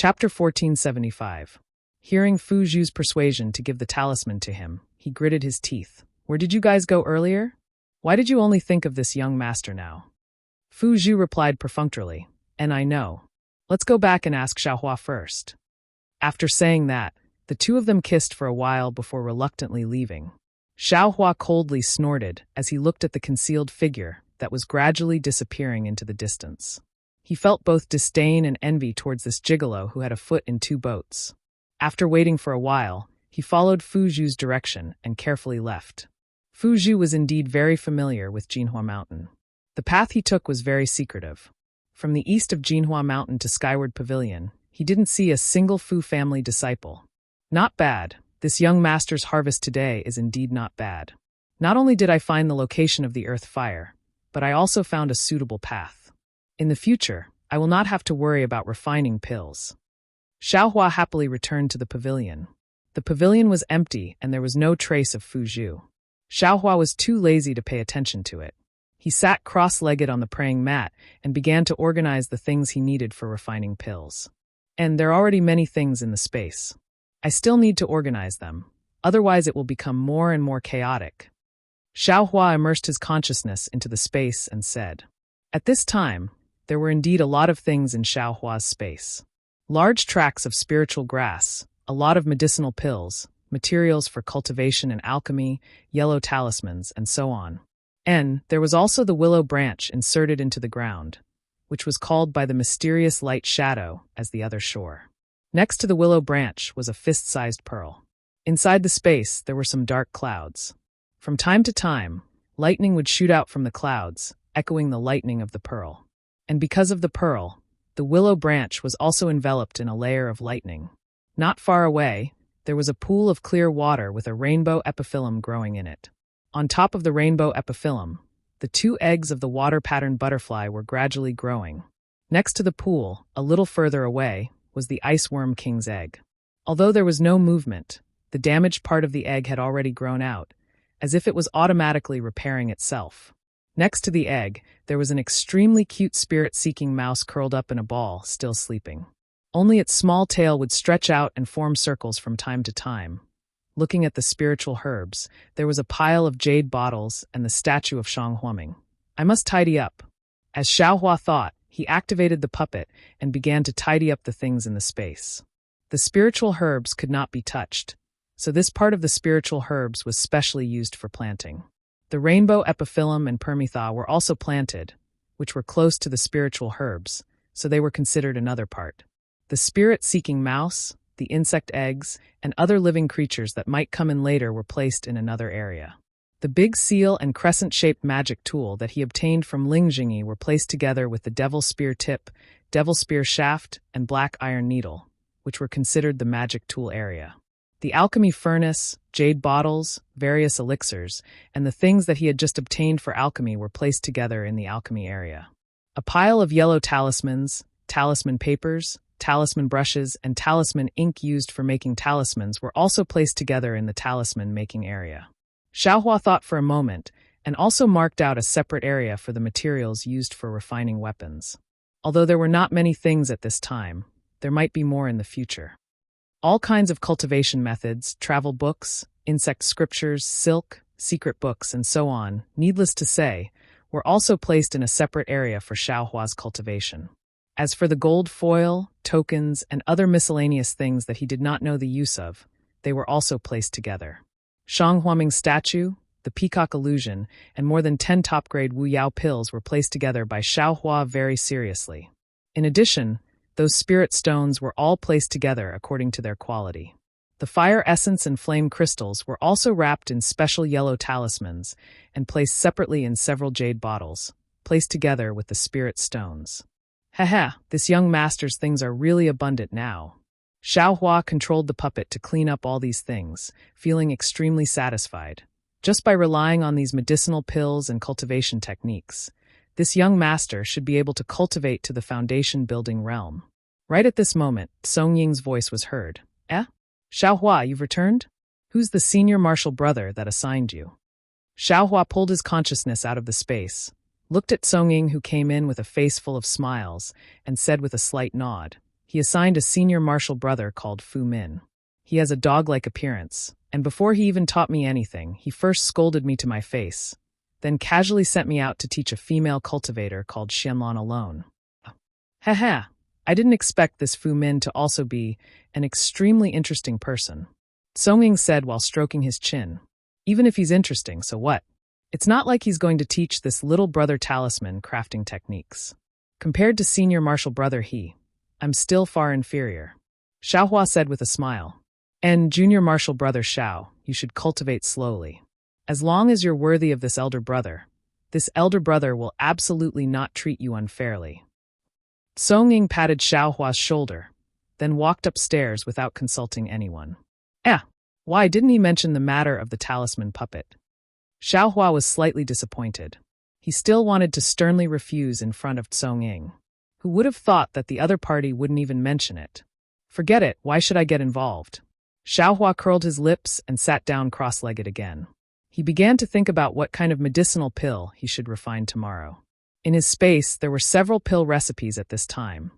Chapter 1475. Hearing Fu Zhu's persuasion to give the talisman to him, he gritted his teeth. Where did you guys go earlier? Why did you only think of this young master now? Fu Zhu replied perfunctorily, and I know. Let's go back and ask Xiaohua first. After saying that, the two of them kissed for a while before reluctantly leaving. Xiaohua coldly snorted as he looked at the concealed figure that was gradually disappearing into the distance. He felt both disdain and envy towards this gigolo who had a foot in two boats. After waiting for a while, he followed Fu Zhu's direction and carefully left. Fu Zhu was indeed very familiar with Jinhua Mountain. The path he took was very secretive. From the east of Jinhua Mountain to Skyward Pavilion, he didn't see a single Fu family disciple. Not bad. This young master's harvest today is indeed not bad. Not only did I find the location of the earth fire, but I also found a suitable path. In the future, I will not have to worry about refining pills. Xiaohua happily returned to the pavilion. The pavilion was empty and there was no trace of Fu Zhu. Xiaohua was too lazy to pay attention to it. He sat cross-legged on the praying mat and began to organize the things he needed for refining pills. And there are already many things in the space. I still need to organize them, otherwise it will become more and more chaotic. Xiaohua immersed his consciousness into the space and said. At this time, there were indeed a lot of things in Xiaohua's space. Large tracts of spiritual grass, a lot of medicinal pills, materials for cultivation and alchemy, yellow talismans, and so on. And there was also the willow branch inserted into the ground, which was called by the mysterious light shadow as the other shore. Next to the willow branch was a fist-sized pearl. Inside the space, there were some dark clouds. From time to time, lightning would shoot out from the clouds, echoing the lightning of the pearl. And because of the pearl, the willow branch was also enveloped in a layer of lightning. Not far away, there was a pool of clear water with a rainbow epiphyllum growing in it. On top of the rainbow epiphyllum, the two eggs of the water-patterned butterfly were gradually growing. Next to the pool, a little further away, was the iceworm king's egg. Although there was no movement, the damaged part of the egg had already grown out, as if it was automatically repairing itself. Next to the egg, there was an extremely cute spirit-seeking mouse curled up in a ball, still sleeping. Only its small tail would stretch out and form circles from time to time. Looking at the spiritual herbs, there was a pile of jade bottles and the statue of Shang Huaming. I must tidy up. As Xiaohua thought, he activated the puppet and began to tidy up the things in the space. The spiritual herbs could not be touched, so this part of the spiritual herbs was specially used for planting. The rainbow epiphyllum and permitha were also planted, which were close to the spiritual herbs, so they were considered another part. The spirit-seeking mouse, the insect eggs, and other living creatures that might come in later were placed in another area. The big seal and crescent-shaped magic tool that he obtained from Ling Jingyi were placed together with the devil spear tip, devil spear shaft, and black iron needle, which were considered the magic tool area. The alchemy furnace, jade bottles, various elixirs, and the things that he had just obtained for alchemy were placed together in the alchemy area. A pile of yellow talismans, talisman papers, talisman brushes, and talisman ink used for making talismans were also placed together in the talisman-making area. Xiaohua thought for a moment, and also marked out a separate area for the materials used for refining weapons. Although there were not many things at this time, there might be more in the future. All kinds of cultivation methods, travel books, insect scriptures, silk, secret books, and so on, needless to say, were also placed in a separate area for Xiaohua's cultivation. As for the gold foil, tokens, and other miscellaneous things that he did not know the use of, they were also placed together. Shang Huaming's statue, the peacock illusion, and more than 10 top-grade Wu Yao pills were placed together by Xiaohua very seriously. In addition, those spirit stones were all placed together according to their quality. The fire essence and flame crystals were also wrapped in special yellow talismans and placed separately in several jade bottles, placed together with the spirit stones. This young master's things are really abundant now. Xiaohua controlled the puppet to clean up all these things, feeling extremely satisfied. Just by relying on these medicinal pills and cultivation techniques, this young master should be able to cultivate to the foundation-building realm. Right at this moment, Song Ying's voice was heard. Xiaohua, you've returned? Who's the senior martial brother that assigned you? Xiaohua pulled his consciousness out of the space, looked at Song Ying who came in with a face full of smiles, and said with a slight nod, He assigned a senior martial brother called Fu Min. He has a dog-like appearance, and before he even taught me anything, he first scolded me to my face, then casually sent me out to teach a female cultivator called Xianlan alone. Haha, I didn't expect this Fu Min to also be an extremely interesting person, Song-Ying said while stroking his chin. Even if he's interesting, so what? It's not like he's going to teach this little brother talisman crafting techniques. Compared to senior martial brother I'm still far inferior. Xiaohua said with a smile. And junior martial brother Xiao, you should cultivate slowly. As long as you're worthy of this elder brother will absolutely not treat you unfairly. Song-Ying patted Xiaohua's shoulder, then walked upstairs without consulting anyone. Why didn't he mention the matter of the talisman puppet? Xiaohua was slightly disappointed. He still wanted to sternly refuse in front of Song-Ying. Who would have thought that the other party wouldn't even mention it? Forget it, why should I get involved? Xiaohua curled his lips and sat down cross-legged again. He began to think about what kind of medicinal pill he should refine tomorrow. In his space, there were several pill recipes at this time.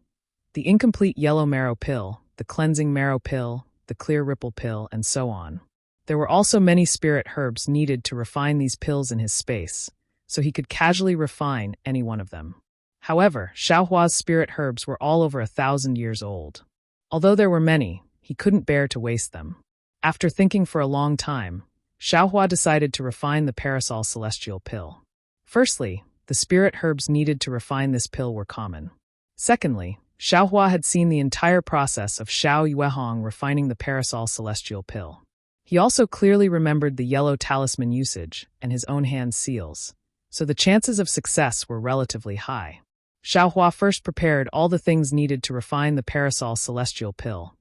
The incomplete yellow marrow pill, the cleansing marrow pill, the clear ripple pill, and so on. There were also many spirit herbs needed to refine these pills in his space, so he could casually refine any one of them. However, Xiaohua's spirit herbs were all over 1,000 years old. Although there were many, he couldn't bear to waste them. After thinking for a long time, Xiaohua decided to refine the Parasol Celestial Pill. Firstly, the spirit herbs needed to refine this pill were common. Secondly, Xiaohua had seen the entire process of Xiao Yuehong refining the Parasol Celestial Pill. He also clearly remembered the yellow talisman usage and his own hand seals, so the chances of success were relatively high. Xiaohua first prepared all the things needed to refine the Parasol Celestial Pill,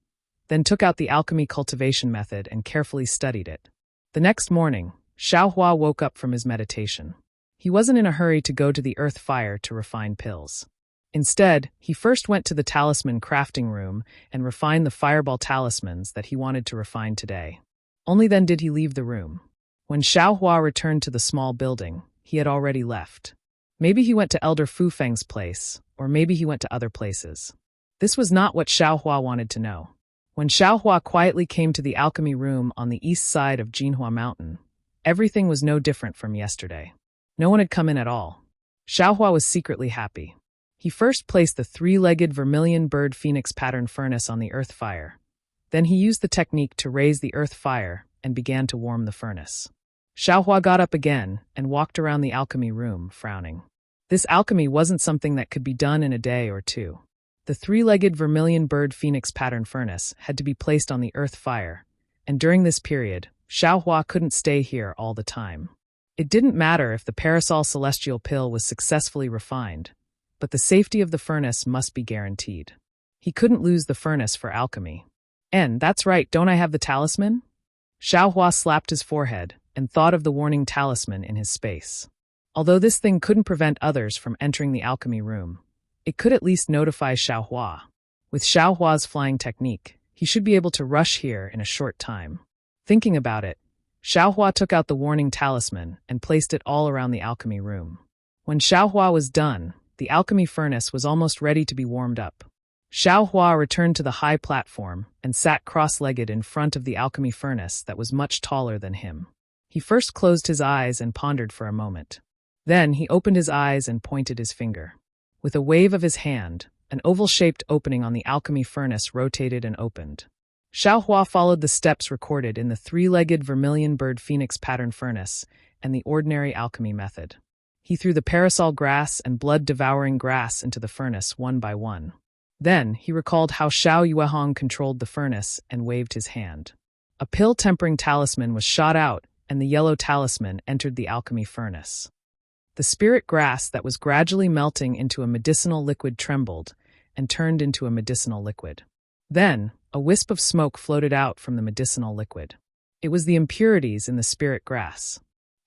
then took out the alchemy cultivation method and carefully studied it. The next morning, Xiaohua woke up from his meditation. He wasn't in a hurry to go to the earth fire to refine pills. Instead, he first went to the talisman crafting room and refined the fireball talismans that he wanted to refine today. Only then did he leave the room. When Xiaohua returned to the small building, he had already left. Maybe he went to Elder Fu Feng's place, or maybe he went to other places. This was not what Xiaohua wanted to know. When Xiaohua quietly came to the alchemy room on the east side of Jinhua Mountain, everything was no different from yesterday. No one had come in at all. Xiaohua was secretly happy. He first placed the three-legged vermilion bird phoenix pattern furnace on the earth fire. Then he used the technique to raise the earth fire and began to warm the furnace. Xiaohua got up again and walked around the alchemy room, frowning. This alchemy wasn't something that could be done in a day or two. The three-legged vermilion bird phoenix pattern furnace had to be placed on the earth fire, and during this period, Xiaohua couldn't stay here all the time. It didn't matter if the Parasol Celestial Pill was successfully refined, but the safety of the furnace must be guaranteed. He couldn't lose the furnace for alchemy. And that's right, don't I have the talisman? Xiaohua slapped his forehead and thought of the warning talisman in his space. Although this thing couldn't prevent others from entering the alchemy room, it could at least notify Xiaohua. With Xiaohua's flying technique, he should be able to rush here in a short time. Thinking about it, Xiaohua took out the warning talisman and placed it all around the alchemy room. When Xiaohua was done, the alchemy furnace was almost ready to be warmed up. Xiaohua returned to the high platform and sat cross-legged in front of the alchemy furnace that was much taller than him. He first closed his eyes and pondered for a moment. Then he opened his eyes and pointed his finger. With a wave of his hand, an oval-shaped opening on the alchemy furnace rotated and opened. Xiaohua followed the steps recorded in the three-legged vermilion bird phoenix pattern furnace and the ordinary alchemy method. He threw the parasol grass and blood-devouring grass into the furnace one by one. Then he recalled how Xiao Yuehong controlled the furnace and waved his hand. A pill-tempering talisman was shot out, and the yellow talisman entered the alchemy furnace. The spirit grass that was gradually melting into a medicinal liquid trembled and turned into a medicinal liquid. Then, a wisp of smoke floated out from the medicinal liquid. It was the impurities in the spirit grass.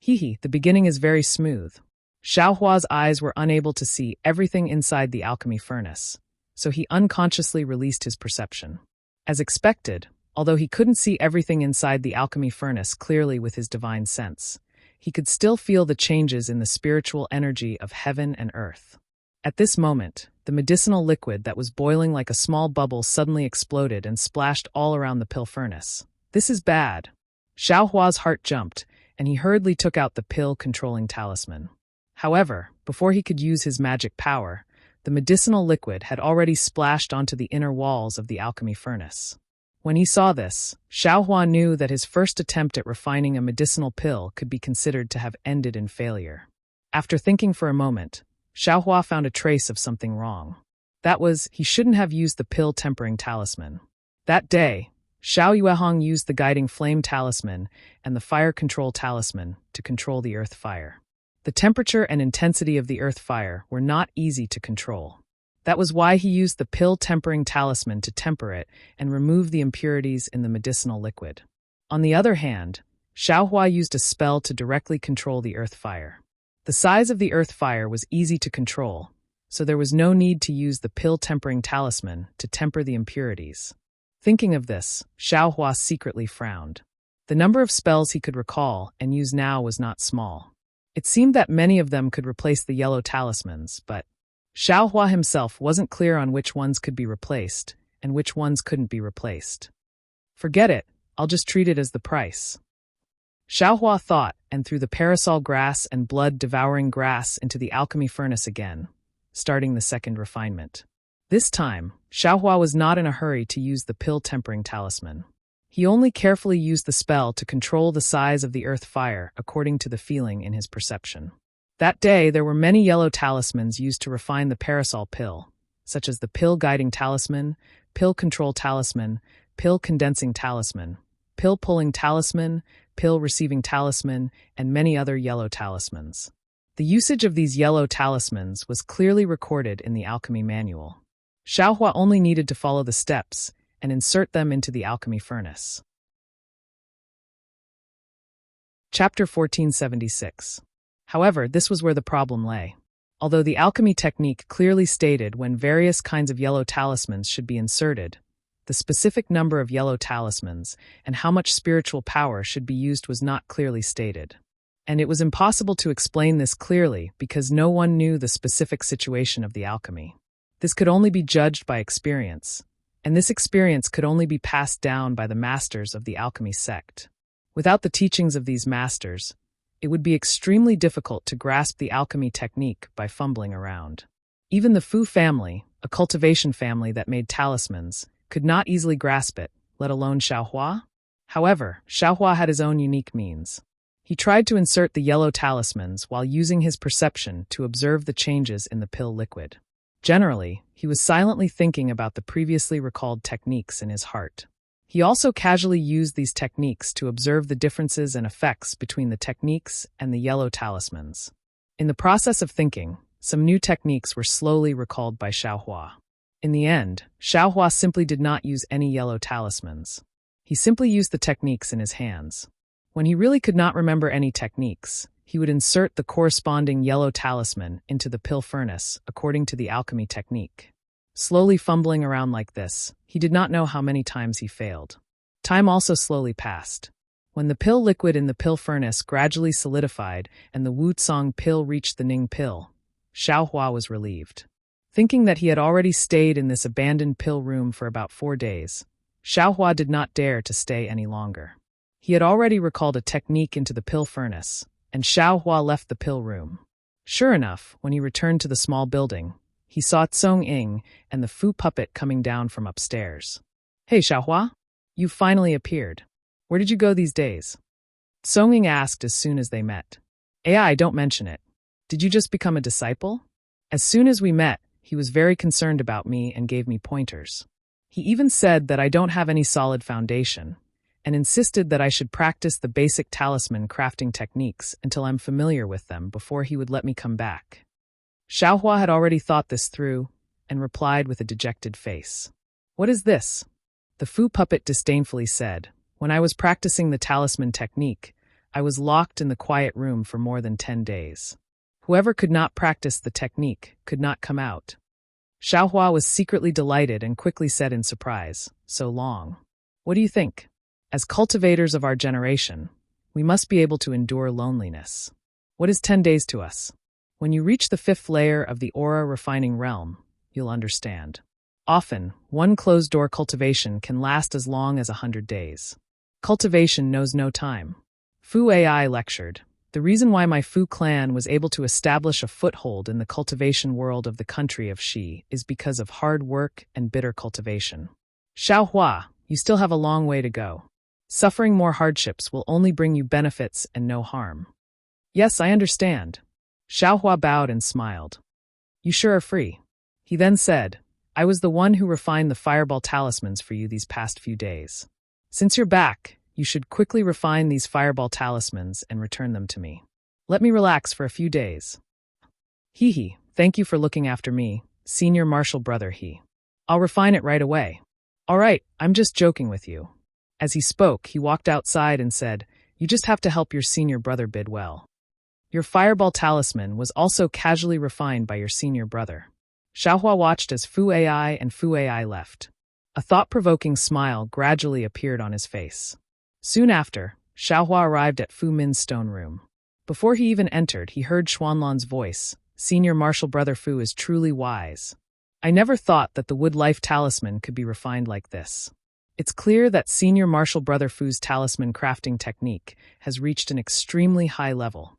The beginning is very smooth. Xiaohua's eyes were unable to see everything inside the alchemy furnace, so he unconsciously released his perception. As expected, although he couldn't see everything inside the alchemy furnace clearly with his divine sense, he could still feel the changes in the spiritual energy of heaven and earth. At this moment, The medicinal liquid that was boiling like a small bubble suddenly exploded and splashed all around the pill furnace. This is bad. Xiaohua's heart jumped, and he hurriedly took out the pill-controlling talisman. However, before he could use his magic power, the medicinal liquid had already splashed onto the inner walls of the alchemy furnace. When he saw this, Xiaohua knew that his first attempt at refining a medicinal pill could be considered to have ended in failure. After thinking for a moment, Xiaohua found a trace of something wrong. That was, he shouldn't have used the pill-tempering talisman. That day, Xiao Yuehong used the guiding flame talisman and the fire control talisman to control the earth fire. The temperature and intensity of the earth fire were not easy to control. That was why he used the pill-tempering talisman to temper it and remove the impurities in the medicinal liquid. On the other hand, Xiaohua used a spell to directly control the earth fire. The size of the earth fire was easy to control, so there was no need to use the pill-tempering talisman to temper the impurities. Thinking of this, Xiaohua secretly frowned. The number of spells he could recall and use now was not small. It seemed that many of them could replace the yellow talismans, but Xiaohua himself wasn't clear on which ones could be replaced and which ones couldn't be replaced. Forget it, I'll just treat it as the price. Xiaohua thought and threw the parasol grass and blood-devouring grass into the alchemy furnace again, starting the second refinement. This time, Xiaohua was not in a hurry to use the pill-tempering talisman. He only carefully used the spell to control the size of the earth fire according to the feeling in his perception. That day, there were many yellow talismans used to refine the parasol pill, such as the pill-guiding talisman, pill-control talisman, pill-condensing talisman, pill-pulling talisman, pill-receiving talisman, and many other yellow talismans. The usage of these yellow talismans was clearly recorded in the alchemy manual. Xiaohua only needed to follow the steps and insert them into the alchemy furnace. Chapter 1476. However, this was where the problem lay. Although the alchemy technique clearly stated when various kinds of yellow talismans should be inserted, the specific number of yellow talismans and how much spiritual power should be used was not clearly stated. And it was impossible to explain this clearly because no one knew the specific situation of the alchemy. This could only be judged by experience, and this experience could only be passed down by the masters of the alchemy sect. Without the teachings of these masters, it would be extremely difficult to grasp the alchemy technique by fumbling around. Even the Fu family, a cultivation family that made talismans, could not easily grasp it, let alone Xiaohua. However, Xiaohua had his own unique means. He tried to insert the yellow talismans while using his perception to observe the changes in the pill liquid. Generally, he was silently thinking about the previously recalled techniques in his heart. He also casually used these techniques to observe the differences and effects between the techniques and the yellow talismans. In the process of thinking, some new techniques were slowly recalled by Xiaohua. In the end, Xiaohua simply did not use any yellow talismans. He simply used the techniques in his hands. When he really could not remember any techniques, he would insert the corresponding yellow talisman into the pill furnace according to the alchemy technique. Slowly fumbling around like this, he did not know how many times he failed. Time also slowly passed. When the pill liquid in the pill furnace gradually solidified and the Wutsong pill reached the Ning pill, Xiaohua was relieved. Thinking that he had already stayed in this abandoned pill room for about 4 days, Xiaohua did not dare to stay any longer. He had already recalled a technique into the pill furnace, and Xiaohua left the pill room. Sure enough, when he returned to the small building, he saw Tsong Ying and the Fu puppet coming down from upstairs. "Hey, Xiaohua, you've finally appeared. Where did you go these days?" Tsong Ying asked as soon as they met. "AI, don't mention it. Did you just become a disciple?" As soon as we met, he was very concerned about me and gave me pointers. He even said that I don't have any solid foundation, and insisted that I should practice the basic talisman crafting techniques until I'm familiar with them before he would let me come back. Xiaohua had already thought this through, and replied with a dejected face. "What is this?" The Fu puppet disdainfully said. "When I was practicing the talisman technique, I was locked in the quiet room for more than 10 days. Whoever could not practice the technique could not come out." Xiaohua was secretly delighted and quickly said in surprise, "So long. What do you think? As cultivators of our generation, we must be able to endure loneliness. What is 10 days to us? When you reach the 5th layer of the aura refining realm, you'll understand. Often, one closed-door cultivation can last as long as 100 days. Cultivation knows no time. Fu AI lectured, "The reason why my Fu clan was able to establish a foothold in the cultivation world of the country of Shi is because of hard work and bitter cultivation. Xiaohua, you still have a long way to go. Suffering more hardships will only bring you benefits and no harm." "Yes, I understand." Xiaohua bowed and smiled. "You sure are free." He then said, "I was the one who refined the fireball talismans for you these past few days. Since you're back, you should quickly refine these fireball talismans and return them to me. Let me relax for a few days." "Hee, thank you for looking after me, senior martial brother he. I'll refine it right away." "All right, I'm just joking with you." As he spoke, he walked outside and said, "You just have to help your senior brother bid well. Your fireball talisman was also casually refined by your senior brother." Xiaohua watched as Fu AI and Fu AI left. A thought-provoking smile gradually appeared on his face. Soon after, Xiaohua arrived at Fu Min's stone room. Before he even entered, he heard Xuanlan's voice, "Senior martial brother Fu is truly wise. I never thought that the wood life talisman could be refined like this. It's clear that senior martial brother Fu's talisman crafting technique has reached an extremely high level."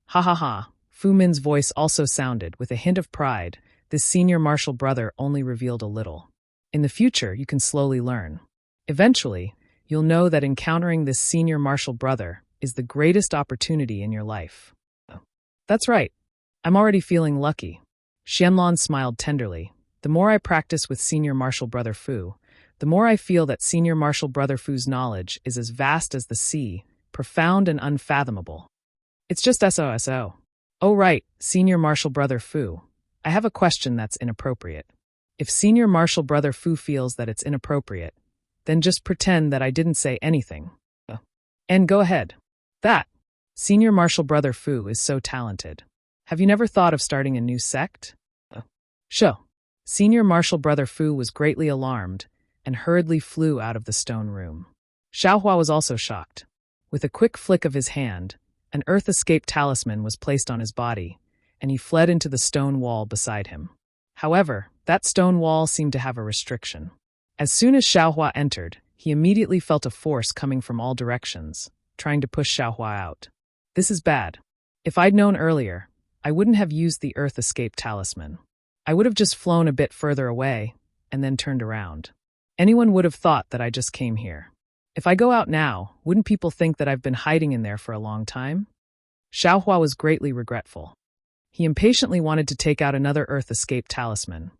"Ha ha ha," Fu Min's voice also sounded, with a hint of pride. "This senior martial brother only revealed a little. In the future, you can slowly learn. Eventually, you'll know that encountering this senior martial brother is the greatest opportunity in your life." "That's right. I'm already feeling lucky." Xianlan smiled tenderly. "The more I practice with senior martial brother Fu, the more I feel that senior martial brother Fu's knowledge is as vast as the sea, profound and unfathomable. It's just SOSO. Oh right, senior martial brother Fu. I have a question that's inappropriate. If senior martial brother Fu feels that it's inappropriate, then just pretend that I didn't say anything. And go ahead. That. Senior martial brother Fu is so talented. Have you never thought of starting a new sect?" Sure. Senior martial brother Fu was greatly alarmed and hurriedly flew out of the stone room. Xiaohua was also shocked. With a quick flick of his hand, an earth escape talisman was placed on his body, and he fled into the stone wall beside him. However, that stone wall seemed to have a restriction. As soon as Xiaohua entered, he immediately felt a force coming from all directions, trying to push Xiaohua out. "This is bad. If I'd known earlier, I wouldn't have used the earth escape talisman. I would have just flown a bit further away, and then turned around. Anyone would have thought that I just came here. If I go out now, wouldn't people think that I've been hiding in there for a long time?" Xiaohua was greatly regretful. He impatiently wanted to take out another earth escape talisman,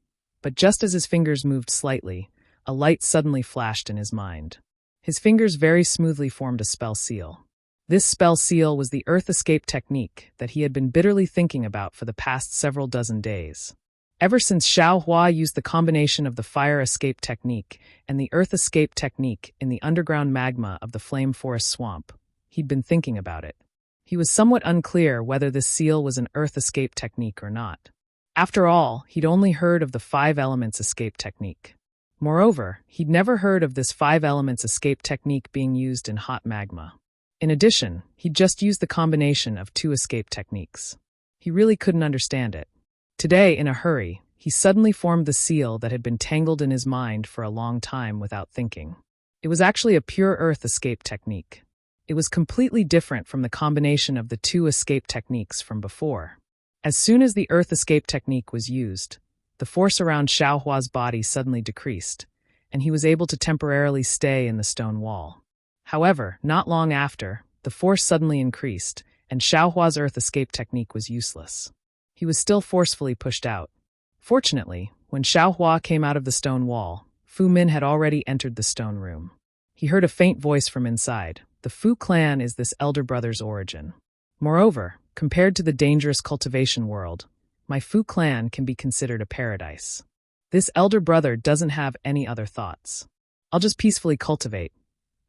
but just as his fingers moved slightly, a light suddenly flashed in his mind. His fingers very smoothly formed a spell seal. This spell seal was the earth escape technique that he had been bitterly thinking about for the past several dozen days. Ever since Xiaohua used the combination of the fire escape technique and the earth escape technique in the underground magma of the flame forest swamp, he'd been thinking about it. He was somewhat unclear whether this seal was an earth escape technique or not. After all, he'd only heard of the 5 elements escape technique. Moreover, he'd never heard of this 5 elements escape technique being used in hot magma. In addition, he'd just used the combination of 2 escape techniques. He really couldn't understand it. Today, in a hurry, he suddenly formed the seal that had been tangled in his mind for a long time without thinking. It was actually a pure earth escape technique. It was completely different from the combination of the 2 escape techniques from before. As soon as the earth escape technique was used, the force around Xiaohua's body suddenly decreased, and he was able to temporarily stay in the stone wall. However, not long after, the force suddenly increased, and Xiaohua's earth escape technique was useless. He was still forcefully pushed out. Fortunately, when Xiaohua came out of the stone wall, Fu Min had already entered the stone room. He heard a faint voice from inside. The Fu clan is this elder brother's origin. Moreover, compared to the dangerous cultivation world, my Fu clan can be considered a paradise. This elder brother doesn't have any other thoughts. I'll just peacefully cultivate.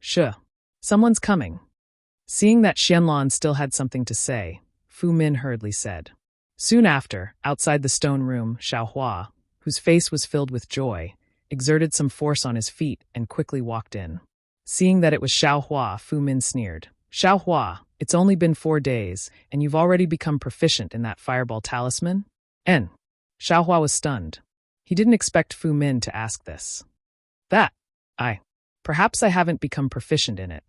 Sure. Someone's coming. Seeing that Xianlan still had something to say, Fu Min hurriedly said. Soon after, outside the stone room, Xiaohua, whose face was filled with joy, exerted some force on his feet and quickly walked in. Seeing that it was Xiaohua, Fu Min sneered. Xiaohua, it's only been 4 days, and you've already become proficient in that fireball talisman? Xiaohua was stunned. He didn't expect Fu Min to ask this. Perhaps I haven't become proficient in it.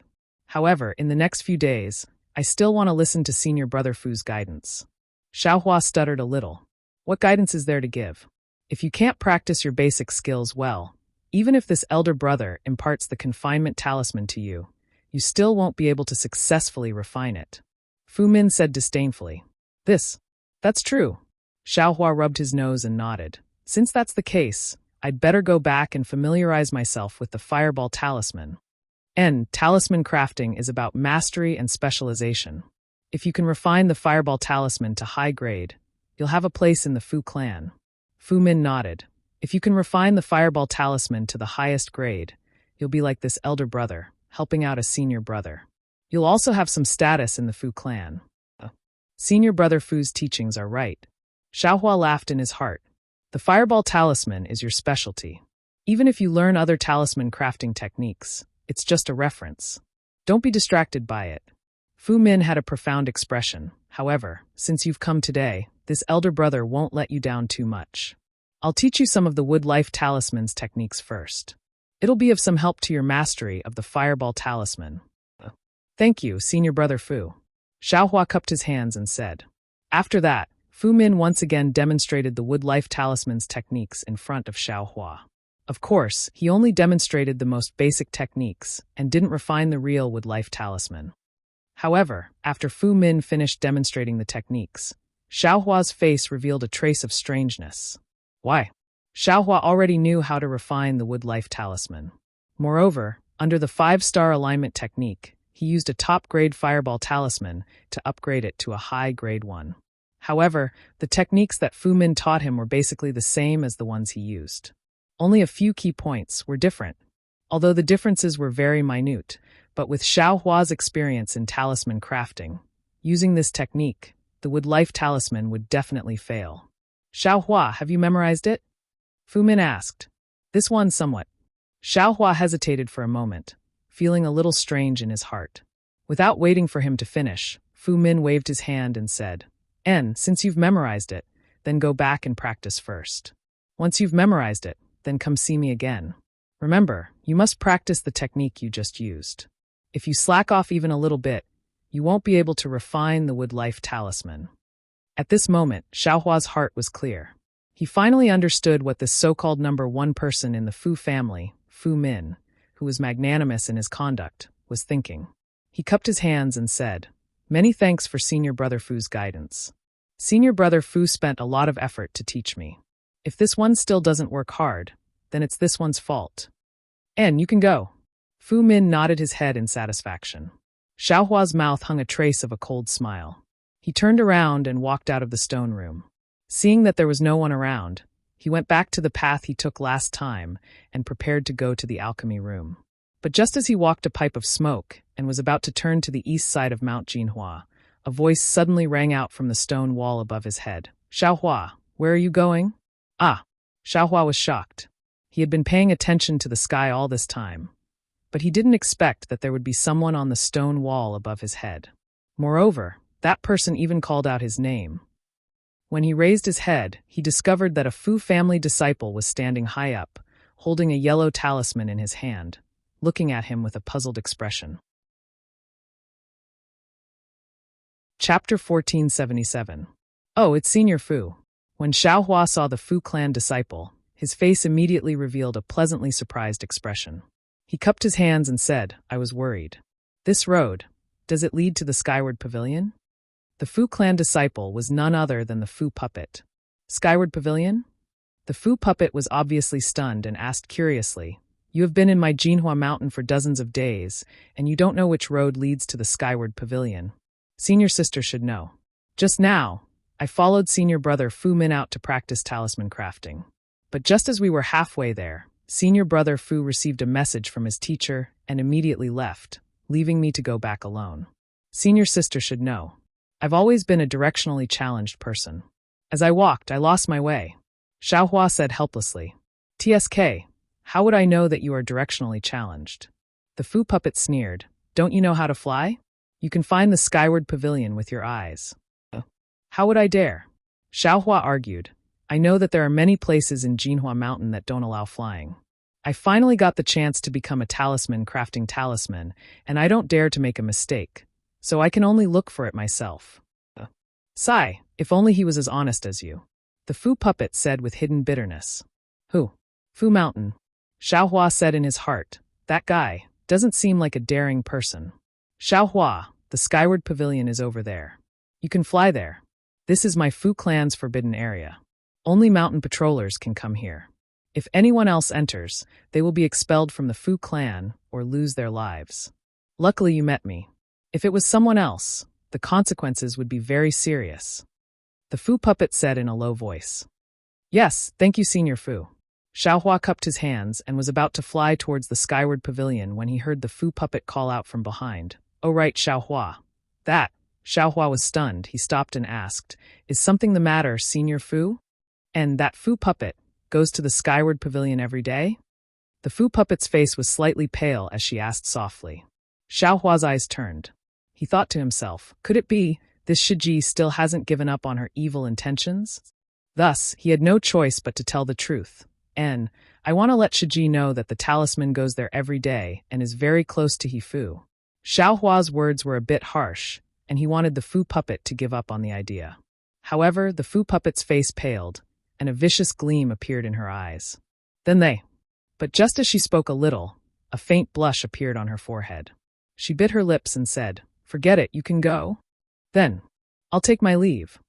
However, in the next few days, I still want to listen to Senior Brother Fu's guidance. Xiaohua stuttered a little. What guidance is there to give? If you can't practice your basic skills well, even if this elder brother imparts the confinement talisman to you, you still won't be able to successfully refine it. Fu Min said disdainfully. That's true. Xiaohua rubbed his nose and nodded. Since that's the case, I'd better go back and familiarize myself with the fireball talisman. Talisman crafting is about mastery and specialization. If you can refine the fireball talisman to high grade, you'll have a place in the Fu clan. Fu Min nodded. If you can refine the fireball talisman to the highest grade, you'll be like this elder brother, helping out a senior brother. You'll also have some status in the Fu clan. Senior Brother Fu's teachings are right. Xiaohua laughed in his heart. The fireball talisman is your specialty. Even if you learn other talisman crafting techniques, it's just a reference. Don't be distracted by it. Fu Min had a profound expression. However, since you've come today, this elder brother won't let you down too much. I'll teach you some of the wood life talisman's techniques first. It'll be of some help to your mastery of the fireball talisman. Thank you, Senior Brother Fu. Xiaohua cupped his hands and said. After that, Fu Min once again demonstrated the wood life talisman's techniques in front of Xiaohua. Of course, he only demonstrated the most basic techniques and didn't refine the real wood life talisman. However, after Fu Min finished demonstrating the techniques, Xiaohua's face revealed a trace of strangeness. Why? Xiaohua already knew how to refine the wood life talisman. Moreover, under the 5-star alignment technique, he used a top-grade fireball talisman to upgrade it to a high-grade one. However, the techniques that Fu Min taught him were basically the same as the ones he used. Only a few key points were different, although the differences were very minute. But with Xiaohua's experience in talisman crafting, using this technique, the wood life talisman would definitely fail. Xiaohua, have you memorized it? Fu Min asked. This one somewhat. Xiaohua hesitated for a moment, feeling a little strange in his heart. Without waiting for him to finish, Fu Min waved his hand and said, since you've memorized it, then go back and practice first. Once you've memorized it, then come see me again. Remember, you must practice the technique you just used. If you slack off even a little bit, you won't be able to refine the wood life talisman. At this moment, Xiaohua's heart was clear. He finally understood what this so-called number 1 person in the Fu family, Fu Min, who was magnanimous in his conduct, was thinking. He cupped his hands and said, Many thanks for Senior Brother Fu's guidance. Senior Brother Fu spent a lot of effort to teach me. If this one still doesn't work hard, then it's this one's fault. You can go. Fu Min nodded his head in satisfaction. Xiaohua's mouth hung a trace of a cold smile. He turned around and walked out of the stone room. Seeing that there was no one around, he went back to the path he took last time and prepared to go to the alchemy room. But just as he walked a pipe of smoke and was about to turn to the east side of Mount Jinhua, a voice suddenly rang out from the stone wall above his head. Xiaohua, where are you going? Xiaohua was shocked. He had been paying attention to the sky all this time, but he didn't expect that there would be someone on the stone wall above his head. Moreover, that person even called out his name. When he raised his head, he discovered that a Fu family disciple was standing high up, holding a yellow talisman in his hand, looking at him with a puzzled expression. Chapter 1477. Oh, it's Senior Fu. When Xiaohua saw the Fu clan disciple, his face immediately revealed a pleasantly surprised expression. He cupped his hands and said, I was worried. This road, does it lead to the Skyward Pavilion? The Fu clan disciple was none other than the Fu puppet. Skyward Pavilion? The Fu puppet was obviously stunned and asked curiously, You have been in my Jinhua mountain for dozens of days, and you don't know which road leads to the Skyward Pavilion. Senior sister should know. Just now, I followed Senior Brother Fu Min out to practice talisman crafting. But just as we were halfway there, Senior Brother Fu received a message from his teacher and immediately left, leaving me to go back alone. Senior sister should know. I've always been a directionally challenged person. As I walked, I lost my way. Xiaohua said helplessly. TSK, how would I know that you are directionally challenged? The Fu puppet sneered. Don't you know how to fly? You can find the Skyward Pavilion with your eyes. How would I dare? Xiaohua argued. I know that there are many places in Jinhua Mountain that don't allow flying. I finally got the chance to become a talisman crafting talisman, and I don't dare to make a mistake, so I can only look for it myself. Sigh, if only he was as honest as you. The Fu puppet said with hidden bitterness. Who? Fu Mountain. Xiaohua said in his heart. That guy doesn't seem like a daring person. Xiaohua, the skyward pavilion is over there. You can fly there. This is my Fu clan's forbidden area. Only mountain patrollers can come here. If anyone else enters, they will be expelled from the Fu clan or lose their lives. Luckily you met me. If it was someone else, the consequences would be very serious. The Fu puppet said in a low voice. Yes, thank you, Senior Fu. Xiaohua cupped his hands and was about to fly towards the skyward pavilion when he heard the Fu puppet call out from behind. Oh right, Xiaohua. That. Xiaohua was stunned. He stopped and asked, Is something the matter, Senior Fu? And that Fu puppet goes to the skyward pavilion every day? The Fu puppet's face was slightly pale as she asked softly. Xiaohua's eyes turned. He thought to himself, could it be this Shiji still hasn't given up on her evil intentions? Thus, he had no choice but to tell the truth. I want to let Shiji know that the talisman goes there every day and is very close to Hifu. Xiaohua's words were a bit harsh, and he wanted the Fu puppet to give up on the idea. However, the Fu puppet's face paled, and a vicious gleam appeared in her eyes. But just as she spoke a little, a faint blush appeared on her forehead. She bit her lips and said, Forget it, you can go. Then, I'll take my leave.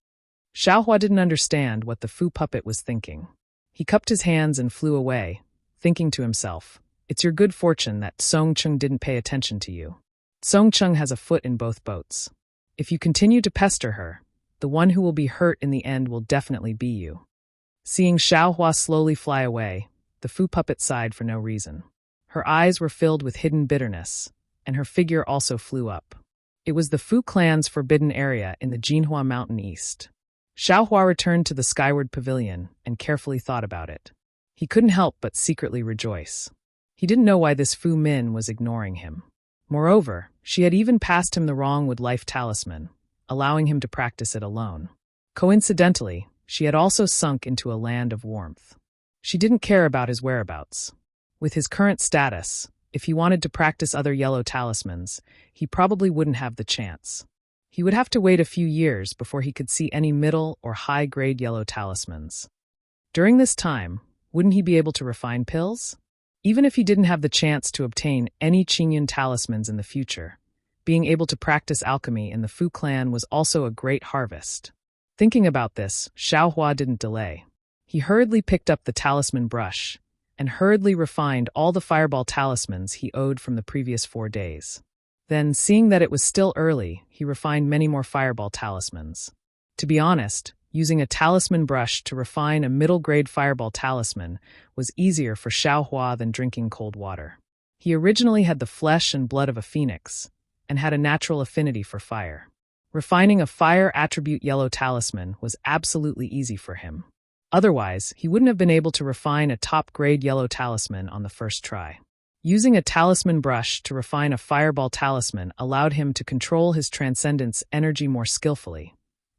Xiaohua didn't understand what the Fu puppet was thinking. He cupped his hands and flew away, thinking to himself, It's your good fortune that Songcheng didn't pay attention to you. Songcheng has a foot in both boats. If you continue to pester her, the one who will be hurt in the end will definitely be you. Seeing Xiaohua slowly fly away, the Fu puppet sighed for no reason. Her eyes were filled with hidden bitterness, and her figure also flew up. It was the Fu clan's forbidden area in the Jinhua Mountain East. Xiaohua returned to the skyward pavilion and carefully thought about it. He couldn't help but secretly rejoice. He didn't know why this Fu Min was ignoring him. Moreover, she had even passed him the wrong wood life talisman, allowing him to practice it alone. Coincidentally, she had also sunk into a land of warmth. She didn't care about his whereabouts. With his current status, if he wanted to practice other yellow talismans, he probably wouldn't have the chance. He would have to wait a few years before he could see any middle or high-grade yellow talismans. During this time, wouldn't he be able to refine pills? Even if he didn't have the chance to obtain any Qingyun talismans in the future, being able to practice alchemy in the Fu clan was also a great harvest. Thinking about this, Xiaohua didn't delay. He hurriedly picked up the talisman brush and hurriedly refined all the fireball talismans he owed from the previous 4 days. Then, seeing that it was still early, he refined many more fireball talismans. To be honest, using a talisman brush to refine a middle-grade fireball talisman was easier for Xiaohua than drinking cold water. He originally had the flesh and blood of a phoenix and had a natural affinity for fire. Refining a fire attribute yellow talisman was absolutely easy for him. Otherwise, he wouldn't have been able to refine a top-grade yellow talisman on the first try. Using a talisman brush to refine a fireball talisman allowed him to control his transcendence energy more skillfully,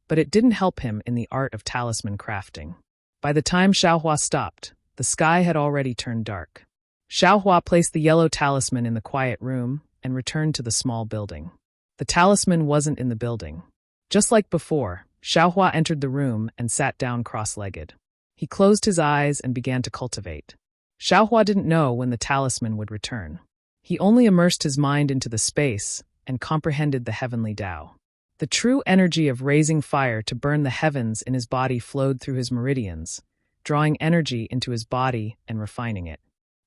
but it didn't help him in the art of talisman crafting. By the time Xiaohua stopped, the sky had already turned dark. Xiaohua placed the yellow talisman in the quiet room and returned to the small building. The talisman wasn't in the building. Just like before, Xiaohua entered the room and sat down cross-legged. He closed his eyes and began to cultivate. Xiaohua didn't know when the talisman would return. He only immersed his mind into the space and comprehended the heavenly Tao. The true energy of raising fire to burn the heavens in his body flowed through his meridians, drawing energy into his body and refining it.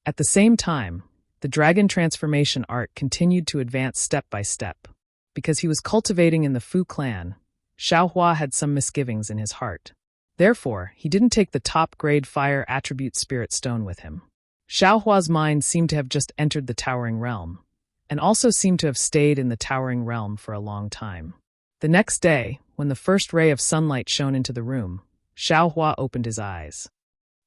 At the same time, the dragon transformation art continued to advance step by step. Because he was cultivating in the Fu clan, Xiaohua had some misgivings in his heart. Therefore, he didn't take the top-grade fire attribute spirit stone with him. Xiaohua's mind seemed to have just entered the towering realm, and also seemed to have stayed in the towering realm for a long time. The next day, when the first ray of sunlight shone into the room, Xiaohua opened his eyes.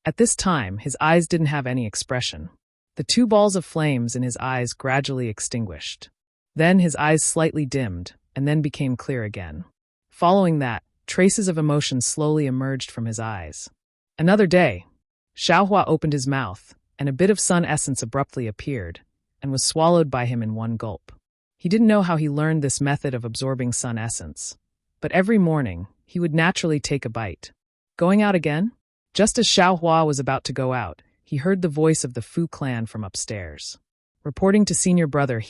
At this time, his eyes didn't have any expression. The 2 balls of flames in his eyes gradually extinguished. Then his eyes slightly dimmed, and then became clear again. Following that, traces of emotion slowly emerged from his eyes. Another day. Xiaohua opened his mouth, and a bit of sun essence abruptly appeared, and was swallowed by him in one gulp. He didn't know how he learned this method of absorbing sun essence, but every morning, he would naturally take a bite. Going out again? Just as Xiaohua was about to go out, he heard the voice of the Fu clan from upstairs. Reporting to senior brother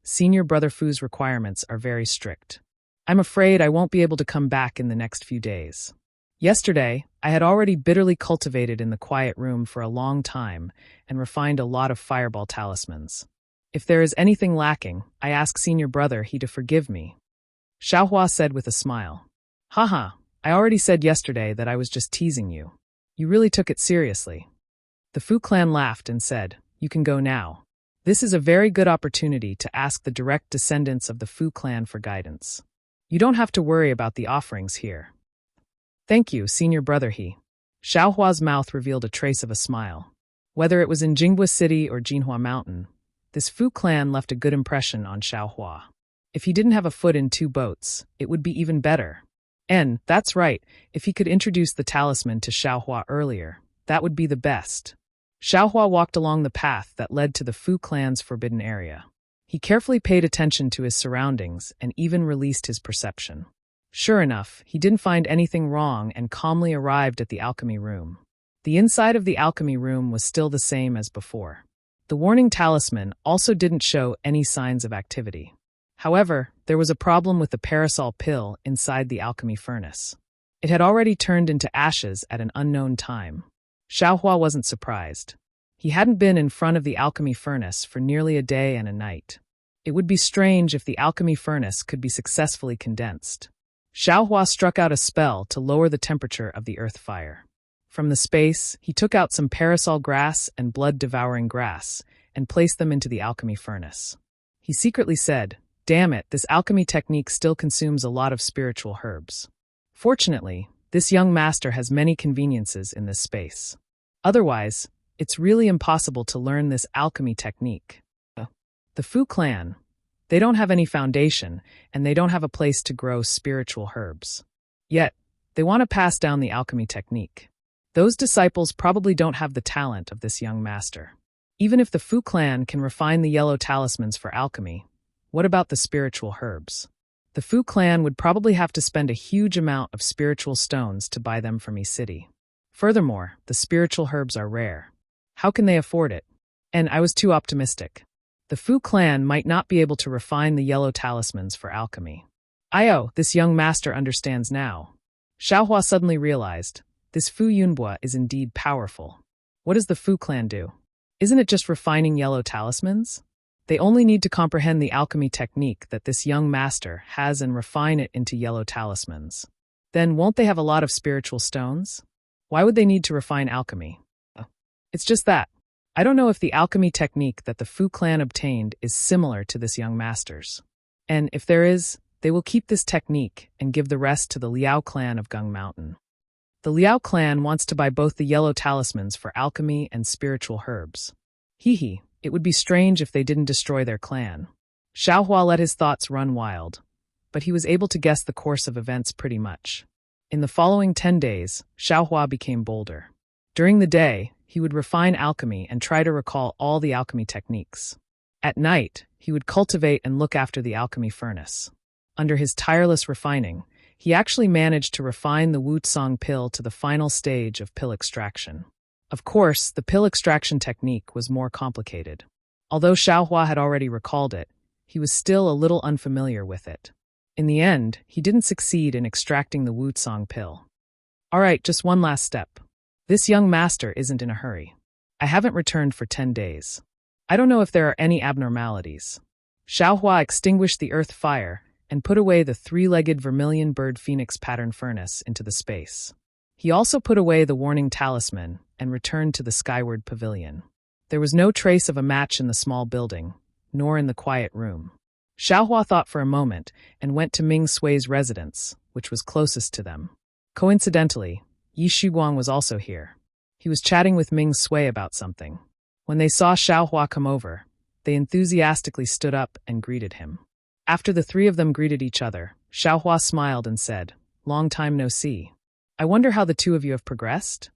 Senior brother Fu's requirements are very strict. I'm afraid I won't be able to come back in the next few days. Yesterday, I had already bitterly cultivated in the quiet room for a long time and refined a lot of fireball talismans. If there is anything lacking, I ask senior brother to forgive me. Xiaohua said with a smile. Haha, I already said yesterday that I was just teasing you. You really took it seriously. The Fu clan laughed and said, You can go now. This is a very good opportunity to ask the direct descendants of the Fu clan for guidance. You don't have to worry about the offerings here. Thank you, senior brother Xiaohua's mouth revealed a trace of a smile. Whether it was in Jinghua City or Jinhua Mountain, this Fu clan left a good impression on Xiaohua. If he didn't have a foot in two boats, it would be even better. And, that's right, if he could introduce the talisman to Xiaohua earlier, that would be the best. Xiaohua walked along the path that led to the Fu clan's forbidden area. He carefully paid attention to his surroundings and even released his perception. Sure enough, he didn't find anything wrong and calmly arrived at the alchemy room. The inside of the alchemy room was still the same as before. The warning talisman also didn't show any signs of activity. However, there was a problem with the parasol pill inside the alchemy furnace. It had already turned into ashes at an unknown time. Xiaohua wasn't surprised. He hadn't been in front of the alchemy furnace for nearly a day and a night. It would be strange if the alchemy furnace could be successfully condensed. Xiaohua struck out a spell to lower the temperature of the earth fire. From the space, he took out some parasol grass and blood-devouring grass and placed them into the alchemy furnace. He secretly said, Damn it, this alchemy technique still consumes a lot of spiritual herbs. Fortunately, this young master has many conveniences in this space. Otherwise, it's really impossible to learn this alchemy technique. The Fu clan, they don't have any foundation, and they don't have a place to grow spiritual herbs. Yet, they want to pass down the alchemy technique. Those disciples probably don't have the talent of this young master. Even if the Fu clan can refine the yellow talismans for alchemy, what about the spiritual herbs? The Fu clan would probably have to spend a huge amount of spiritual stones to buy them from City. Furthermore, the spiritual herbs are rare. How can they afford it? And I was too optimistic. The Fu clan might not be able to refine the yellow talismans for alchemy. This young master understands now. Xiaohua suddenly realized, this Fu Yunbua is indeed powerful. What does the Fu clan do? Isn't it just refining yellow talismans? They only need to comprehend the alchemy technique that this young master has and refine it into yellow talismans. Then won't they have a lot of spiritual stones? Why would they need to refine alchemy? It's just that. I don't know if the alchemy technique that the Fu clan obtained is similar to this young master's. And if there is, they will keep this technique and give the rest to the Liao clan of Gung Mountain. The Liao clan wants to buy both the yellow talismans for alchemy and spiritual herbs. It would be strange if they didn't destroy their clan. Xiaohua let his thoughts run wild, but he was able to guess the course of events pretty much. In the following 10 days, Xiaohua became bolder. During the day, he would refine alchemy and try to recall all the alchemy techniques. At night, he would cultivate and look after the alchemy furnace. Under his tireless refining, he actually managed to refine the Wutsong pill to the final stage of pill extraction. Of course, the pill extraction technique was more complicated. Although Xiaohua had already recalled it, he was still a little unfamiliar with it. In the end, he didn't succeed in extracting the Wutsong pill. Alright, just one last step. This young master isn't in a hurry. I haven't returned for 10 days. I don't know if there are any abnormalities. Xiaohua extinguished the earth fire and put away the three-legged vermilion bird phoenix pattern furnace into the space. He also put away the warning talisman and returned to the skyward pavilion. There was no trace of a match in the small building, nor in the quiet room. Xiaohua thought for a moment and went to Ming Sui's residence, which was closest to them. Coincidentally, Yi Shiguang was also here. He was chatting with Ming Sui about something. When they saw Xiaohua come over, they enthusiastically stood up and greeted him. After the three of them greeted each other, Xiaohua smiled and said, "Long time no see. I wonder how the two of you have progressed?"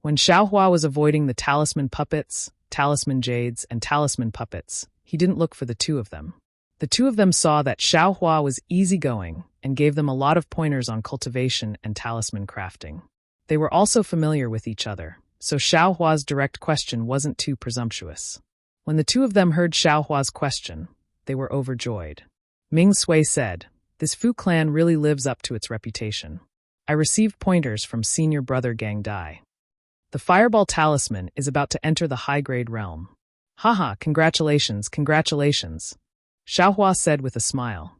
When Xiaohua was avoiding the talisman puppets, talisman jades, and talisman puppets, he didn't look for the two of them. The two of them saw that Xiaohua was easygoing and gave them a lot of pointers on cultivation and talisman crafting. They were also familiar with each other, so Xiaohua's direct question wasn't too presumptuous. When the two of them heard Xiaohua's question, they were overjoyed. Ming Sui said, "This Fu clan really lives up to its reputation. I received pointers from senior brother Gang Dai. The fireball talisman is about to enter the high-grade realm." "Haha, congratulations, congratulations," Xiaohua said with a smile.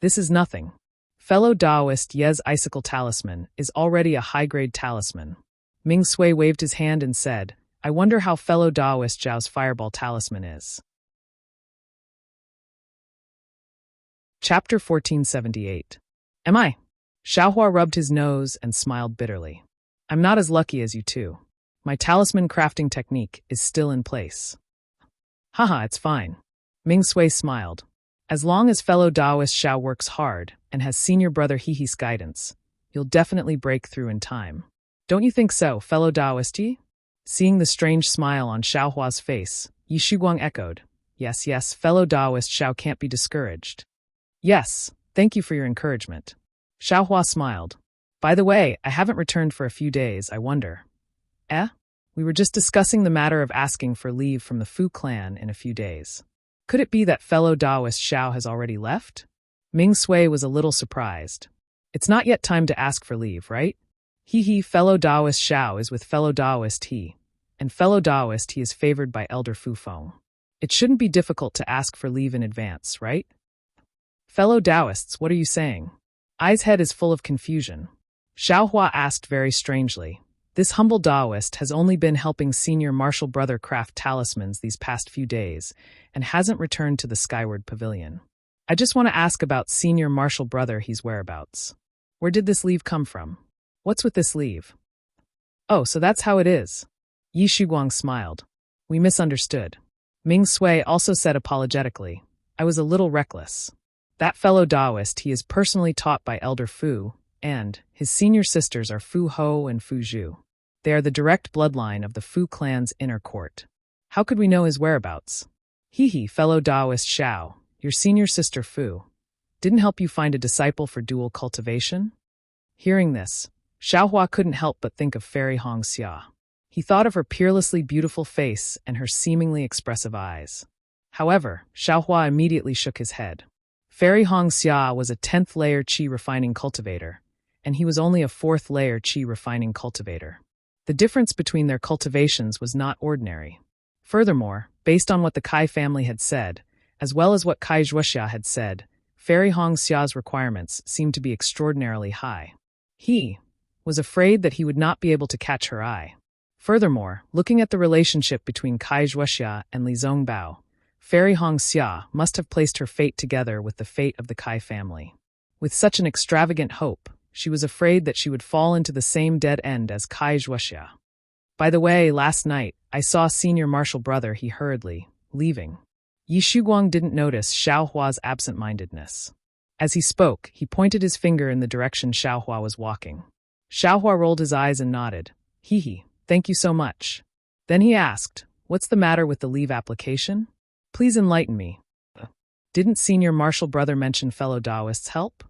"This is nothing. Fellow Daoist Ye's icicle talisman is already a high-grade talisman." Ming Sui waved his hand and said, "I wonder how fellow Daoist Zhao's fireball talisman is." Chapter 1478. Am I? Xiaohua rubbed his nose and smiled bitterly. "I'm not as lucky as you two. My talisman crafting technique is still in place." "Haha, it's fine." Ming Sui smiled. "As long as fellow Daoist Xiao works hard and has senior brother Hehe's guidance, you'll definitely break through in time. Don't you think so, fellow Daoist Yi?" Seeing the strange smile on Xiaohua's face, Yi Shuguang echoed, Yes, yes, fellow Daoist Xiao can't be discouraged." "Yes, thank you for your encouragement." Xiaohua smiled. "By the way, I haven't returned for a few days, I wonder." "Eh? We were just discussing the matter of asking for leave from the Fu clan in a few days. Could it be that fellow Daoist Xiao has already left?" Ming Sui was a little surprised. "It's not yet time to ask for leave, right? He, fellow Daoist Xiao is with fellow Daoist he, and fellow Daoist he is favored by Elder Fu Feng. It shouldn't be difficult to ask for leave in advance, right?" "Fellow Daoists, what are you saying?" Ai's head is full of confusion. Xiaohua asked very strangely. This humble Daoist has only been helping senior martial brother craft talismans these past few days and hasn't returned to the Skyward Pavilion. "I just want to ask about senior martial brother he's whereabouts. Where did this leave come from? What's with this leave?" "Oh, so that's how it is." Yi Shuguang smiled. "We misunderstood." Ming Sui also said apologetically, "I was a little reckless. That fellow Daoist he is personally taught by Elder Fu, and his senior sisters are Fu Ho and Fu Zhu. They are the direct bloodline of the Fu clan's inner court. How could we know his whereabouts? Hehe, fellow Daoist Xiao, your senior sister Fu didn't help you find a disciple for dual cultivation?" Hearing this, Xiaohua couldn't help but think of Fairy Hong Xia. He thought of her peerlessly beautiful face and her seemingly expressive eyes. However, Xiaohua immediately shook his head. Fairy Hong Xia was a 10th layer qi refining cultivator, and he was only a 4th layer qi refining cultivator. The difference between their cultivations was not ordinary. Furthermore, based on what the Kai family had said, as well as what Kai Zhuoxia had said, Fairy Hong Xia's requirements seemed to be extraordinarily high. He was afraid that he would not be able to catch her eye. Furthermore, looking at the relationship between Kai Zhuoxia and Li Zongbao, Fairy Hong Xia must have placed her fate together with the fate of the Kai family. With such an extravagant hope, she was afraid that she would fall into the same dead end as Kai Zhuoxia. "By the way, last night, I saw senior martial brother he hurriedly leaving." Yi Shuguang didn't notice Xiaohua's absent-mindedness. As he spoke, he pointed his finger in the direction Xiaohua was walking. Xiaohua rolled his eyes and nodded. Hehe, thank you so much." Then he asked, "What's the matter with the leave application? Please enlighten me." "Didn't senior martial brother mention fellow Daoists' help?"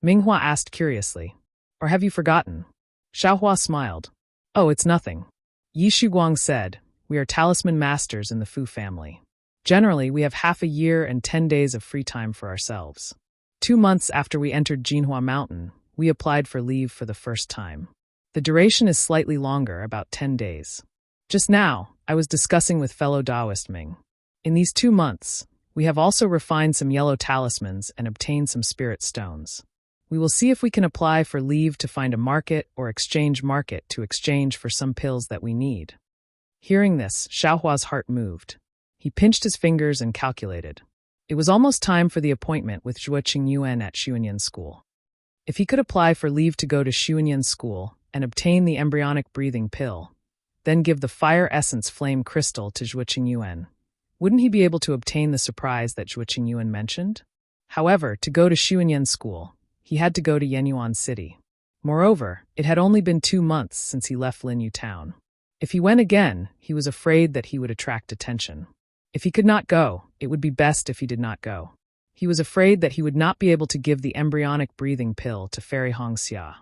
Minghua asked curiously. "Or have you forgotten?" Xiaohua smiled. "Oh, it's nothing." Yi Shuguang said, "We are talisman masters in the Fu family. Generally, we have half a year and 10 days of free time for ourselves. 2 months after we entered Jinhua Mountain, we applied for leave for the first time. The duration is slightly longer, about 10 days. Just now, I was discussing with fellow Daoist Ming. In these 2 months, we have also refined some yellow talismans and obtained some spirit stones. We will see if we can apply for leave to find a market or exchange market to exchange for some pills that we need." Hearing this, Xiaohua's heart moved. He pinched his fingers and calculated. It was almost time for the appointment with Zhuo Qingyuan at Xuanyan School. If he could apply for leave to go to Xuanyan School and obtain the embryonic breathing pill, then give the fire essence flame crystal to Zhuo Qingyuan, wouldn't he be able to obtain the surprise that Zhuo Qingyuan mentioned? However, to go to Xuanyan School, he had to go to Yenyuan City. Moreover, it had only been 2 months since he left Linyu Town. If he went again, he was afraid that he would attract attention. If he could not go, it would be best if he did not go. He was afraid that he would not be able to give the embryonic breathing pill to Fairy Hongxia.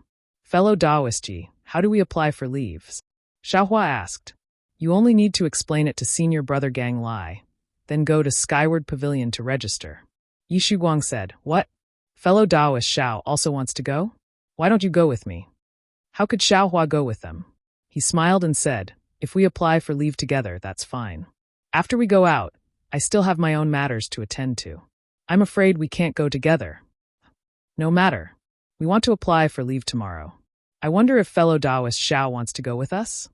Fellow Daoist Ji, how do we apply for leaves? Xiaohua asked. You only need to explain it to senior brother Gang Lai, then go to Skyward Pavilion to register. Yi Shuguang said, What? Fellow Daoist Xiao also wants to go? Why don't you go with me? How could Xiaohua go with them? He smiled and said, If we apply for leave together, that's fine. After we go out, I still have my own matters to attend to. I'm afraid we can't go together. No matter. We want to apply for leave tomorrow. I wonder if fellow Daoist Xiao wants to go with us?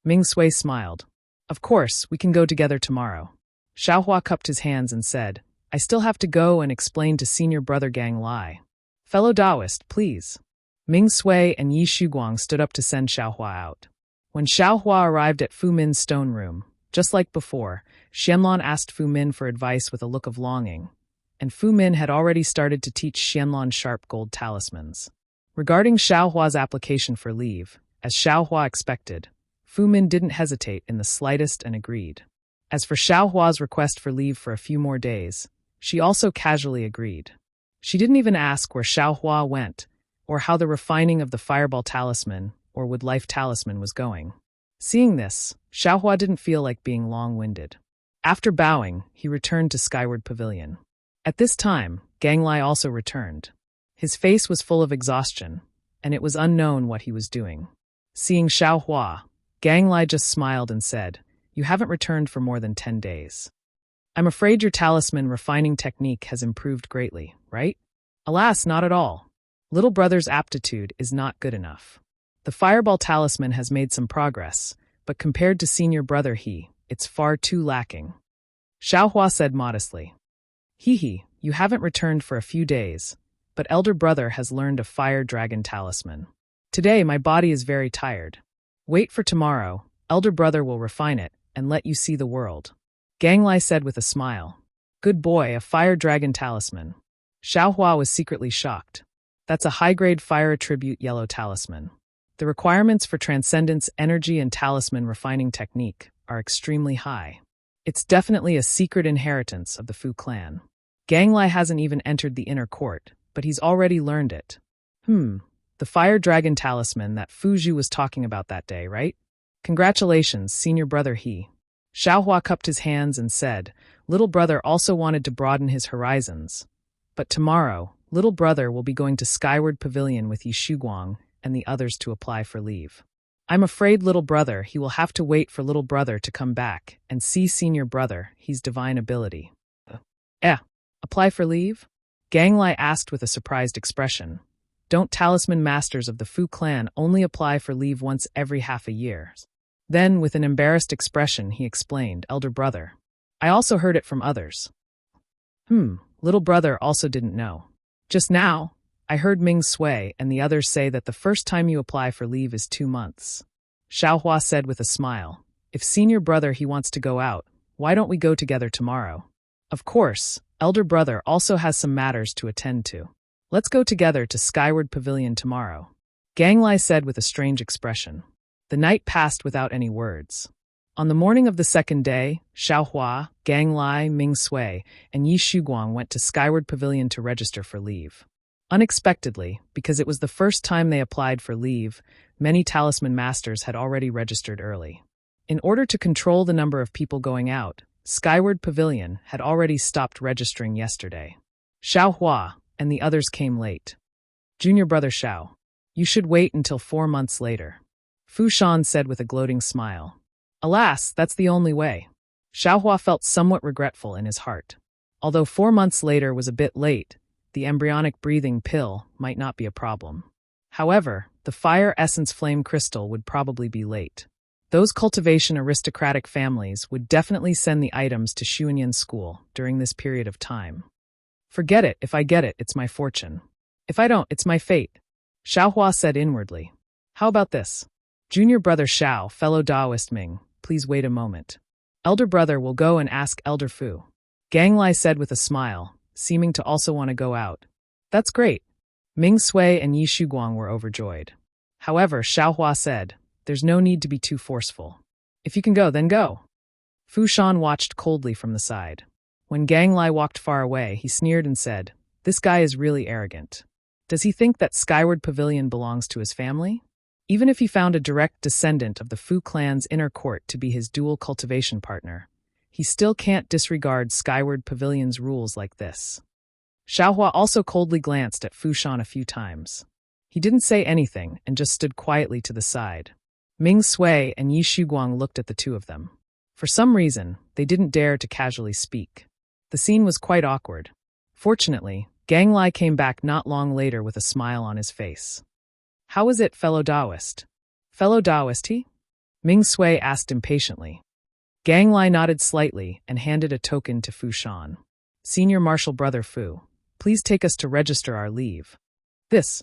Ming Sui smiled. Of course, we can go together tomorrow. Xiaohua cupped his hands and said, I still have to go and explain to senior brother Gang Lai. Fellow Daoist, please. Ming Sui and Yi Shuguang stood up to send Xiaohua out. When Xiaohua arrived at Fu Min's stone room, just like before, Xianlon asked Fu Min for advice with a look of longing, and Fu Min had already started to teach Xianlon sharp gold talismans. Regarding Xiaohua's application for leave, as Xiaohua expected, Fu Min didn't hesitate in the slightest and agreed. As for Xiaohua's request for leave for a few more days, she also casually agreed. She didn't even ask where Xiaohua went, or how the refining of the fireball talisman or wood life talisman was going. Seeing this, Xiaohua didn't feel like being long-winded. After bowing, he returned to Skyward Pavilion. At this time, Gang Lai also returned. His face was full of exhaustion, and it was unknown what he was doing. Seeing Xiaohua, Gang Lai just smiled and said, You haven't returned for more than 10 days. I'm afraid your talisman refining technique has improved greatly, right? Alas, not at all. Little brother's aptitude is not good enough. The fireball talisman has made some progress, but compared to senior brother it's far too lacking. Xiaohua said modestly. You haven't returned for a few days, but elder brother has learned a fire dragon talisman. Today my body is very tired. Wait for tomorrow, elder brother will refine it and let you see the world. Gang Lai said with a smile. Good boy, a fire dragon talisman. Xiaohua was secretly shocked. That's a high-grade fire attribute yellow talisman. The requirements for transcendence, energy, and talisman refining technique are extremely high. It's definitely a secret inheritance of the Fu clan. Gang Lai hasn't even entered the inner court, but he's already learned it. The fire dragon talisman that Fu Zhu was talking about that day, right? Congratulations, senior brother Xiaohua cupped his hands and said, Little brother also wanted to broaden his horizons. But tomorrow, little brother will be going to Skyward Pavilion with Yi Shuguang and the others to apply for leave. I'm afraid little brother he will have to wait for little brother to come back and see senior brother he's divine ability. Apply for leave? Gang Lai asked with a surprised expression. Don't talisman masters of the Fu clan only apply for leave once every half a year? Then, with an embarrassed expression, he explained, Elder brother. I also heard it from others. Little brother also didn't know. Just now, I heard Ming Sui and the others say that the first time you apply for leave is 2 months. Xiaohua said with a smile, If senior brother he wants to go out, why don't we go together tomorrow? Of course, elder brother also has some matters to attend to. Let's go together to Skyward Pavilion tomorrow. Gang Lai said with a strange expression. The night passed without any words. On the morning of the second day, Xiaohua, Gang Lai, Ming Sui, and Yi Shuguang went to Skyward Pavilion to register for leave. Unexpectedly, because it was the first time they applied for leave, many talisman masters had already registered early. In order to control the number of people going out, Skyward Pavilion had already stopped registering yesterday. Xiaohua and the others came late. Junior brother Xiao, you should wait until 4 months later. Fu Shan said with a gloating smile. Alas, that's the only way. Xiaohua felt somewhat regretful in his heart. Although 4 months later was a bit late, the embryonic breathing pill might not be a problem. However, the fire essence flame crystal would probably be late. Those cultivation aristocratic families would definitely send the items to Xuanyan school during this period of time. Forget it, if I get it, it's my fortune. If I don't, it's my fate. Xiaohua said inwardly. How about this? Junior brother Xiao, fellow Daoist Ming, please wait a moment. Elder brother will go and ask Elder Fu. Gang Lai said with a smile, seeming to also want to go out. That's great. Ming Sui and Yi Shuguang were overjoyed. However, Xiaohua said, there's no need to be too forceful. If you can go, then go. Fu Shan watched coldly from the side. When Gang Lai walked far away, he sneered and said, "This guy is really arrogant. Does he think that Skyward Pavilion belongs to his family? Even if he found a direct descendant of the Fu clan's inner court to be his dual cultivation partner, he still can't disregard Skyward Pavilion's rules like this." Xiaohua also coldly glanced at Fu Shan a few times. He didn't say anything and just stood quietly to the side. Ming Sui and Yi Shuguang looked at the two of them. For some reason, they didn't dare to casually speak. The scene was quite awkward. Fortunately, Gang Lai came back not long later with a smile on his face. "How is it, fellow Taoist?" "Fellow Taoist, he?" Ming Sui asked impatiently. Gang Lai nodded slightly and handed a token to Fu Shan. "Senior Marshal Brother Fu, please take us to register our leave." This.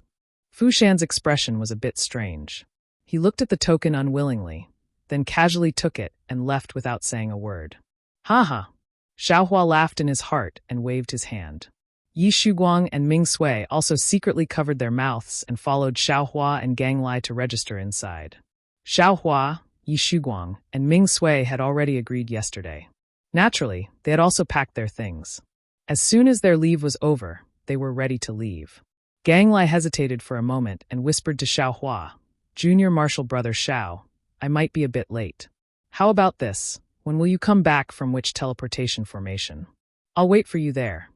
Fu Shan's expression was a bit strange. He looked at the token unwillingly, then casually took it and left without saying a word. "Ha ha!" Xiaohua laughed in his heart and waved his hand. Yi Shuguang and Ming Sui also secretly covered their mouths and followed Xiaohua and Gang Lai to register inside. Xiaohua, Yi Shuguang, and Ming Sui had already agreed yesterday. Naturally, they had also packed their things. As soon as their leave was over, they were ready to leave. Gang Lai hesitated for a moment and whispered to Xiaohua, "Junior Marshal Brother Xiao, I might be a bit late. How about this? When will you come back from which teleportation formation? I'll wait for you there."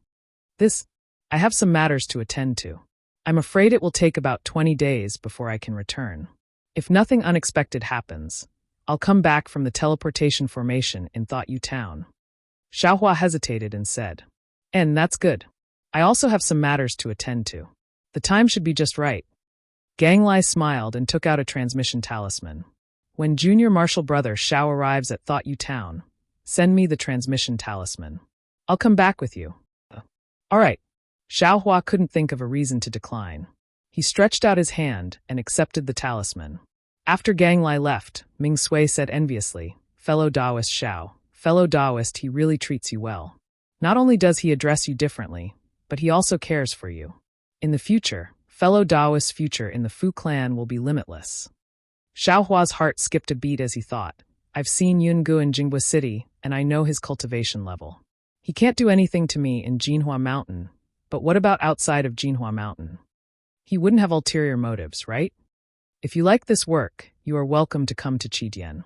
I have some matters to attend to. I'm afraid it will take about 20 days before I can return. If nothing unexpected happens, I'll come back from the teleportation formation in Thought Yu Town. Xiaohua hesitated and said, "And that's good. I also have some matters to attend to. The time should be just right." Gang Lai smiled and took out a transmission talisman. "When Junior Marshal Brother Xiao arrives at Thought Yu Town, send me the transmission talisman. I'll come back with you." "All right." Xiaohua couldn't think of a reason to decline. He stretched out his hand and accepted the talisman. After Gang Lai left, Ming Sui said enviously, "Fellow Taoist Xiao, fellow Taoist, he really treats you well. Not only does he address you differently, but he also cares for you. In the future, fellow Taoist's future in the Fu clan will be limitless." Xiaohua's heart skipped a beat as he thought, "I've seen Yungu in Jinghua City, and I know his cultivation level. He can't do anything to me in Jinhua Mountain, but what about outside of Jinhua Mountain? He wouldn't have ulterior motives, right? If you like this work, you are welcome to come to Qidian."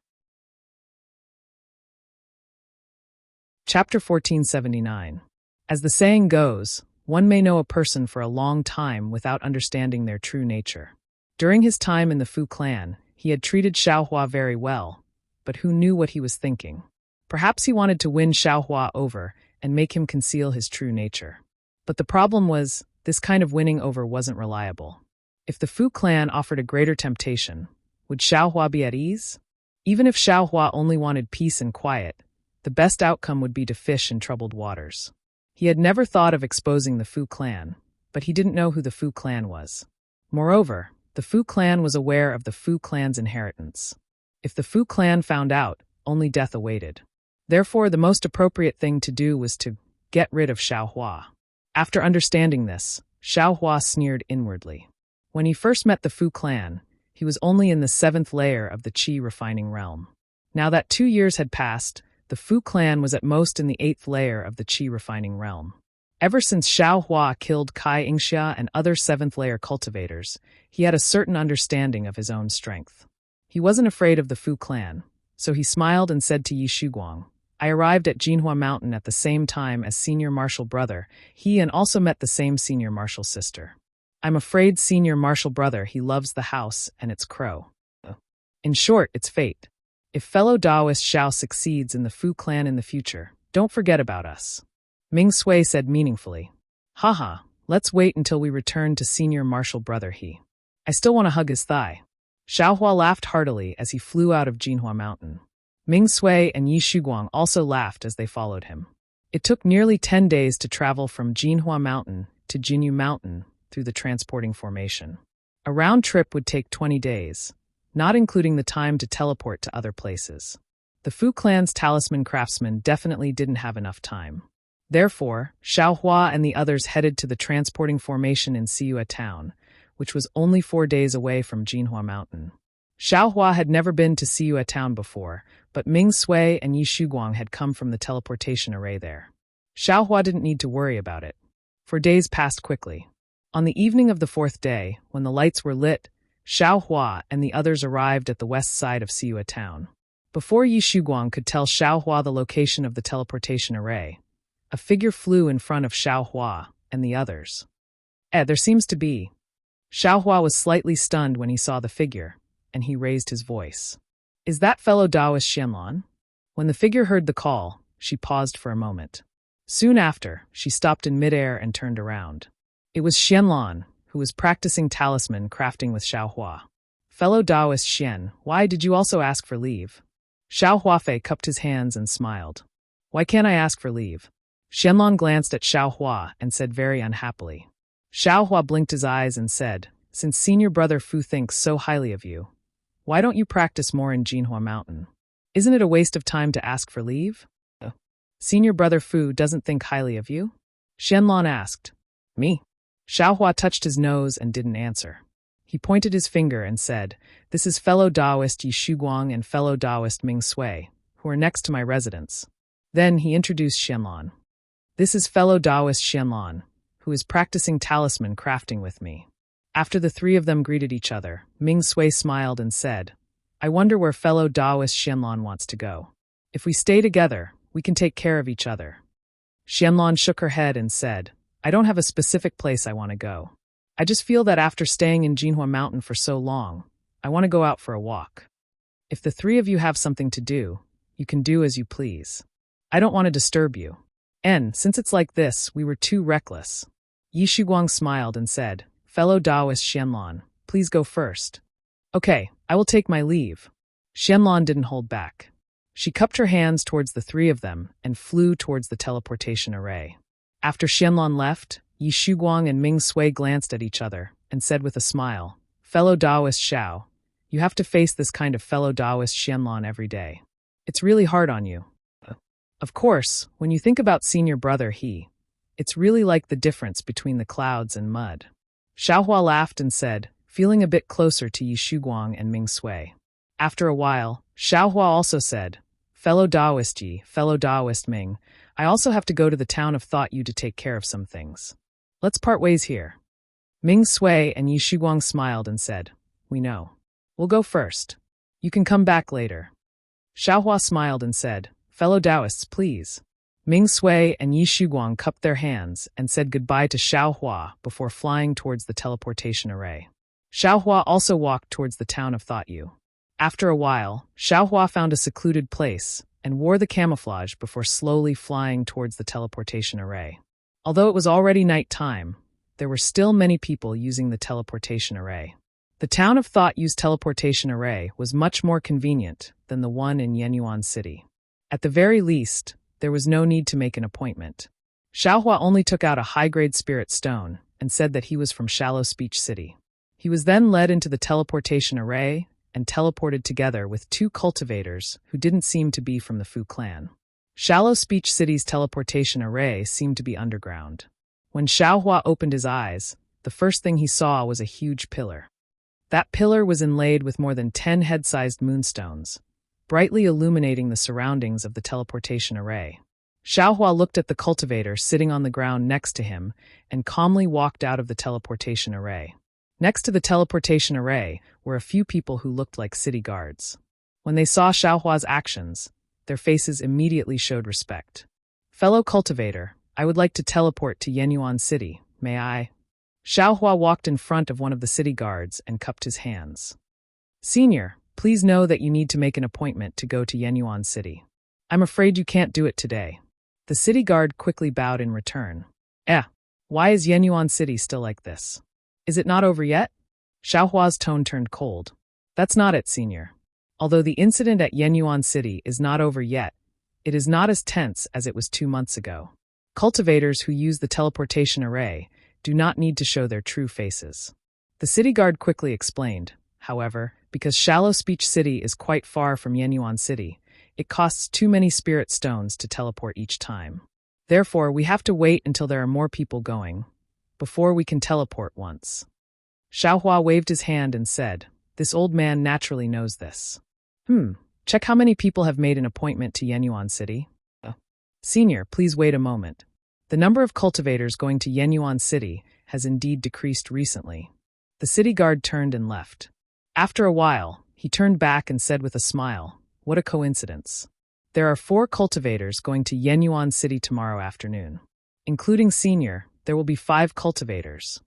Chapter 1479. As the saying goes, one may know a person for a long time without understanding their true nature. During his time in the Fu clan, he had treated Xiaohua very well, but who knew what he was thinking? Perhaps he wanted to win Xiaohua over and make him conceal his true nature. But the problem was, this kind of winning over wasn't reliable. If the Fu clan offered a greater temptation, would Xiaohua be at ease? Even if Xiaohua only wanted peace and quiet, the best outcome would be to fish in troubled waters. He had never thought of exposing the Fu clan, but he didn't know who the Fu clan was. Moreover, the Fu clan was aware of the Fu clan's inheritance. If the Fu clan found out, only death awaited. Therefore, the most appropriate thing to do was to get rid of Xiaohua. After understanding this, Xiaohua sneered inwardly. When he first met the Fu clan, he was only in the 7th layer of the Qi refining realm. Now that 2 years had passed, the Fu clan was at most in the 8th layer of the Qi refining realm. Ever since Xiaohua killed Kai Yingxia and other 7th layer cultivators, he had a certain understanding of his own strength. He wasn't afraid of the Fu clan, so he smiled and said to Yi Shuguang, "I arrived at Jinhua Mountain at the same time as Senior Marshal Brother, he and also met the same Senior Marshal sister. I'm afraid Senior Marshal Brother, he loves the house and its crow. In short, it's fate. If fellow Taoist Xiao succeeds in the Fu clan in the future, don't forget about us." Ming Sui said meaningfully, "Haha, let's wait until we return to Senior Marshal Brother he. I still want to hug his thigh." Xiaohua laughed heartily as he flew out of Jinhua Mountain. Ming Sui and Yi Shuguang also laughed as they followed him. It took nearly 10 days to travel from Jinhua Mountain to Jinyu Mountain through the transporting formation. A round trip would take 20 days, not including the time to teleport to other places. The Fu clan's talisman craftsmen definitely didn't have enough time. Therefore, Xiaohua and the others headed to the transporting formation in Siyue Town, which was only 4 days away from Jinhua Mountain. Xiaohua had never been to Siua town before, but Ming Sui and Yi Shuguang had come from the teleportation array there. Xiaohua didn't need to worry about it. For days passed quickly. On the evening of the fourth day, when the lights were lit, Xiaohua and the others arrived at the west side of Siua town. Before Yi Shuguang could tell Xiaohua the location of the teleportation array, a figure flew in front of Xiaohua and the others. There seems to be. Xiaohua was slightly stunned when he saw the figure, and he raised his voice. Is that fellow Taoist Xianlan? When the figure heard the call, she paused for a moment. Soon after, she stopped in midair and turned around. It was Xianlan, who was practicing talisman crafting with Xiaohua. Fellow Taoist Xian, why did you also ask for leave? Xiaohua Fei cupped his hands and smiled. Why can't I ask for leave? Xianlan glanced at Xiaohua and said very unhappily. Xiaohua blinked his eyes and said, since senior brother Fu thinks so highly of you, why don't you practice more in Jinhua Mountain? Isn't it a waste of time to ask for leave? Senior brother Fu doesn't think highly of you? Xianlan asked. Me? Xiaohua touched his nose and didn't answer. He pointed his finger and said, this is fellow Taoist Yi Shuguang and fellow Taoist Ming Sui, who are next to my residence. Then he introduced Xianlan. This is fellow Taoist Xianlan, who is practicing talisman crafting with me. After the three of them greeted each other, Ming Sui smiled and said, I wonder where fellow Taoist Xianlan wants to go. If we stay together, we can take care of each other. Xianlan shook her head and said, I don't have a specific place I want to go. I just feel that after staying in Jinhua Mountain for so long, I want to go out for a walk. If the three of you have something to do, you can do as you please. I don't want to disturb you. And, since it's like this, we were too reckless. Yi Shuguang smiled and said, fellow Taoist Xianlan, please go first. Okay, I will take my leave. Xianlan didn't hold back. She cupped her hands towards the three of them and flew towards the teleportation array. After Xianlan left, Yi Shuguang and Ming Sui glanced at each other and said with a smile, fellow Taoist Xiao, you have to face this kind of fellow Taoist Xianlan every day. It's really hard on you. Of course, when you think about senior brother He, it's really like the difference between the clouds and mud. Xiaohua laughed and said, feeling a bit closer to Yi Shuguang and Ming Sui. After a while, Xiaohua also said, fellow Taoist Yi, fellow Taoist Ming, I also have to go to the town of Thought Yu to take care of some things. Let's part ways here. Ming Sui and Yi Shuguang smiled and said, we know. We'll go first. You can come back later. Xiaohua smiled and said, fellow Taoists, please. Ming Sui and Yi Shuguang cupped their hands and said goodbye to Xiaohua before flying towards the teleportation array. Xiaohua also walked towards the town of Thought Yu. After a while, Xiaohua found a secluded place and wore the camouflage before slowly flying towards the teleportation array. Although it was already night time, there were still many people using the teleportation array. The town of Thought Yu's teleportation array was much more convenient than the one in Yenyuan City. At the very least, there was no need to make an appointment. Xiaohua only took out a high-grade spirit stone and said that he was from Shallow Speech City. He was then led into the teleportation array and teleported together with two cultivators who didn't seem to be from the Fu clan. Shallow Speech City's teleportation array seemed to be underground. When Xiaohua opened his eyes, the first thing he saw was a huge pillar. That pillar was inlaid with more than 10 head-sized moonstones, brightly illuminating the surroundings of the teleportation array. Xiaohua looked at the cultivator sitting on the ground next to him and calmly walked out of the teleportation array. Next to the teleportation array were a few people who looked like city guards. When they saw Xiaohua's actions, their faces immediately showed respect. Fellow cultivator, I would like to teleport to Yenyuan City, may I? Xiaohua walked in front of one of the city guards and cupped his hands. Senior, please know that you need to make an appointment to go to Yenyuan City. I'm afraid you can't do it today. The city guard quickly bowed in return. Why is Yenyuan City still like this? Is it not over yet? Xiaohua's tone turned cold. That's not it, senior. Although the incident at Yenyuan City is not over yet, it is not as tense as it was 2 months ago. Cultivators who use the teleportation array do not need to show their true faces. The city guard quickly explained, however, because Shallow Speech City is quite far from Yenyuan City, it costs too many spirit stones to teleport each time. Therefore, we have to wait until there are more people going, before we can teleport once. Xiaohua waved his hand and said, This old man naturally knows this. Check how many people have made an appointment to Yenyuan City. Senior, please wait a moment. The number of cultivators going to Yenyuan City has indeed decreased recently. The city guard turned and left. After a while, he turned back and said with a smile, "What a coincidence. There are 4 cultivators going to Yenyuan City tomorrow afternoon. Including Senior, there will be 5 cultivators."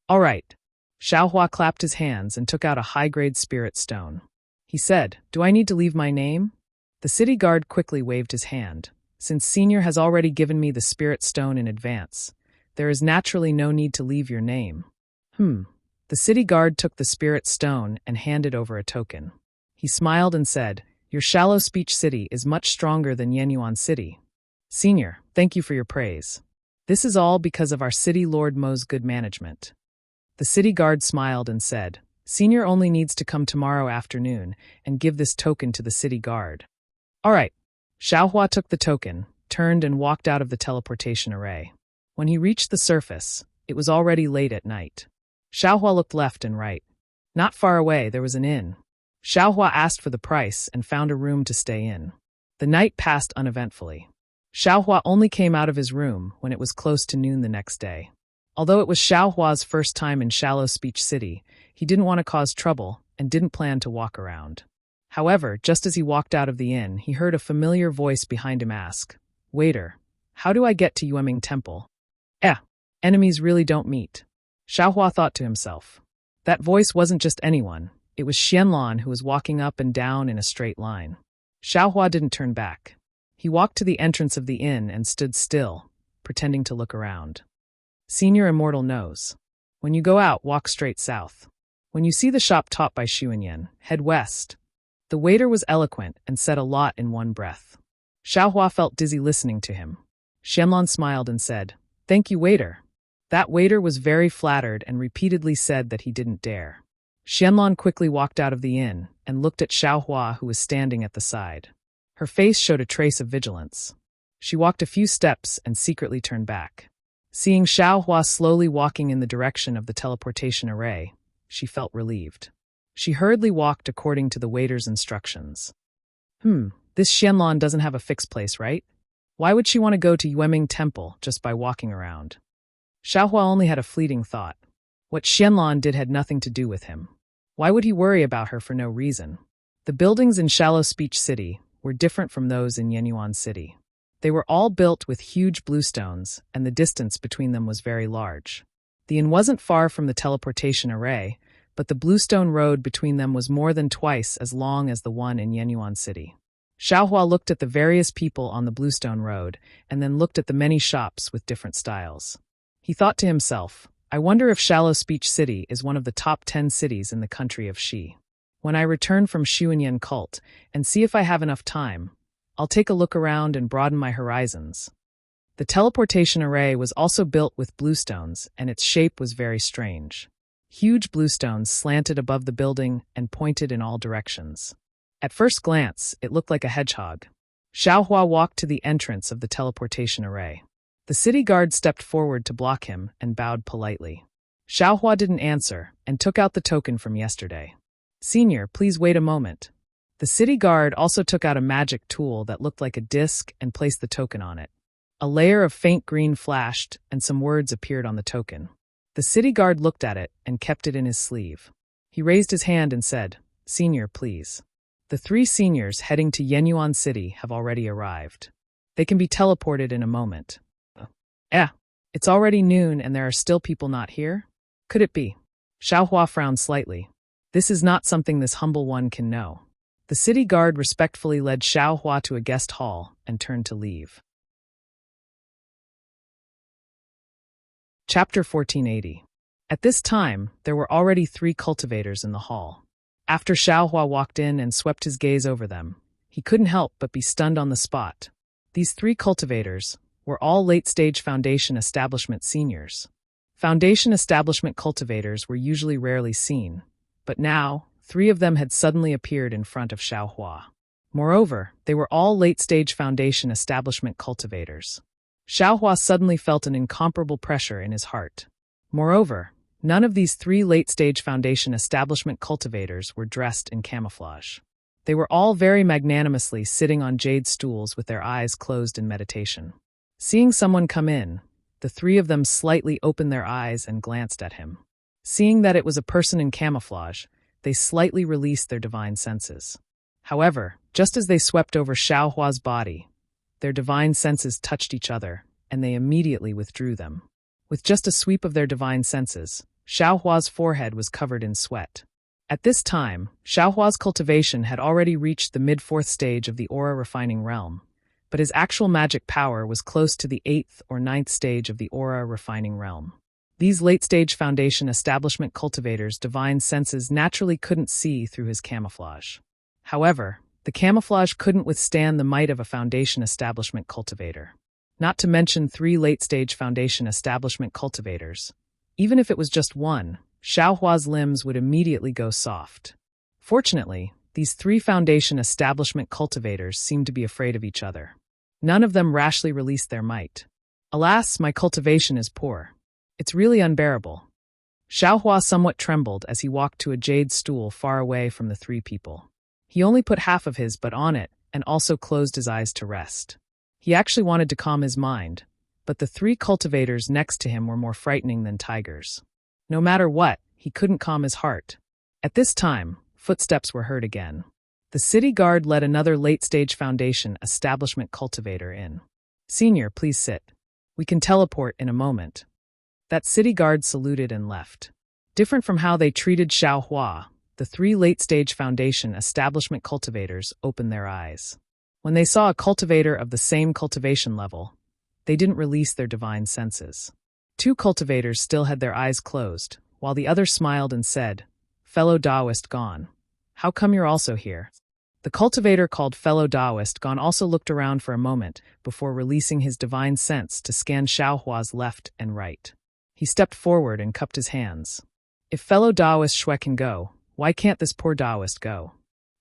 All right. Xiaohua clapped his hands and took out a high-grade spirit stone. He said, "Do I need to leave my name?" The city guard quickly waved his hand. "Since Senior has already given me the spirit stone in advance, there is naturally no need to leave your name." The city guard took the spirit stone and handed over a token. He smiled and said, "Your shallow speech city is much stronger than Yenyuan City. Senior, thank you for your praise. This is all because of our city Lord Mo's good management." The city guard smiled and said, "Senior only needs to come tomorrow afternoon and give this token to the city guard." All right. Xiaohua took the token, turned and walked out of the teleportation array. When he reached the surface, it was already late at night. Xiaohua looked left and right. Not far away, there was an inn. Xiaohua asked for the price and found a room to stay in. The night passed uneventfully. Xiaohua only came out of his room when it was close to noon the next day. Although it was Xiaohua's first time in Shallow Speech City, he didn't want to cause trouble and didn't plan to walk around. However, just as he walked out of the inn, he heard a familiar voice behind him ask, "Waiter, how do I get to Yueming Temple?" Enemies really don't meet. Xiaohua thought to himself. That voice wasn't just anyone. It was Xianlan, who was walking up and down in a straight line. Xiaohua didn't turn back. He walked to the entrance of the inn and stood still, pretending to look around. Senior Immortal knows. When you go out, walk straight south. When you see the shop taught by Xuanyan, head west. The waiter was eloquent and said a lot in one breath. Xiaohua felt dizzy listening to him. Xianlan smiled and said, "Thank you, waiter." That waiter was very flattered and repeatedly said that he didn't dare. Xianlan quickly walked out of the inn and looked at Xiaohua, who was standing at the side. Her face showed a trace of vigilance. She walked a few steps and secretly turned back. Seeing Xiaohua slowly walking in the direction of the teleportation array, she felt relieved. She hurriedly walked according to the waiter's instructions. This Xianlan doesn't have a fixed place, right? Why would she want to go to Yueming Temple just by walking around? Xiaohua only had a fleeting thought. What Xianlan did had nothing to do with him. Why would he worry about her for no reason? The buildings in Shallow Speech City were different from those in Yenyuan City. They were all built with huge bluestones, and the distance between them was very large. The inn wasn't far from the teleportation array, but the bluestone road between them was more than twice as long as the one in Yenyuan City. Xiaohua looked at the various people on the bluestone road, and then looked at the many shops with different styles. He thought to himself, I wonder if Shallow Speech City is one of the top 10 cities in the country of Xi. When I return from Xuanyan cult and see if I have enough time, I'll take a look around and broaden my horizons. The teleportation array was also built with bluestones, and its shape was very strange. Huge bluestones slanted above the building and pointed in all directions. At first glance, it looked like a hedgehog. Xiaohua walked to the entrance of the teleportation array. The city guard stepped forward to block him and bowed politely. Xiaohua didn't answer and took out the token from yesterday. Senior, please wait a moment. The city guard also took out a magic tool that looked like a disc and placed the token on it. A layer of faint green flashed and some words appeared on the token. The city guard looked at it and kept it in his sleeve. He raised his hand and said, Senior, please. The 3 seniors heading to Yenyuan City have already arrived. They can be teleported in a moment. It's already noon and there are still people not here? Could it be? Xiaohua frowned slightly. This is not something this humble one can know. The city guard respectfully led Xiaohua to a guest hall and turned to leave. Chapter 1480. At this time, there were already 3 cultivators in the hall. After Xiaohua walked in and swept his gaze over them, he couldn't help but be stunned on the spot. These 3 cultivators were all late-stage Foundation Establishment seniors. Foundation Establishment cultivators were usually rarely seen, but now, 3 of them had suddenly appeared in front of Xiaohua. Moreover, they were all late-stage Foundation Establishment cultivators. Xiaohua suddenly felt an incomparable pressure in his heart. Moreover, None of these 3 late-stage Foundation establishment cultivators were dressed in camouflage. They were all very magnanimously sitting on jade stools with their eyes closed in meditation. Seeing someone come in, the 3 of them slightly opened their eyes and glanced at him. Seeing that it was a person in camouflage, they slightly released their divine senses. However, just as they swept over Xiaohua's body, their divine senses touched each other, and they immediately withdrew them. With just a sweep of their divine senses, Xiaohua's forehead was covered in sweat. At this time, Xiaohua's cultivation had already reached the mid-4th stage of the aura refining realm, but his actual magic power was close to the 8th or 9th stage of the aura refining realm. These late-stage Foundation establishment cultivators' divine senses naturally couldn't see through his camouflage. However, the camouflage couldn't withstand the might of a Foundation establishment cultivator. Not to mention 3 late-stage Foundation establishment cultivators. Even if it was just one, Xiaohua's limbs would immediately go soft. Fortunately, these 3 Foundation establishment cultivators seemed to be afraid of each other. None of them rashly released their might. Alas, my cultivation is poor. It's really unbearable. Xiaohua somewhat trembled as he walked to a jade stool far away from the 3 people. He only put half of his butt on it and also closed his eyes to rest. He actually wanted to calm his mind, but the 3 cultivators next to him were more frightening than tigers. No matter what, he couldn't calm his heart. At this time, footsteps were heard again. The city guard led another late-stage Foundation establishment cultivator in. "Senior, please sit. We can teleport in a moment." That city guard saluted and left. Different from how they treated Xiaohua, the 3 late-stage Foundation establishment cultivators opened their eyes. When they saw a cultivator of the same cultivation level, they didn't release their divine senses. 2 cultivators still had their eyes closed, while the other smiled and said, "Fellow Taoist Gon, how come you're also here?" The cultivator called Fellow Taoist Gon also looked around for a moment before releasing his divine sense to scan Xiaohua's left and right. He stepped forward and cupped his hands. If Fellow Taoist Shui can go, why can't this poor Taoist go?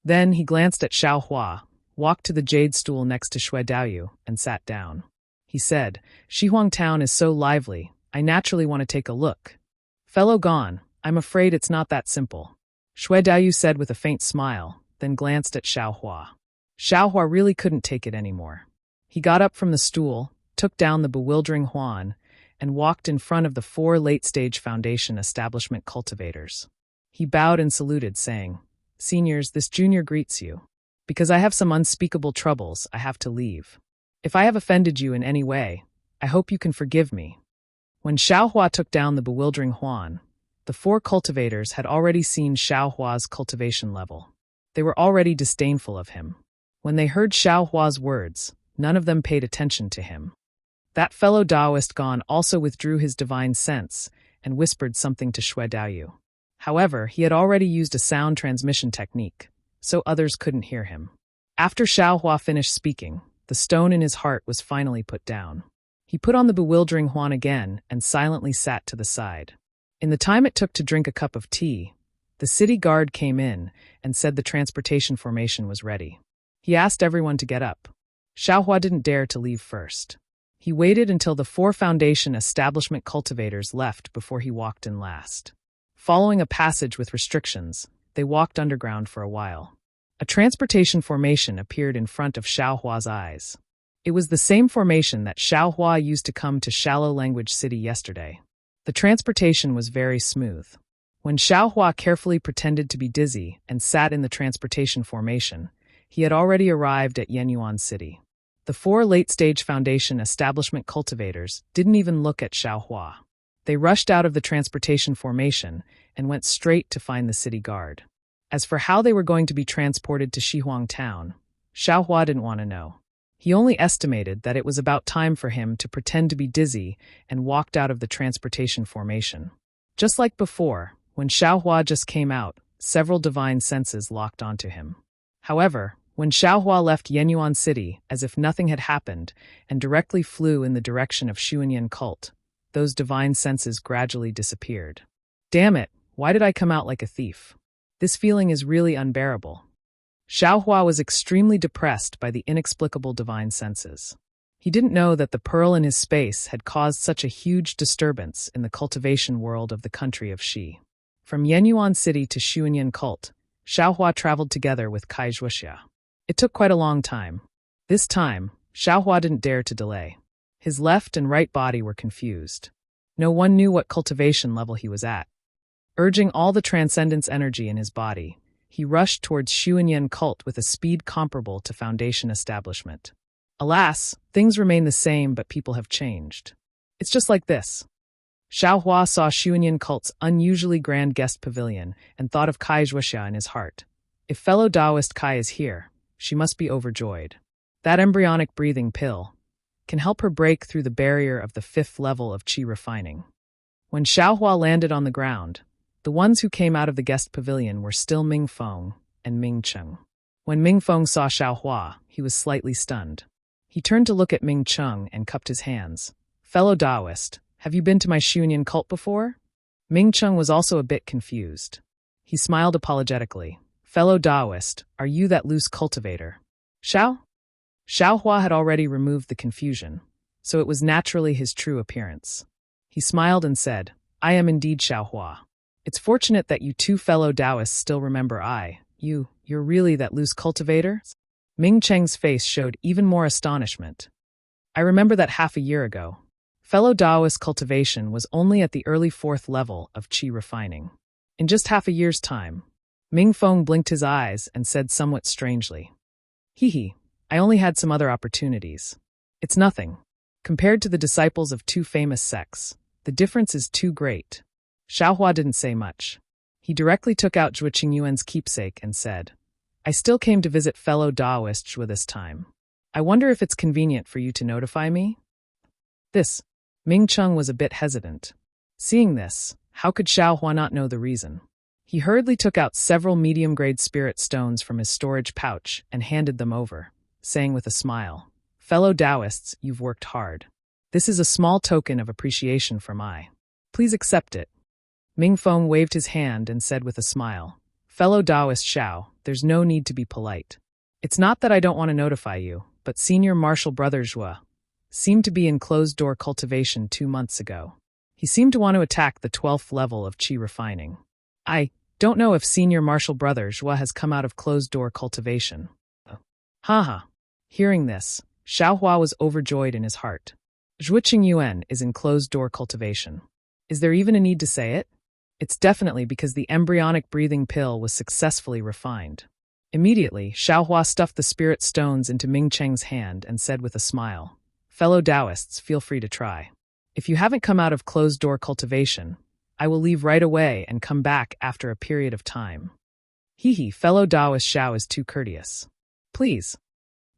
Then he glanced at Xiaohua, walked to the jade stool next to Shui Daoyu, and sat down. He said, "Shihuang Town is so lively, I naturally want to take a look." "Fellow Gon, I'm afraid it's not that simple," Shui Daoyu said with a faint smile, then glanced at Xiaohua. Xiaohua really couldn't take it anymore. He got up from the stool, took down the bewildering Huan, and walked in front of the 4 late-stage Foundation establishment cultivators. He bowed and saluted, saying, "Seniors, this junior greets you. Because I have some unspeakable troubles, I have to leave. If I have offended you in any way, I hope you can forgive me." When Xiaohua took down the bewildering Huan, the 4 cultivators had already seen Xiaohua's cultivation level. They were already disdainful of him. When they heard Xiaohua's words, none of them paid attention to him. That fellow Taoist Gon also withdrew his divine sense and whispered something to Shui Daoyu. However, he had already used a sound transmission technique, so others couldn't hear him. After Xiaohua finished speaking, the stone in his heart was finally put down. He put on the bewildering Huan again and silently sat to the side. In the time it took to drink a cup of tea, the city guard came in and said the transportation formation was ready. He asked everyone to get up. Xiaohua didn't dare to leave first. He waited until the 4 Foundation establishment cultivators left before he walked in last. Following a passage with restrictions, they walked underground for a while. A transportation formation appeared in front of Xiaohua's eyes. It was the same formation that Xiaohua used to come to Shallow Language City yesterday. The transportation was very smooth. When Xiaohua carefully pretended to be dizzy and sat in the transportation formation, he had already arrived at Yenyuan City. The 4 late-stage Foundation establishment cultivators didn't even look at Xiaohua. They rushed out of the transportation formation and went straight to find the city guard. As for how they were going to be transported to Shihuang Town, Xiaohua didn't want to know. He only estimated that it was about time for him to pretend to be dizzy and walked out of the transportation formation. Just like before, when Xiaohua just came out, several divine senses locked onto him. However, when Xiaohua left Yenyuan City as if nothing had happened and directly flew in the direction of Shuanyan cult, those divine senses gradually disappeared. Damn it, why did I come out like a thief? This feeling is really unbearable. Xiaohua was extremely depressed by the inexplicable divine senses. He didn't know that the pearl in his space had caused such a huge disturbance in the cultivation world of the country of Shi. From Yenyuan City to Shuanyan Cult, Xiaohua traveled together with Kai Zhuoxia. It took quite a long time. This time, Xiaohua didn't dare to delay. His left and right body were confused. No one knew what cultivation level he was at. Urging all the transcendence energy in his body, he rushed towards Shuanyan Cult with a speed comparable to Foundation establishment. Alas, things remain the same, but people have changed. It's just like this. Xiaohua saw Shuanyan Cult's unusually grand guest pavilion and thought of Kai Zhuoxia in his heart. If fellow Taoist Kai is here, she must be overjoyed. That embryonic breathing pill can help her break through the barrier of the 5th level of qi refining. When Xiaohua landed on the ground, the ones who came out of the guest pavilion were still Ming Feng and Ming Cheng. When Ming Feng saw Xiaohua, he was slightly stunned. He turned to look at Ming Cheng and cupped his hands. Fellow Taoist, have you been to my Shuanyan Cult before? Ming Cheng was also a bit confused. He smiled apologetically. Fellow Taoist, are you that loose cultivator? Xiaohua had already removed the confusion, so it was naturally his true appearance. He smiled and said, I am indeed Xiaohua. It's fortunate that you two fellow Taoists still remember you're really that loose cultivator? Ming Cheng's face showed even more astonishment. I remember that half a year ago. Fellow Taoist cultivation was only at the early 4th level of qi refining. In just half a year's time, Ming Feng blinked his eyes and said somewhat strangely, Hee, I only had some other opportunities. It's nothing. Compared to the disciples of 2 famous sects, the difference is too great. Xiaohua didn't say much. He directly took out Zhuo Qingyuan's keepsake and said, I still came to visit fellow Taoist Zhuo this time. I wonder if it's convenient for you to notify me? Ming Cheng was a bit hesitant. Seeing this, how could Xiaohua not know the reason? He hurriedly took out several medium-grade spirit stones from his storage pouch and handed them over, saying with a smile, Fellow Taoists, you've worked hard. This is a small token of appreciation from I. Please accept it. Ming Feng waved his hand and said with a smile, Fellow Taoist Xiao, there's no need to be polite. It's not that I don't want to notify you, but Senior Marshal Brother Zhuo seemed to be in closed-door cultivation 2 months ago. He seemed to want to attack the 12th level of qi refining. I don't know if Senior Marshal Brother Zhuo has come out of closed-door cultivation. Haha. Hearing this, Xiaohua was overjoyed in his heart. Zhuo Qingyuan is in closed-door cultivation. Is there even a need to say it? It's definitely because the embryonic breathing pill was successfully refined. Immediately, Xiaohua stuffed the spirit stones into Ming Cheng's hand and said with a smile, Fellow Taoists, feel free to try. If you haven't come out of closed-door cultivation, I will leave right away and come back after a period of time. Fellow Taoist Xiao is too courteous. Please.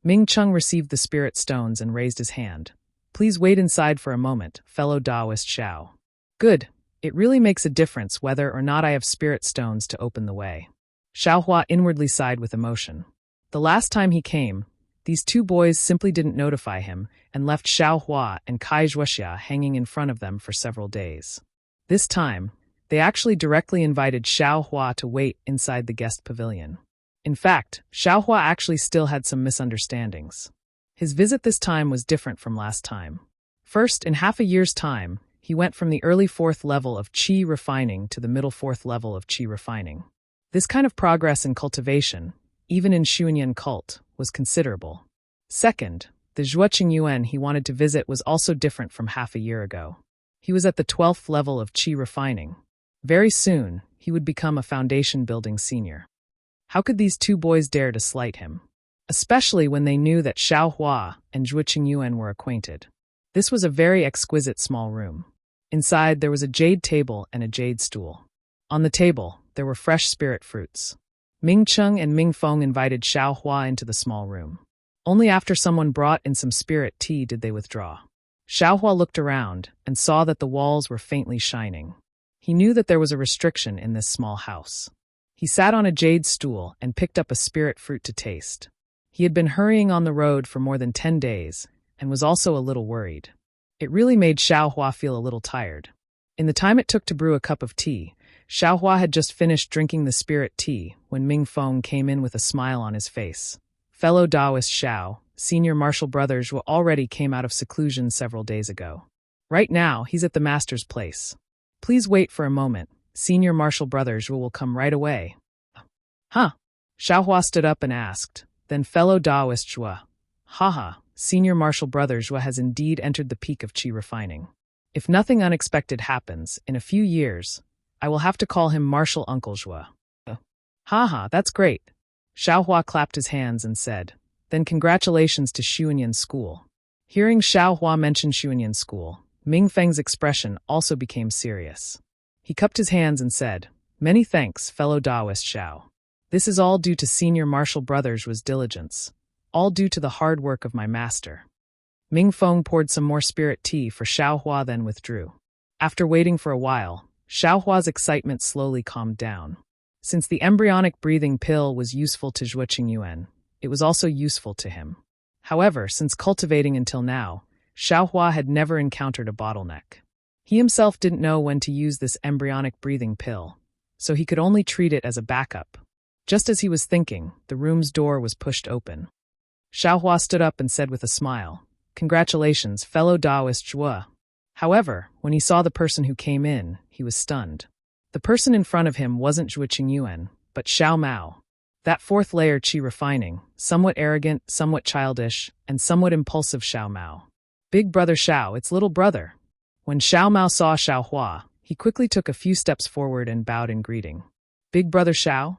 Ming Cheng received the spirit stones and raised his hand. Please wait inside for a moment, fellow Taoist Xiao. Good. It really makes a difference whether or not I have spirit stones to open the way. Xiaohua inwardly sighed with emotion. The last time he came, these 2 boys simply didn't notify him and left Xiaohua and Kai Zhuoxia hanging in front of them for several days. This time, they actually directly invited Xiaohua to wait inside the guest pavilion. In fact, Xiaohua actually still had some misunderstandings. His visit this time was different from last time. First, in half a year's time, he went from the early 4th level of qi refining to the middle 4th level of qi refining. This kind of progress in cultivation, even in Shuanyan Cult, was considerable. Second, the Zhuo Qingyuan he wanted to visit was also different from half a year ago. He was at the 12th level of qi refining. Very soon, he would become a foundation-building senior. How could these 2 boys dare to slight him? Especially when they knew that Xiaohua and Zhuo Qingyuan were acquainted. This was a very exquisite small room. Inside, there was a jade table and a jade stool. On the table, there were fresh spirit fruits. Ming Cheng and Ming Feng invited Xiaohua into the small room. Only after someone brought in some spirit tea did they withdraw. Xiaohua looked around and saw that the walls were faintly shining. He knew that there was a restriction in this small house. He sat on a jade stool and picked up a spirit fruit to taste. He had been hurrying on the road for more than 10 days and was also a little worried. It really made Xiaohua feel a little tired. In the time it took to brew a cup of tea, Xiaohua had just finished drinking the spirit tea when Ming Feng came in with a smile on his face. Fellow Taoist Xiao, senior martial brother Zhuo already came out of seclusion several days ago. Right now, he's at the master's place. Please wait for a moment. Senior martial brother Zhuo will come right away. Huh? Xiaohua stood up and asked. Then fellow Taoist Zhuo. Haha, senior martial brother Zhuo has indeed entered the peak of qi refining. If nothing unexpected happens, in a few years, I will have to call him martial uncle Zhuo. Haha, that's great. Xiaohua clapped his hands and said, then congratulations to Xuanyan School. Hearing Xiaohua mention Xuanyan School, Ming Feng's expression also became serious. He cupped his hands and said, many thanks, fellow Taoist Xiao. This is all due to senior martial brother Zhuo's diligence, all due to the hard work of my master. Ming Feng poured some more spirit tea for Xiaohua then withdrew. After waiting for a while, Xiaohua's excitement slowly calmed down. Since the embryonic breathing pill was useful to Zhuo Qingyuan, it was also useful to him. However, since cultivating until now, Xiaohua had never encountered a bottleneck. He himself didn't know when to use this embryonic breathing pill, so he could only treat it as a backup. Just as he was thinking, the room's door was pushed open. Xiaohua stood up and said with a smile, congratulations, fellow Taoist Zhuo. However, when he saw the person who came in, he was stunned. The person in front of him wasn't Zhuo Qingyuan, but Xiao Mao. That fourth layer qi refining, somewhat arrogant, somewhat childish, and somewhat impulsive Xiao Mao. Big brother Xiao, it's little brother. When Xiao Mao saw Xiaohua, he quickly took a few steps forward and bowed in greeting. Big brother Xiao?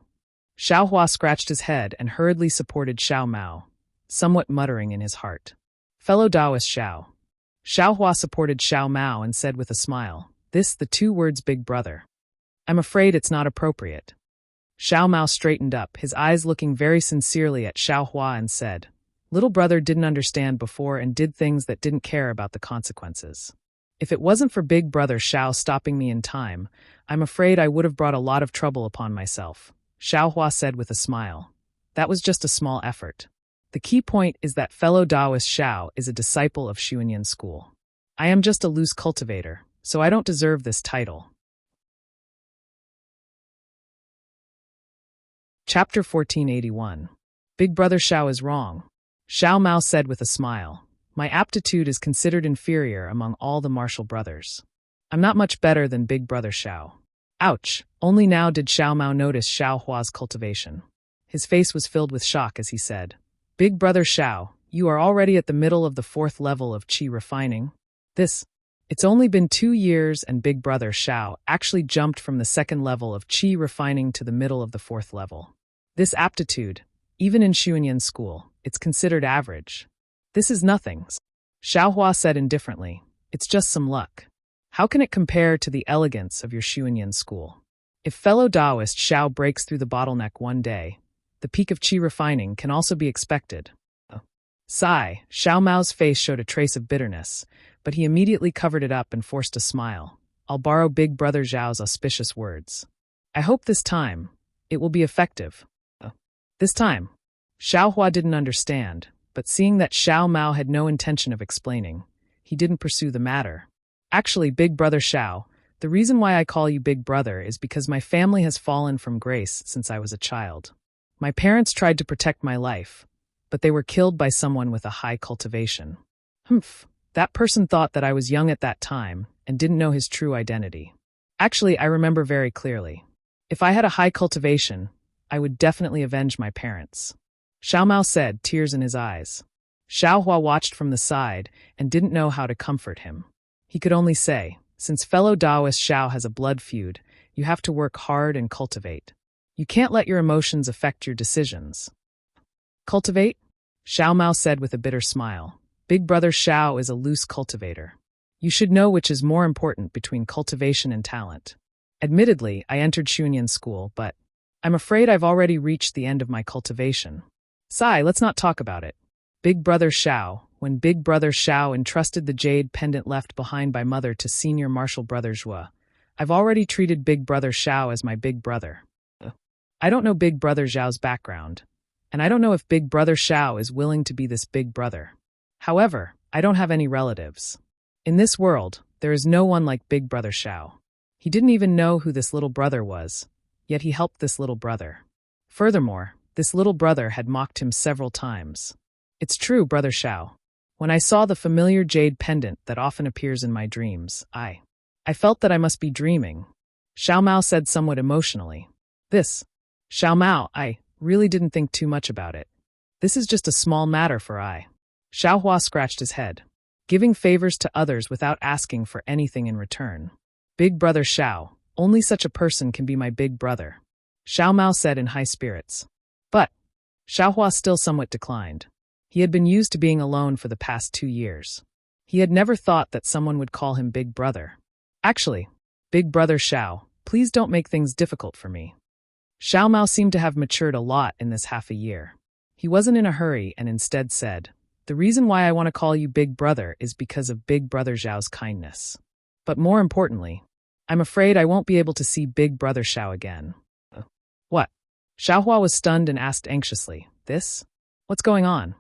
Xiaohua scratched his head and hurriedly supported Xiao Mao, somewhat muttering in his heart. Fellow Taoist Xiao. Xiaohua supported Xiao Mao and said with a smile, the two words big brother. I'm afraid it's not appropriate. Xiao Mao straightened up, his eyes looking very sincerely at Xiaohua and said, little brother didn't understand before and did things that didn't care about the consequences. If it wasn't for big brother Xiao stopping me in time, I'm afraid I would have brought a lot of trouble upon myself, Xiaohua said with a smile. That was just a small effort. The key point is that fellow Taoist Xiao is a disciple of Xuanyan School. I am just a loose cultivator, so I don't deserve this title. Chapter 1481. Big brother Xiao is wrong. Xiao Mao said with a smile, my aptitude is considered inferior among all the martial brothers. I'm not much better than big brother Xiao. Ouch, only now did Xiao Mao notice Xiaohua's cultivation. His face was filled with shock as he said, big brother Xiao, you are already at the middle of the fourth level of qi refining. It's only been 2 years and big brother Xiao actually jumped from the second level of qi refining to the middle of the fourth level. This aptitude, even in Xuanyan School, it's considered average. This is nothing. Xiaohua said indifferently, it's just some luck. How can it compare to the elegance of your Xuanyan School? If fellow Taoist Xiao breaks through the bottleneck one day, the peak of qi refining can also be expected. Sigh, Xiao Mao's face showed a trace of bitterness, but he immediately covered it up and forced a smile. I'll borrow big brother Zhao's auspicious words. I hope this time, it will be effective. This time, Xiaohua didn't understand, but seeing that Xiao Mao had no intention of explaining, he didn't pursue the matter. Actually, big brother Xiao, the reason why I call you big brother is because my family has fallen from grace since I was a child. My parents tried to protect my life, but they were killed by someone with a high cultivation. That person thought that I was young at that time and didn't know his true identity. Actually, I remember very clearly. If I had a high cultivation, I would definitely avenge my parents. Xiao Mao said, tears in his eyes. Xiaohua watched from the side and didn't know how to comfort him. He could only say, since fellow Taoist Xiao has a blood feud, you have to work hard and cultivate. You can't let your emotions affect your decisions. Cultivate? Xiao Mao said with a bitter smile. Big brother Xiao is a loose cultivator. You should know which is more important between cultivation and talent. Admittedly, I entered Xuanyan School, but I'm afraid I've already reached the end of my cultivation. Sigh, let's not talk about it. Big brother Xiao, when big brother Xiao entrusted the jade pendant left behind by mother to senior martial brother Zhuo, I've already treated big brother Xiao as my big brother. I don't know big brother Zhao's background, and I don't know if big brother Xiao is willing to be this big brother. However, I don't have any relatives. In this world, there is no one like big brother Xiao. He didn't even know who this little brother was, yet he helped this little brother. Furthermore, this little brother had mocked him several times. It's true, Brother Xiao. When I saw the familiar jade pendant that often appears in my dreams, I felt that I must be dreaming. Xiao Mao said somewhat emotionally. This, Xiao Mao, I really didn't think too much about it. This is just a small matter for I. Xiao Hua scratched his head. Giving favors to others without asking for anything in return. Big Brother Xiao, only such a person can be my big brother. Xiao Mao said in high spirits. But Xiao Hua still somewhat declined. He had been used to being alone for the past 2 years. He had never thought that someone would call him Big Brother. Actually, Big Brother Xiao, please don't make things difficult for me. Xiao Mao seemed to have matured a lot in this half a year. He wasn't in a hurry and instead said, the reason why I want to call you Big Brother is because of Big Brother Xiao's kindness. But more importantly, I'm afraid I won't be able to see Big Brother Xiao again. What? Xiao Hua was stunned and asked anxiously, this? What's going on?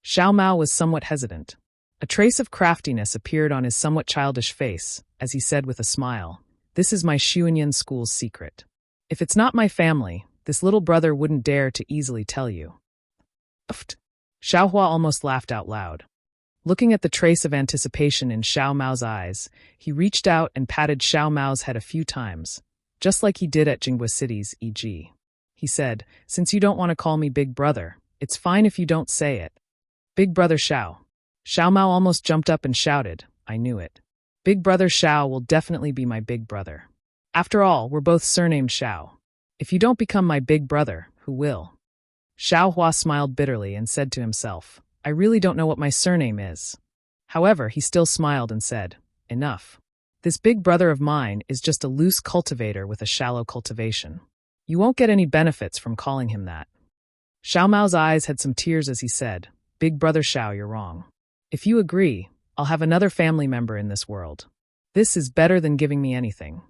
Xiao Mao was somewhat hesitant. A trace of craftiness appeared on his somewhat childish face, as he said with a smile, this is my Xuanyan school's secret. If it's not my family, this little brother wouldn't dare to easily tell you. Uft. Xiao Hua almost laughed out loud. Looking at the trace of anticipation in Xiao Mao's eyes, he reached out and patted Xiao Mao's head a few times, just like he did at Jinghua City's e.g. He said, since you don't want to call me Big Brother, it's fine if you don't say it. Big Brother Xiao. Xiao Mao almost jumped up and shouted, I knew it. Big Brother Xiao will definitely be my big brother. After all, we're both surnamed Xiao. If you don't become my big brother, who will? Xiao Hua smiled bitterly and said to himself, I really don't know what my surname is. However, he still smiled and said, enough. This big brother of mine is just a loose cultivator with a shallow cultivation. You won't get any benefits from calling him that. Xiao Mao's eyes had some tears as he said, Big Brother Xiao, you're wrong. If you agree, I'll have another family member in this world. This is better than giving me anything.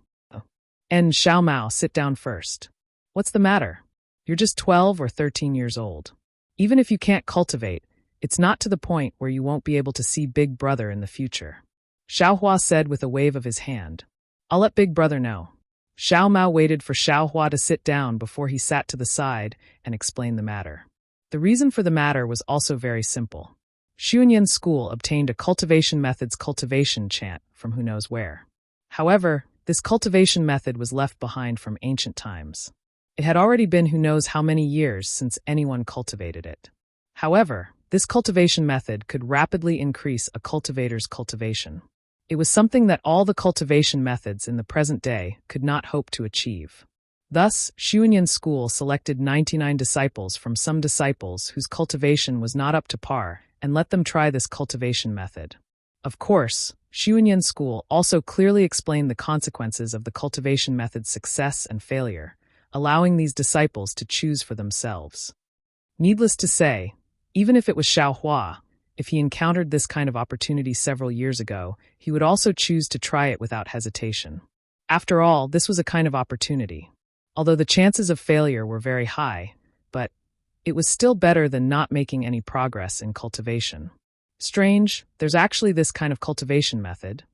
And Xiao Mao, sit down first. What's the matter? You're just 12 or 13 years old. Even if you can't cultivate, it's not to the point where you won't be able to see Big Brother in the future. Xiao Hua said with a wave of his hand. I'll let Big Brother know. Xiao Mao waited for Xiao Hua to sit down before he sat to the side and explained the matter. The reason for the matter was also very simple. Xuanyan School obtained a cultivation method's cultivation chant from who knows where. However, this cultivation method was left behind from ancient times. It had already been who knows how many years since anyone cultivated it. However, this cultivation method could rapidly increase a cultivator's cultivation. It was something that all the cultivation methods in the present day could not hope to achieve. Thus, Xuanyan School selected 99 disciples from some disciples whose cultivation was not up to par and let them try this cultivation method. Of course, Xuanyan School also clearly explained the consequences of the cultivation method's success and failure, allowing these disciples to choose for themselves. Needless to say, even if it was Xiao Hua, if he encountered this kind of opportunity several years ago, he would also choose to try it without hesitation. After all, this was a kind of opportunity. Although the chances of failure were very high, but it was still better than not making any progress in cultivation. Strange, there's actually this kind of cultivation method.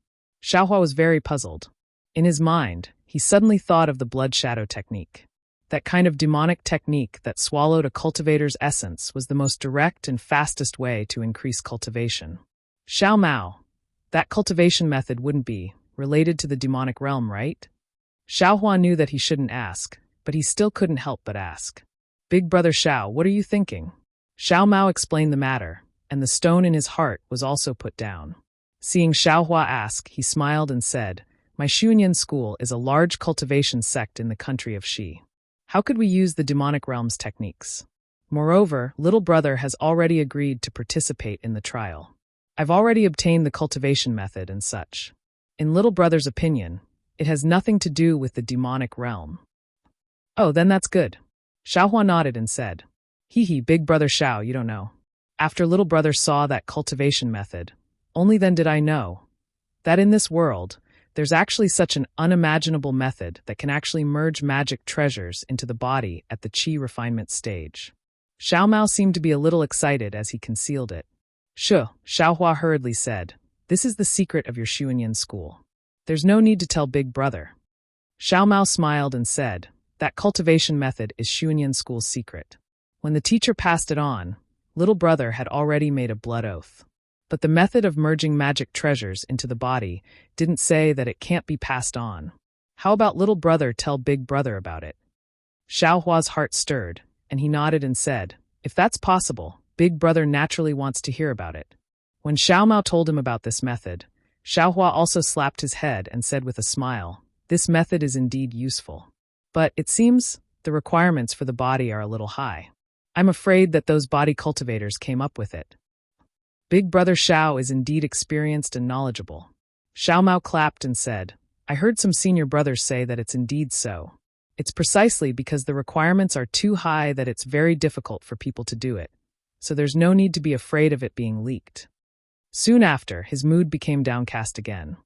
Xiao Hua was very puzzled. In his mind, he suddenly thought of the blood shadow technique. That kind of demonic technique that swallowed a cultivator's essence was the most direct and fastest way to increase cultivation. Xiao Mao, that cultivation method wouldn't be related to the demonic realm, right? Xiao Hua knew that he shouldn't ask, but he still couldn't help but ask. Big Brother Xiao, what are you thinking? Xiao Mao explained the matter, and the stone in his heart was also put down. Seeing Xiao Hua ask, he smiled and said, my Xuanyan School is a large cultivation sect in the country of Xi. How could we use the demonic realm's techniques? Moreover, little brother has already agreed to participate in the trial. I've already obtained the cultivation method and such. In little brother's opinion, it has nothing to do with the demonic realm. Oh, then that's good. Xiao Hua nodded and said, hee, Big Brother Xiao, you don't know. After little brother saw that cultivation method, only then did I know that in this world, there's actually such an unimaginable method that can actually merge magic treasures into the body at the qi refinement stage. Xiao Mao seemed to be a little excited as he concealed it. Xiao Hua hurriedly said, this is the secret of your Xuanyan School. There's no need to tell Big Brother. Xiao Mao smiled and said, that cultivation method is Xuanyan School's secret. When the teacher passed it on, Little brother had already made a blood oath. But the method of merging magic treasures into the body didn't say that it can't be passed on. How about little brother tell big brother about it? Xiaohua's heart stirred, and he nodded and said, if that's possible, big brother naturally wants to hear about it. When Xiao Mao told him about this method, Xiaohua also slapped his head and said with a smile, this method is indeed useful. But, it seems, the requirements for the body are a little high. I'm afraid that those body cultivators came up with it. Big brother Xiao is indeed experienced and knowledgeable. Xiao Mao clapped and said, I heard some senior brothers say that it's indeed so. It's precisely because the requirements are too high that it's very difficult for people to do it. So there's no need to be afraid of it being leaked. Soon after, his mood became downcast again.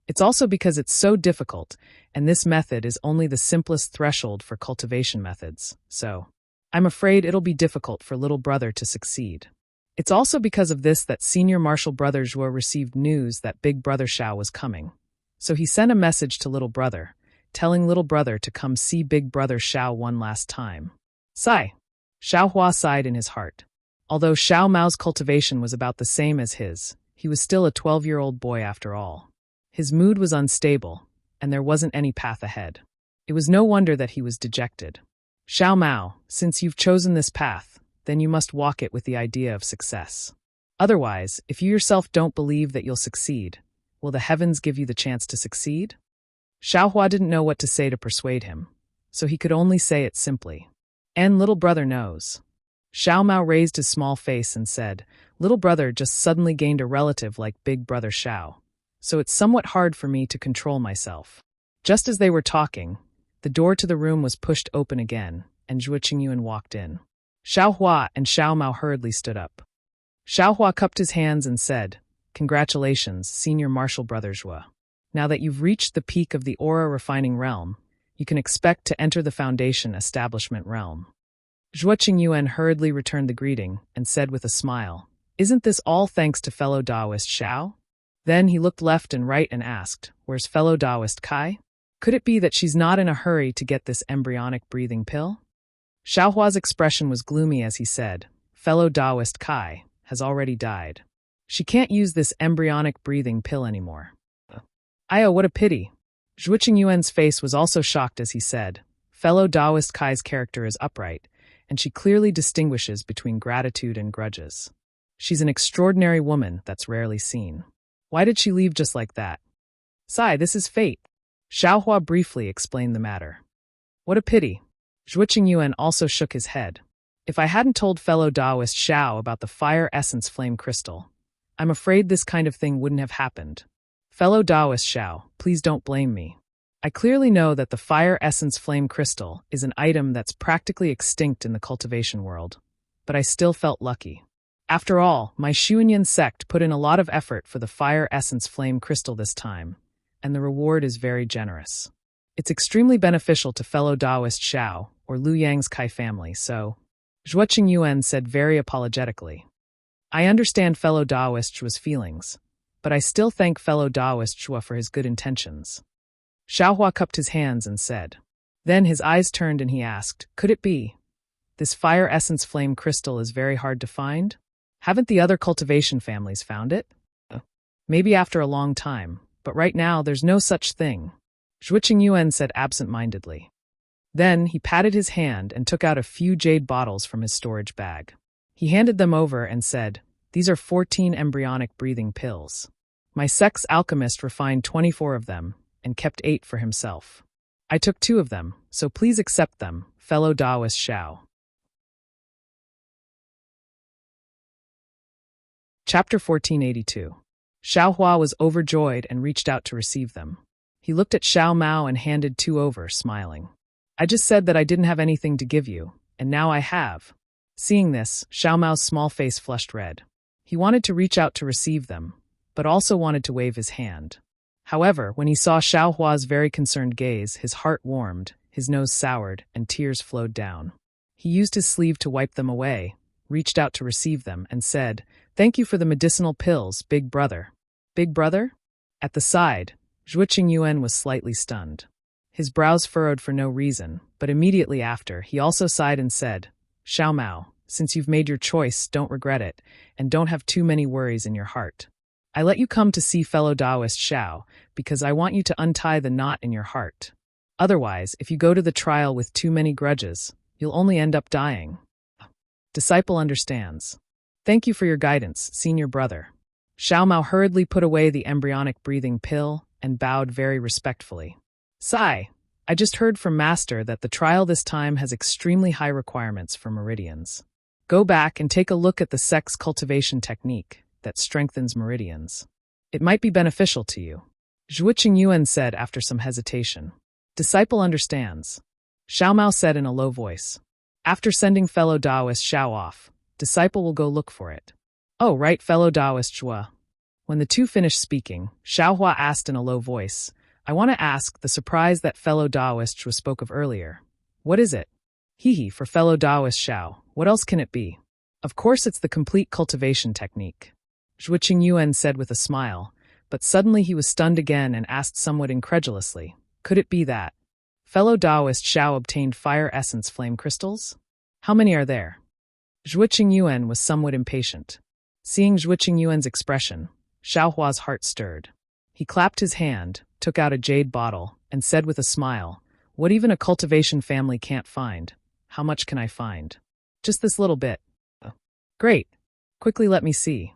It's also because it's so difficult, and this method is only the simplest threshold for cultivation methods, so I'm afraid it'll be difficult for little brother to succeed. It's also because of this that senior martial brother Zhuo received news that big brother Xiao was coming. So he sent a message to little brother, telling little brother to come see big brother Xiao one last time. Sigh. Xiaohua sighed in his heart. Although Xiao Mao's cultivation was about the same as his, he was still a 12-year-old boy after all. His mood was unstable, and there wasn't any path ahead. It was no wonder that he was dejected. Xiao Mao, since you've chosen this path, then you must walk it with the idea of success. Otherwise, if you yourself don't believe that you'll succeed, will the heavens give you the chance to succeed? Xiaohua didn't know what to say to persuade him, so he could only say it simply. And little brother knows. Xiao Mao raised his small face and said, little brother just suddenly gained a relative like big brother Xiao, so it's somewhat hard for me to control myself. Just as they were talking, the door to the room was pushed open again, and Zhuo Qingyuan walked in. Xiaohua and Xiao Mao hurriedly stood up. Xiaohua cupped his hands and said, congratulations, senior martial brother Zhuo. Now that you've reached the peak of the aura refining realm, you can expect to enter the foundation establishment realm. Zhuo Qingyuan hurriedly returned the greeting and said with a smile, isn't this all thanks to fellow Taoist Xiao? Then he looked left and right and asked, where's fellow Taoist Kai? Could it be that she's not in a hurry to get this embryonic breathing pill? Xiaohua's expression was gloomy as he said, fellow Taoist Kai has already died. She can't use this embryonic breathing pill anymore. Ayo, what a pity. Zhuo Qingyuan's face was also shocked as he said, fellow Taoist Kai's character is upright, and she clearly distinguishes between gratitude and grudges. She's an extraordinary woman that's rarely seen. Why did she leave just like that? Sigh, this is fate. Xiaohua briefly explained the matter. What a pity. Zhuo Qingyuan also shook his head. If I hadn't told fellow Taoist Xiao about the fire essence flame crystal, I'm afraid this kind of thing wouldn't have happened. Fellow Taoist Xiao, please don't blame me. I clearly know that the fire essence flame crystal is an item that's practically extinct in the cultivation world, but I still felt lucky. After all, my Xuanyan sect put in a lot of effort for the fire essence flame crystal this time, and the reward is very generous. It's extremely beneficial to fellow Taoist Xiao or Liu Yang's Kai family, so Zhuo Qingyuan said very apologetically. I understand fellow Taoist Zhuo's feelings, but I still thank fellow Taoist Zhuo for his good intentions. Xiaohua cupped his hands and said. Then his eyes turned and he asked, could it be? This fire essence flame crystal is very hard to find? Haven't the other cultivation families found it? Maybe after a long time, but right now there's no such thing. Zhuo Qingyuan said absent-mindedly. Then he patted his hand and took out a few jade bottles from his storage bag. He handed them over and said, these are 14 embryonic breathing pills. My sect's alchemist refined 24 of them and kept 8 for himself. I took 2 of them, so please accept them, fellow Taoist Xiao. Chapter 1482. Xiaohua was overjoyed and reached out to receive them. He looked at Xiao Mao and handed 2 over, smiling. I just said that I didn't have anything to give you, and now I have. Seeing this, Xiao Mao's small face flushed red. He wanted to reach out to receive them, but also wanted to wave his hand. However, when he saw Xiaohua's very concerned gaze, his heart warmed, his nose soured, and tears flowed down. He used his sleeve to wipe them away, reached out to receive them, and said, thank you for the medicinal pills, big brother. Big brother? At the side, Zhuo Qingyuan was slightly stunned. His brows furrowed for no reason, but immediately after, he also sighed and said, Xiao Mao, Since you've made your choice, don't regret it, and don't have too many worries in your heart. I let you come to see fellow Taoist Xiao because I want you to untie the knot in your heart. Otherwise, if you go to the trial with too many grudges, you'll only end up dying. Disciple understands. Thank you for your guidance, senior brother. Xiao Mao hurriedly put away the embryonic breathing pill and bowed very respectfully. Sigh. I just heard from Master that the trial this time has extremely high requirements for meridians. Go back and take a look at the sex cultivation technique that strengthens meridians. It might be beneficial to you. Zhuo Qingyuan said after some hesitation. Disciple understands. Xiao Mao said in a low voice. After sending fellow Taoist Xiao off, disciple will go look for it. Oh, right, fellow Taoist Zhuo. When the two finished speaking, Xiao Hua asked in a low voice, I want to ask the surprise that fellow Taoist Zhuo spoke of earlier. What is it? Hee for fellow Taoist Xiao, what else can it be? Of course it's the complete cultivation technique. Zhuo Qingyuan said with a smile, but suddenly he was stunned again and asked somewhat incredulously, could it be that fellow Taoist Xiao obtained fire essence flame crystals? How many are there? Zhuo Qingyuan was somewhat impatient. Seeing Zhuo Qingyuan's expression, Xiao Hua's heart stirred. He clapped his hand, took out a jade bottle, and said with a smile, what even a cultivation family can't find. How much can I find? Just this little bit. Great. Quickly let me see.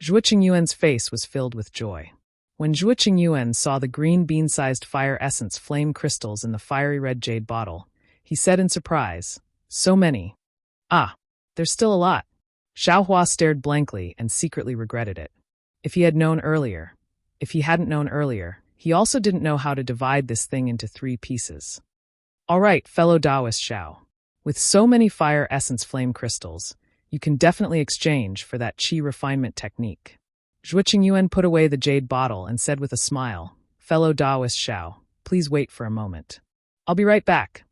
Zhuo Qingyuan's face was filled with joy. When Zhuo Qingyuan saw the green bean-sized fire essence flame crystals in the fiery red jade bottle, he said in surprise, so many. Ah, there's still a lot. Xiao Hua stared blankly and secretly regretted it. If he hadn't known earlier, he also didn't know how to divide this thing into 3 pieces. All right, fellow Taoist Xiao. With so many fire essence flame crystals, you can definitely exchange for that qi refinement technique. Zhuo Qingyuan put away the jade bottle and said with a smile, fellow Taoist Xiao, please wait for a moment. I'll be right back.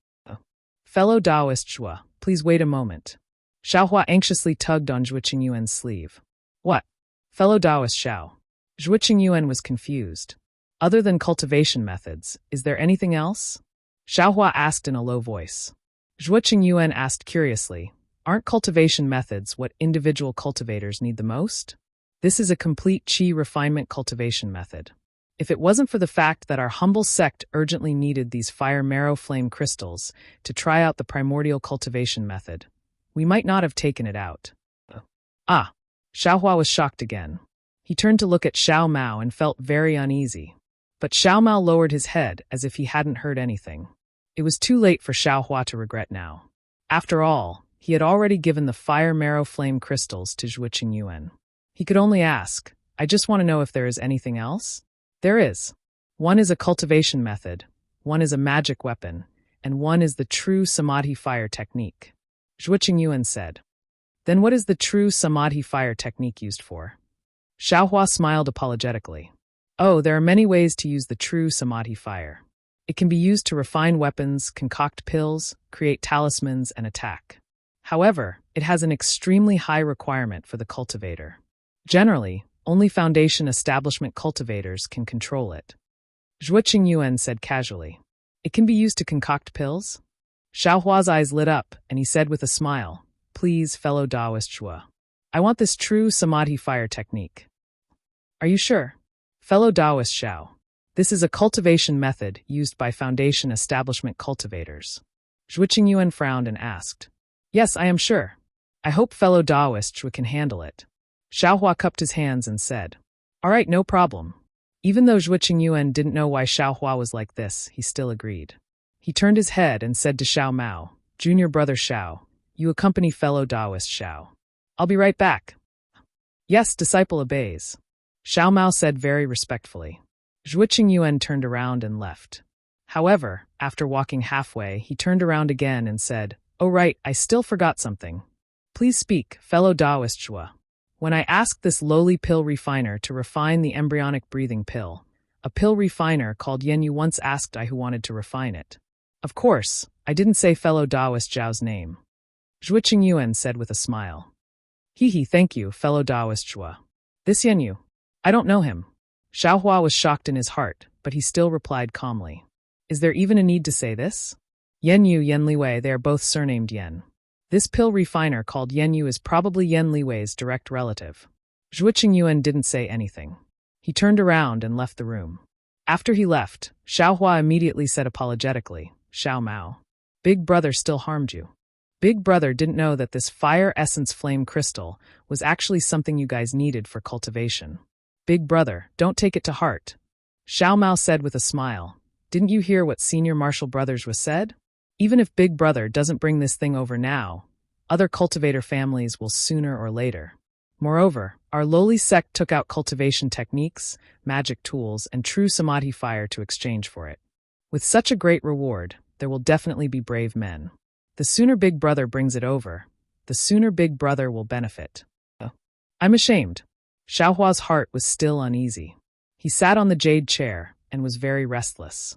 Fellow Taoist Zhuo, please wait a moment. Xiao Hua anxiously tugged on Zhuo Qingyuan's sleeve. What? Fellow Taoist Xiao. Zhuo Qingyuan was confused. Other than cultivation methods, is there anything else? Xiao Hua asked in a low voice. Zhuo Qingyuan asked curiously, aren't cultivation methods what individual cultivators need the most? This is a complete qi refinement cultivation method. If it wasn't for the fact that our humble sect urgently needed these fire marrow flame crystals to try out the primordial cultivation method, we might not have taken it out. Xiao Hua was shocked again. He turned to look at Xiao Mao and felt very uneasy. But Xiao Mao lowered his head as if he hadn't heard anything. It was too late for Xiao Hua to regret now. After all, he had already given the fire marrow flame crystals to Zhuo Qingyuan. He could only ask, I just want to know if there is anything else? There is. One is a cultivation method, one is a magic weapon, and one is the true Samadhi fire technique. Zhuo Qingyuan said. Then what is the true Samadhi fire technique used for? Xiao Hua smiled apologetically. Oh, there are many ways to use the true Samadhi fire. It can be used to refine weapons, concoct pills, create talismans, and attack. However, it has an extremely high requirement for the cultivator. Generally, only Foundation establishment cultivators can control it. Zhuo Qingyuan said casually. It can be used to concoct pills? Xiao Hua's eyes lit up, and he said with a smile, please, fellow Taoist Zhuo. I want this true Samadhi fire technique. Are you sure? Fellow Taoist Xiao. This is a cultivation method used by Foundation establishment cultivators. Zhuo Qingyuan frowned and asked. Yes, I am sure. I hope fellow Taoist Zhuo can handle it. Xiao Hua cupped his hands and said. All right, no problem. Even though Zhuo Qingyuan didn't know why Xiao Hua was like this, he still agreed. He turned his head and said to Xiao Mao, Junior brother Xiao, you accompany fellow Taoist Xiao. I'll be right back. Yes, disciple obeys. Xiao Mao said very respectfully. Zhuo Qingyuan turned around and left. However, after walking halfway, he turned around again and said, Oh right, I still forgot something. Please speak, fellow Taoist Zhuo. When I asked this lowly pill refiner to refine the embryonic breathing pill, a pill refiner called Yen Yu once asked I who wanted to refine it. Of course, I didn't say fellow Taoist Zhao's name. Zhuo Qingyuan said with a smile. Thank you, fellow Taoist Zhuo. This Yen Yu. I don't know him. Xiao Hua was shocked in his heart, but he still replied calmly. Is there even a need to say this? Yen Yu, Yen Liwei, they are both surnamed Yen. This pill refiner called Yan Yu is probably Yan Liwei's direct relative. Zhuo Qingyuan didn't say anything. He turned around and left the room. After he left, Xiaohua immediately said apologetically, "Xiao Mao, Big Brother still harmed you. Big Brother didn't know that this fire essence flame crystal was actually something you guys needed for cultivation. Big Brother, don't take it to heart." Xiao Mao said with a smile, "Didn't you hear what Senior Marshal Brothers was said? Even if Big Brother doesn't bring this thing over now, other cultivator families will sooner or later. Moreover, our lowly sect took out cultivation techniques, magic tools, and true samadhi fire to exchange for it. With such a great reward, there will definitely be brave men. The sooner Big Brother brings it over, the sooner Big Brother will benefit." I'm ashamed. Xiaohua's heart was still uneasy. He sat on the jade chair and was very restless.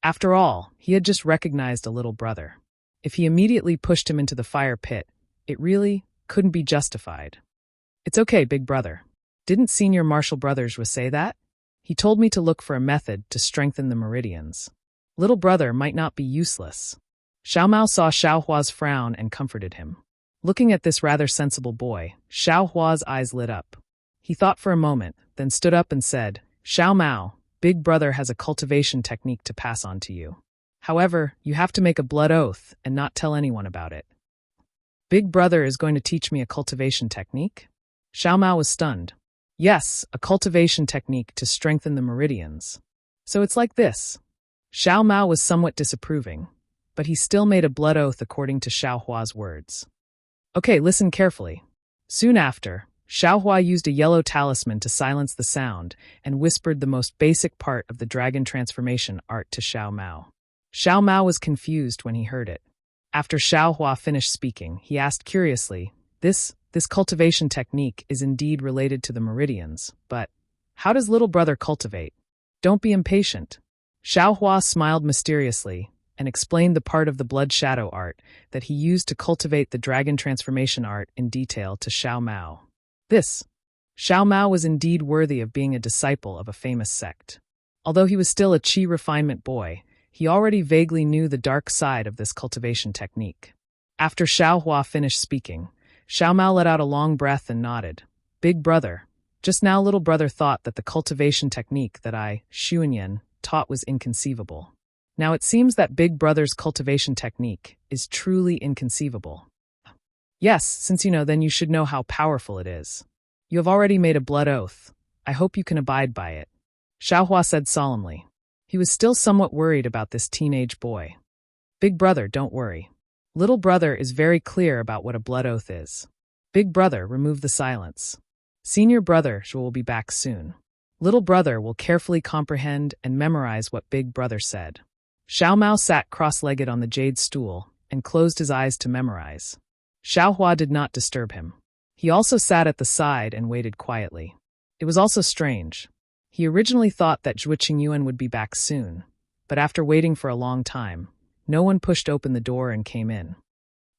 After all, he had just recognized a little brother. If he immediately pushed him into the fire pit, it really couldn't be justified. "It's okay, Big Brother. Didn't Senior Marshal Brothers say that? He told me to look for a method to strengthen the meridians. Little brother might not be useless." Xiao Mao saw Xiaohua's frown and comforted him. Looking at this rather sensible boy, Xiaohua's eyes lit up. He thought for a moment, then stood up and said, "Xiao Mao, Big Brother has a cultivation technique to pass on to you. However, you have to make a blood oath and not tell anyone about it." "Big Brother is going to teach me a cultivation technique?" Xiao Mao was stunned. "Yes, a cultivation technique to strengthen the meridians. So it's like this." Xiao Mao was somewhat disapproving, but he still made a blood oath according to Xiaohua's words. "Okay, listen carefully." Soon after, Xiaohua used a yellow talisman to silence the sound and whispered the most basic part of the dragon transformation art to Xiao Mao. Xiao Mao was confused when he heard it. After Xiaohua finished speaking, he asked curiously, This cultivation technique is indeed related to the meridians, but how does little brother cultivate? Don't be impatient." Xiaohua smiled mysteriously and explained the part of the blood shadow art that he used to cultivate the dragon transformation art in detail to Xiao Mao. Xiao Mao was indeed worthy of being a disciple of a famous sect. Although he was still a chi refinement boy, he already vaguely knew the dark side of this cultivation technique. After Xiaohua finished speaking, Xiao Mao let out a long breath and nodded. "Big Brother, just now little brother thought that the cultivation technique that I, Xuanyan, taught was inconceivable. Now it seems that Big Brother's cultivation technique is truly inconceivable." "Yes, since you know, then you should know how powerful it is. You have already made a blood oath. I hope you can abide by it," Xiaohua said solemnly. He was still somewhat worried about this teenage boy. "Big Brother, don't worry. Little brother is very clear about what a blood oath is. Big Brother, remove the silence. Senior Brother will be back soon. Little brother will carefully comprehend and memorize what Big Brother said." Xiao Mao sat cross-legged on the jade stool and closed his eyes to memorize. Xiaohua did not disturb him. He also sat at the side and waited quietly. It was also strange. He originally thought that Zhuo Qingyuan would be back soon, but after waiting for a long time, no one pushed open the door and came in.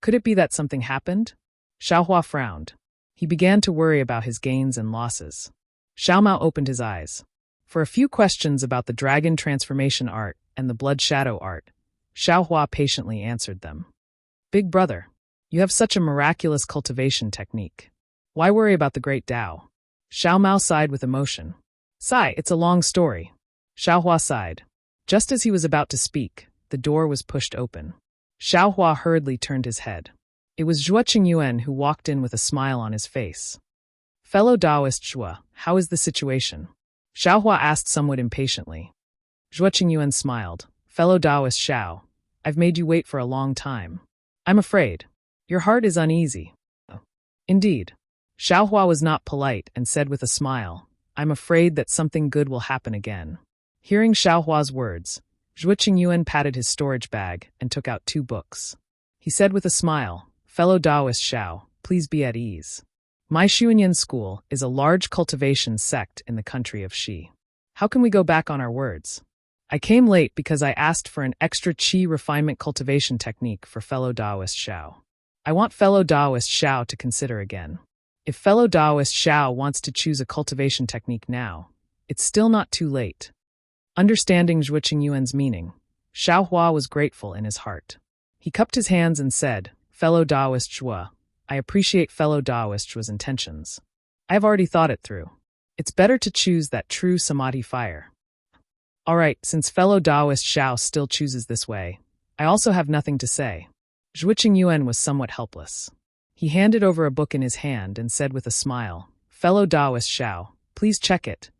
Could it be that something happened? Xiaohua frowned. He began to worry about his gains and losses. Xiao Mao opened his eyes. For a few questions about the dragon transformation art and the blood shadow art, Xiaohua patiently answered them. "Big Brother, you have such a miraculous cultivation technique. Why worry about the great Tao?" Xiao Mao sighed with emotion. "Sigh, it's a long story." Xiaohua sighed. Just as he was about to speak, the door was pushed open. Xiaohua hurriedly turned his head. It was Zhuo Qingyuan who walked in with a smile on his face. "Fellow Taoist Zhuo, how is the situation?" Xiaohua asked somewhat impatiently. Zhuo Qingyuan smiled. "Fellow Taoist Xiao, I've made you wait for a long time. I'm afraid. Your heart is uneasy." "Indeed." Xiaohua was not polite and said with a smile, "I'm afraid that something good will happen again." Hearing Xiaohua's words, Zhuo Qingyuan patted his storage bag and took out 2 books. He said with a smile, "Fellow Taoist Xiao, please be at ease. My Xuanyan school is a large cultivation sect in the country of Xi. How can we go back on our words? I came late because I asked for an extra qi refinement cultivation technique for fellow Taoist Xiao. I want fellow Taoist Xiao to consider again. If fellow Taoist Xiao wants to choose a cultivation technique now, it's still not too late." Understanding Zhuo Qingyuan's meaning, Xiaohua was grateful in his heart. He cupped his hands and said, fellow Taoist Zhuo. I appreciate fellow Taoist Zhuo's intentions. I have already thought it through. It's better to choose that true samadhi fire. All right, since fellow Taoist Xiao still chooses this way, I also have nothing to say. Zhuo Qingyuan was somewhat helpless. He handed over a book in his hand and said with a smile, "Fellow Taoist Xiao, please check it."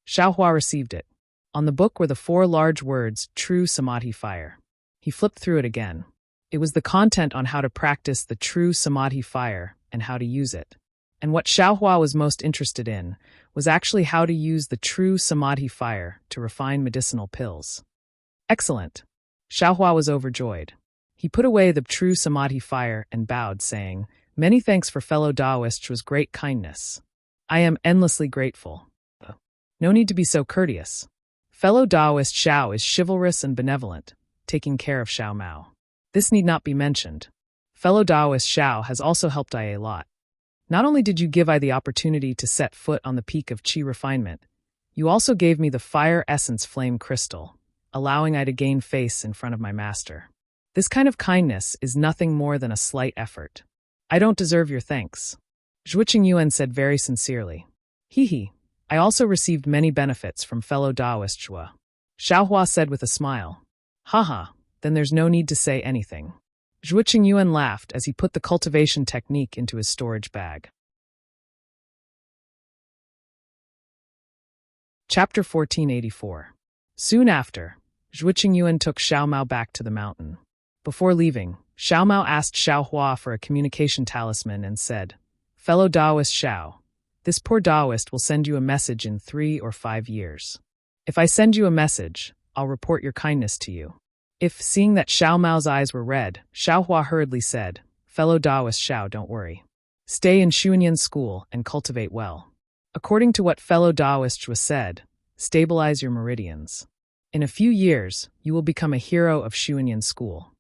Xiaohua received it. On the book were the 4 large words, True Samadhi Fire. He flipped through it again. It was the content on how to practice the true samadhi fire and how to use it. And what Xiaohua was most interested in was actually how to use the true samadhi fire to refine medicinal pills. Excellent. Xiaohua was overjoyed. He put away the true samadhi fire and bowed, saying, "Many thanks for fellow Taoist Zhuo's great kindness. I am endlessly grateful." No need to be so courteous. Fellow Taoist Xiao is chivalrous and benevolent, taking care of Xiao Mao. This need not be mentioned. Fellow Taoist Xiao has also helped I a lot. Not only did you give I the opportunity to set foot on the peak of qi refinement, you also gave me the fire essence flame crystal, allowing I to gain face in front of my master. This kind of kindness is nothing more than a slight effort. I don't deserve your thanks. Zhuo Qingyuan said very sincerely. He. I also received many benefits from fellow Taoist Zhuo. Xiaohua said with a smile. Haha, then there's no need to say anything. Zhuo Qingyuan laughed as he put the cultivation technique into his storage bag. Chapter 1484. Soon after, Zhuo Qingyuan took Xiao Mao back to the mountain. Before leaving, Xiao Mao asked Xiaohua for a communication talisman and said, "Fellow Taoist Xiao, this poor Taoist will send you a message in 3 or 5 years. If I send you a message, I'll report your kindness to you." If, seeing that Xiao Mao's eyes were red, Xiaohua hurriedly said, "Fellow Taoist Xiao, don't worry. Stay in Xuanyan school and cultivate well. According to what fellow Taoist was said, stabilize your meridians. In a few years, you will become a hero of Xuanyan school."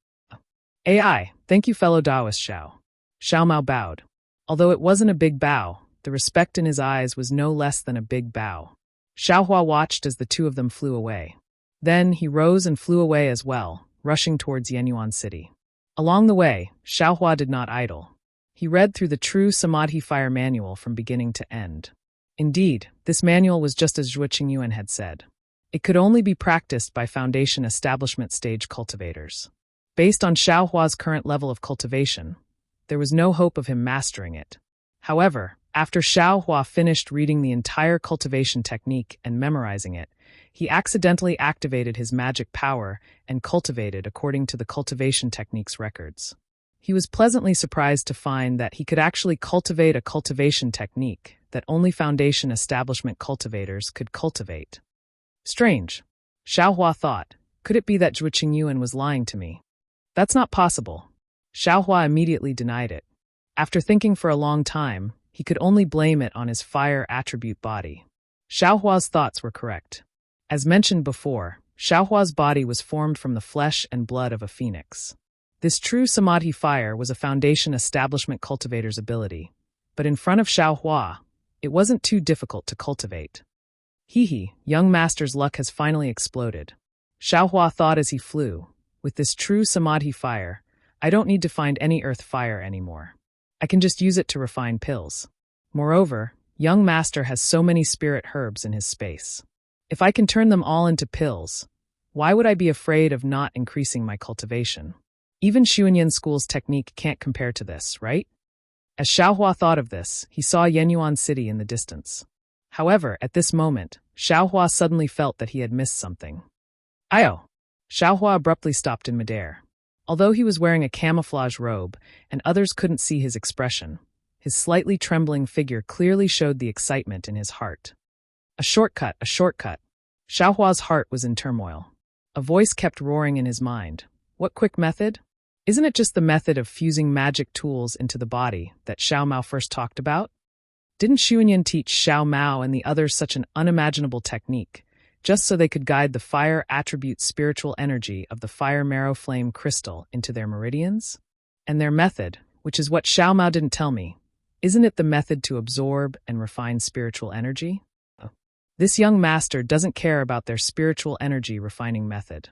AI, thank you fellow Taoist Xiao. Xiao Mao bowed. Although it wasn't a big bow, the respect in his eyes was no less than a big bow. Xiaohua watched as the two of them flew away. Then he rose and flew away as well, rushing towards Yenyuan City. Along the way, Xiaohua did not idle. He read through the True Samadhi Fire manual from beginning to end. Indeed, this manual was just as Zhuo Qingyuan had said. It could only be practiced by foundation establishment stage cultivators. Based on Xiaohua's current level of cultivation, there was no hope of him mastering it. However, after Xiaohua finished reading the entire cultivation technique and memorizing it, he accidentally activated his magic power and cultivated according to the cultivation technique's records. He was pleasantly surprised to find that he could actually cultivate a cultivation technique that only foundation establishment cultivators could cultivate. Strange. Xiaohua thought, could it be that Zhuo Qingyuan was lying to me? That's not possible. Xiaohua immediately denied it. After thinking for a long time, he could only blame it on his fire attribute body. Xiaohua's thoughts were correct. As mentioned before, Xiaohua's body was formed from the flesh and blood of a phoenix. This true samadhi fire was a foundation establishment cultivator's ability, but in front of Xiaohua, it wasn't too difficult to cultivate. Young master's luck has finally exploded. Xiaohua thought as he flew, with this true samadhi fire, I don't need to find any earth fire anymore. I can just use it to refine pills. Moreover, young master has so many spirit herbs in his space. If I can turn them all into pills, why would I be afraid of not increasing my cultivation? Even Xuanyan School's technique can't compare to this, right? As Xiaohua thought of this, he saw Yenyuan City in the distance. However, at this moment, Xiaohua suddenly felt that he had missed something. Ayo! Xiaohua abruptly stopped in midair. Although he was wearing a camouflage robe and others couldn't see his expression, his slightly trembling figure clearly showed the excitement in his heart. A shortcut, a shortcut. Xiaohua's heart was in turmoil. A voice kept roaring in his mind. What quick method? Isn't it just the method of fusing magic tools into the body that Xiao Mao first talked about? Didn't Xuanyan teach Xiao Mao and the others such an unimaginable technique, just so they could guide the fire attribute spiritual energy of the fire marrow flame crystal into their meridians? And their method, which is what Xiao Mao didn't tell me, isn't it the method to absorb and refine spiritual energy? This young master doesn't care about their spiritual energy refining method.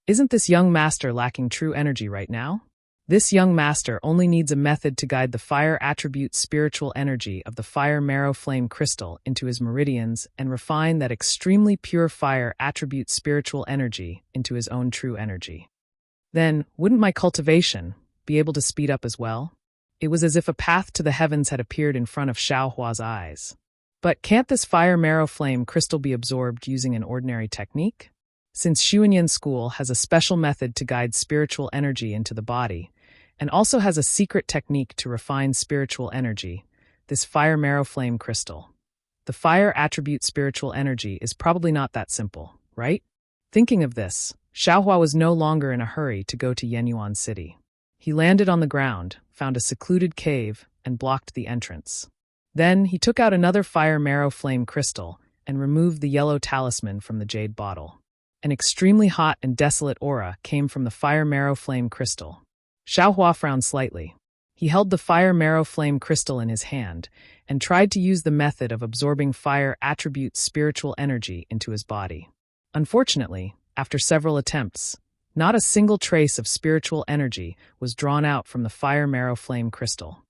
Isn't this young master lacking true energy right now? This young master only needs a method to guide the fire attribute spiritual energy of the fire marrow flame crystal into his meridians and refine that extremely pure fire attribute spiritual energy into his own true energy. Then, wouldn't my cultivation be able to speed up as well? It was as if a path to the heavens had appeared in front of Xiaohua's eyes. But can't this fire marrow flame crystal be absorbed using an ordinary technique? Since Xuanyan school has a special method to guide spiritual energy into the body, and also has a secret technique to refine spiritual energy, this fire marrow flame crystal. The fire attribute spiritual energy is probably not that simple, right? Thinking of this, Xiaohua was no longer in a hurry to go to Yenyuan City. He landed on the ground, found a secluded cave, and blocked the entrance. Then he took out another fire marrow flame crystal and removed the yellow talisman from the jade bottle. An extremely hot and desolate aura came from the fire marrow flame crystal. Xiaohua frowned slightly. He held the fire marrow flame crystal in his hand and tried to use the method of absorbing fire attribute spiritual energy into his body. Unfortunately, after several attempts, not a single trace of spiritual energy was drawn out from the fire marrow flame crystal.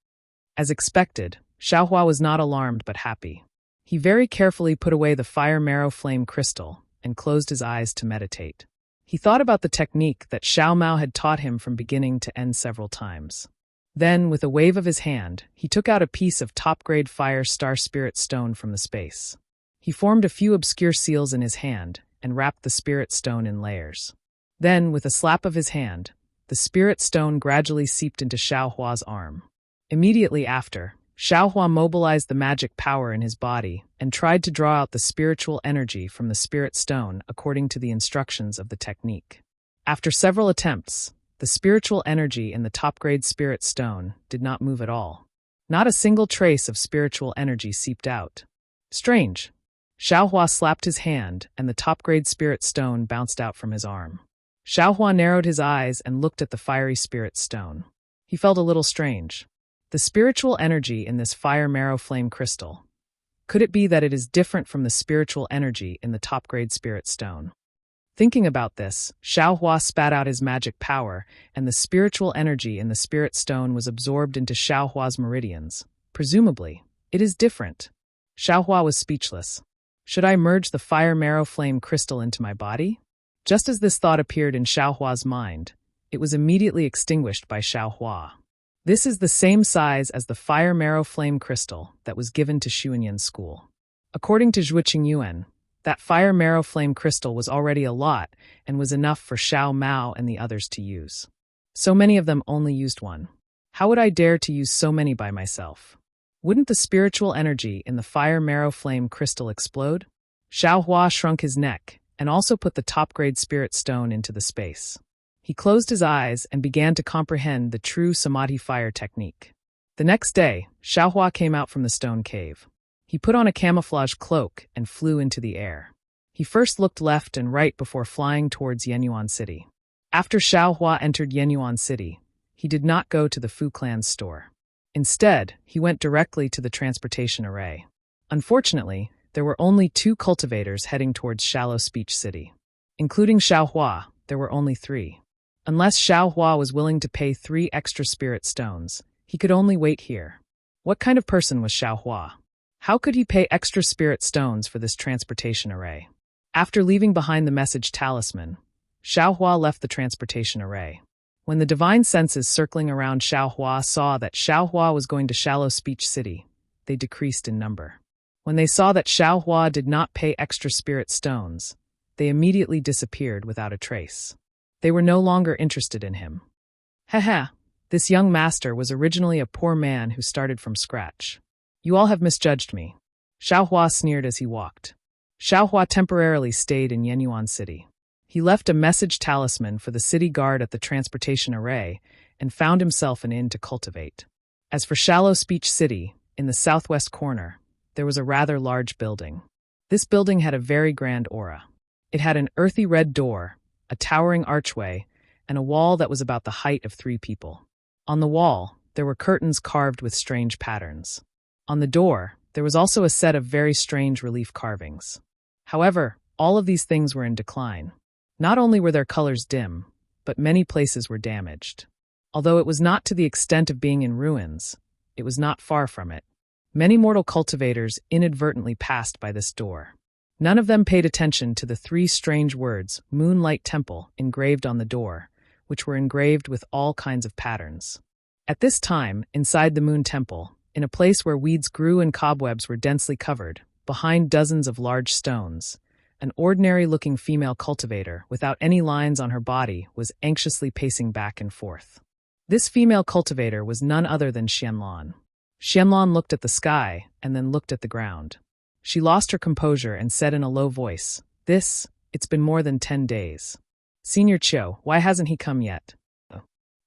As expected, Xiaohua was not alarmed but happy. He very carefully put away the fire marrow flame crystal and closed his eyes to meditate. He thought about the technique that Xiao Mao had taught him from beginning to end several times. Then, with a wave of his hand, he took out a piece of top-grade fire star spirit stone from the space. He formed a few obscure seals in his hand and wrapped the spirit stone in layers. Then, with a slap of his hand, the spirit stone gradually seeped into Xiaohua's arm. Immediately after, Xiaohua mobilized the magic power in his body and tried to draw out the spiritual energy from the spirit stone according to the instructions of the technique. After several attempts, the spiritual energy in the top-grade spirit stone did not move at all. Not a single trace of spiritual energy seeped out. Strange. Xiaohua slapped his hand and the top-grade spirit stone bounced out from his arm. Xiaohua narrowed his eyes and looked at the fiery spirit stone. He felt a little strange. The spiritual energy in this fire marrow flame crystal. Could it be that it is different from the spiritual energy in the top-grade spirit stone? Thinking about this, Xiaohua spat out his magic power, and the spiritual energy in the spirit stone was absorbed into Xiaohua's meridians. Presumably, it is different. Xiaohua was speechless. Should I merge the fire marrow flame crystal into my body? Just as this thought appeared in Xiaohua's mind, it was immediately extinguished by Xiaohua. This is the same size as the fire marrow flame crystal that was given to Xuanyan school. According to Zhuo Qingyuan, that fire marrow flame crystal was already a lot and was enough for Xiao Mao and the others to use. So many of them only used one. How would I dare to use so many by myself? Wouldn't the spiritual energy in the fire marrow flame crystal explode? Xiaohua shrunk his neck and also put the top-grade spirit stone into the space. He closed his eyes and began to comprehend the true samadhi fire technique. The next day, Xiaohua came out from the stone cave. He put on a camouflage cloak and flew into the air. He first looked left and right before flying towards Yenyuan City. After Xiaohua entered Yenyuan City, he did not go to the Fu Clan's store. Instead, he went directly to the transportation array. Unfortunately, there were only 2 cultivators heading towards Shallow Speech City. Including Xiaohua, there were only 3. Unless Xiaohua was willing to pay 3 extra spirit stones, he could only wait here. What kind of person was Xiaohua? How could he pay extra spirit stones for this transportation array? After leaving behind the message talisman, Xiaohua left the transportation array. When the divine senses circling around Xiaohua saw that Xiaohua was going to Shallow Speech City, they decreased in number. When they saw that Xiaohua did not pay extra spirit stones, they immediately disappeared without a trace. They were no longer interested in him. Haha, this young master was originally a poor man who started from scratch. You all have misjudged me. Xiaohua sneered as he walked. Xiaohua temporarily stayed in Yenyuan City. He left a message talisman for the city guard at the transportation array and found himself an inn to cultivate. As for Shallow Speech City, in the southwest corner, there was a rather large building. This building had a very grand aura. It had an earthy red door, a towering archway, and a wall that was about the height of 3 people. On the wall, there were curtains carved with strange patterns. On the door, there was also a set of very strange relief carvings. However, all of these things were in decline. Not only were their colors dim, but many places were damaged. Although it was not to the extent of being in ruins, it was not far from it. Many mortal cultivators inadvertently passed by this door. None of them paid attention to the 3 strange words, Moonlight Temple, engraved on the door, which were engraved with all kinds of patterns. At this time, inside the Moon Temple, in a place where weeds grew and cobwebs were densely covered, behind dozens of large stones, an ordinary-looking female cultivator, without any lines on her body, was anxiously pacing back and forth. This female cultivator was none other than Xianlan. Xianlan looked at the sky and then looked at the ground. She lost her composure and said in a low voice, It's been more than 10 days. Senior Chiu, why hasn't he come yet?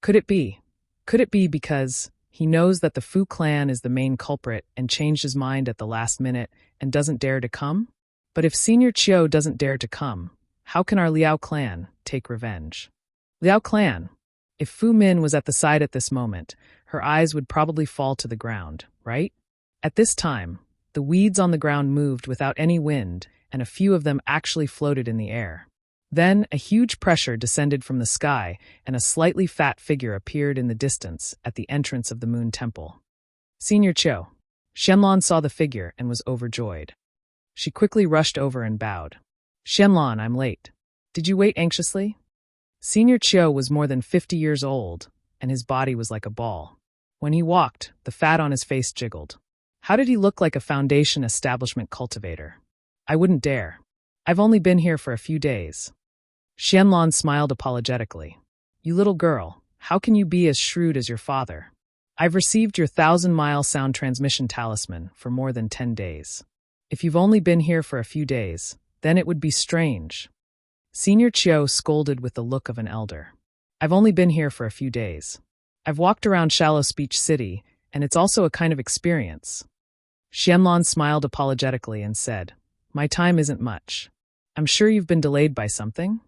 Could it be because he knows that the Fu clan is the main culprit and changed his mind at the last minute and doesn't dare to come? But if Senior Chiu doesn't dare to come, how can our Liao clan take revenge? Liao clan? If Fu Min was at the side at this moment, her eyes would probably fall to the ground, right? At this time, the weeds on the ground moved without any wind, and a few of them actually floated in the air. Then, a huge pressure descended from the sky, and a slightly fat figure appeared in the distance at the entrance of the Moon Temple. Senior Chiu. Xianlan saw the figure and was overjoyed. She quickly rushed over and bowed. Xianlan, I'm late. Did you wait anxiously? Senior Chiu was more than 50 years old, and his body was like a ball. When he walked, the fat on his face jiggled. How did he look like a foundation establishment cultivator? I wouldn't dare. I've only been here for a few days. Xianlan smiled apologetically. You little girl, how can you be as shrewd as your father? I've received your 1,000-mile sound transmission talisman for more than 10 days. If you've only been here for a few days, then it would be strange. Senior Chiu scolded with the look of an elder. I've only been here for a few days. I've walked around Shallow Speech City, and it's also a kind of experience. Xianlan smiled apologetically and said, My time isn't much. I'm sure you've been delayed by something?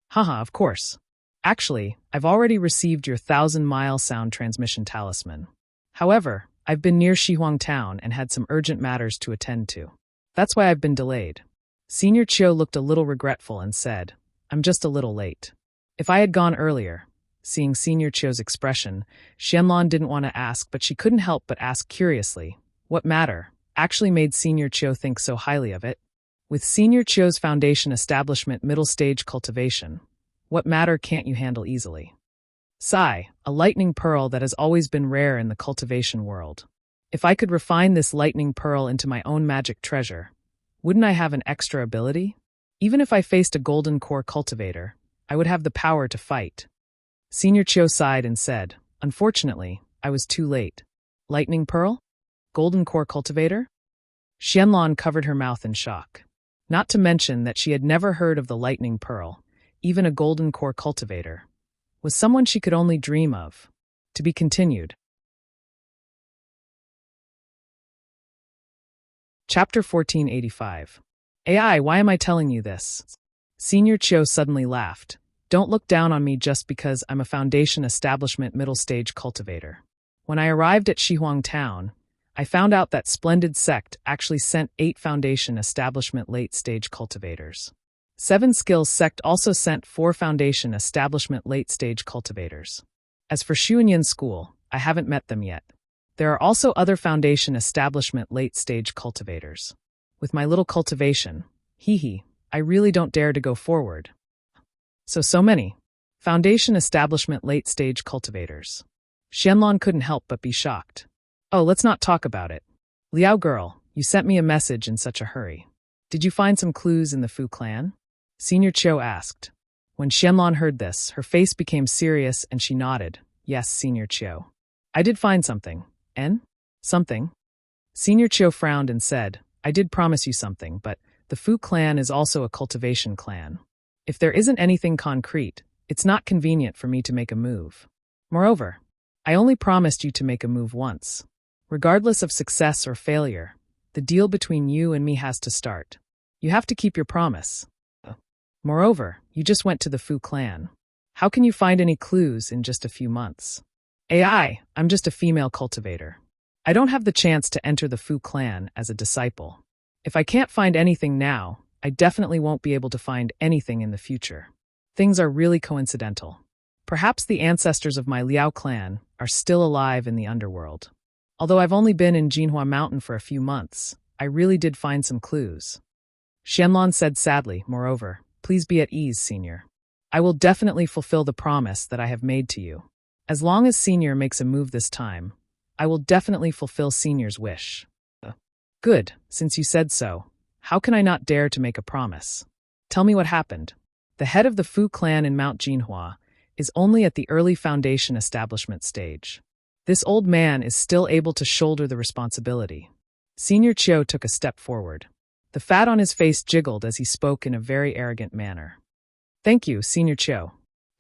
Haha, of course. Actually, I've already received your 1,000-mile sound transmission talisman. However, I've been near Shihuang Town and had some urgent matters to attend to. That's why I've been delayed. Senior Chiu looked a little regretful and said, I'm just a little late. If I had gone earlier, seeing Senior Chiu's expression, Xianlan didn't want to ask, but she couldn't help but ask curiously, what matter actually made Senior Chiu think so highly of it? With Senior Chiu's foundation establishment middle stage cultivation, what matter can't you handle easily? Sai, a lightning pearl that has always been rare in the cultivation world. If I could refine this lightning pearl into my own magic treasure, wouldn't I have an extra ability? Even if I faced a golden core cultivator, I would have the power to fight. Senior Chiu sighed and said, Unfortunately, I was too late. Lightning pearl? Golden core cultivator? Xianlan covered her mouth in shock. Not to mention that she had never heard of the lightning pearl, even a golden core cultivator, was someone she could only dream of. To be continued. Chapter 1485. AI, why am I telling you this? Senior Chiu suddenly laughed. Don't look down on me just because I'm a foundation establishment middle stage cultivator. When I arrived at Shihuang Town, I found out that Splendid Sect actually sent 8 foundation establishment late stage cultivators. 7 Skills Sect also sent 4 foundation establishment late stage cultivators. As for Xuanyan School, I haven't met them yet. There are also other foundation establishment late stage cultivators. With my little cultivation, I really don't dare to go forward. So many. Foundation establishment late stage cultivators. Xianlan couldn't help but be shocked. Oh, let's not talk about it. Liao girl, you sent me a message in such a hurry. Did you find some clues in the Fu clan? Senior Chiu asked. When Xianlan heard this, her face became serious and she nodded. Yes, Senior Chiu. I did find something. Something? Senior Chiu frowned and said, I did promise you something, but the Fu clan is also a cultivation clan. If there isn't anything concrete, it's not convenient for me to make a move. Moreover, I only promised you to make a move once. Regardless of success or failure, the deal between you and me has to start. You have to keep your promise. Moreover, you just went to the Fu clan. How can you find any clues in just a few months? I'm just a female cultivator. I don't have the chance to enter the Fu clan as a disciple. If I can't find anything now, I definitely won't be able to find anything in the future. Things are really coincidental. Perhaps the ancestors of my Liao clan are still alive in the underworld. Although I've only been in Jinhua Mountain for a few months, I really did find some clues. Xianlong said sadly, moreover, please be at ease, Senior. I will definitely fulfill the promise that I have made to you. As long as Senior makes a move this time, I will definitely fulfill Senior's wish. Good, since you said so. How can I not dare to make a promise? Tell me what happened. The head of the Fu clan in Mount Jinhua is only at the early foundation establishment stage. This old man is still able to shoulder the responsibility. Senior Chiu took a step forward. The fat on his face jiggled as he spoke in a very arrogant manner. Thank you, Senior Chiu.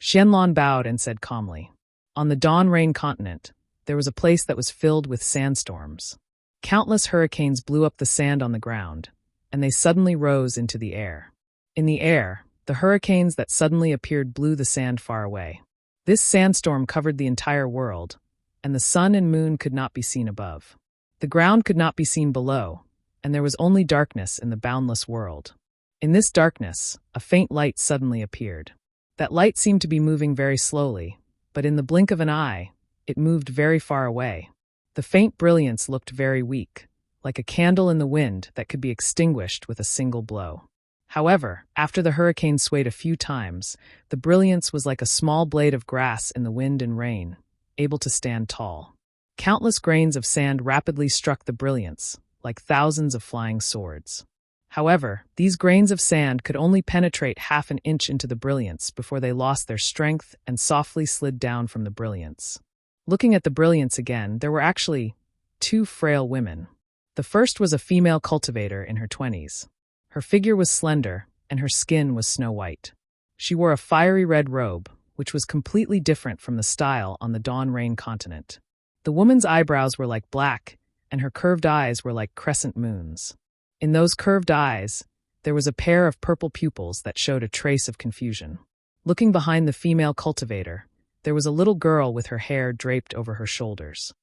Xianlong bowed and said calmly. On the Dawn Rain continent, there was a place that was filled with sandstorms. Countless hurricanes blew up the sand on the ground, and they suddenly rose into the air. In the air, the hurricanes that suddenly appeared blew the sand far away. This sandstorm covered the entire world, and the sun and moon could not be seen above. The ground could not be seen below, and there was only darkness in the boundless world. In this darkness, a faint light suddenly appeared. That light seemed to be moving very slowly, but in the blink of an eye, it moved very far away. The faint brilliance looked very weak, like a candle in the wind that could be extinguished with a single blow. However, after the hurricane swayed a few times, the brilliance was like a small blade of grass in the wind and rain, able to stand tall. Countless grains of sand rapidly struck the brilliance, like thousands of flying swords. However, these grains of sand could only penetrate half an inch into the brilliance before they lost their strength and softly slid down from the brilliance. Looking at the brilliance again, there were actually 2 frail women. The first was a female cultivator in her 20s. Her figure was slender, and her skin was snow white. She wore a fiery red robe, which was completely different from the style on the Dawn Rain continent. The woman's eyebrows were like black, and her curved eyes were like crescent moons. In those curved eyes, there was a pair of purple pupils that showed a trace of confusion. Looking behind the female cultivator, there was a little girl with her hair draped over her shoulders.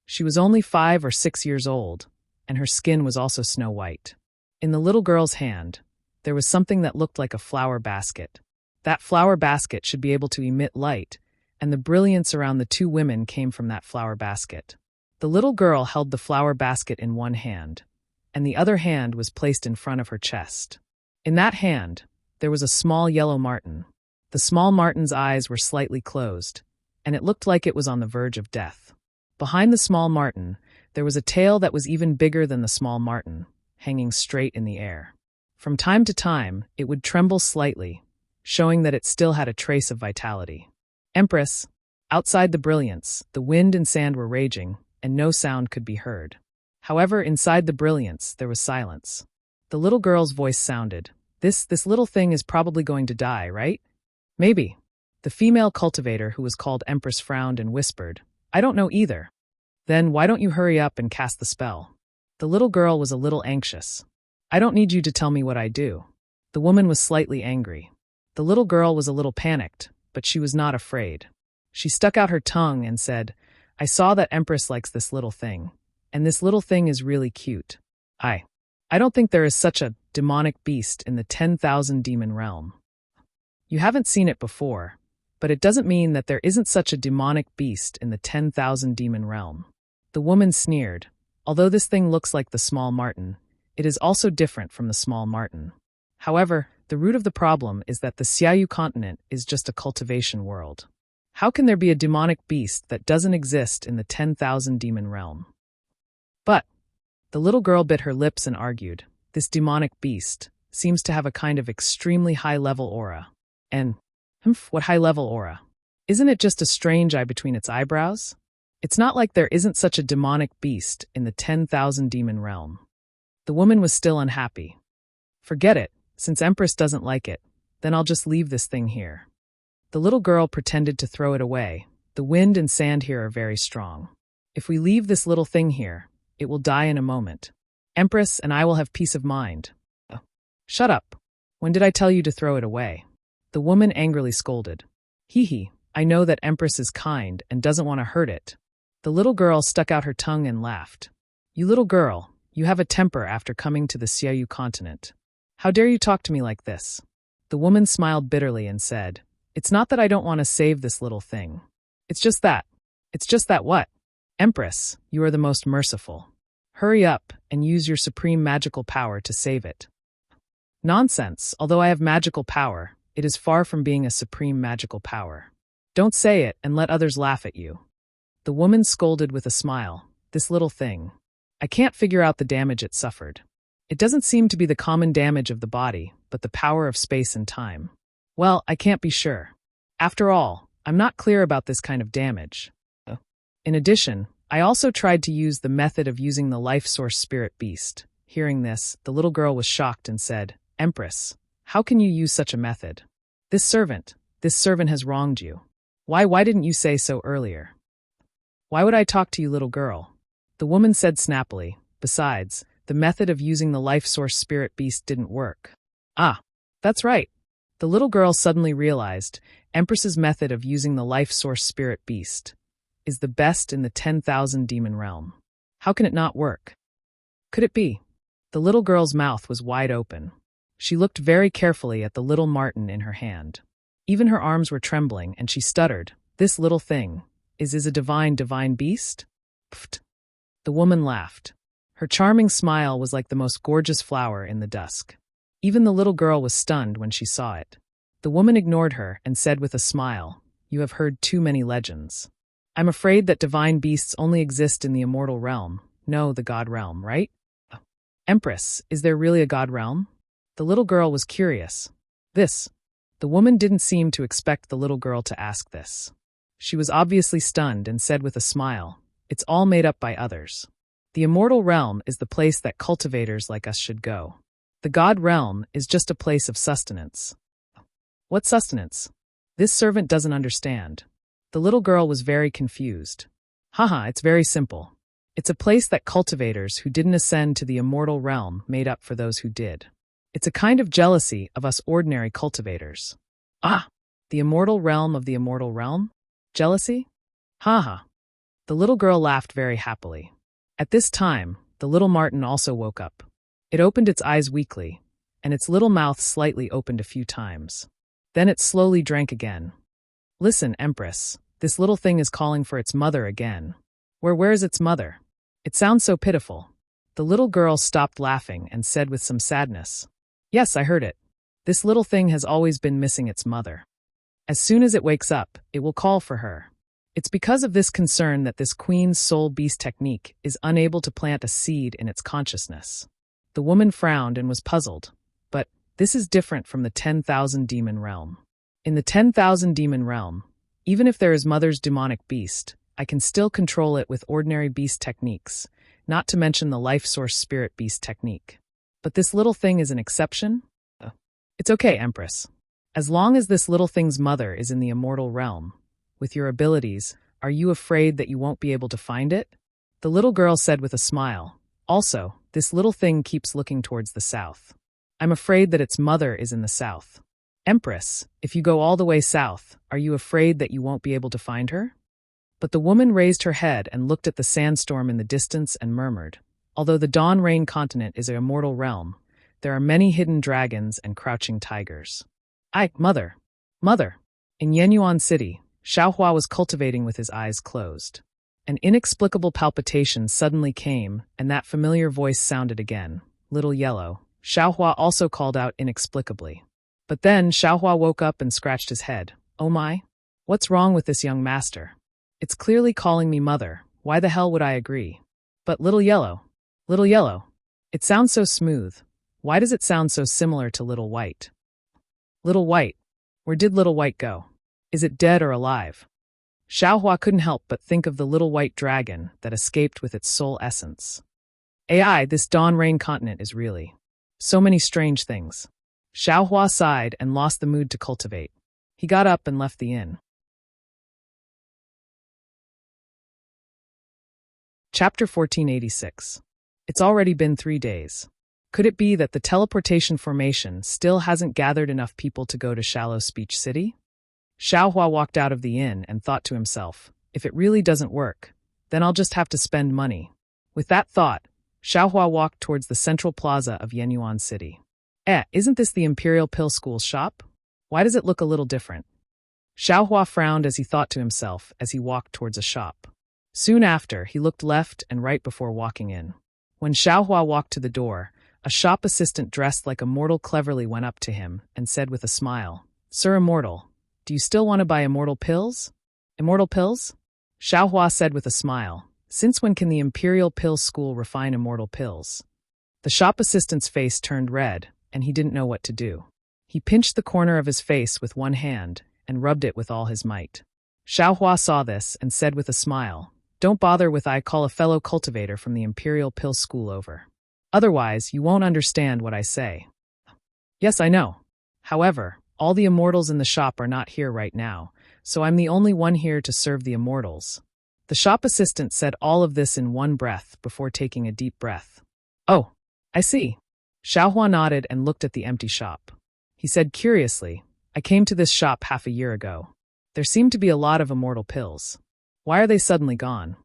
She was only 5 or 6 years old, and her skin was also snow white. In the little girl's hand, there was something that looked like a flower basket. That flower basket should be able to emit light, and the brilliance around the 2 women came from that flower basket. The little girl held the flower basket in one hand, and the other hand was placed in front of her chest. In that hand, there was a small yellow marten. The small marten's eyes were slightly closed, and it looked like it was on the verge of death. Behind the small marten, there was a tail that was even bigger than the small marten, hanging straight in the air. From time to time, it would tremble slightly, showing that it still had a trace of vitality. Empress, outside the brilliance, the wind and sand were raging, and no sound could be heard. However, inside the brilliance, there was silence. The little girl's voice sounded, This little thing is probably going to die, right? Maybe. The female cultivator who was called Empress frowned and whispered, I don't know either. Then why don't you hurry up and cast the spell? The little girl was a little anxious. I don't need you to tell me what I do. The woman was slightly angry. The little girl was a little panicked, but she was not afraid. She stuck out her tongue and said, I saw that Empress likes this little thing, and this little thing is really cute. I don't think there is such a demonic beast in the 10,000 demon realm. You haven't seen it before, but it doesn't mean that there isn't such a demonic beast in the 10,000 demon realm. The woman sneered. Although this thing looks like the small marten, it is also different from the small marten. However, the root of the problem is that the Xiaoyu continent is just a cultivation world. How can there be a demonic beast that doesn't exist in the 10,000 demon realm? But the little girl bit her lips and argued, this demonic beast seems to have a kind of extremely high-level aura. And, what high-level aura? Isn't it just a strange eye between its eyebrows? It's not like there isn't such a demonic beast in the 10,000 demon realm. The woman was still unhappy. Forget it, since Empress doesn't like it, then I'll just leave this thing here. The little girl pretended to throw it away. The wind and sand here are very strong. If we leave this little thing here, it will die in a moment. Empress and I will have peace of mind. Shut up. When did I tell you to throw it away? The woman angrily scolded. Hee, I know that Empress is kind and doesn't want to hurt it. The little girl stuck out her tongue and laughed. You little girl, you have a temper after coming to the Xiaoyu continent. How dare you talk to me like this? The woman smiled bitterly and said, It's not that I don't want to save this little thing. It's just that what? Empress, you are the most merciful. Hurry up and use your supreme magical power to save it. Nonsense, although I have magical power, it is far from being a supreme magical power. Don't say it and let others laugh at you. The woman scolded with a smile. This little thing. I can't figure out the damage it suffered. It doesn't seem to be the common damage of the body, but the power of space and time. Well, I can't be sure. After all, I'm not clear about this kind of damage. In addition, I also tried to use the method of using the life source spirit beast. Hearing this, the little girl was shocked and said, Empress, how can you use such a method? This servant has wronged you. Why didn't you say so earlier? Why would I talk to you, little girl? The woman said snappily. Besides, the method of using the life source spirit beast didn't work. Ah, that's right. The little girl suddenly realized Empress's method of using the life source spirit beast is the best in the 10,000 demon realm. How can it not work? Could it be? The little girl's mouth was wide open. She looked very carefully at the little marten in her hand. Even her arms were trembling, and she stuttered, This little thing is a divine beast? Pfft. The woman laughed. Her charming smile was like the most gorgeous flower in the dusk. Even the little girl was stunned when she saw it. The woman ignored her and said with a smile, You have heard too many legends. I'm afraid that divine beasts only exist in the immortal realm. No, the god realm, right? Empress, is there really a god realm? The little girl was curious. The woman didn't seem to expect the little girl to ask this. She was obviously stunned and said with a smile, It's all made up by others. The immortal realm is the place that cultivators like us should go. The god realm is just a place of sustenance. What sustenance? This servant doesn't understand. The little girl was very confused. Haha, it's very simple. It's a place that cultivators who didn't ascend to the immortal realm made up for those who did. It's a kind of jealousy of us ordinary cultivators. Ah, the immortal realm of the immortal realm? Jealousy? Haha. The little girl laughed very happily. At this time, the little marten also woke up. It opened its eyes weakly, and its little mouth slightly opened a few times. Then it slowly drank again. Listen, Empress, this little thing is calling for its mother again. Where is its mother? It sounds so pitiful. The little girl stopped laughing and said with some sadness, Yes, I heard it. This little thing has always been missing its mother. As soon as it wakes up, it will call for her. It's because of this concern that this Queen's Soul Beast technique is unable to plant a seed in its consciousness. The woman frowned and was puzzled. But this is different from the 10,000 demon realm. In the 10,000 demon realm, even if there is Mother's demonic beast, I can still control it with ordinary beast techniques, not to mention the life source spirit beast technique. But this little thing is an exception? It's okay, Empress. As long as this little thing's mother is in the immortal realm, with your abilities, are you afraid that you won't be able to find it? The little girl said with a smile. Also, this little thing keeps looking towards the south. I'm afraid that its mother is in the south. Empress, if you go all the way south, are you afraid that you won't be able to find her? But the woman raised her head and looked at the sandstorm in the distance and murmured, Although the Dawn Rain continent is an immortal realm, there are many hidden dragons and crouching tigers. Mother. In Yenyuan City, Xiaohua was cultivating with his eyes closed. An inexplicable palpitation suddenly came, and that familiar voice sounded again. Little Yellow. Xiaohua also called out inexplicably. But then Xiaohua woke up and scratched his head. Oh my? What's wrong with this young master? It's clearly calling me mother. Why the hell would I agree? But Little Yellow. It sounds so smooth. Why does it sound so similar to Little White? Little White. Where did Little White go? Is it dead or alive? Xiaohua couldn't help but think of the little white dragon that escaped with its soul essence. This Dawn Rain continent is really so many strange things. Xiaohua sighed and lost the mood to cultivate. He got up and left the inn. Chapter 1486. It's already been 3 days. Could it be that the teleportation formation still hasn't gathered enough people to go to Shallow Speech City? Xiaohua walked out of the inn and thought to himself, if it really doesn't work, then I'll just have to spend money. With that thought, Xiaohua walked towards the central plaza of Yenyuan City. Isn't this the Imperial Pill School's shop? Why does it look a little different? Xiaohua frowned as he thought to himself as he walked towards a shop. Soon after, he looked left and right before walking in. When Xiaohua walked to the door, a shop assistant dressed like a mortal cleverly went up to him and said with a smile, "Sir Immortal, do you still want to buy immortal pills?" "Immortal pills?" Xiaohua said with a smile. "Since when can the Imperial Pill School refine immortal pills?" The shop assistant's face turned red, and he didn't know what to do. He pinched the corner of his face with one hand and rubbed it with all his might. Xiaohua saw this and said with a smile, "Don't bother with I call a fellow cultivator from the Imperial Pill School over. Otherwise, you won't understand what I say." "Yes, I know. However, all the immortals in the shop are not here right now, so I'm the only one here to serve the immortals." The shop assistant said all of this in one breath before taking a deep breath. "Oh, I see." Xiaohua nodded and looked at the empty shop. He said curiously, "I came to this shop half a year ago. There seemed to be a lot of immortal pills. Why are they suddenly gone?"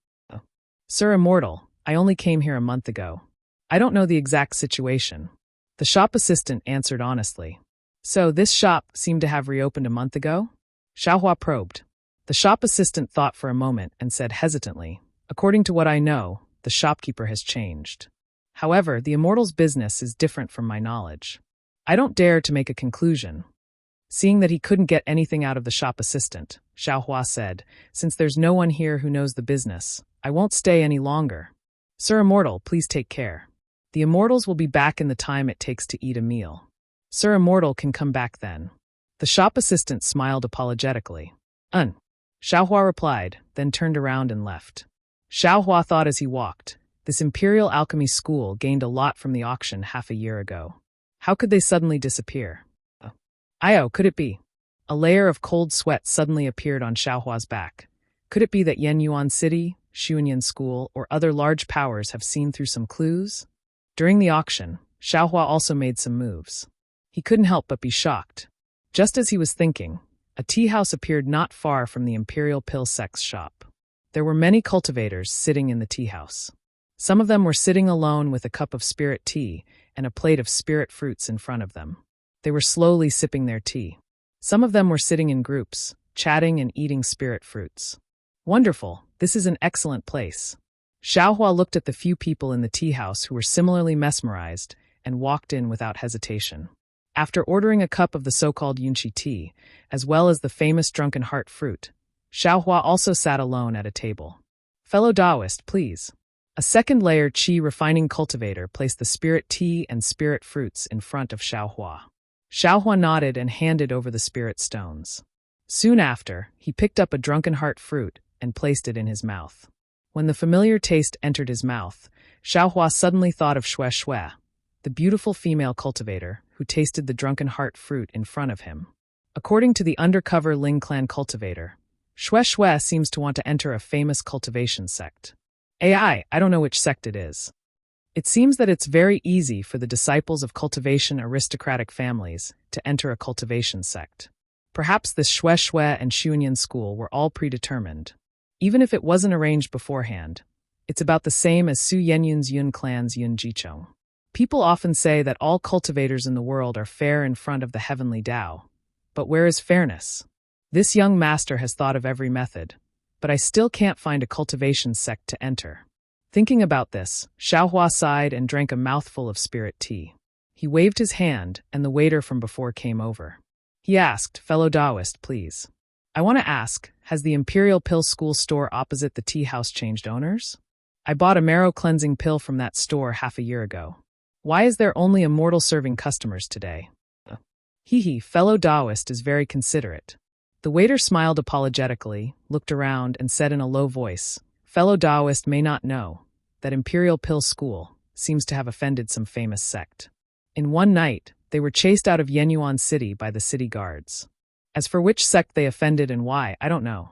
"Sir Immortal, I only came here a month ago. I don't know the exact situation." The shop assistant answered honestly. "So this shop seemed to have reopened a month ago?" Xiaohua probed. The shop assistant thought for a moment and said hesitantly, "According to what I know, the shopkeeper has changed. However, the immortal's business is different from my knowledge. I don't dare to make a conclusion." Seeing that he couldn't get anything out of the shop assistant, Xiaohua said, "Since there's no one here who knows the business, I won't stay any longer. Sir Immortal, please take care. The immortals will be back in the time it takes to eat a meal. Sir Immortal can come back then." The shop assistant smiled apologetically. Xiaohua replied, then turned around and left. Xiaohua thought as he walked, this Imperial Alchemy School gained a lot from the auction half a year ago. How could they suddenly disappear? Could it be? A layer of cold sweat suddenly appeared on Xiaohua's back. Could it be that Yenyuan City, Xuanyan School, or other large powers have seen through some clues? During the auction, Xiaohua also made some moves. He couldn't help but be shocked. Just as he was thinking, a tea house appeared not far from the Imperial Pill Sect's shop. There were many cultivators sitting in the tea house. Some of them were sitting alone with a cup of spirit tea and a plate of spirit fruits in front of them. They were slowly sipping their tea. Some of them were sitting in groups, chatting and eating spirit fruits. Wonderful, this is an excellent place. Xiaohua looked at the few people in the tea house who were similarly mesmerized and walked in without hesitation. After ordering a cup of the so-called Yunqi tea, as well as the famous drunken heart fruit, Xiaohua also sat alone at a table. "Fellow Taoist, please." A second-layer qi refining cultivator placed the spirit tea and spirit fruits in front of Xiaohua. Xiaohua nodded and handed over the spirit stones. Soon after, he picked up a drunken heart fruit and placed it in his mouth. When the familiar taste entered his mouth, Xiaohua suddenly thought of Xue Xue, the beautiful female cultivator who tasted the drunken heart fruit in front of him. According to the undercover Ling clan cultivator, Xue Xue seems to want to enter a famous cultivation sect. I don't know which sect it is. It seems that it's very easy for the disciples of cultivation aristocratic families to enter a cultivation sect. Perhaps this Xue Xue and Xuanyan school were all predetermined. Even if it wasn't arranged beforehand, it's about the same as Su Yenyun's Yun clan's Yun Jichong. People often say that all cultivators in the world are fair in front of the heavenly Tao. But where is fairness? This young master has thought of every method, but I still can't find a cultivation sect to enter. Thinking about this, Xiaohua sighed and drank a mouthful of spirit tea. He waved his hand, and the waiter from before came over. He asked, "Fellow Taoist, please. I want to ask, has the Imperial Pill School store opposite the tea house changed owners? I bought a marrow cleansing pill from that store half a year ago. Why is there only immortal serving customers today?" Fellow Taoist is very considerate. The waiter smiled apologetically, looked around, and said in a low voice, "Fellow Taoist may not know that Imperial Pill School seems to have offended some famous sect. In one night, they were chased out of Yenyuan City by the city guards. As for which sect they offended and why, I don't know."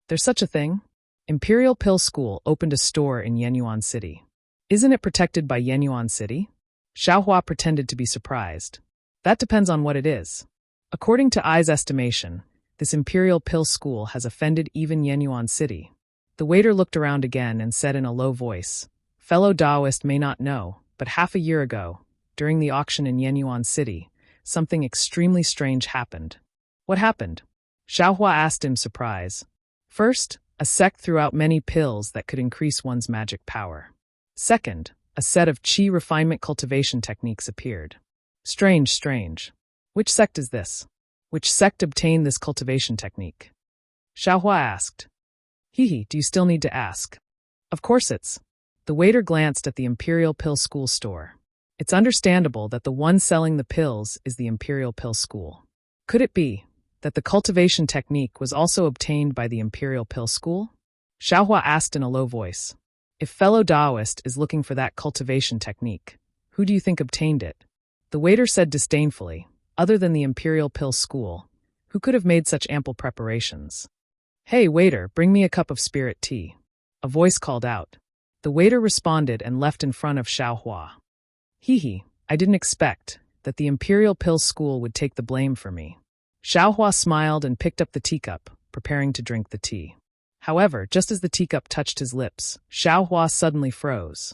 There's such a thing? Imperial Pill School opened a store in Yenyuan City. Isn't it protected by Yenyuan City? Xiaohua pretended to be surprised. That depends on what it is. According to Ai's estimation, this Imperial Pill School has offended even Yenyuan City. The waiter looked around again and said in a low voice, "Fellow Taoist may not know, but half a year ago, during the auction in Yenyuan City, something extremely strange happened. What happened? Xiaohua asked in surprise. First, a sect threw out many pills that could increase one's magic power. Second, a set of qi refinement cultivation techniques appeared. Strange, strange. Which sect is this? Which sect obtained this cultivation technique? Xiaohua asked. Hehe, do you still need to ask? Of course it's. The waiter glanced at the Imperial Pill School store. It's understandable that the one selling the pills is the Imperial Pill School. Could it be that the cultivation technique was also obtained by the Imperial Pill School? Xiaohua asked in a low voice. If fellow Taoist is looking for that cultivation technique, who do you think obtained it? The waiter said disdainfully, other than the Imperial Pill School, who could have made such ample preparations? Hey, waiter, bring me a cup of spirit tea. A voice called out. The waiter responded and left in front of Xiaohua. Hehe, I didn't expect that the Imperial Pill School would take the blame for me. Xiaohua smiled and picked up the teacup, preparing to drink the tea. However, just as the teacup touched his lips, Xiaohua suddenly froze.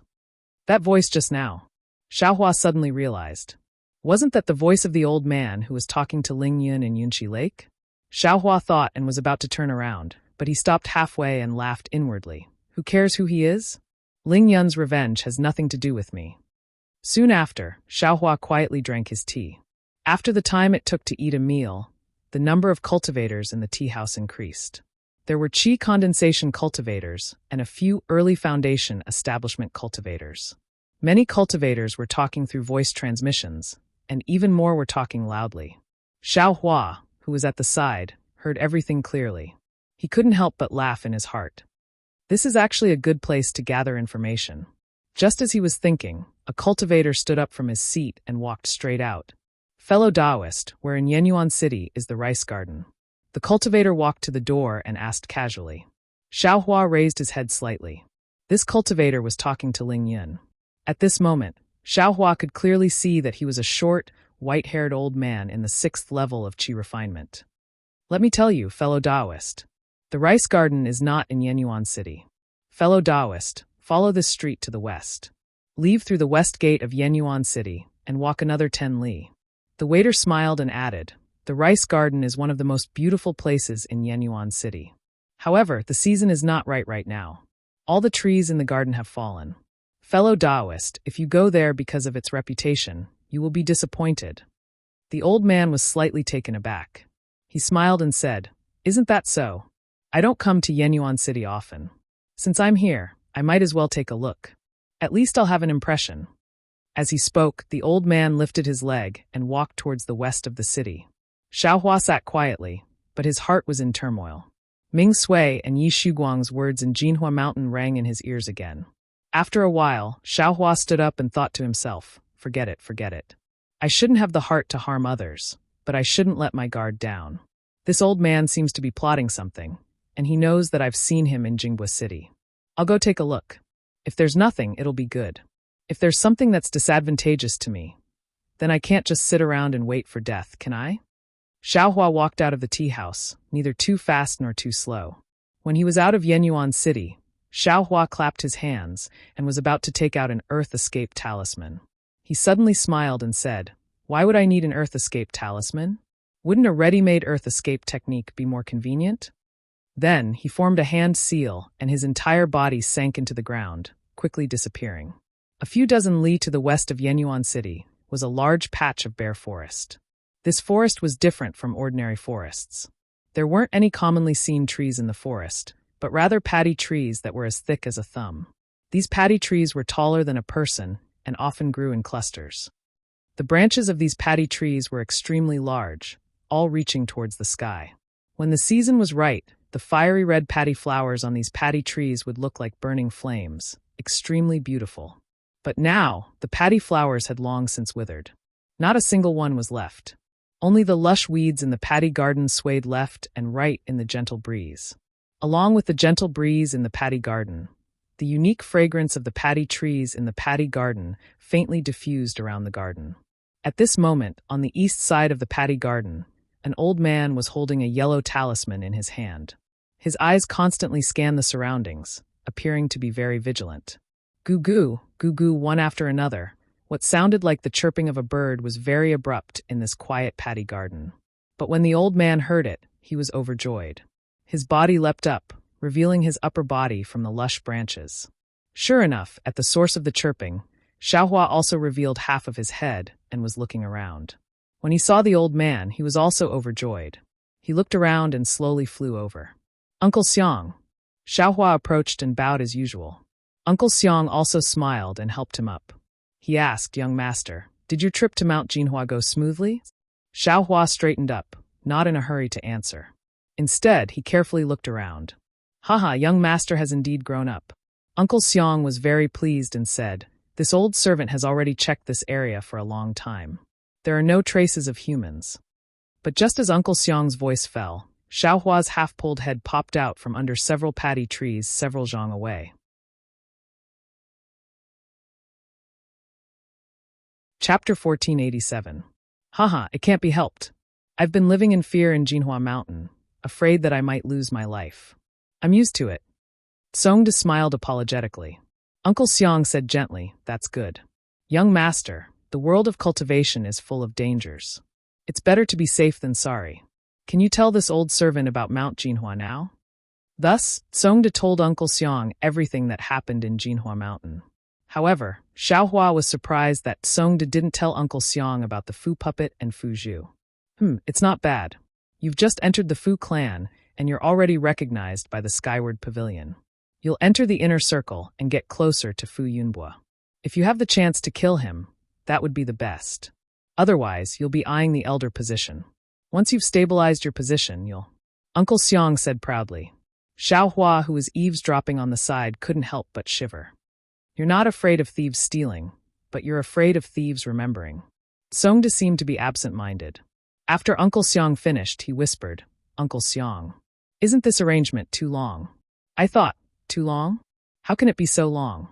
That voice just now. Xiaohua suddenly realized. Wasn't that the voice of the old man who was talking to Ling Yun in Yunqi Lake? Xiaohua thought and was about to turn around, but he stopped halfway and laughed inwardly. Who cares who he is? Ling Yun's revenge has nothing to do with me. Soon after, Xiaohua quietly drank his tea. After the time it took to eat a meal, the number of cultivators in the tea house increased. There were qi condensation cultivators and a few early foundation establishment cultivators. Many cultivators were talking through voice transmissions, and even more were talking loudly. Xiaohua, who was at the side, heard everything clearly. He couldn't help but laugh in his heart. This is actually a good place to gather information. Just as he was thinking, a cultivator stood up from his seat and walked straight out. Fellow Taoist, where in Yenyuan City is the rice garden. The cultivator walked to the door and asked casually. Xiaohua raised his head slightly. This cultivator was talking to Ling Yun. At this moment, Xiaohua could clearly see that he was a short, white-haired old man in the 6th level of qi refinement. Let me tell you, fellow Taoist, the rice garden is not in Yenyuan City. Fellow Taoist, follow this street to the west. Leave through the west gate of Yenyuan City and walk another 10 li. The waiter smiled and added, the rice garden is one of the most beautiful places in Yenyuan City. However, the season is not right now. All the trees in the garden have fallen. Fellow Taoist, if you go there because of its reputation, you will be disappointed. The old man was slightly taken aback. He smiled and said, Isn't that so? I don't come to Yenyuan City often. Since I'm here, I might as well take a look. At least I'll have an impression. As he spoke, the old man lifted his leg and walked towards the west of the city. Xiaohua sat quietly, but his heart was in turmoil. Ming Sui and Yi Shuguang's words in Jinhua Mountain rang in his ears again. After a while, Xiaohua stood up and thought to himself, forget it. I shouldn't have the heart to harm others, but I shouldn't let my guard down. This old man seems to be plotting something, and he knows that I've seen him in Jinghua City. I'll go take a look. If there's nothing, it'll be good. If there's something that's disadvantageous to me, then I can't just sit around and wait for death, can I? Xiaohua walked out of the tea house, neither too fast nor too slow. When he was out of Yenyuan City, Xiaohua clapped his hands and was about to take out an Earth Escape talisman. He suddenly smiled and said, Why would I need an Earth Escape talisman? Wouldn't a ready-made Earth Escape technique be more convenient? Then he formed a hand seal and his entire body sank into the ground, quickly disappearing. A few dozen li to the west of Yenyuan City was a large patch of bare forest. This forest was different from ordinary forests. There weren't any commonly seen trees in the forest, but rather paddy trees that were as thick as a thumb. These paddy trees were taller than a person and often grew in clusters. The branches of these paddy trees were extremely large, all reaching towards the sky. When the season was right, the fiery red paddy flowers on these paddy trees would look like burning flames, extremely beautiful. But now, the paddy flowers had long since withered. Not a single one was left. Only the lush weeds in the paddy garden swayed left and right in the gentle breeze. Along with the gentle breeze in the paddy garden, the unique fragrance of the paddy trees in the paddy garden faintly diffused around the garden. At this moment, on the east side of the paddy garden, an old man was holding a yellow talisman in his hand. His eyes constantly scanned the surroundings, appearing to be very vigilant. Goo goo, one after another. What sounded like the chirping of a bird was very abrupt in this quiet paddy garden. But when the old man heard it, he was overjoyed. His body leapt up, revealing his upper body from the lush branches. Sure enough, at the source of the chirping, Xiaohua also revealed half of his head and was looking around. When he saw the old man, he was also overjoyed. He looked around and slowly flew over. Uncle Xiang. Xiaohua approached and bowed as usual. Uncle Xiang also smiled and helped him up. He asked, "Young master, did your trip to Mount Jinhua go smoothly?" Xiaohua straightened up, not in a hurry to answer. Instead, he carefully looked around. "Haha, young master has indeed grown up." Uncle Xiang was very pleased and said, "This old servant has already checked this area for a long time. There are no traces of humans." But just as Uncle Xiang's voice fell, Xiaohua's half-pulled head popped out from under several paddy trees several zhang away. Chapter 1487. Haha, it can't be helped. I've been living in fear in Jinhua Mountain, afraid that I might lose my life. I'm used to it. Songde smiled apologetically. Uncle Xiang said gently, "That's good. Young master, the world of cultivation is full of dangers. It's better to be safe than sorry. Can you tell this old servant about Mount Jinhua now?" Thus, Songde told Uncle Xiang everything that happened in Jinhua Mountain. However, Xiaohua was surprised that Songde didn't tell Uncle Xiang about the Fu puppet and Fu Zhu. It's not bad. You've just entered the Fu clan, and you're already recognized by the Skyward Pavilion. You'll enter the inner circle and get closer to Fu Yunbo. If you have the chance to kill him, that would be the best. Otherwise, you'll be eyeing the elder position. Once you've stabilized your position, you'll... Uncle Xiang said proudly. Xiaohua, who was eavesdropping on the side, couldn't help but shiver. You're not afraid of thieves stealing, but you're afraid of thieves remembering. Songde seemed to be absent-minded. After Uncle Xiang finished, he whispered, "Uncle Xiang, isn't this arrangement too long?" I thought, "Too long? How can it be so long?"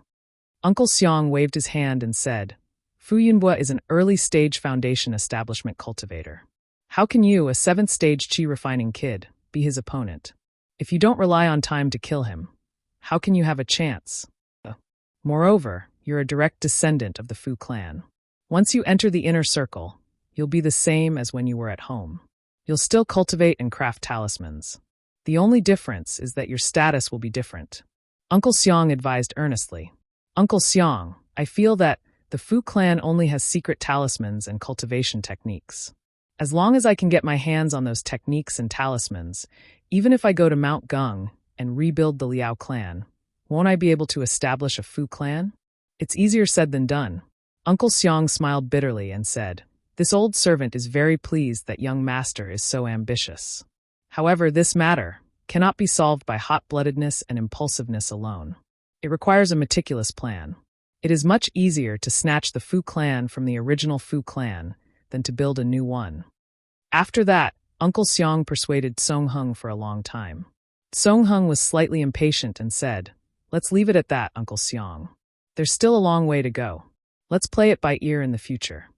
Uncle Xiang waved his hand and said, "Fu Yunbo is an early-stage foundation establishment cultivator. How can you, a 7th-stage qi-refining kid, be his opponent? If you don't rely on time to kill him, how can you have a chance? Moreover, you're a direct descendant of the Fu clan. Once you enter the inner circle, you'll be the same as when you were at home. You'll still cultivate and craft talismans. The only difference is that your status will be different." Uncle Xiang advised earnestly. "Uncle Xiang, I feel that the Fu clan only has secret talismans and cultivation techniques. As long as I can get my hands on those techniques and talismans, even if I go to Mount Gung and rebuild the Liao clan, won't I be able to establish a Fu clan? It's easier said than done." Uncle Xiang smiled bitterly and said, "This old servant is very pleased that young master is so ambitious. However, this matter cannot be solved by hot-bloodedness and impulsiveness alone. It requires a meticulous plan. It is much easier to snatch the Fu clan from the original Fu clan than to build a new one." After that, Uncle Xiang persuaded Song Heng for a long time. Song Heng was slightly impatient and said, "Let's leave it at that, Uncle Xiang. There's still a long way to go. Let's play it by ear in the future."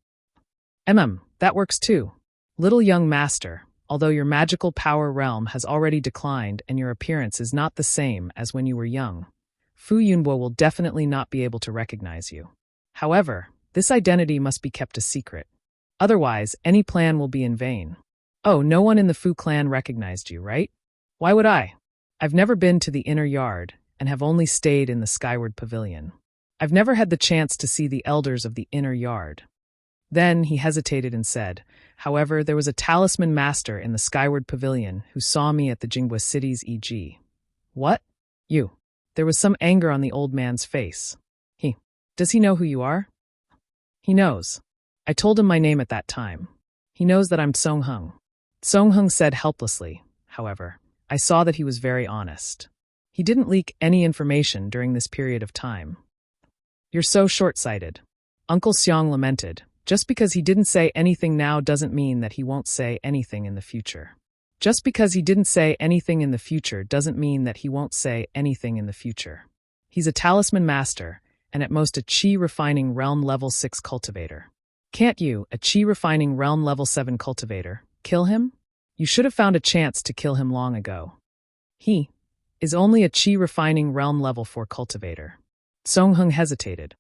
That works too. Little young master, although your magical power realm has already declined and your appearance is not the same as when you were young, Fu Yunbo will definitely not be able to recognize you. However, this identity must be kept a secret. Otherwise, any plan will be in vain. Oh, no one in the Fu clan recognized you, right? Why would I? I've never been to the inner yard and have only stayed in the Skyward Pavilion. I've never had the chance to see the elders of the inner yard. Then he hesitated and said, "However, there was a talisman master in the Skyward Pavilion who saw me at the Jinghua City's E.G. What? You?" There was some anger on the old man's face. Does he know who you are? He knows. I told him my name at that time. He knows that I'm Song Heng. Song Heng said helplessly, however, I saw that he was very honest. He didn't leak any information during this period of time. You're so short-sighted. Uncle Xiang lamented. Just because he didn't say anything now doesn't mean that he won't say anything in the future. Just because he didn't say anything in the future doesn't mean that he won't say anything in the future. He's a talisman master, and at most a qi-refining realm level 6 cultivator. Can't you, a qi-refining realm level 7 cultivator, kill him? You should have found a chance to kill him long ago. He is only a qi-refining realm level 4 cultivator. Song Heng hesitated.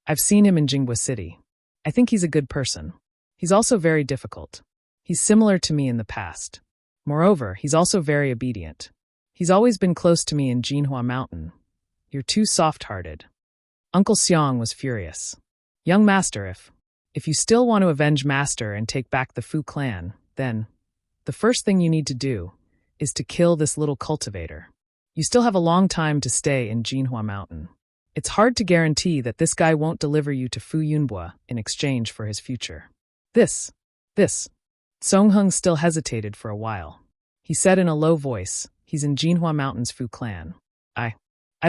I've seen him in Jinghua City. I think he's a good person. He's also very difficult. He's similar to me in the past. Moreover, he's also very obedient. He's always been close to me in Jinhua Mountain. You're too soft-hearted. Uncle Xiang was furious. Young master, if you still want to avenge master and take back the Fu clan, then the first thing you need to do is to kill this little cultivator. You still have a long time to stay in Jinhua Mountain. It's hard to guarantee that this guy won't deliver you to Fu Yunbua in exchange for his future. This. Song Hung still hesitated for a while. He said in a low voice, he's in Jinhua Mountain's Fu clan. I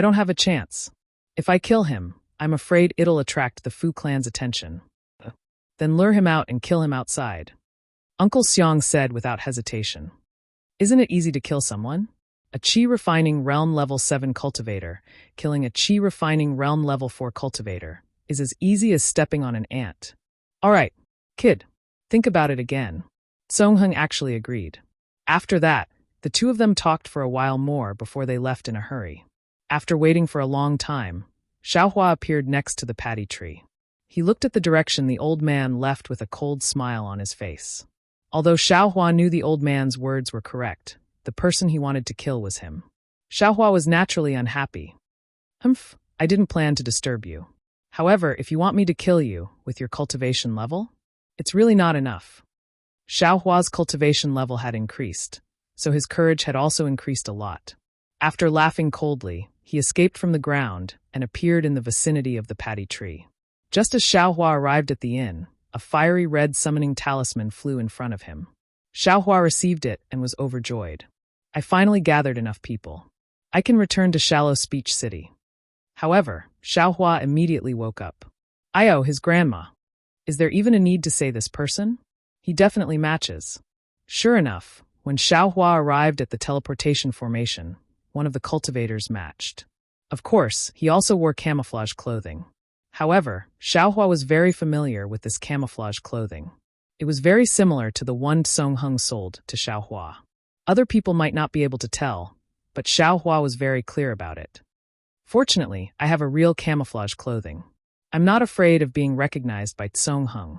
don't have a chance. If I kill him, I'm afraid it'll attract the Fu clan's attention. Then lure him out and kill him outside. Uncle Xiang said without hesitation. Isn't it easy to kill someone? A Qi Refining Realm Level 7 cultivator killing a Qi Refining Realm Level 4 cultivator is as easy as stepping on an ant. All right, kid, think about it again. Song Hung actually agreed. After that, the two of them talked for a while more before they left in a hurry. After waiting for a long time, Xiaohua appeared next to the paddy tree. He looked at the direction the old man left with a cold smile on his face. Although Xiaohua knew the old man's words were correct, the person he wanted to kill was him. Xiaohua was naturally unhappy. I didn't plan to disturb you. However, if you want me to kill you with your cultivation level, it's really not enough. Xiaohua's cultivation level had increased, so his courage had also increased a lot. After laughing coldly, he escaped from the ground and appeared in the vicinity of the paddy tree. Just as Xiaohua arrived at the inn, a fiery red summoning talisman flew in front of him. Xiaohua received it and was overjoyed. I finally gathered enough people. I can return to Shallow Speech City. However, Xiaohua immediately woke up. His grandma. Is there even a need to say this person? He definitely matches. Sure enough, when Xiaohua arrived at the teleportation formation, one of the cultivators matched. Of course, he also wore camouflage clothing. However, Xiaohua was very familiar with this camouflage clothing. It was very similar to the one Song Hung sold to Xiaohua. Other people might not be able to tell, but Xiaohua was very clear about it. Fortunately, I have a real camouflage clothing. I'm not afraid of being recognized by Song Hung.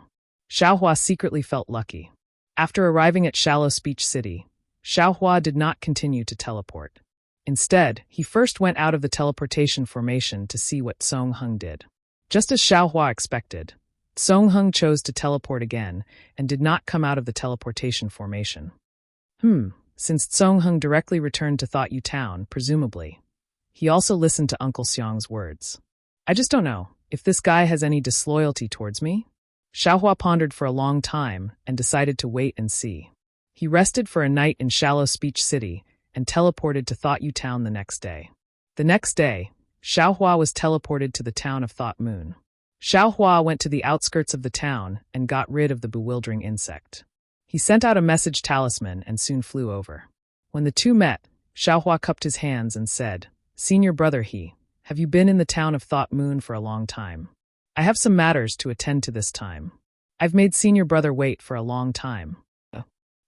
Xiaohua secretly felt lucky. After arriving at Shallow Speech City, Xiaohua did not continue to teleport. Instead, he first went out of the teleportation formation to see what Song Hung did. Just as Xiaohua expected, Song Hung chose to teleport again and did not come out of the teleportation formation. Since Song Hung directly returned to Thought You Town, presumably, he also listened to Uncle Xiang's words. I just don't know if this guy has any disloyalty towards me. Xiaohua pondered for a long time and decided to wait and see. He rested for a night in Shallow Speech City and teleported to Thought You Town the next day. The next day, Xiaohua was teleported to the town of Thought Moon. Xiaohua went to the outskirts of the town and got rid of the bewildering insect. He sent out a message talisman and soon flew over. When the two met, Xiaohua cupped his hands and said, "Senior brother have you been in the town of Thought Moon for a long time? I have some matters to attend to this time. I've made senior brother wait for a long time."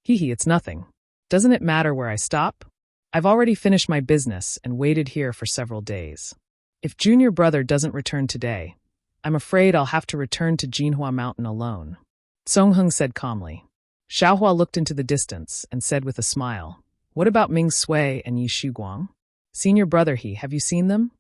It's nothing. Doesn't it matter where I stop? I've already finished my business and waited here for several days. If junior brother doesn't return today, I'm afraid I'll have to return to Jinhua Mountain alone. Song Hung said calmly. Xiaohua looked into the distance and said with a smile, "What about Ming Sui and Yi Shuguang? Senior brother have you seen them?"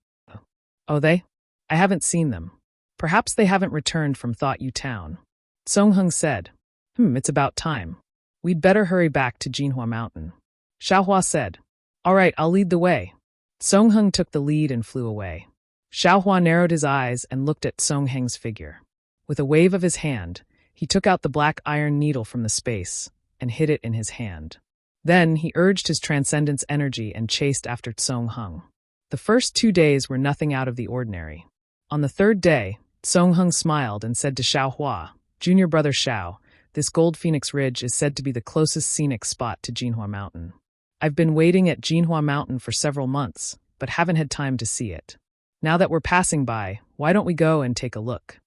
I haven't seen them. Perhaps they haven't returned from Thought You Town. Song Hung said, It's about time. We'd better hurry back to Jinhua Mountain. Xiaohua said, "All right, I'll lead the way." Song Hung took the lead and flew away. Xiaohua narrowed his eyes and looked at Song Heng's figure. With a wave of his hand, he took out the black iron needle from the space and hid it in his hand. Then he urged his transcendence energy and chased after Song Hung. The first 2 days were nothing out of the ordinary. On the third day, Song Hung smiled and said to Xiaohua, "Junior brother Xiao, this Gold Phoenix Ridge is said to be the closest scenic spot to Jinhua Mountain. I've been waiting at Jinhua Mountain for several months, but haven't had time to see it. Now that we're passing by, why don't we go and take a look?"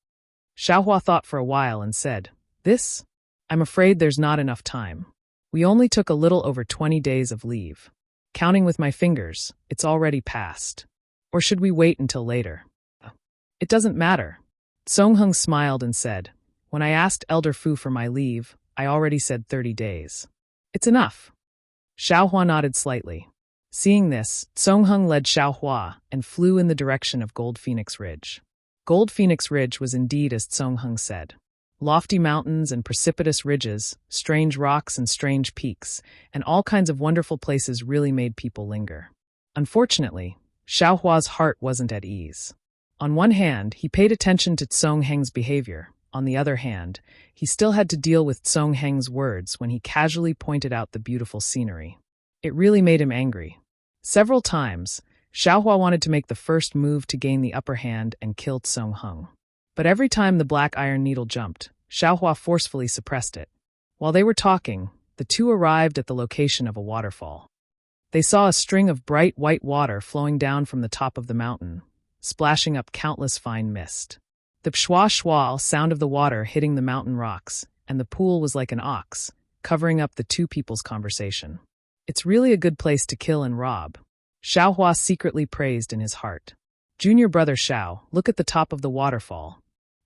Xiaohua thought for a while and said, "This? I'm afraid there's not enough time. We only took a little over 20 days of leave. Counting with my fingers, it's already passed. Or should we wait until later?" "It doesn't matter." Song Hung smiled and said, "When I asked Elder Fu for my leave, I already said 30 days. It's enough. Xiaohua nodded slightly. Seeing this, Songheng led Xiaohua and flew in the direction of Gold Phoenix Ridge. Gold Phoenix Ridge was indeed as Songheng said. Lofty mountains and precipitous ridges, strange rocks and strange peaks, and all kinds of wonderful places really made people linger. Unfortunately, Xiaohua's heart wasn't at ease. On one hand, he paid attention to Songheng's behavior. On the other hand, he still had to deal with Songheng's words when he casually pointed out the beautiful scenery. It really made him angry. Several times, Xiaohua wanted to make the first move to gain the upper hand and kill Songheng. But every time the black iron needle jumped, Xiaohua forcefully suppressed it. While they were talking, the two arrived at the location of a waterfall. They saw a string of bright white water flowing down from the top of the mountain, splashing up countless fine mist. The pshwa-shwa sound of the water hitting the mountain rocks, and the pool was like an ox, covering up the two people's conversation. It's really a good place to kill and rob, Xiaohua secretly praised in his heart. Junior brother Xiao, look at the top of the waterfall.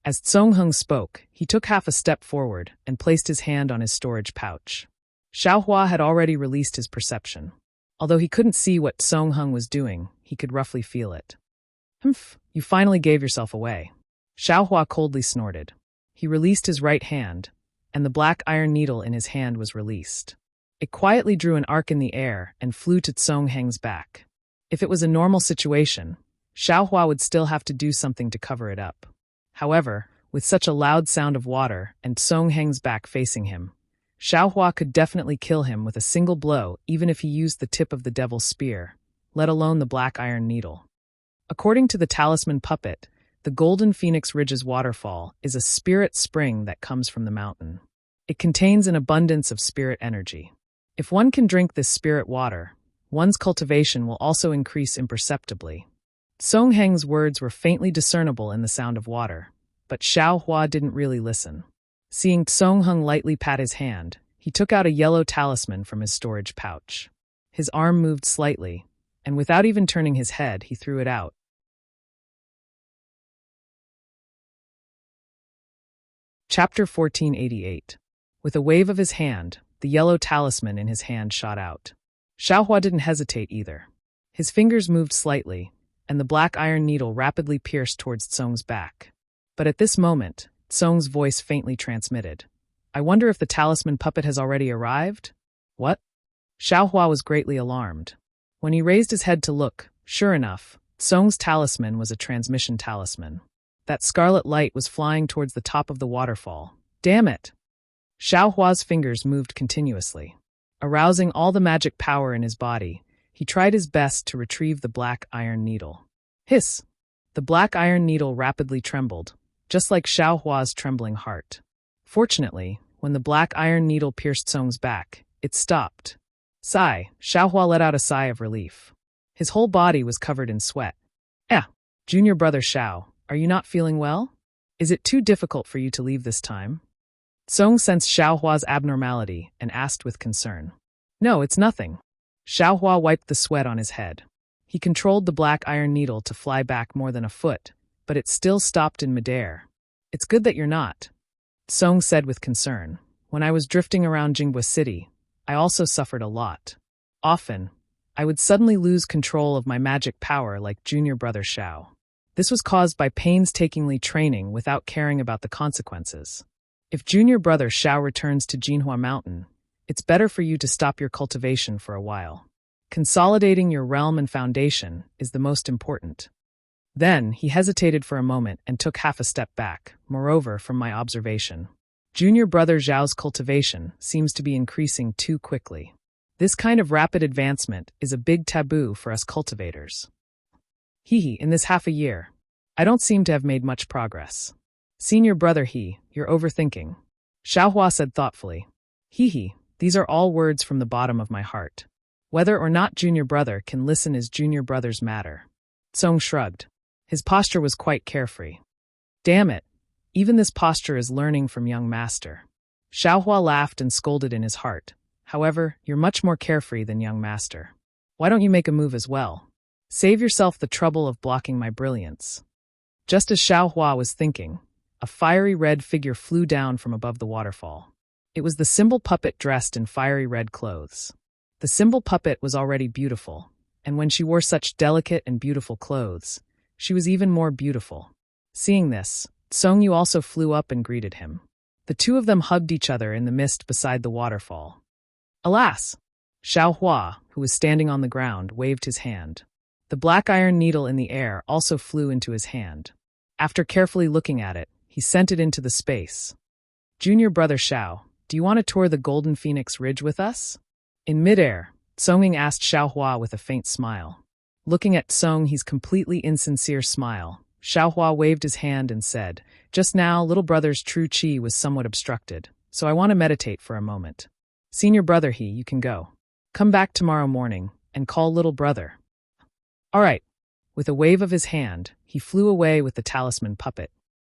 As Songheng spoke, he took half a step forward and placed his hand on his storage pouch. Xiaohua had already released his perception. Although he couldn't see what Songheng was doing, he could roughly feel it. Humph, you finally gave yourself away. Xiaohua coldly snorted. He released his right hand, and the black iron needle in his hand was released. It quietly drew an arc in the air and flew to Songheng's back. If it was a normal situation, Xiaohua would still have to do something to cover it up. However, with such a loud sound of water and Songheng's back facing him, Xiaohua could definitely kill him with a single blow even if he used the tip of the devil's spear, let alone the black iron needle. According to the talisman puppet, the Golden Phoenix Ridge's waterfall is a spirit spring that comes from the mountain. It contains an abundance of spirit energy. If one can drink this spirit water, one's cultivation will also increase imperceptibly. Songheng's words were faintly discernible in the sound of water, but Xiaohua didn't really listen. Seeing Songheng lightly pat his hand, he took out a yellow talisman from his storage pouch. His arm moved slightly, and without even turning his head, he threw it out. Chapter 1488. With a wave of his hand, the yellow talisman in his hand shot out. Xiaohua didn't hesitate either. His fingers moved slightly, and the black iron needle rapidly pierced towards Tsong's back. But at this moment, Tsong's voice faintly transmitted. I wonder if the talisman puppet has already arrived? What? Xiaohua was greatly alarmed. When he raised his head to look, sure enough, Tsong's talisman was a transmission talisman. That scarlet light was flying towards the top of the waterfall. Damn it! Xiaohua's fingers moved continuously. Arousing all the magic power in his body, he tried his best to retrieve the black iron needle. Hiss! The black iron needle rapidly trembled, just like Xiaohua's trembling heart. Fortunately, when the black iron needle pierced Tsong's back, it stopped. Sigh, Xiaohua let out a sigh of relief. His whole body was covered in sweat. Junior brother Xiao, are you not feeling well? Is it too difficult for you to leave this time? Tsong sensed Xiaohua's abnormality and asked with concern. No, it's nothing. Xiaohua wiped the sweat on his head. He controlled the black iron needle to fly back more than a foot, but it still stopped in midair. It's good that you're not, Tsong said with concern. When I was drifting around Jinghua City, I also suffered a lot. Often, I would suddenly lose control of my magic power like junior brother Xiao. This was caused by painstakingly training without caring about the consequences. If junior brother Xiao returns to Jinhua Mountain, it's better for you to stop your cultivation for a while. Consolidating your realm and foundation is the most important. Then, he hesitated for a moment and took half a step back. Moreover, from my observation, junior brother Zhao's cultivation seems to be increasing too quickly. This kind of rapid advancement is a big taboo for us cultivators. In this half a year, I don't seem to have made much progress. Senior brother you're overthinking, Xiaohua said thoughtfully. These are all words from the bottom of my heart. Whether or not junior brother can listen is junior brother's matter. Tsong shrugged. His posture was quite carefree. Damn it, even this posture is learning from young master. Xiaohua laughed and scolded in his heart. However, you're much more carefree than young master. Why don't you make a move as well? Save yourself the trouble of blocking my brilliance. Just as Xiaohua was thinking, a fiery red figure flew down from above the waterfall. It was the symbol puppet dressed in fiery red clothes. The symbol puppet was already beautiful, and when she wore such delicate and beautiful clothes, she was even more beautiful. Seeing this, Songyu also flew up and greeted him. The two of them hugged each other in the mist beside the waterfall. Alas! Xiao Hua, who was standing on the ground, waved his hand. The black iron needle in the air also flew into his hand. After carefully looking at it, he sent it into the space. Junior brother Xiao, do you want to tour the Golden Phoenix Ridge with us? In midair, Songming asked Xiao Hua with a faint smile. Looking at Song his completely insincere smile, Xiao Hua waved his hand and said, just now, little brother's true chi was somewhat obstructed, so I want to meditate for a moment. Senior brother you can go. Come back tomorrow morning, and call little brother. All right. With a wave of his hand, he flew away with the talisman puppet.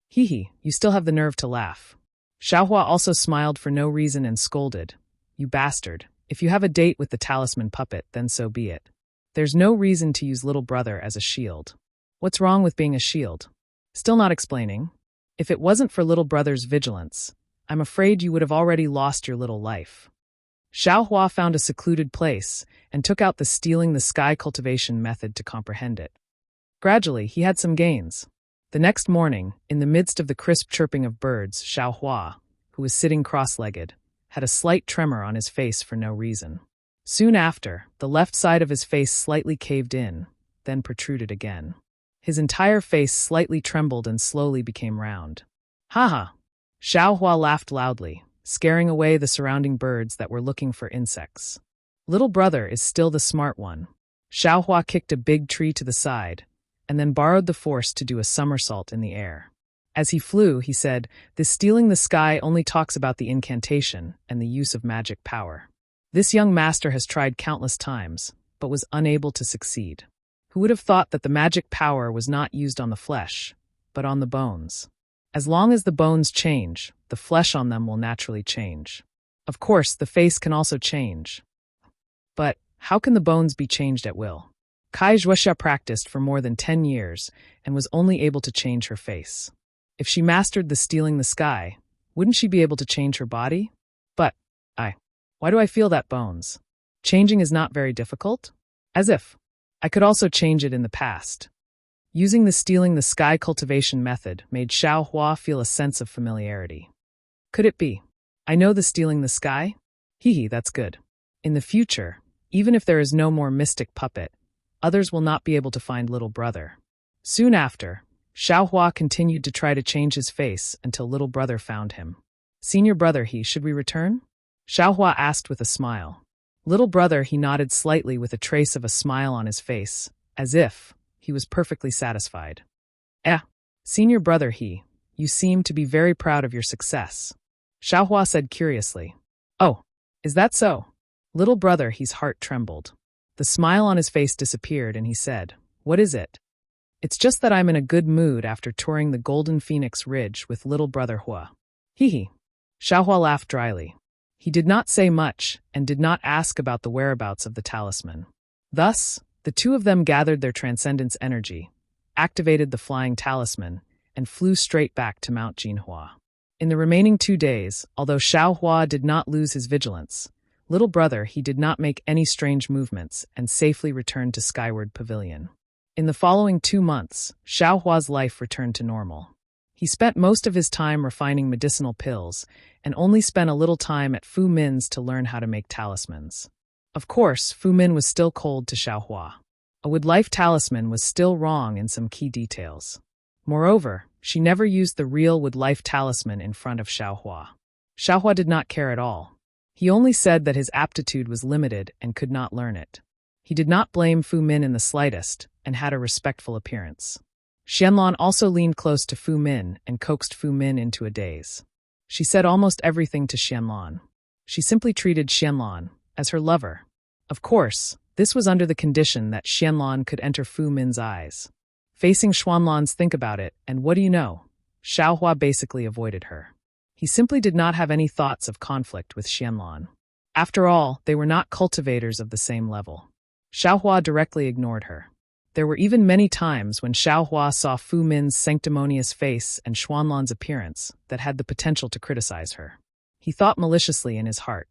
You still have the nerve to laugh. Xiao Hua also smiled for no reason and scolded. You bastard, if you have a date with the talisman puppet, then so be it. There's no reason to use little brother as a shield. What's wrong with being a shield? Still not explaining? If it wasn't for little brother's vigilance, I'm afraid you would have already lost your little life. Xiao Hua found a secluded place and took out the stealing the sky cultivation method to comprehend it. Gradually, he had some gains. The next morning, in the midst of the crisp chirping of birds, Xiao Hua, who was sitting cross-legged, had a slight tremor on his face for no reason. Soon after, the left side of his face slightly caved in, then protruded again. His entire face slightly trembled and slowly became round. Ha! Xiao Hua laughed loudly, scaring away the surrounding birds that were looking for insects. Little brother is still the smart one. Xiao Hua kicked a big tree to the side, and then borrowed the force to do a somersault in the air. As he flew, he said, this stealing the sky only talks about the incantation and the use of magic power. This young master has tried countless times, but was unable to succeed. Who would have thought that the magic power was not used on the flesh, but on the bones? As long as the bones change, the flesh on them will naturally change. Of course, the face can also change. But how can the bones be changed at will? Kai Zhuoxia practiced for more than 10 years and was only able to change her face. If she mastered the stealing the sky, wouldn't she be able to change her body? But, why do I feel that bones? Changing is not very difficult? As if I could also change it in the past. Using the stealing the sky cultivation method made Xiao Hua feel a sense of familiarity. Could it be? I know the stealing the sky? That's good. In the future, even if there is no more mystic puppet, others will not be able to find little brother. Soon after, Xiao Hua continued to try to change his face until little brother found him. Senior brother should we return? Xiao Hua asked with a smile. Little brother nodded slightly with a trace of a smile on his face, as if he was perfectly satisfied. Senior brother you seem to be very proud of your success. Xiao Hua said curiously. Oh, is that so? Little brother his heart trembled. The smile on his face disappeared and he said, what is it? It's just that I'm in a good mood after touring the Golden Phoenix Ridge with little brother Hua. Xiao Hua laughed dryly. He did not say much and did not ask about the whereabouts of the talisman. Thus, the two of them gathered their transcendence energy, activated the flying talisman, and flew straight back to Mount Jinhua. In the remaining 2 days, although Xiao Hua did not lose his vigilance, little brother did not make any strange movements and safely returned to Skyward Pavilion. In the following 2 months, Xiao Hua's life returned to normal. He spent most of his time refining medicinal pills and only spent a little time at Fu Min's to learn how to make talismans. Of course, Fu Min was still cold to Xiao Hua. A wood life talisman was still wrong in some key details. Moreover, she never used the real wood life talisman in front of Xiao Hua. Xiao Hua did not care at all. He only said that his aptitude was limited and could not learn it. He did not blame Fu Min in the slightest and had a respectful appearance. Xianlan also leaned close to Fu Min and coaxed Fu Min into a daze. She said almost everything to Xianlan. She simply treated Xianlan as her lover. Of course, this was under the condition that Xianlan could enter Fu Min's eyes. Facing Xuanlan's think about it, and what do you know? Xiao Hua basically avoided her. He simply did not have any thoughts of conflict with Xianlan. After all, they were not cultivators of the same level. Xiao Hua directly ignored her. There were even many times when Xiao Hua saw Fu Min's sanctimonious face and Xuanlan's appearance that had the potential to criticize her. He thought maliciously in his heart.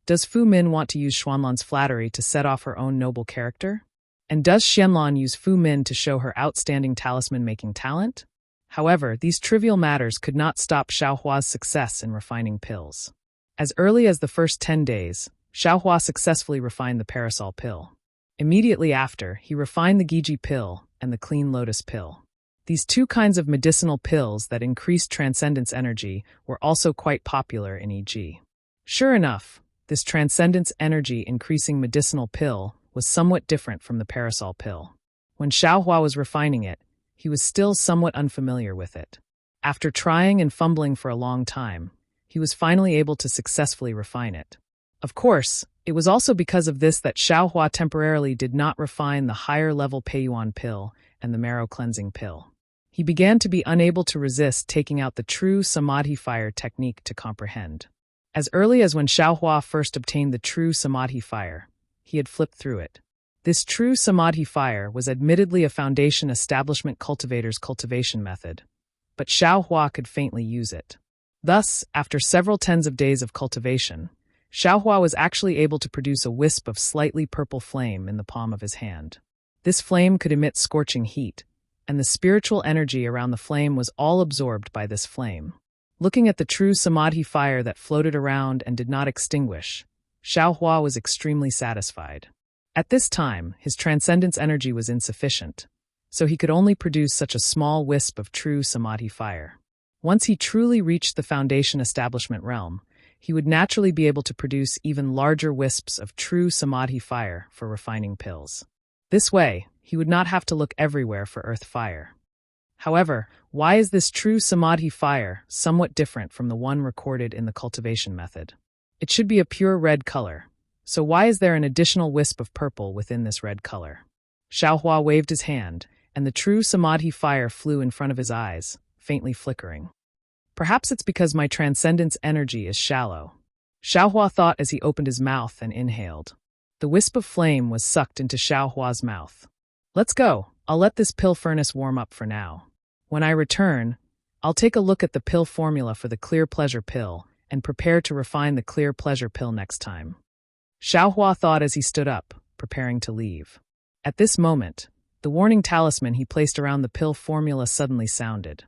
Does Fu Min want to use Xuanlan's flattery to set off her own noble character? And does Xianlan use Fu Min to show her outstanding talisman-making talent? However, these trivial matters could not stop Xiaohua's success in refining pills. As early as the first 10 days, Xiaohua successfully refined the parasol pill. Immediately after, he refined the Giji pill and the clean lotus pill. These two kinds of medicinal pills that increased transcendence energy were also quite popular in EG. Sure enough, this transcendence energy increasing medicinal pill was somewhat different from the parasol pill. When Xiaohua was refining it, he was still somewhat unfamiliar with it. After trying and fumbling for a long time, he was finally able to successfully refine it. Of course, it was also because of this that Xiaohua temporarily did not refine the higher-level Peiyuan pill and the marrow-cleansing pill. He began to be unable to resist taking out the true Samadhi fire technique to comprehend. As early as when Xiaohua first obtained the true Samadhi fire, he had flipped through it. This true Samadhi fire was admittedly a foundation establishment cultivator's cultivation method, but Xiaohua could faintly use it. Thus, after several tens of days of cultivation, Xiaohua was actually able to produce a wisp of slightly purple flame in the palm of his hand. This flame could emit scorching heat, and the spiritual energy around the flame was all absorbed by this flame. Looking at the true Samadhi fire that floated around and did not extinguish, Xiaohua was extremely satisfied. At this time, his transcendence energy was insufficient, so he could only produce such a small wisp of true Samadhi fire. Once he truly reached the foundation establishment realm, he would naturally be able to produce even larger wisps of true Samadhi fire for refining pills. This way, he would not have to look everywhere for earth fire. However, why is this true Samadhi fire somewhat different from the one recorded in the cultivation method? It should be a pure red color, so why is there an additional wisp of purple within this red color? Xiaohua waved his hand, and the true Samadhi fire flew in front of his eyes, faintly flickering. Perhaps it's because my transcendence energy is shallow, Xiaohua thought as he opened his mouth and inhaled. The wisp of flame was sucked into Xiaohua's mouth. Let's go. I'll let this pill furnace warm up for now. When I return, I'll take a look at the pill formula for the clear pleasure pill and prepare to refine the clear pleasure pill next time. Xiaohua thought as he stood up, preparing to leave. At this moment, the warning talisman he placed around the pill formula suddenly sounded.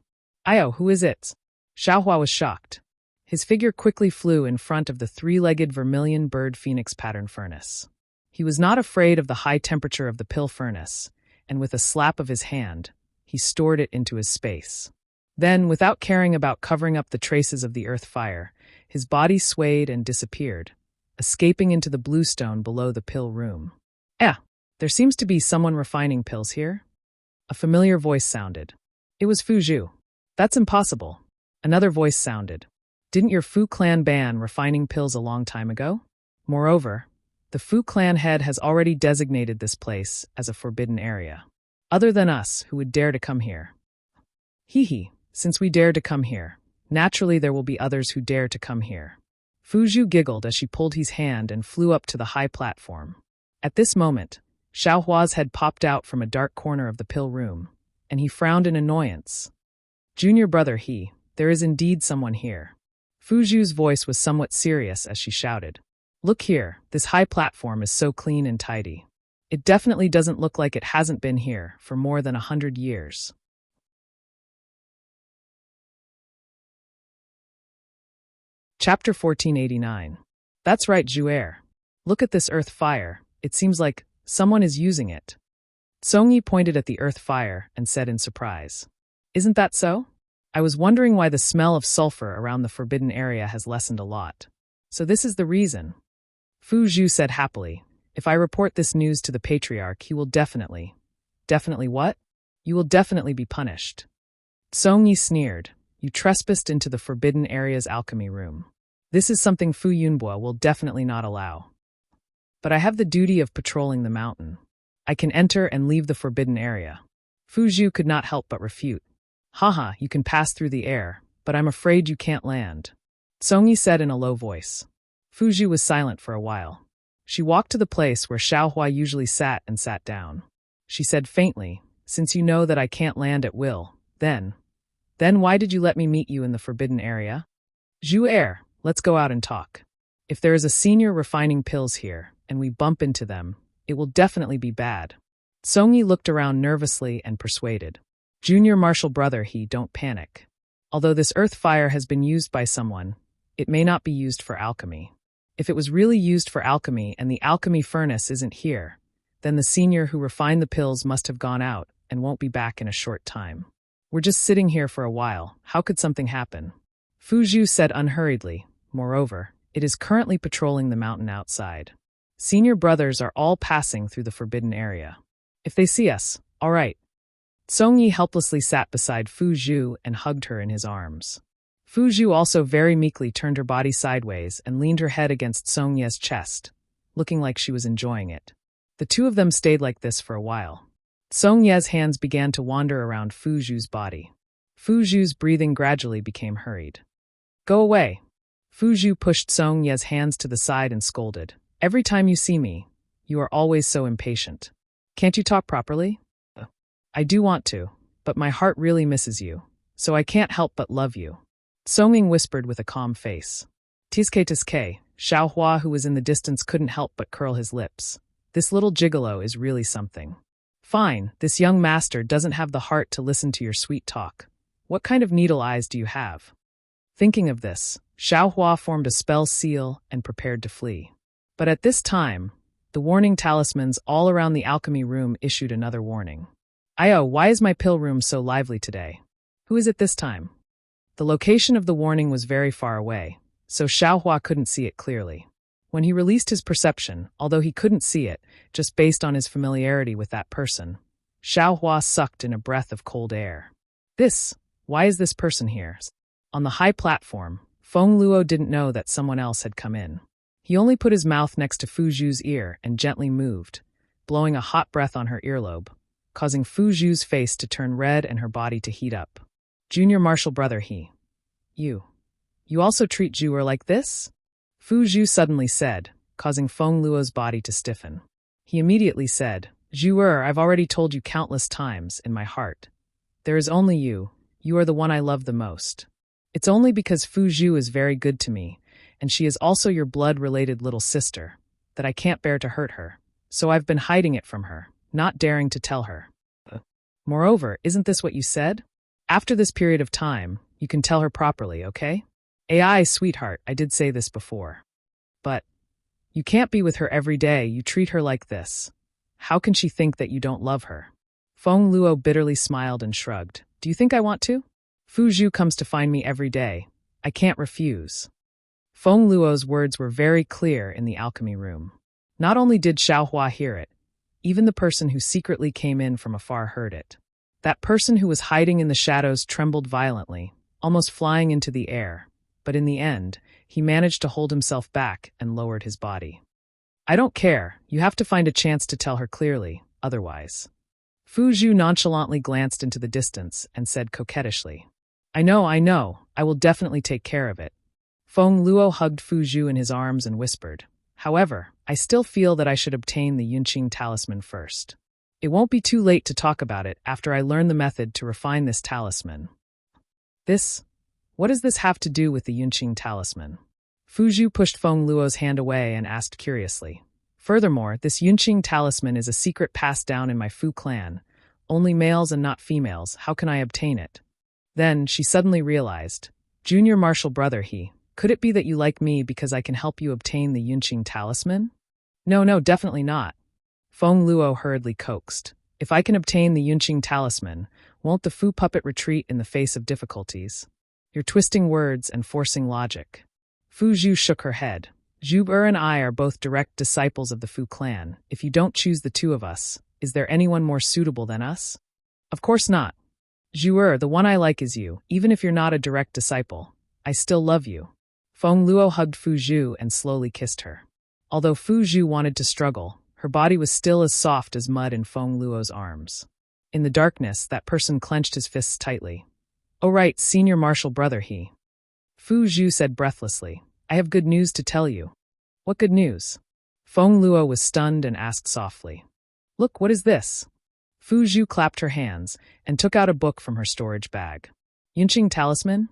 Ayo, who is it? Xiaohua was shocked. His figure quickly flew in front of the three-legged vermilion bird phoenix pattern furnace. He was not afraid of the high temperature of the pill furnace, and with a slap of his hand, he stored it into his space. Then, without caring about covering up the traces of the earth fire, his body swayed and disappeared, escaping into the bluestone below the pill room. There seems to be someone refining pills here. A familiar voice sounded. It was Fu Zhu. That's impossible. Another voice sounded. Didn't your Fu clan ban refining pills a long time ago? Moreover, the Fu clan head has already designated this place as a forbidden area. Other than us, who would dare to come here? Since we dare to come here, naturally there will be others who dare to come here. Fu Zhu giggled as she pulled his hand and flew up to the high platform. At this moment, Xiaohua's head popped out from a dark corner of the pill room, and he frowned in annoyance. Junior brother there is indeed someone here. Fu Zhu's voice was somewhat serious as she shouted. Look here, this high platform is so clean and tidy. It definitely doesn't look like it hasn't been here for more than 100 years. Chapter 1489. That's right, Zhu'er. Look at this earth fire. It seems like someone is using it. Songyi pointed at the earth fire and said in surprise. Isn't that so? I was wondering why the smell of sulfur around the forbidden area has lessened a lot. So this is the reason. Fu Zhu said happily. If I report this news to the patriarch, he will definitely what? You will definitely be punished. Songyi sneered. You trespassed into the forbidden area's alchemy room. This is something Fu Yunbo will definitely not allow. But I have the duty of patrolling the mountain. I can enter and leave the forbidden area. Fu Zhu could not help but refute. Haha, you can pass through the air, but I'm afraid you can't land. Songyi said in a low voice. Fu Zhu was silent for a while. She walked to the place where Xiaohua usually sat and sat down. She said faintly, since you know that I can't land at will, then why did you let me meet you in the forbidden area? Zhu'er, Let's go out and talk. If there is a senior refining pills here, and we bump into them, it will definitely be bad. Songyi looked around nervously and persuaded. Junior Marshall brother, don't panic. Although this earth fire has been used by someone, it may not be used for alchemy. If it was really used for alchemy and the alchemy furnace isn't here, then the senior who refined the pills must have gone out and won't be back in a short time. We're just sitting here for a while. How could something happen? Fu Zhu said unhurriedly. Moreover, it is currently patrolling the mountain outside. Senior brothers are all passing through the forbidden area. If they see us, all right. Songyi helplessly sat beside Fu Zhu and hugged her in his arms. Fu Zhu also very meekly turned her body sideways and leaned her head against Songye's chest, looking like she was enjoying it. The two of them stayed like this for a while. Songye's hands began to wander around Fu Zhu's body. Fu Zhu's breathing gradually became hurried. Go away. Fu Zhu pushed Songye's hands to the side and scolded. Every time you see me, you are always so impatient. Can't you talk properly? I do want to, but my heart really misses you, so I can't help but love you. Songming whispered with a calm face. Tiske, Xiaohua, who was in the distance, couldn't help but curl his lips. This little gigolo is really something. Fine, this young master doesn't have the heart to listen to your sweet talk. What kind of needle eyes do you have? Thinking of this, Xiaohua formed a spell seal and prepared to flee. But at this time, the warning talismans all around the alchemy room issued another warning. Why is my pill room so lively today? Who is it this time? The location of the warning was very far away, so Xiaohua couldn't see it clearly. When he released his perception, although he couldn't see it, just based on his familiarity with that person, Xiaohua sucked in a breath of cold air. Why is this person here? On the high platform, Feng Luo didn't know that someone else had come in. He only put his mouth next to Fu Zhu's ear and gently moved, blowing a hot breath on her earlobe, causing Fu Zhu's face to turn red and her body to heat up. Junior Marshall brother, You also treat Zhu'er like this? Fu Zhu suddenly said, causing Feng Luo's body to stiffen. He immediately said, Zhu'er, I've already told you countless times, in my heart. There is only you. You are the one I love the most. It's only because Fu Zhu is very good to me, and she is also your blood-related little sister, that I can't bear to hurt her, so I've been hiding it from her, not daring to tell her. Moreover, isn't this what you said? After this period of time, you can tell her properly, okay? Sweetheart, I did say this before. But you can't be with her every day, you treat her like this. How can she think that you don't love her? Feng Luo bitterly smiled and shrugged. Do you think I want to? Fu Zhu comes to find me every day. I can't refuse. Feng Luo's words were very clear in the alchemy room. Not only did Xiaohua hear it, even the person who secretly came in from afar heard it. That person who was hiding in the shadows trembled violently, almost flying into the air, but in the end, he managed to hold himself back and lowered his body. I don't care, you have to find a chance to tell her clearly, otherwise. Fu Zhu nonchalantly glanced into the distance and said coquettishly, I know, I will definitely take care of it. Feng Luo hugged Fu Zhu in his arms and whispered, However, I still feel that I should obtain the Yunqing talisman first. It won't be too late to talk about it after I learn the method to refine this talisman. What does this have to do with the Yunqing talisman? Fu Zhu pushed Feng Luo's hand away and asked curiously. Furthermore, this Yunqing talisman is a secret passed down in my Fu clan. Only males and not females, how can I obtain it? Then she suddenly realized, Junior Marshall brother, could it be that you like me because I can help you obtain the Yunqing talisman? No, definitely not. Feng Luo hurriedly coaxed. If I can obtain the Yunqing talisman, won't the Fu puppet retreat in the face of difficulties? You're twisting words and forcing logic. Fu Zhu shook her head. Zhu'er and I are both direct disciples of the Fu clan. If you don't choose the two of us, is there anyone more suitable than us? Of course not. Zhu'er, the one I like is you, even if you're not a direct disciple. I still love you. Feng Luo hugged Fu Zhu and slowly kissed her. Although Fu Zhu wanted to struggle, her body was still as soft as mud in Feng Luo's arms. In the darkness, that person clenched his fists tightly. Oh right, Senior Marshall brother, Fu Zhu said breathlessly. I have good news to tell you. What good news? Feng Luo was stunned and asked softly. Look, what is this? Fu Zhu clapped her hands and took out a book from her storage bag. Yunqing talisman?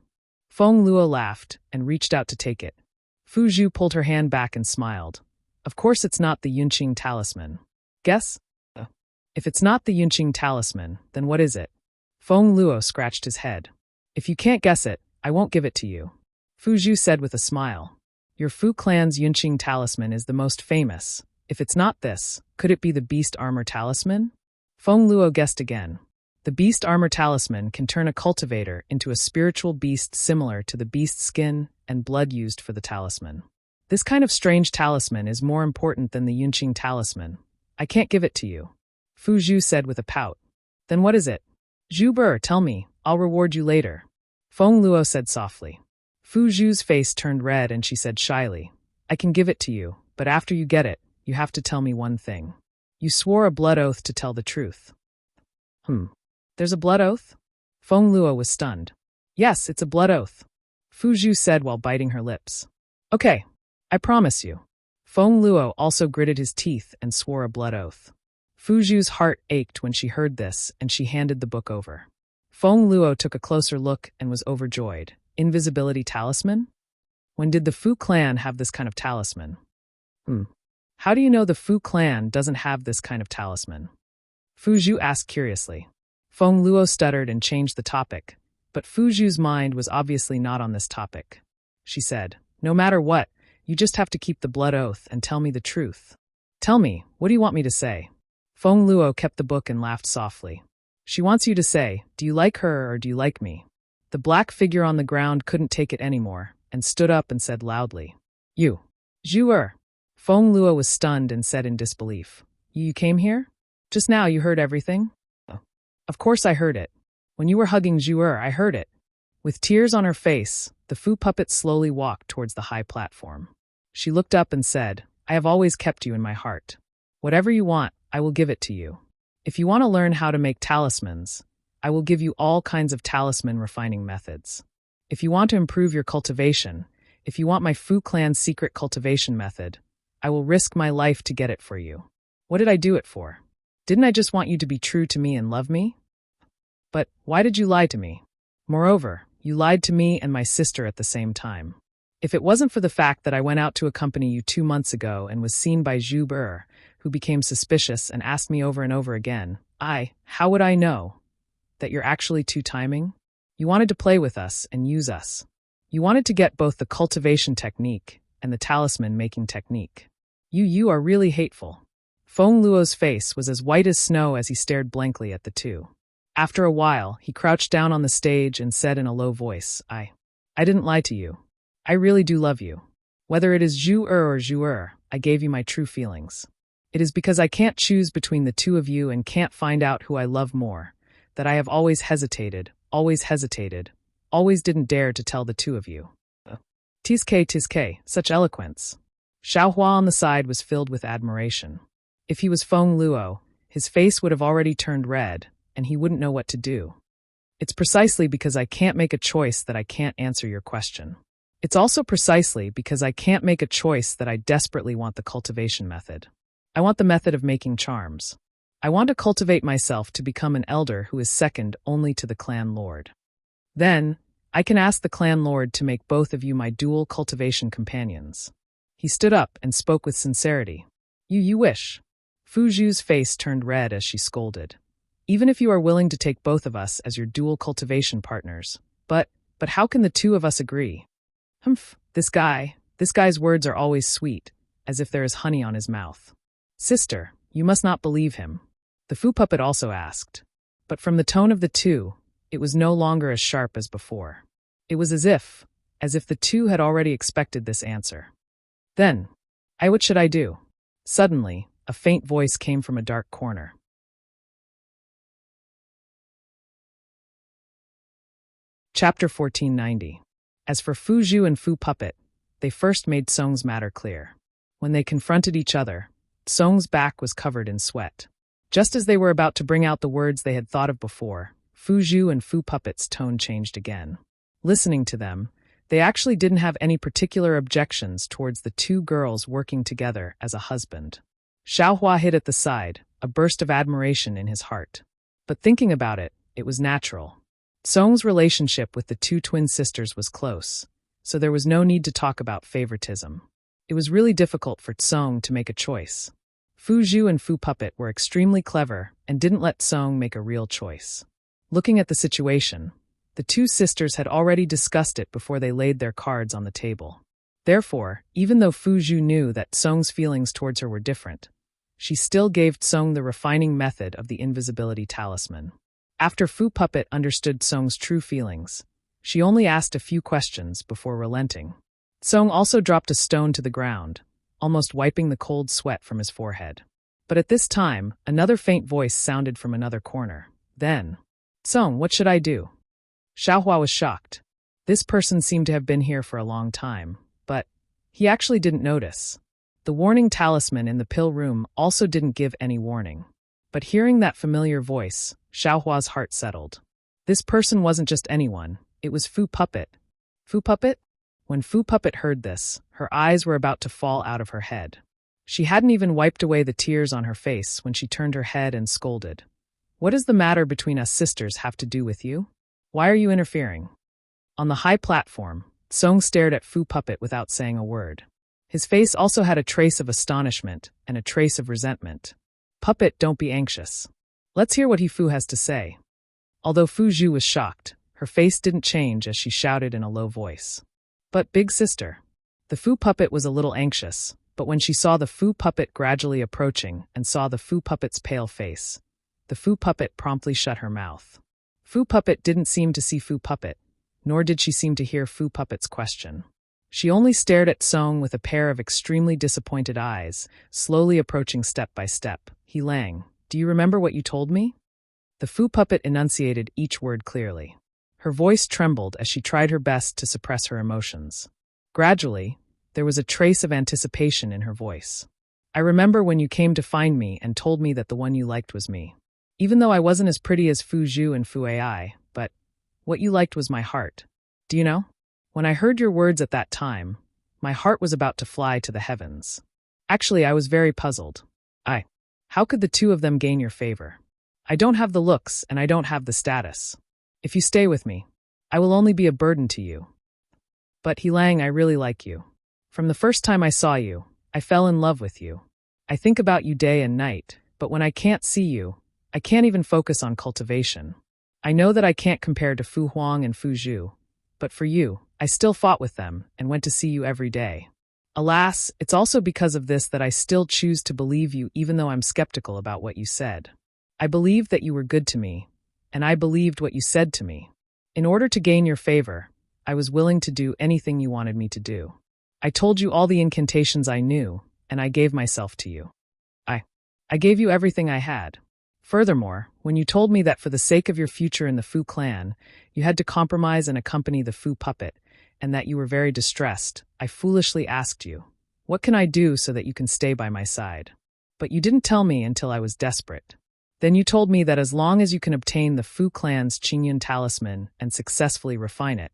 Feng Luo laughed and reached out to take it, Fu Zhu pulled her hand back and smiled. Of course it's not the Yunqing talisman. Guess? If it's not the Yunqing talisman, then what is it? Feng Luo scratched his head. If you can't guess it, I won't give it to you. Fu Zhu said with a smile. Your Fu clan's Yunqing talisman is the most famous. If it's not this, could it be the beast armor talisman? Feng Luo guessed again. The beast armor talisman can turn a cultivator into a spiritual beast similar to the beast skin and blood used for the talisman. This kind of strange talisman is more important than the Yunqing talisman. I can't give it to you. Fu Zhu said with a pout. Then what is it? Zhu Ber, tell me, I'll reward you later. Feng Luo said softly. Fu Zhu's face turned red and she said shyly, I can give it to you, but after you get it, you have to tell me one thing. You swore a blood oath to tell the truth. There's a blood oath? Feng Luo was stunned. Yes, it's a blood oath. Fu Zhu said while biting her lips. Okay, I promise you. Feng Luo also gritted his teeth and swore a blood oath. Fu Zhu's heart ached when she heard this and she handed the book over. Feng Luo took a closer look and was overjoyed. Invisibility talisman? When did the Fu clan have this kind of talisman? How do you know the Fu clan doesn't have this kind of talisman? Fu Zhu asked curiously. Feng Luo stuttered and changed the topic, but Fu Zhu's mind was obviously not on this topic. She said, no matter what, you just have to keep the blood oath and tell me the truth. Tell me, what do you want me to say? Feng Luo kept the book and laughed softly. She wants you to say, do you like her or do you like me? The black figure on the ground couldn't take it anymore and stood up and said loudly, You. Zhu. Feng Luo was stunned and said in disbelief, You came here? Just now you heard everything? Of course I heard it. When you were hugging Zhu, I heard it. With tears on her face, the Fu puppet slowly walked towards the high platform. She looked up and said, I have always kept you in my heart. Whatever you want, I will give it to you. If you want to learn how to make talismans, I will give you all kinds of talisman refining methods. If you want to improve your cultivation, if you want my Fu clan's secret cultivation method, I will risk my life to get it for you. What did I do it for? Didn't I just want you to be true to me and love me? But why did you lie to me? Moreover, you lied to me and my sister at the same time. If it wasn't for the fact that I went out to accompany you 2 months ago and was seen by Zhu Ber, who became suspicious and asked me over and over again, how would I know that you're actually two-timing? You wanted to play with us and use us. You wanted to get both the cultivation technique and the talisman-making technique. You are really hateful. Feng Luo's face was as white as snow as he stared blankly at the two. After a while, he crouched down on the stage and said in a low voice, I didn't lie to you. I really do love you. Whether it is Zhu or Zhu, I gave you my true feelings. It is because I can't choose between the two of you and can't find out who I love more, that I have always hesitated, always didn't dare to tell the two of you. Tis-que, such eloquence. Xiaohua on the side was filled with admiration. If he was Feng Luo, his face would have already turned red, and he wouldn't know what to do. It's precisely because I can't make a choice that I can't answer your question. It's also precisely because I can't make a choice that I desperately want the cultivation method. I want the method of making charms. I want to cultivate myself to become an elder who is second only to the clan lord. Then, I can ask the clan lord to make both of you my dual cultivation companions. He stood up and spoke with sincerity. You wish. Fu Zhu's face turned red as she scolded. Even if you are willing to take both of us as your dual cultivation partners. But how can the two of us agree? This guy's words are always sweet, as if there is honey on his mouth. Sister, you must not believe him. The Fu puppet also asked. But from the tone of the two, it was no longer as sharp as before. It was as if the two had already expected this answer. Then, what should I do? Suddenly, a faint voice came from a dark corner. Chapter 1490. As for Fu Zhu and Fu Puppet, they first made Song's matter clear. When they confronted each other, Song's back was covered in sweat. Just as they were about to bring out the words they had thought of before, Fu Zhu and Fu Puppet's tone changed again. Listening to them, they actually didn't have any particular objections towards the two girls working together as a husband. Xiaohua hid at the side, a burst of admiration in his heart. But thinking about it, it was natural. Song's relationship with the two twin sisters was close, so there was no need to talk about favoritism. It was really difficult for Tsong to make a choice. Fu Zhu and Fu Puppet were extremely clever and didn't let Tsong make a real choice. Looking at the situation, the two sisters had already discussed it before they laid their cards on the table. Therefore, even though Fu Zhu knew that Tsong's feelings towards her were different, she still gave Tsong the refining method of the invisibility talisman. After Fu Puppet understood Tsong's true feelings, she only asked a few questions before relenting. Tsong also dropped a stone to the ground, almost wiping the cold sweat from his forehead. But at this time, another faint voice sounded from another corner. Then, "Tsong, what should I do?" Xiaohua was shocked. This person seemed to have been here for a long time, but he actually didn't notice. The warning talisman in the pill room also didn't give any warning. But hearing that familiar voice, Xiaohua's heart settled. This person wasn't just anyone, it was Fu Puppet. Fu Puppet? When Fu Puppet heard this, her eyes were about to fall out of her head. She hadn't even wiped away the tears on her face when she turned her head and scolded. "What does the matter between us sisters have to do with you? Why are you interfering?" On the high platform, Tsong stared at Fu Puppet without saying a word. His face also had a trace of astonishment and a trace of resentment. "Puppet, don't be anxious. Let's hear what Fu has to say." Although Fu Zhu was shocked, her face didn't change as she shouted in a low voice. "But big sister." The Fu Puppet was a little anxious, but when she saw the Fu Puppet gradually approaching and saw the Fu Puppet's pale face, the Fu Puppet promptly shut her mouth. Fu Puppet didn't seem to see Fu Puppet, nor did she seem to hear Fu Puppet's question. She only stared at Tsong with a pair of extremely disappointed eyes, slowly approaching step by step. "He Lang, do you remember what you told me?" The Fu Puppet enunciated each word clearly. Her voice trembled as she tried her best to suppress her emotions. Gradually, there was a trace of anticipation in her voice. "I remember when you came to find me and told me that the one you liked was me. Even though I wasn't as pretty as Fu Zhu and Fu Ai, but what you liked was my heart. Do you know? When I heard your words at that time, my heart was about to fly to the heavens. Actually, I was very puzzled. How could the two of them gain your favor? I don't have the looks and I don't have the status. If you stay with me, I will only be a burden to you. But He Lang, I really like you. From the first time I saw you, I fell in love with you. I think about you day and night, but when I can't see you, I can't even focus on cultivation. I know that I can't compare to Fu Huang and Fu Zhu, but for you, I still fought with them and went to see you every day. Alas, it's also because of this that I still choose to believe you even though I'm skeptical about what you said. I believed that you were good to me, and I believed what you said to me. In order to gain your favor, I was willing to do anything you wanted me to do. I told you all the incantations I knew, and I gave myself to you. I gave you everything I had. Furthermore, when you told me that for the sake of your future in the Fu clan, you had to compromise and accompany the Fu Puppet, and that you were very distressed, I foolishly asked you, what can I do so that you can stay by my side? But you didn't tell me until I was desperate. Then you told me that as long as you can obtain the Fu clan's Qingyun talisman and successfully refine it,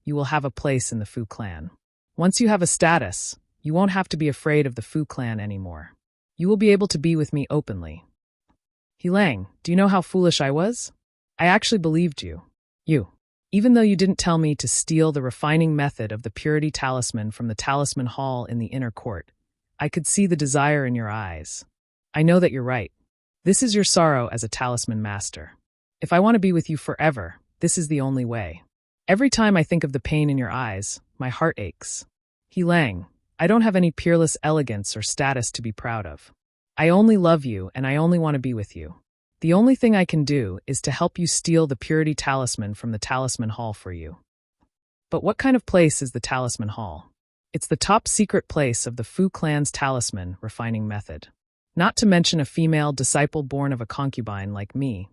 you will have a place in the Fu clan. Once you have a status, you won't have to be afraid of the Fu clan anymore. You will be able to be with me openly. He Lang, do you know how foolish I was? I actually believed you. Even though you didn't tell me to steal the refining method of the purity talisman from the talisman hall in the inner court, I could see the desire in your eyes. I know that you're right. This is your sorrow as a talisman master. If I want to be with you forever, this is the only way. Every time I think of the pain in your eyes, my heart aches. He Lang, I don't have any peerless elegance or status to be proud of. I only love you and I only want to be with you. The only thing I can do is to help you steal the purity talisman from the talisman hall for you. But what kind of place is the talisman hall? It's the top secret place of the Fu clan's talisman refining method. Not to mention a female disciple born of a concubine like me.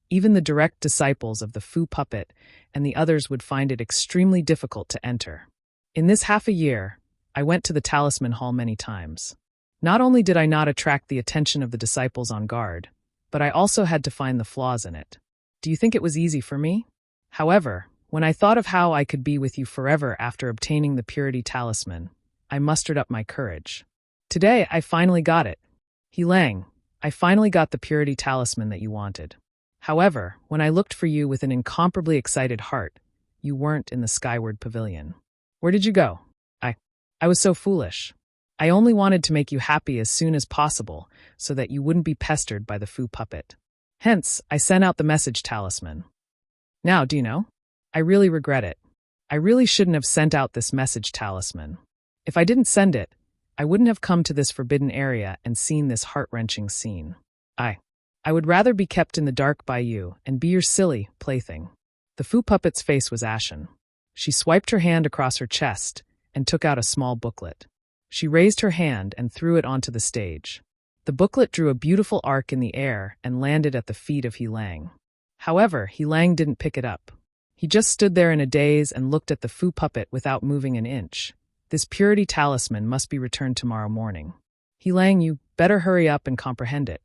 Even the direct disciples of the Fu Puppet and the others would find it extremely difficult to enter. In this half a year, I went to the talisman hall many times. Not only did I not attract the attention of the disciples on guard, but I also had to find the flaws in it. Do you think it was easy for me? However, when I thought of how I could be with you forever after obtaining the purity talisman, I mustered up my courage. Today, I finally got it. He Lang, I finally got the purity talisman that you wanted. However, when I looked for you with an incomparably excited heart, you weren't in the skyward pavilion. Where did you go? I, I was so foolish. I only wanted to make you happy as soon as possible so that you wouldn't be pestered by the Fu puppet. Hence, I sent out the message talisman. Now, do you know? I really regret it. I really shouldn't have sent out this message talisman. If I didn't send it, I wouldn't have come to this forbidden area and seen this heart-wrenching scene. I would rather be kept in the dark by you and be your silly plaything. The Fu puppet's face was ashen. She swiped her hand across her chest and took out a small booklet. She raised her hand and threw it onto the stage. The booklet drew a beautiful arc in the air and landed at the feet of He Lang. However, He Lang didn't pick it up. He just stood there in a daze and looked at the Fu puppet without moving an inch. This purity talisman must be returned tomorrow morning. He Lang, you better hurry up and comprehend it.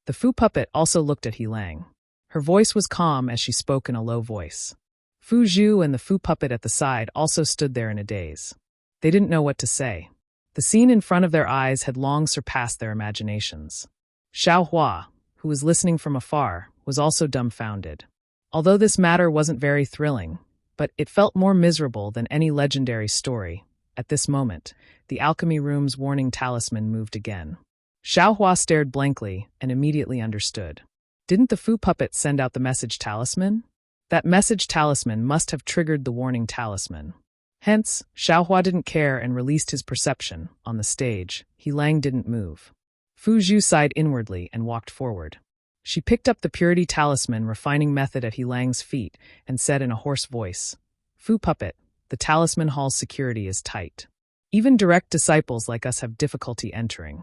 The Fu puppet also looked at He Lang. Her voice was calm as she spoke in a low voice. Fu Zhu and the Fu puppet at the side also stood there in a daze. They didn't know what to say. The scene in front of their eyes had long surpassed their imaginations. Xiao Hua, who was listening from afar, was also dumbfounded. Although this matter wasn't very thrilling, but it felt more miserable than any legendary story. At this moment, the alchemy room's warning talisman moved again. Xiao Hua stared blankly and immediately understood. Didn't the Fu puppet send out the message talisman? That message talisman must have triggered the warning talisman. Hence, Xiao Hua didn't care and released his perception. On the stage, He Lang didn't move. Fu Zhu sighed inwardly and walked forward. She picked up the purity talisman refining method at He Lang's feet and said in a hoarse voice, Fu puppet, the talisman hall's security is tight. Even direct disciples like us have difficulty entering.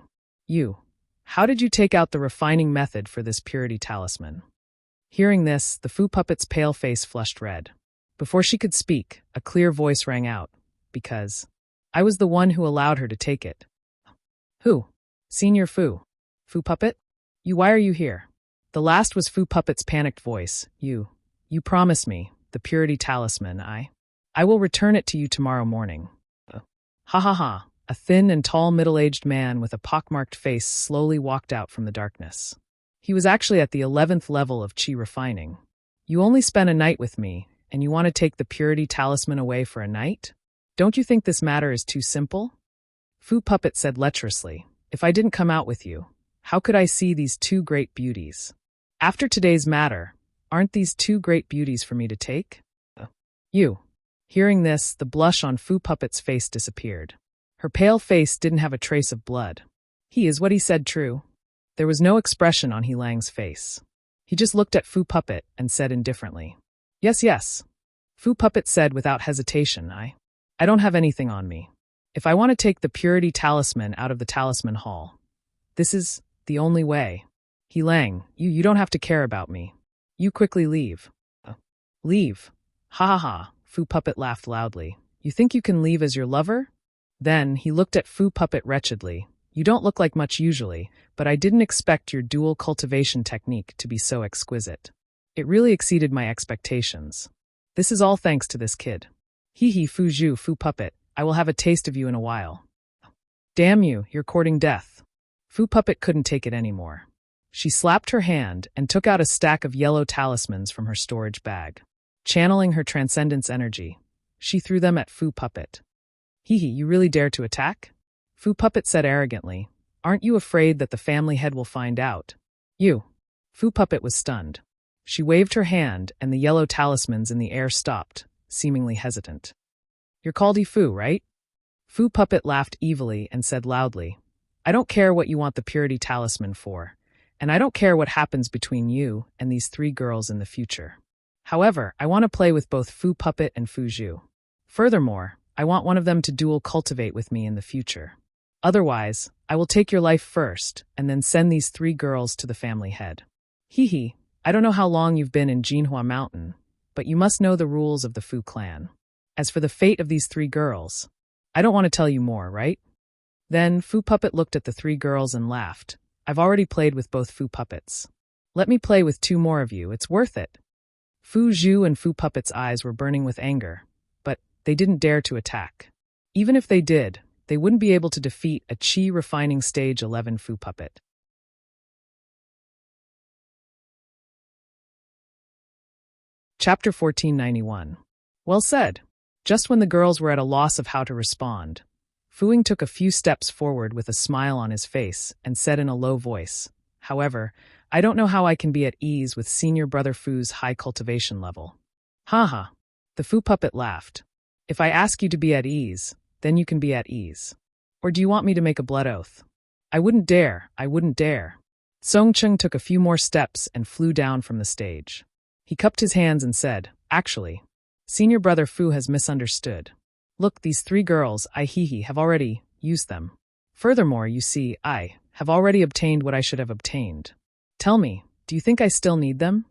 How did you take out the refining method for this purity talisman? Hearing this, the Fu puppet's pale face flushed red. Before she could speak, a clear voice rang out, because I was the one who allowed her to take it. Who? Senior Fu. Fu puppet? Why are you here? The last was Fu puppet's panicked voice. You promised me, the purity talisman, I will return it to you tomorrow morning. Ha ha ha. A thin and tall middle-aged man with a pockmarked face slowly walked out from the darkness. He was actually at the 11th level of Qi refining. You only spent a night with me, and you want to take the purity talisman away for a night? Don't you think this matter is too simple? Fu puppet said lecherously, if I didn't come out with you, how could I see these two great beauties? After today's matter, aren't these two great beauties for me to take? Hearing this, the blush on Fu puppet's face disappeared. Her pale face didn't have a trace of blood. Is what he said true? There was no expression on He Lang's face. He just looked at Fu puppet and said indifferently, Yes. Fu puppet said without hesitation, I don't have anything on me. If I want to take the purity talisman out of the talisman hall, this is the only way. He Lang, you don't have to care about me. You quickly leave. Leave? Ha ha ha, Fu puppet laughed loudly. You think you can leave as your lover? Then he looked at Fu puppet wretchedly. You don't look like much usually, but I didn't expect your dual cultivation technique to be so exquisite. It really exceeded my expectations. This is all thanks to this kid. Fu Zhu, Fu puppet, I will have a taste of you in a while. Damn you, you're courting death. Fu puppet couldn't take it anymore. She slapped her hand and took out a stack of yellow talismans from her storage bag. Channeling her transcendence energy, she threw them at Fu puppet. You really dare to attack? Fu puppet said arrogantly, aren't you afraid that the family head will find out? Fu puppet was stunned. She waved her hand and the yellow talismans in the air stopped, seemingly hesitant. You're called Fu, right? Fu puppet laughed evilly and said loudly, I don't care what you want the purity talisman for, and I don't care what happens between you and these three girls in the future. However, I want to play with both Fu puppet and Fu Zhu. Furthermore, I want one of them to dual cultivate with me in the future. Otherwise, I will take your life first and then send these three girls to the family head. I don't know how long you've been in Jinhua Mountain, but you must know the rules of the Fu clan. As for the fate of these three girls, I don't want to tell you more, right? Then Fu puppet looked at the three girls and laughed. I've already played with both Fu puppets. Let me play with two more of you, it's worth it. Fu Zhu and Fu puppet's eyes were burning with anger, but they didn't dare to attack. Even if they did, they wouldn't be able to defeat a Qi refining stage 11 Fu puppet. Chapter 1491. Well said. Just when the girls were at a loss of how to respond, Fuing took a few steps forward with a smile on his face and said in a low voice, "However, I don't know how I can be at ease with Senior Brother Fu's high cultivation level." Haha. The Fu puppet laughed. "If I ask you to be at ease, then you can be at ease. Or do you want me to make a blood oath?" I wouldn't dare. Song Chung took a few more steps and flew down from the stage. He cupped his hands and said, "Actually, Senior Brother Fu has misunderstood. Look, these 3 girls, have already used them. Furthermore, you see, I have already obtained what I should have obtained. Tell me, do you think I still need them?"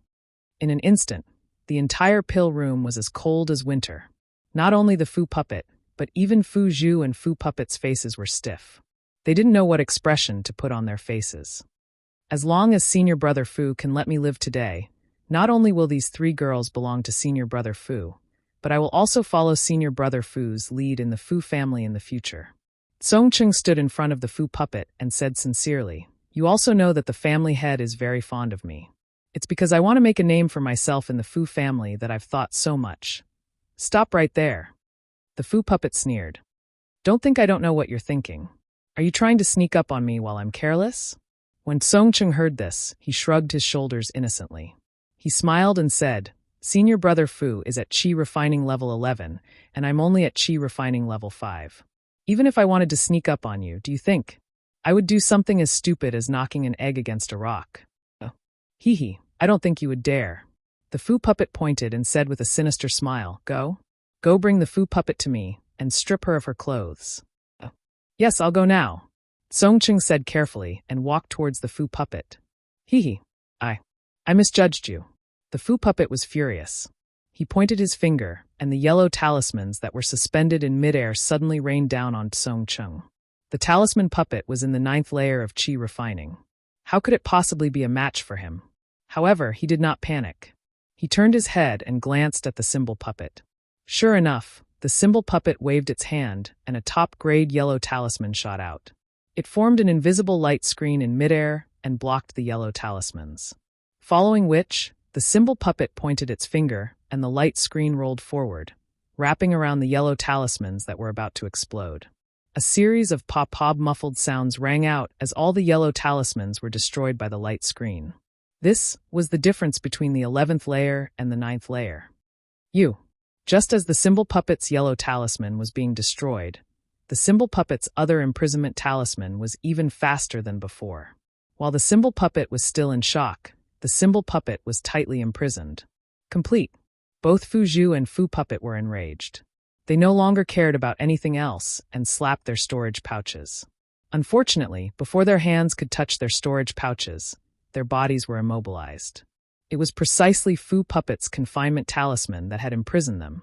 In an instant, the entire pill room was as cold as winter. Not only the Fu puppet, but even Fu Zhu and Fu puppet's faces were stiff. They didn't know what expression to put on their faces. As long as Senior Brother Fu can let me live today, not only will these 3 girls belong to Senior Brother Fu, but I will also follow Senior Brother Fu's lead in the Fu family in the future. Song Chung stood in front of the Fu puppet and said sincerely, "You also know that the family head is very fond of me. It's because I want to make a name for myself in the Fu family that I've thought so much." "Stop right there." The Fu puppet sneered. "Don't think I don't know what you're thinking. Are you trying to sneak up on me while I'm careless?" When Song Chung heard this, he shrugged his shoulders innocently. He smiled and said, "Senior Brother Fu is at Qi Refining Level 11, and I'm only at Qi Refining Level 5. Even if I wanted to sneak up on you, do you think I would do something as stupid as knocking an egg against a rock?" I don't think you would dare." The Fu puppet pointed and said with a sinister smile, Go bring the Fu puppet to me, and strip her of her clothes." "Yes, I'll go now," Song Chung said carefully and walked towards the Fu puppet. I misjudged you." The Fu puppet was furious. He pointed his finger, and the yellow talismans that were suspended in midair suddenly rained down on Song Chung. The talisman puppet was in the 9th layer of Qi refining. How could it possibly be a match for him? However, he did not panic. He turned his head and glanced at the symbol puppet. Sure enough, the symbol puppet waved its hand, and a top-grade yellow talisman shot out. It formed an invisible light screen in midair and blocked the yellow talismans. Following which, the symbol puppet pointed its finger, and the light screen rolled forward, wrapping around the yellow talismans that were about to explode. A series of pop-pop muffled sounds rang out as all the yellow talismans were destroyed by the light screen. This was the difference between the 11th layer and the 9th layer. Just as the symbol puppet's yellow talisman was being destroyed, the symbol puppet's other imprisonment talisman was even faster than before. While the symbol puppet was still in shock, the symbol puppet was tightly imprisoned. Complete. Both Fu Zhu and Fu puppet were enraged. They no longer cared about anything else and slapped their storage pouches. Unfortunately, before their hands could touch their storage pouches, their bodies were immobilized. It was precisely Fu puppet's confinement talisman that had imprisoned them.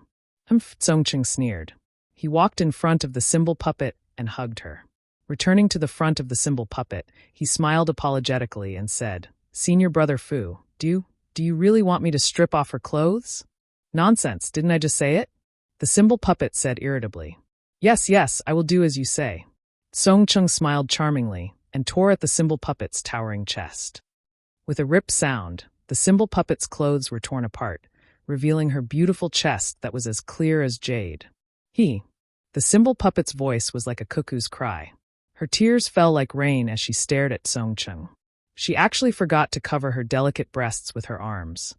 Song Chung sneered. He walked in front of the symbol puppet and hugged her. Returning to the front of the symbol puppet, he smiled apologetically and said, "Senior Brother Fu, do you really want me to strip off her clothes?" "Nonsense, didn't I just say it?" The symbol puppet said irritably. Yes, I will do as you say." Song Chung smiled charmingly and tore at the symbol puppet's towering chest. With a rip sound, the symbol puppet's clothes were torn apart, revealing her beautiful chest that was as clear as jade. The symbol puppet's voice was like a cuckoo's cry. Her tears fell like rain as she stared at Song Chung. She actually forgot to cover her delicate breasts with her arms.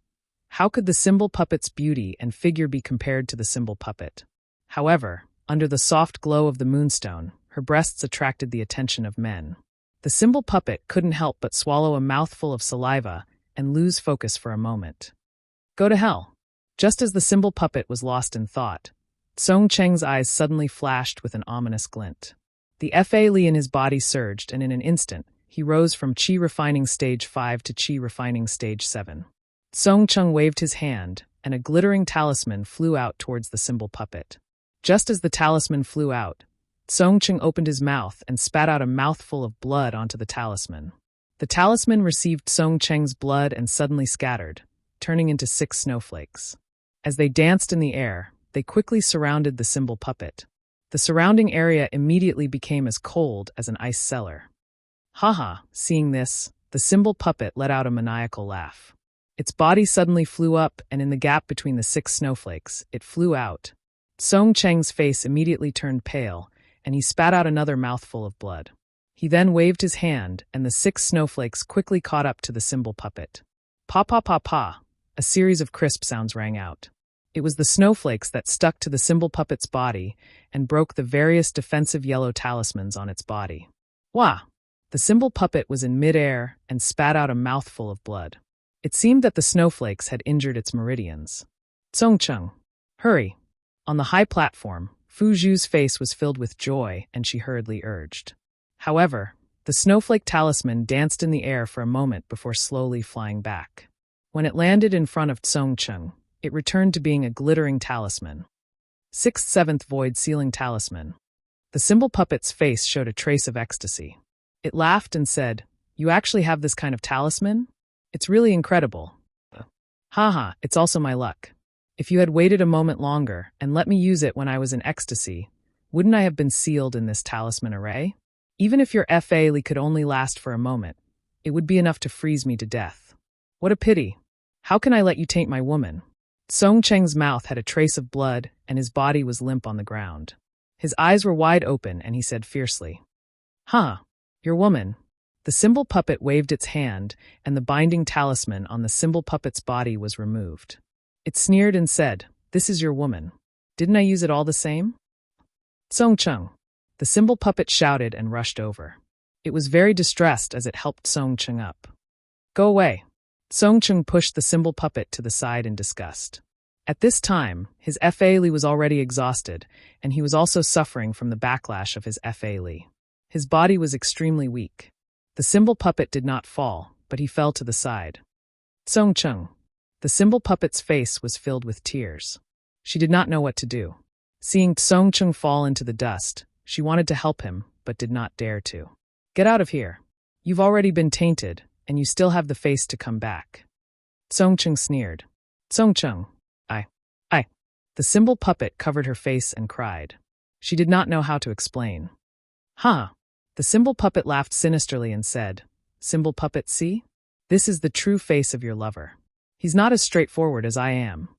How could the symbol puppet's beauty and figure be compared to the symbol puppet? However, under the soft glow of the moonstone, her breasts attracted the attention of men. The symbol puppet couldn't help but swallow a mouthful of saliva and lose focus for a moment. Go to hell. Just as the symbol puppet was lost in thought, Song Cheng's eyes suddenly flashed with an ominous glint. The Fa Li in his body surged, and in an instant, he rose from Qi Refining Stage 5 to Qi Refining Stage 7. Song Chung waved his hand, and a glittering talisman flew out towards the symbol puppet. Just as the talisman flew out, Song Chung opened his mouth and spat out a mouthful of blood onto the talisman. The talisman received Song Cheng's blood and suddenly scattered, turning into 6 snowflakes. As they danced in the air, they quickly surrounded the symbol puppet. The surrounding area immediately became as cold as an ice cellar. Seeing this, the symbol puppet let out a maniacal laugh. Its body suddenly flew up, and in the gap between the 6 snowflakes, it flew out. Song Cheng's face immediately turned pale, and he spat out another mouthful of blood. He then waved his hand, and the 6 snowflakes quickly caught up to the symbol puppet. Pa pa pa pa, a series of crisp sounds rang out. It was the snowflakes that stuck to the symbol puppet's body and broke the various defensive yellow talismans on its body. Wah! The symbol puppet was in midair and spat out a mouthful of blood. It seemed that the snowflakes had injured its meridians. Song Cheng, hurry! On the high platform, Fu Zhu's face was filled with joy, and she hurriedly urged. However, the snowflake talisman danced in the air for a moment before slowly flying back. When it landed in front of Song Cheng, it returned to being a glittering talisman. 6th 7th Void Sealing Talisman. The symbol puppet's face showed a trace of ecstasy. It laughed and said, "You actually have this kind of talisman? It's really incredible." Haha, it's also my luck. If you had waited a moment longer and let me use it when I was in ecstasy, wouldn't I have been sealed in this talisman array? Even if your FA could only last for a moment, it would be enough to freeze me to death. What a pity. How can I let you taint my woman? Song Cheng's mouth had a trace of blood, and his body was limp on the ground. His eyes were wide open, and he said fiercely, "Huh, your woman." The symbol puppet waved its hand, and the binding talisman on the symbol puppet's body was removed. It sneered and said, "This is your woman. Didn't I use it all the same?" Song Cheng. The symbol puppet shouted and rushed over. It was very distressed as it helped Song Cheng up. "Go away." Song Cheng pushed the symbol puppet to the side in disgust. At this time, his FA was already exhausted, and he was also suffering from the backlash of his FA. His body was extremely weak. The symbol puppet did not fall, but he fell to the side. Song Cheng. The symbol puppet's face was filled with tears. She did not know what to do. Seeing Song Cheng fall into the dust, she wanted to help him, but did not dare to. "Get out of here. You've already been tainted, and you still have the face to come back." Song Cheng sneered. "Song Cheng, I. The symbol puppet covered her face and cried. She did not know how to explain. "Huh." The symbol puppet laughed sinisterly and said, "Symbol puppet, see? This is the true face of your lover. He's not as straightforward as I am."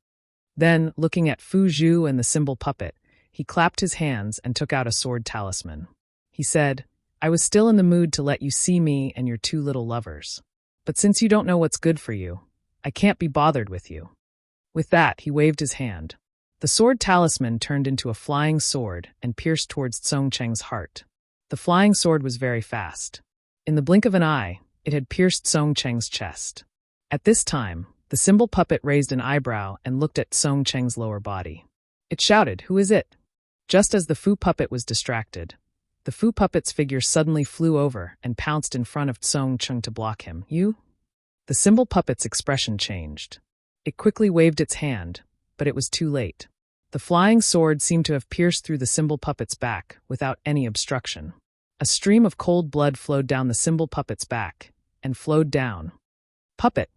Then, looking at Fu Zhu and the symbol puppet, he clapped his hands and took out a sword talisman. He said, "I was still in the mood to let you see me and your 2 little lovers. But since you don't know what's good for you, I can't be bothered with you." With that, he waved his hand. The sword talisman turned into a flying sword and pierced towards Song Cheng's heart. The flying sword was very fast. In the blink of an eye, it had pierced Song Cheng's chest. At this time, the symbol puppet raised an eyebrow and looked at Song Cheng's lower body. It shouted, "Who is it?" Just as the Fu puppet was distracted, the Fu puppet's figure suddenly flew over and pounced in front of Song Cheng to block him. "You?" The symbol puppet's expression changed. It quickly waved its hand, but it was too late. The flying sword seemed to have pierced through the symbol puppet's back without any obstruction. A stream of cold blood flowed down the symbol puppet's back and flowed down. "Puppet!"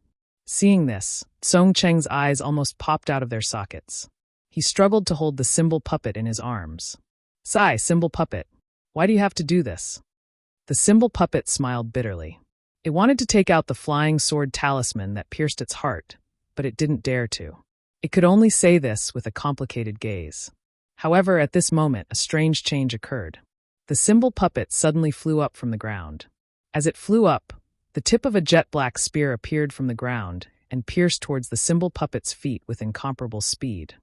Seeing this, Song Cheng's eyes almost popped out of their sockets. He struggled to hold the symbol puppet in his arms. "Sigh, symbol puppet. Why do you have to do this?" The symbol puppet smiled bitterly. It wanted to take out the flying sword talisman that pierced its heart, but it didn't dare to. It could only say this with a complicated gaze. However, at this moment, a strange change occurred. The symbol puppet suddenly flew up from the ground. As it flew up, the tip of a jet-black spear appeared from the ground and pierced towards the symbol puppet's feet with incomparable speed.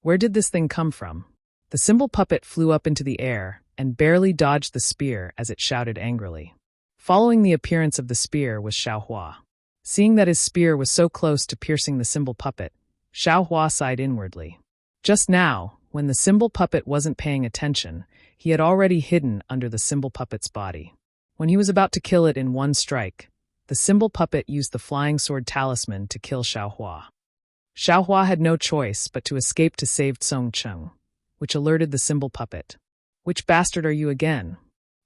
Where did this thing come from? The symbol puppet flew up into the air and barely dodged the spear as it shouted angrily. Following the appearance of the spear was Xiaohua. Seeing that his spear was so close to piercing the symbol puppet, Xiaohua sighed inwardly. Just now, when the symbol puppet wasn't paying attention, he had already hidden under the symbol puppet's body. When he was about to kill it in one strike, the symbol puppet used the flying sword talisman to kill Xiaohua. Xiaohua had no choice but to escape to save Song Cheng, which alerted the symbol puppet. "Which bastard are you again?"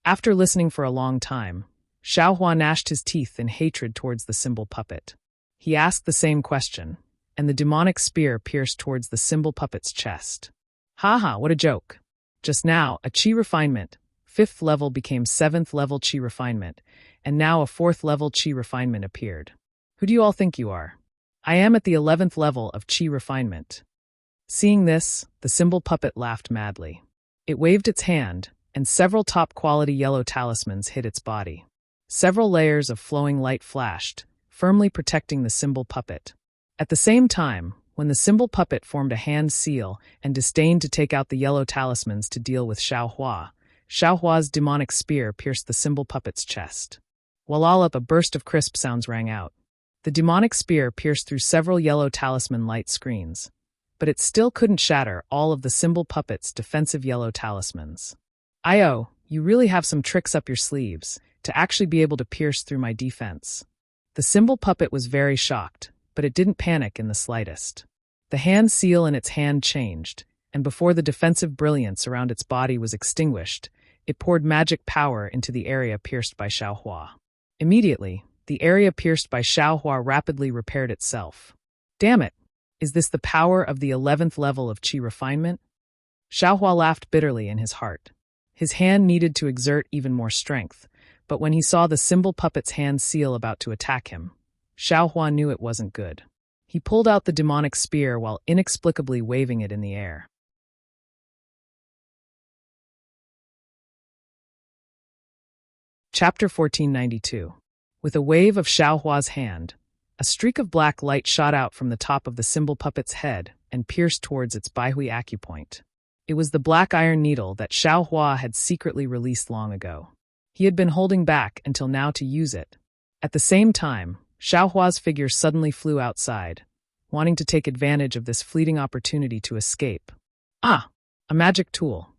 After listening for a long time, Xiaohua gnashed his teeth in hatred towards the symbol puppet. He asked the same question, and the demonic spear pierced towards the symbol puppet's chest. "Haha, what a joke. Just now, a chi refinement, 5th level became 7th level chi refinement, and now a 4th level chi refinement appeared. Who do you all think you are? I am at the 11th level of chi refinement." Seeing this, the symbol puppet laughed madly. It waved its hand, and several top-quality yellow talismans hit its body. Several layers of flowing light flashed, firmly protecting the symbol puppet. At the same time, when the symbol puppet formed a hand seal and disdained to take out the yellow talismans to deal with Xiaohua's demonic spear pierced the symbol puppet's chest. While all up, a burst of crisp sounds rang out. The demonic spear pierced through several yellow talisman light screens, but it still couldn't shatter all of the symbol puppet's defensive yellow talismans. "Io, you really have some tricks up your sleeves, to actually be able to pierce through my defense." The symbol puppet was very shocked, but it didn't panic in the slightest. The hand seal in its hand changed, and before the defensive brilliance around its body was extinguished, it poured magic power into the area pierced by Xiaohua. Immediately, the area pierced by Xiaohua rapidly repaired itself. "Damn it! Is this the power of the 11th level of qi refinement?" Xiaohua laughed bitterly in his heart. His hand needed to exert even more strength, but when he saw the symbol puppet's hand seal about to attack him, Xiaohua knew it wasn't good. He pulled out the demonic spear while inexplicably waving it in the air. Chapter 1492. With a wave of Xiaohua's hand, a streak of black light shot out from the top of the symbol puppet's head and pierced towards its Baihui acupoint. It was the black iron needle that Xiaohua had secretly released long ago. He had been holding back until now to use it. At the same time, Xiaohua's figure suddenly flew outside, wanting to take advantage of this fleeting opportunity to escape. "Ah! A magic tool."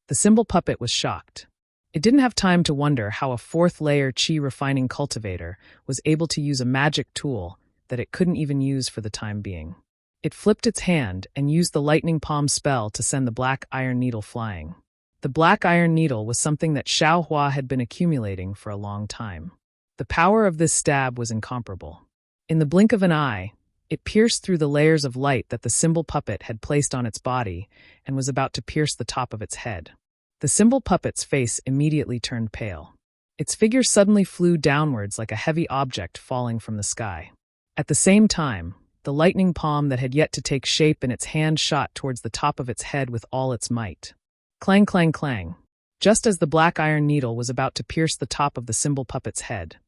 The symbol puppet was shocked. It didn't have time to wonder how a fourth-layer qi-refining cultivator was able to use a magic tool that it couldn't even use for the time being. It flipped its hand and used the lightning palm spell to send the black iron needle flying. The black iron needle was something that Xiaohua had been accumulating for a long time. The power of this stab was incomparable. In the blink of an eye, it pierced through the layers of light that the symbol puppet had placed on its body and was about to pierce the top of its head. The symbol puppet's face immediately turned pale. Its figure suddenly flew downwards like a heavy object falling from the sky. At the same time, the lightning palm that had yet to take shape in its hand shot towards the top of its head with all its might. Clang, clang, clang. Just as the black iron needle was about to pierce the top of the symbol puppet's head,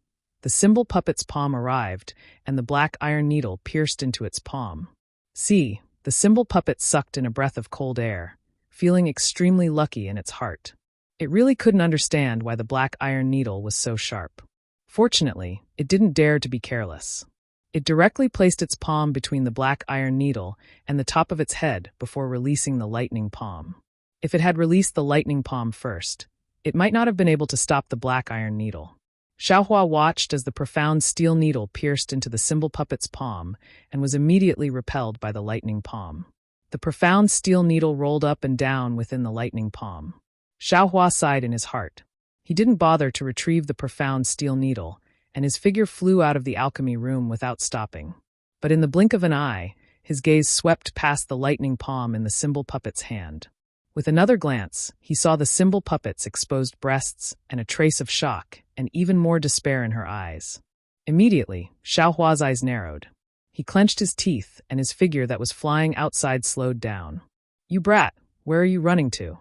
the symbol puppet's palm arrived, and the black iron needle pierced into its palm. See, the symbol puppet sucked in a breath of cold air, feeling extremely lucky in its heart. It really couldn't understand why the black iron needle was so sharp. Fortunately, it didn't dare to be careless. It directly placed its palm between the black iron needle and the top of its head before releasing the lightning palm. If it had released the lightning palm first, it might not have been able to stop the black iron needle. Xiaohua watched as the profound steel needle pierced into the symbol puppet's palm and was immediately repelled by the lightning palm. The profound steel needle rolled up and down within the lightning palm. Xiaohua sighed in his heart. He didn't bother to retrieve the profound steel needle, and his figure flew out of the alchemy room without stopping. But in the blink of an eye, his gaze swept past the lightning palm in the symbol puppet's hand. With another glance, he saw the symbol puppet's exposed breasts and a trace of shock and even more despair in her eyes. Immediately, Xiaohua's eyes narrowed. He clenched his teeth, and his figure that was flying outside slowed down. "You brat, where are you running to?"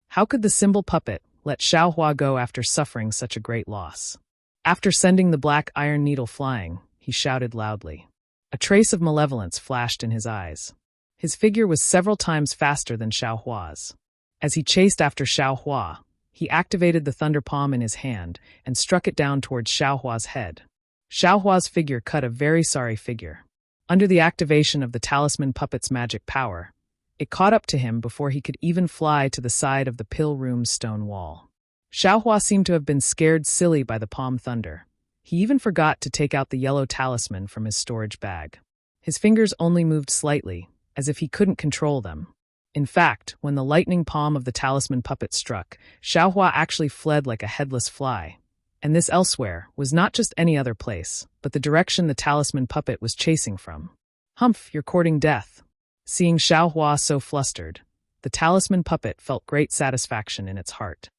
How could the symbol puppet let Xiaohua go after suffering such a great loss? After sending the black iron needle flying, he shouted loudly. A trace of malevolence flashed in his eyes. His figure was several times faster than Xiaohua's. As he chased after Xiaohua, he activated the thunder palm in his hand and struck it down towards Xiaohua's head. Xiaohua's figure cut a very sorry figure. Under the activation of the talisman puppet's magic power, it caught up to him before he could even fly to the side of the pill room's stone wall. Xiaohua seemed to have been scared silly by the palm thunder. He even forgot to take out the yellow talisman from his storage bag. His fingers only moved slightly, as if he couldn't control them. In fact, when the lightning palm of the talisman puppet struck, Xiaohua actually fled like a headless fly. And this elsewhere was not just any other place, but the direction the talisman puppet was chasing from. "Humph, you're courting death." Seeing Xiaohua so flustered, the talisman puppet felt great satisfaction in its heart.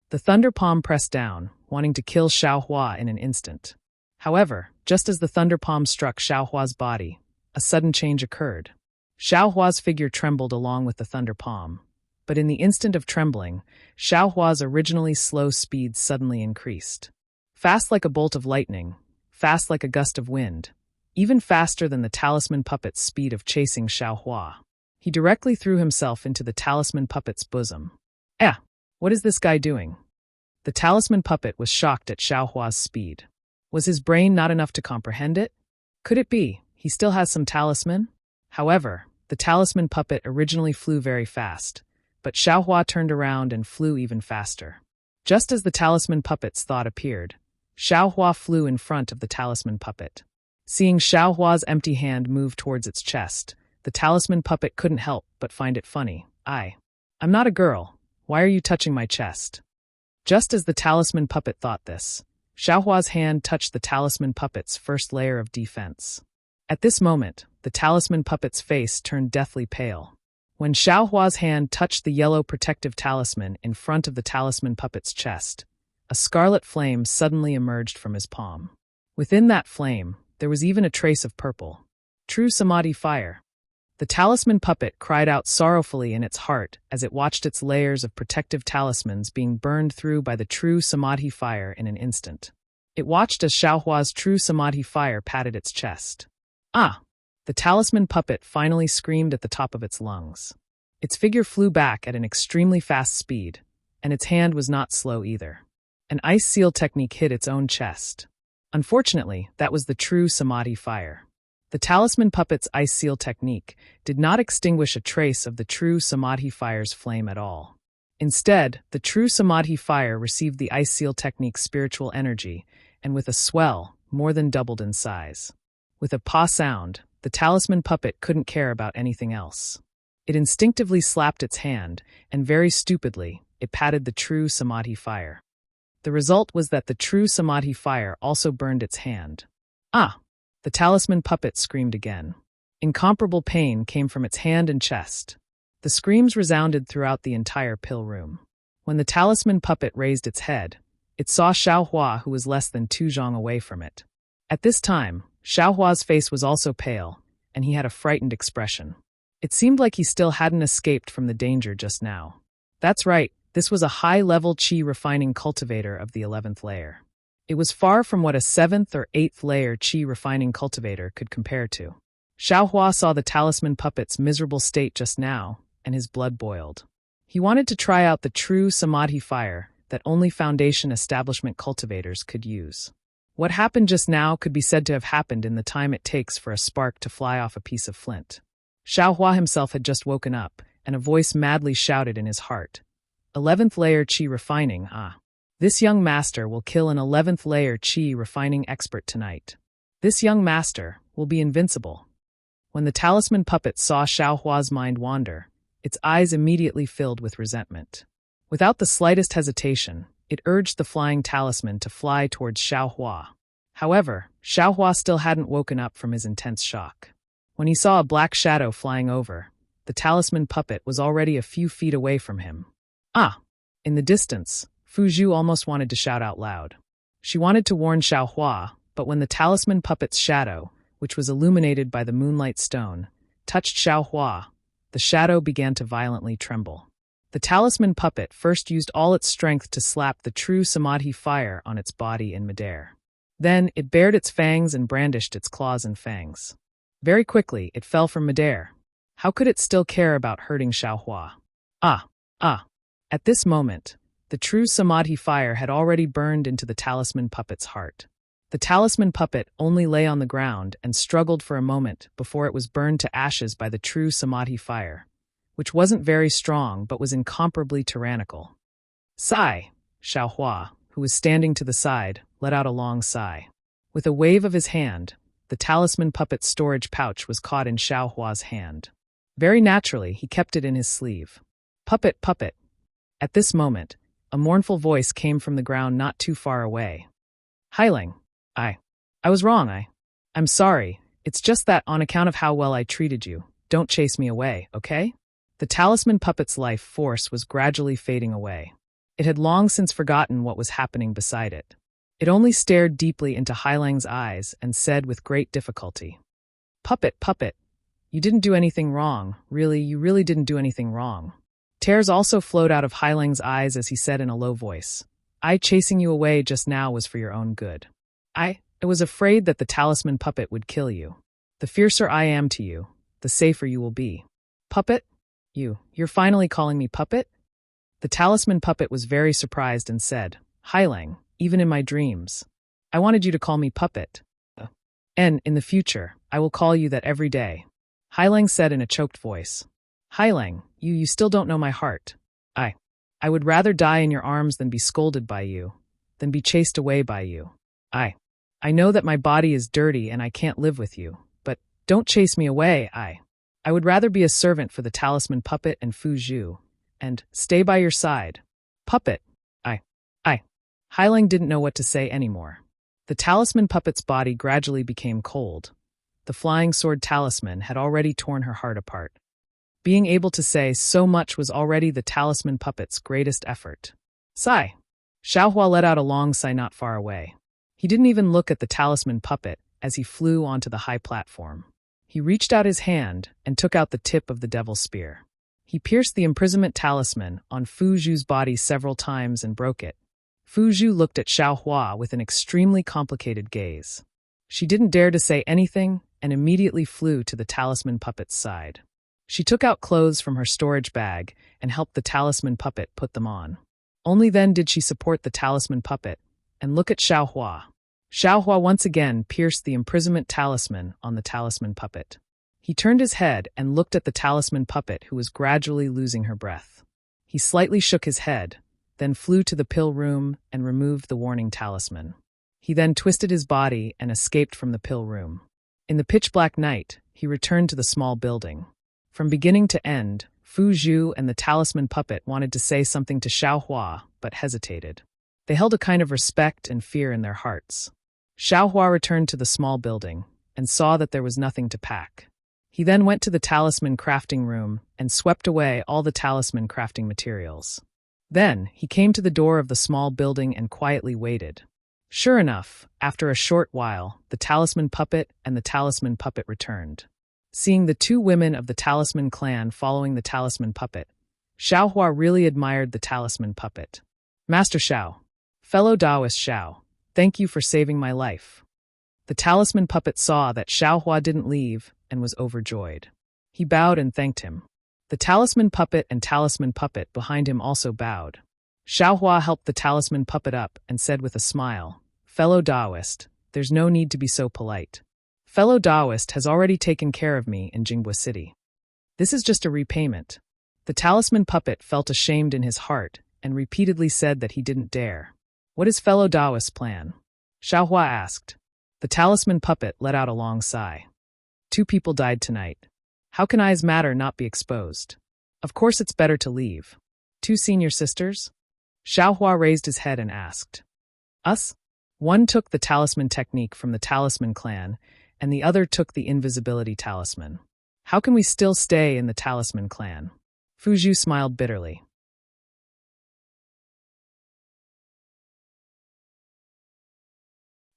The thunder palm pressed down, wanting to kill Xiaohua in an instant. However, just as the thunder palm struck Xiaohua's body, a sudden change occurred. Xiaohua's figure trembled along with the thunder palm. But in the instant of trembling, Xiaohua's originally slow speed suddenly increased. Fast like a bolt of lightning, fast like a gust of wind, even faster than the talisman puppet's speed of chasing Xiaohua. He directly threw himself into the talisman puppet's bosom. What is this guy doing? The talisman puppet was shocked at Xiaohua's speed. Was his brain not enough to comprehend it? Could it be he still has some talisman? However, the talisman puppet originally flew very fast, but Xiaohua turned around and flew even faster. Just as the talisman puppet's thought appeared, Xiaohua flew in front of the talisman puppet. Seeing Xiaohua's empty hand move towards its chest, the talisman puppet couldn't help but find it funny. I'm not a girl. Why are you touching my chest? Just as the talisman puppet thought this, Xiaohua's hand touched the talisman puppet's first layer of defense. At this moment, the talisman puppet's face turned deathly pale. When Xiaohua's hand touched the yellow protective talisman in front of the talisman puppet's chest, a scarlet flame suddenly emerged from his palm. Within that flame, there was even a trace of purple. True Samadhi fire. The talisman puppet cried out sorrowfully in its heart as it watched its layers of protective talismans being burned through by the true Samadhi fire in an instant. It watched as Xiaohua's true Samadhi fire patted its chest. The talisman puppet finally screamed at the top of its lungs. Its figure flew back at an extremely fast speed, and its hand was not slow either. An ice seal technique hit its own chest. Unfortunately, that was the true Samadhi fire. The talisman puppet's ice seal technique did not extinguish a trace of the true Samadhi fire's flame at all. Instead, the true Samadhi fire received the ice seal technique's spiritual energy, and with a swell, more than doubled in size. With a paw sound, the talisman puppet couldn't care about anything else. It instinctively slapped its hand, and very stupidly, it patted the true Samadhi fire. The result was that the true Samadhi fire also burned its hand. The talisman puppet screamed again. Incomparable pain came from its hand and chest. The screams resounded throughout the entire pill room. When the talisman puppet raised its head, it saw Xiaohua, who was less than 2 zhang away from it. At this time, Xiaohua's face was also pale, and he had a frightened expression. It seemed like he still hadn't escaped from the danger just now. That's right, this was a high-level qi refining cultivator of the 11th layer. It was far from what a 7th or 8th layer qi refining cultivator could compare to. Xiaohua saw the talisman puppet's miserable state just now, and his blood boiled. He wanted to try out the true Samadhi fire that only Foundation establishment cultivators could use. What happened just now could be said to have happened in the time it takes for a spark to fly off a piece of flint. Xiaohua himself had just woken up, and a voice madly shouted in his heart. 11th layer qi refining, This young master will kill an 11th layer qi refining expert tonight. This young master will be invincible. When the talisman puppet saw Xiaohua's mind wander, its eyes immediately filled with resentment. Without the slightest hesitation, it urged the flying talisman to fly towards Xiaohua. However, Xiaohua still hadn't woken up from his intense shock. When he saw a black shadow flying over, the talisman puppet was already a few feet away from him. In the distance, Fuzhu almost wanted to shout out loud. She wanted to warn Xiaohua, but when the talisman puppet's shadow, which was illuminated by the moonlight stone, touched Xiaohua, the shadow began to violently tremble. The talisman puppet first used all its strength to slap the true Samadhi fire on its body in midair. Then it bared its fangs and brandished its claws and fangs. Very quickly, it fell from midair. How could it still care about hurting Xiaohua? At this moment, the true Samadhi fire had already burned into the talisman puppet's heart. The talisman puppet only lay on the ground and struggled for a moment before it was burned to ashes by the true Samadhi fire, which wasn't very strong but was incomparably tyrannical. Sigh! Xiaohua, who was standing to the side, let out a long sigh. With a wave of his hand, the talisman puppet's storage pouch was caught in Xiaohua's hand. Very naturally, he kept it in his sleeve. Puppet, puppet. At this moment, a mournful voice came from the ground not too far away. Hailing. I was wrong, I'm sorry. It's just that on account of how well I treated you, don't chase me away, okay? The talisman puppet's life force was gradually fading away. It had long since forgotten what was happening beside it. It only stared deeply into Hailang's eyes and said with great difficulty, Puppet, puppet, You didn't do anything wrong. Really, you really didn't do anything wrong. Tears also flowed out of Hailang's eyes as he said in a low voice, I chasing you away just now was for your own good. I was afraid that the talisman puppet would kill you. The fiercer I am to you, the safer you will be. Puppet? You're finally calling me puppet? The talisman puppet was very surprised and said, Hailang, even in my dreams. I wanted you to call me puppet. And, in the future, I will call you that every day. Hailang said in a choked voice. Hailang, you still don't know my heart. I would rather die in your arms than be scolded by you, than be chased away by you. I know that my body is dirty and I can't live with you, but don't chase me away, I would rather be a servant for the talisman puppet and Fu Zhu, and stay by your side. Puppet, Hailang didn't know what to say anymore. The talisman puppet's body gradually became cold. The flying sword talisman had already torn her heart apart. Being able to say so much was already the talisman puppet's greatest effort. Sigh. Xiaohua let out a long sigh not far away. He didn't even look at the talisman puppet as he flew onto the high platform. He reached out his hand and took out the tip of the devil's spear. He pierced the imprisonment talisman on Fu Zhu's body several times and broke it. Fu Zhu looked at Xiaohua with an extremely complicated gaze. She didn't dare to say anything and immediately flew to the talisman puppet's side. She took out clothes from her storage bag and helped the talisman puppet put them on. Only then did she support the talisman puppet and look at Xiaohua. Xiaohua once again pierced the imprisonment talisman on the talisman puppet. He turned his head and looked at the talisman puppet who was gradually losing her breath. He slightly shook his head, then flew to the pill room and removed the warning talisman. He then twisted his body and escaped from the pill room. In the pitch-black night, he returned to the small building. From beginning to end, Fu Zhu and the talisman puppet wanted to say something to Xiaohua, but hesitated. They held a kind of respect and fear in their hearts. Xiaohua returned to the small building and saw that there was nothing to pack. He then went to the talisman crafting room and swept away all the talisman crafting materials. Then, he came to the door of the small building and quietly waited. Sure enough, after a short while, the talisman puppet and the talisman puppet returned. Seeing the two women of the talisman clan following the talisman puppet, Xiaohua really admired the talisman puppet. Master Xiao, fellow Taoist Xiao, thank you for saving my life. The talisman puppet saw that Xiaohua didn't leave and was overjoyed. He bowed and thanked him. The talisman puppet and talisman puppet behind him also bowed. Xiaohua helped the talisman puppet up and said with a smile, Fellow Taoist, there's no need to be so polite. Fellow Taoist has already taken care of me in Jinghua City. This is just a repayment. The talisman puppet felt ashamed in his heart and repeatedly said that he didn't dare. What is fellow Taoist's plan? Xiaohua asked. The talisman puppet let out a long sigh. 2 people died tonight. How can I's matter not be exposed? Of course it's better to leave. 2 senior sisters? Xiaohua raised his head and asked. Us? One took the talisman technique from the talisman clan, and the other took the invisibility talisman. How can we still stay in the talisman clan? Fu Zhu smiled bitterly.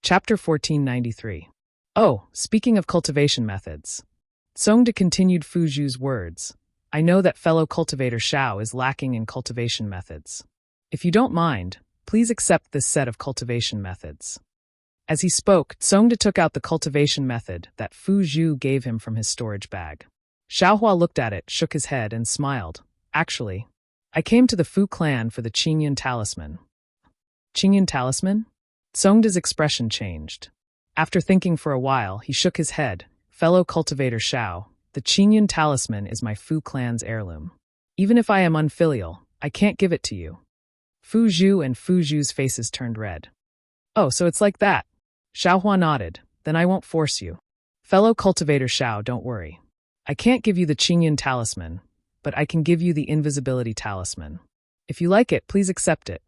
Chapter 1493. Oh, speaking of cultivation methods. Songde continued Fu Zhu's words. I know that fellow cultivator Xiao is lacking in cultivation methods. If you don't mind, please accept this set of cultivation methods. As he spoke, Songde took out the cultivation method that Fu Zhu gave him from his storage bag. Xiaohua looked at it, shook his head, and smiled. Actually, I came to the Fu clan for the Qingyun talisman. Qingyun talisman? Songde's expression changed. After thinking for a while, he shook his head. Fellow cultivator Xiao, the Qingyun talisman is my Fu clan's heirloom. Even if I am unfilial, I can't give it to you. Fu Zhu and Fu Zhu's faces turned red. Oh, so it's like that. Xiaohua nodded. Then I won't force you. Fellow cultivator Xiao, don't worry. I can't give you the Qingyun talisman, but I can give you the invisibility talisman. If you like it, please accept it.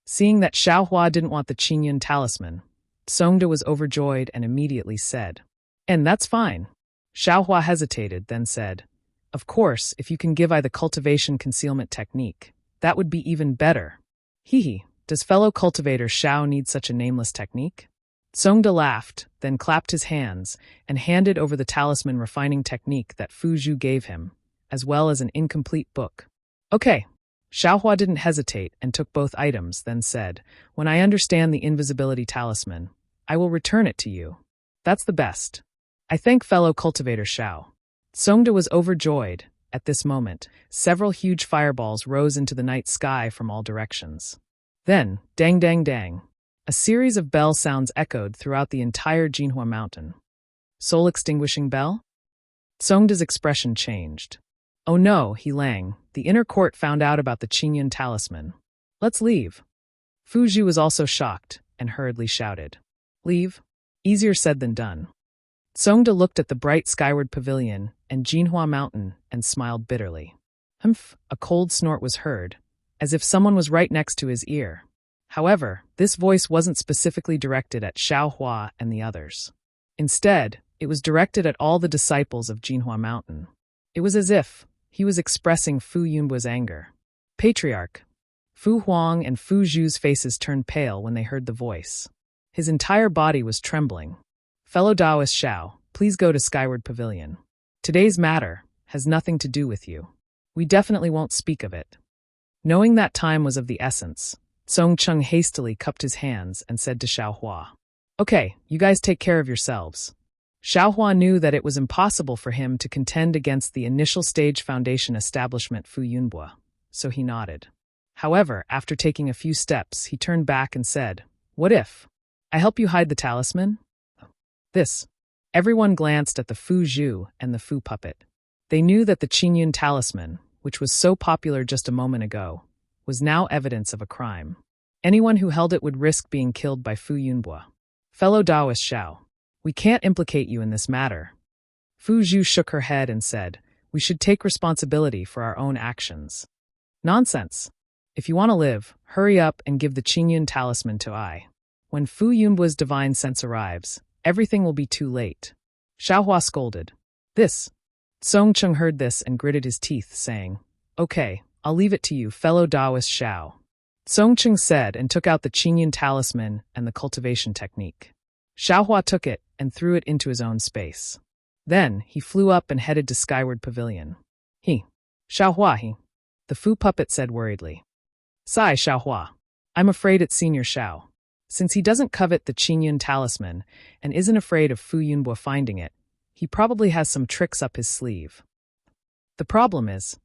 Seeing that Xiaohua didn't want the Qingyun talisman, Songde was overjoyed and immediately said, And that's fine. Xiaohua hesitated, then said, Of course, if you can give I the cultivation concealment technique, that would be even better. Does fellow cultivator Xiao need such a nameless technique? Songda laughed, then clapped his hands, and handed over the talisman refining technique that Fu Zhu gave him, as well as an incomplete book. Okay. Xiaohua didn't hesitate and took both items, then said, "When I understand the invisibility talisman, I will return it to you. That's the best. I thank fellow cultivator Xiao." Songda was overjoyed. At this moment, several huge fireballs rose into the night sky from all directions. Then, dang dang dang, a series of bell sounds echoed throughout the entire Jinhua mountain. Soul-extinguishing bell? Songda's expression changed. Oh no, he Lang, the inner court found out about the Qingyun talisman. Let's leave. Fu Zhu was also shocked and hurriedly shouted. Leave? Easier said than done. Songda looked at the bright skyward pavilion and Jinhua mountain and smiled bitterly. Humph, a cold snort was heard, as if someone was right next to his ear. However, this voice wasn't specifically directed at Xiaohua and the others. Instead, it was directed at all the disciples of Jinhua mountain. It was as if he was expressing Fu Yunbu's anger. Patriarch. Fu Huang and Fu Zhu's faces turned pale when they heard the voice. His entire body was trembling. Fellow Taoist Xiao, please go to Skyward Pavilion. Today's matter has nothing to do with you. We definitely won't speak of it. Knowing that time was of the essence, Song Cheng hastily cupped his hands and said to Xiaohua, Okay, you guys take care of yourselves. Xiaohua knew that it was impossible for him to contend against the initial stage foundation establishment Fu Yunbua, so he nodded. However, after taking a few steps, he turned back and said, What if I help you hide the talisman? This. Everyone glanced at the Fu Zhu and the Fu puppet. They knew that the Qingyun talisman, which was so popular just a moment ago, was now evidence of a crime. Anyone who held it would risk being killed by Fu Yunbua. Fellow Taoist Xiao, we can't implicate you in this matter. Fu Zhu shook her head and said, We should take responsibility for our own actions. Nonsense. If you want to live, hurry up and give the Qingyun talisman to I. When Fu Yunbua's divine sense arrives, everything will be too late. Xiaohua scolded. This. Song Cheng heard this and gritted his teeth, saying, Okay, I'll leave it to you, fellow Taoist Xiao. Song Cheng said and took out the Qingyun talisman and the cultivation technique. Xiaohua took it and threw it into his own space. Then he flew up and headed to Skyward Pavilion. Xiaohua, the Fu puppet said worriedly. Sigh, Xiaohua. I'm afraid it's Senior Xiao. Since he doesn't covet the Qingyun talisman and isn't afraid of Fu Yunbua finding it, he probably has some tricks up his sleeve. The problem is,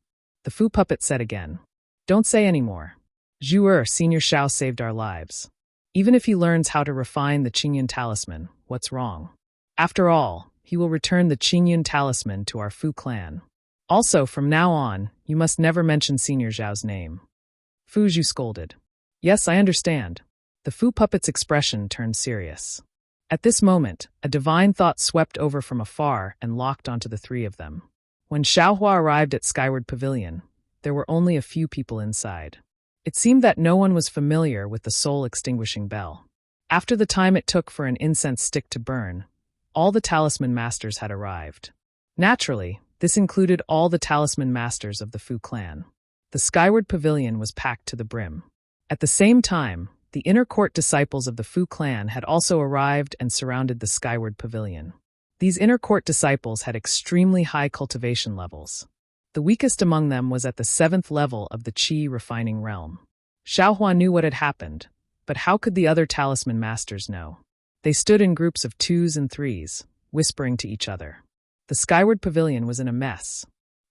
the Fu puppet said again, Don't say any more. Zhu Senior Xiao saved our lives. Even if he learns how to refine the Qingyun talisman, what's wrong? After all, he will return the Qingyun talisman to our Fu clan. Also, from now on, you must never mention Senior Zhao's name. Fu Zhu scolded. Yes, I understand. The Fu puppet's expression turned serious. At this moment, a divine thought swept over from afar and locked onto the three of them. When Xiaohua arrived at Skyward Pavilion, there were only a few people inside. It seemed that no one was familiar with the soul-extinguishing bell. After the time it took for an incense stick to burn, all the talisman masters had arrived. Naturally, this included all the talisman masters of the Fu clan. The Skyward Pavilion was packed to the brim. At the same time, the inner court disciples of the Fu clan had also arrived and surrounded the Skyward Pavilion. These inner court disciples had extremely high cultivation levels. The weakest among them was at the 7th level of the Qi refining realm. Xiaohua knew what had happened, but how could the other talisman masters know? They stood in groups of 2s and 3s, whispering to each other. The Skyward Pavilion was in a mess.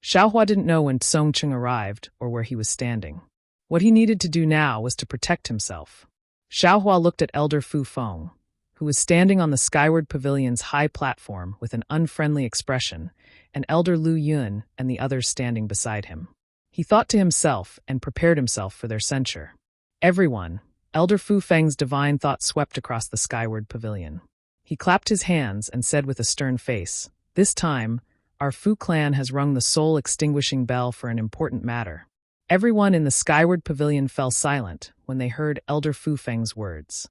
Xiaohua didn't know when Song Cheng arrived or where he was standing. What he needed to do now was to protect himself. Xiaohua looked at Elder Fu Feng, who was standing on the Skyward Pavilion's high platform with an unfriendly expression, and Elder Lu Yun and the others standing beside him. He thought to himself and prepared himself for their censure. Everyone, Elder Fu Feng's divine thought swept across the Skyward Pavilion. He clapped his hands and said with a stern face, This time, our Fu clan has rung the soul-extinguishing bell for an important matter. Everyone in the Skyward Pavilion fell silent when they heard Elder Fu Feng's words.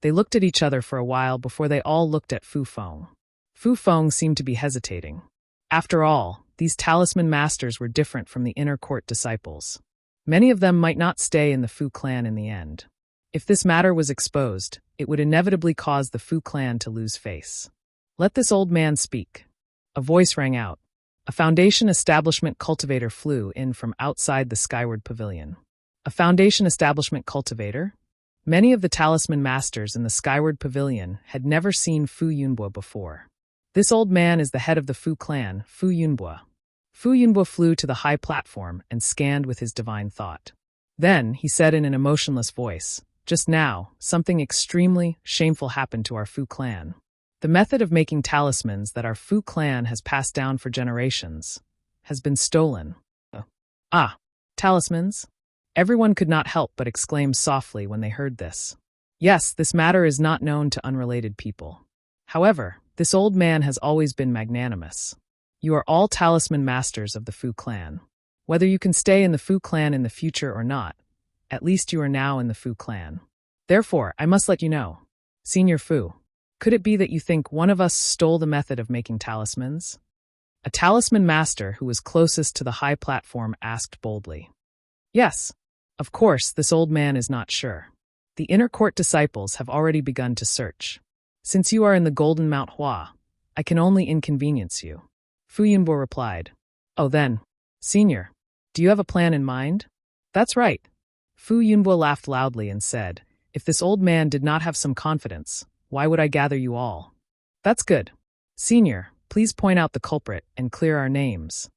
They looked at each other for a while before they all looked at Fu Feng. Fu Feng seemed to be hesitating. After all, these talisman masters were different from the inner court disciples. Many of them might not stay in the Fu clan in the end. If this matter was exposed, it would inevitably cause the Fu clan to lose face. Let this old man speak. A voice rang out. A Foundation establishment cultivator flew in from outside the skyward pavilion. A Foundation establishment cultivator? Many of the talisman masters in the skyward pavilion had never seen Fu Yunbo before. This old man is the head of the Fu clan, Fu Yunbo. Fu Yunbo flew to the high platform and scanned with his divine thought. Then, he said in an emotionless voice, "Just now, something extremely shameful happened to our Fu clan. The method of making talismans that our Fu clan has passed down for generations has been stolen." Ah, talismans? Everyone could not help but exclaim softly when they heard this. Yes, this matter is not known to unrelated people. However, this old man has always been magnanimous. You are all talisman masters of the Fu clan. Whether you can stay in the Fu clan in the future or not, at least you are now in the Fu clan. Therefore, I must let you know. Senior Fu, could it be that you think one of us stole the method of making talismans? A talisman master who was closest to the high platform asked boldly. Yes. Of course, this old man is not sure. The inner court disciples have already begun to search. Since you are in the Golden Mount Hua, I can only inconvenience you. Fu Yunbo replied. Oh then, Senior, do you have a plan in mind? That's right. Fu Yunbo laughed loudly and said, if this old man did not have some confidence, why would I gather you all? That's good. Senior, please point out the culprit and clear our names.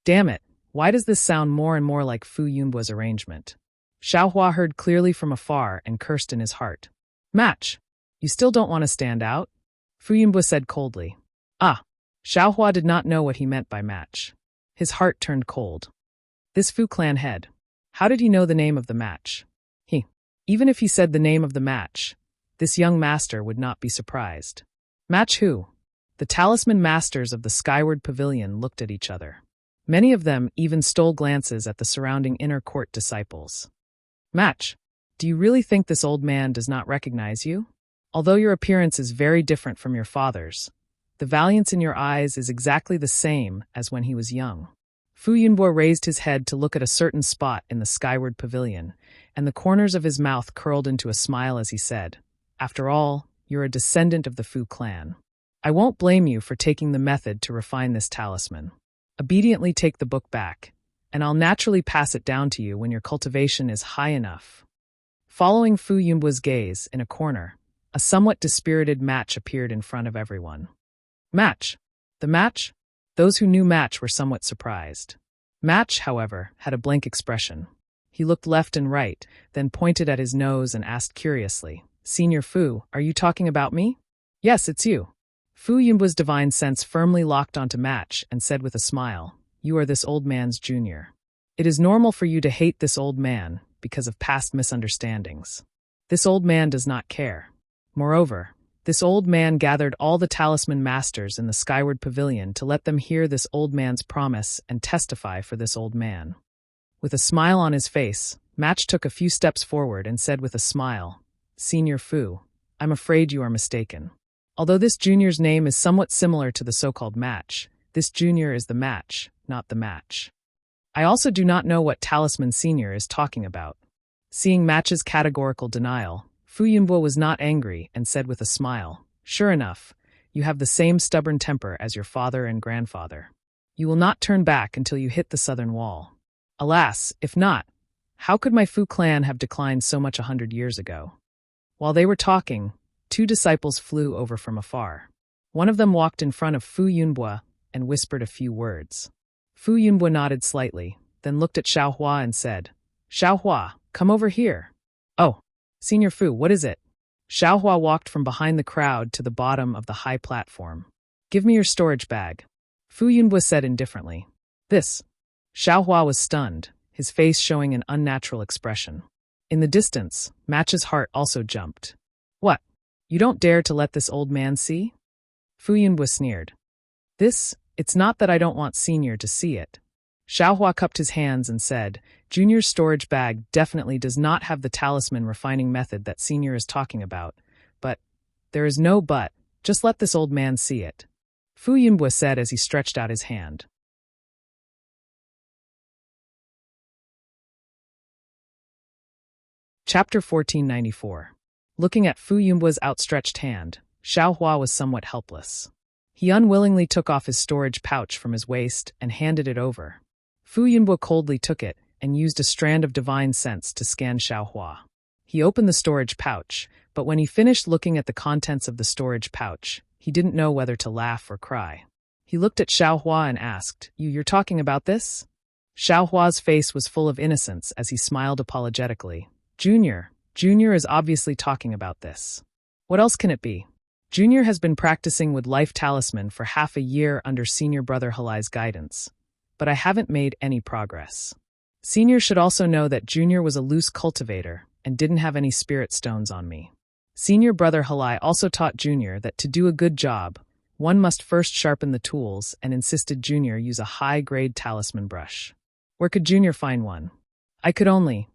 Damn it. Why does this sound more and more like Fu Yunbo's arrangement? Xiaohua heard clearly from afar and cursed in his heart. Match! You still don't want to stand out? Fu Yunbo said coldly. Ah! Xiaohua did not know what he meant by match. His heart turned cold. This Fu clan head. How did he know the name of the match? Even if he said the name of the match, this young master would not be surprised. Match who? The talisman masters of the skyward pavilion looked at each other. Many of them even stole glances at the surrounding inner court disciples. Match, do you really think this old man does not recognize you? Although your appearance is very different from your father's, the valiance in your eyes is exactly the same as when he was young. Fu Yunbo raised his head to look at a certain spot in the skyward pavilion, and the corners of his mouth curled into a smile as he said, After all, you're a descendant of the Fu clan. I won't blame you for taking the method to refine this talisman. Obediently take the book back, and I'll naturally pass it down to you when your cultivation is high enough. Following Fu Yunbo's gaze, in a corner, a somewhat dispirited Match appeared in front of everyone. Match! The Match? Those who knew Match were somewhat surprised. Match, however, had a blank expression. He looked left and right, then pointed at his nose and asked curiously, Senior Fu, are you talking about me? Yes, it's you. Fu Yunbo's divine sense firmly locked onto Match and said with a smile, You are this old man's junior. It is normal for you to hate this old man because of past misunderstandings. This old man does not care. Moreover, this old man gathered all the talisman masters in the skyward pavilion to let them hear this old man's promise and testify for this old man. With a smile on his face, Match took a few steps forward and said with a smile, Senior Fu, I'm afraid you are mistaken. Although this junior's name is somewhat similar to the so-called Match, this junior is the Match, not the Match. I also do not know what talisman senior is talking about. Seeing Match's categorical denial, Fu Yunbo was not angry and said with a smile, Sure enough, you have the same stubborn temper as your father and grandfather. You will not turn back until you hit the southern wall. Alas, if not, how could my Fu clan have declined so much 100 years ago? While they were talking, two disciples flew over from afar. One of them walked in front of Fu Yunbo and whispered a few words. Fu Yunbo nodded slightly, then looked at Xiaohua and said, Xiaohua, come over here. Oh, Senior Fu, what is it? Xiaohua walked from behind the crowd to the bottom of the high platform. Give me your storage bag. Fu Yunbo said indifferently. This. Xiaohua was stunned, his face showing an unnatural expression. In the distance, Match's heart also jumped. What? You don't dare to let this old man see? Fu Yunbo sneered. It's not that I don't want Senior to see it. Xiaohua cupped his hands and said, Junior's storage bag definitely does not have the talisman refining method that Senior is talking about, but there is no but, just let this old man see it. Fu Yunbo said as he stretched out his hand. Chapter 1494. Looking at Fu Yunbu's outstretched hand, Xiaohua was somewhat helpless. He unwillingly took off his storage pouch from his waist and handed it over. Fu Yunbu coldly took it and used a strand of divine sense to scan Xiaohua. He opened the storage pouch, but when he finished looking at the contents of the storage pouch, he didn't know whether to laugh or cry. He looked at Xiaohua and asked, You're talking about this? Xiaohua's face was full of innocence as he smiled apologetically. Junior is obviously talking about this. What else can it be? Junior has been practicing with Life Talisman for half a year under Senior Brother Halai's guidance, but I haven't made any progress. Senior should also know that Junior was a loose cultivator and didn't have any spirit stones on me. Senior Brother Halai also taught Junior that to do a good job, one must first sharpen the tools and insisted Junior use a high-grade talisman brush. Where could Junior find one? I could only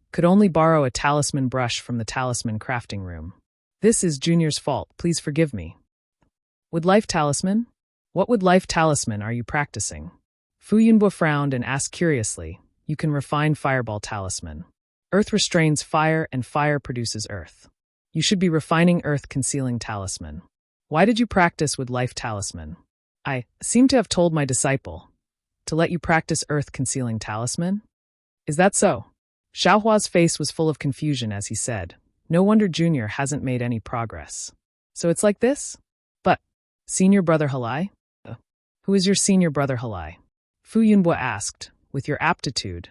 borrow a talisman brush from the talisman crafting room. This is Junior's fault, please forgive me. Would Life Talisman? What would Life Talisman are you practicing? Fu Yunbu frowned and asked curiously, You can refine Fireball Talisman. Earth restrains fire and fire produces earth. You should be refining Earth Concealing Talisman. Why did you practice with Life Talisman? I seem to have told my disciple to let you practice Earth Concealing Talisman? Is that so? Xiaohua's face was full of confusion as he said, No wonder Junior hasn't made any progress. So it's like this? But, Senior Brother Halai? Who is your Senior Brother Halai? Fu Yunbu asked, With your aptitude.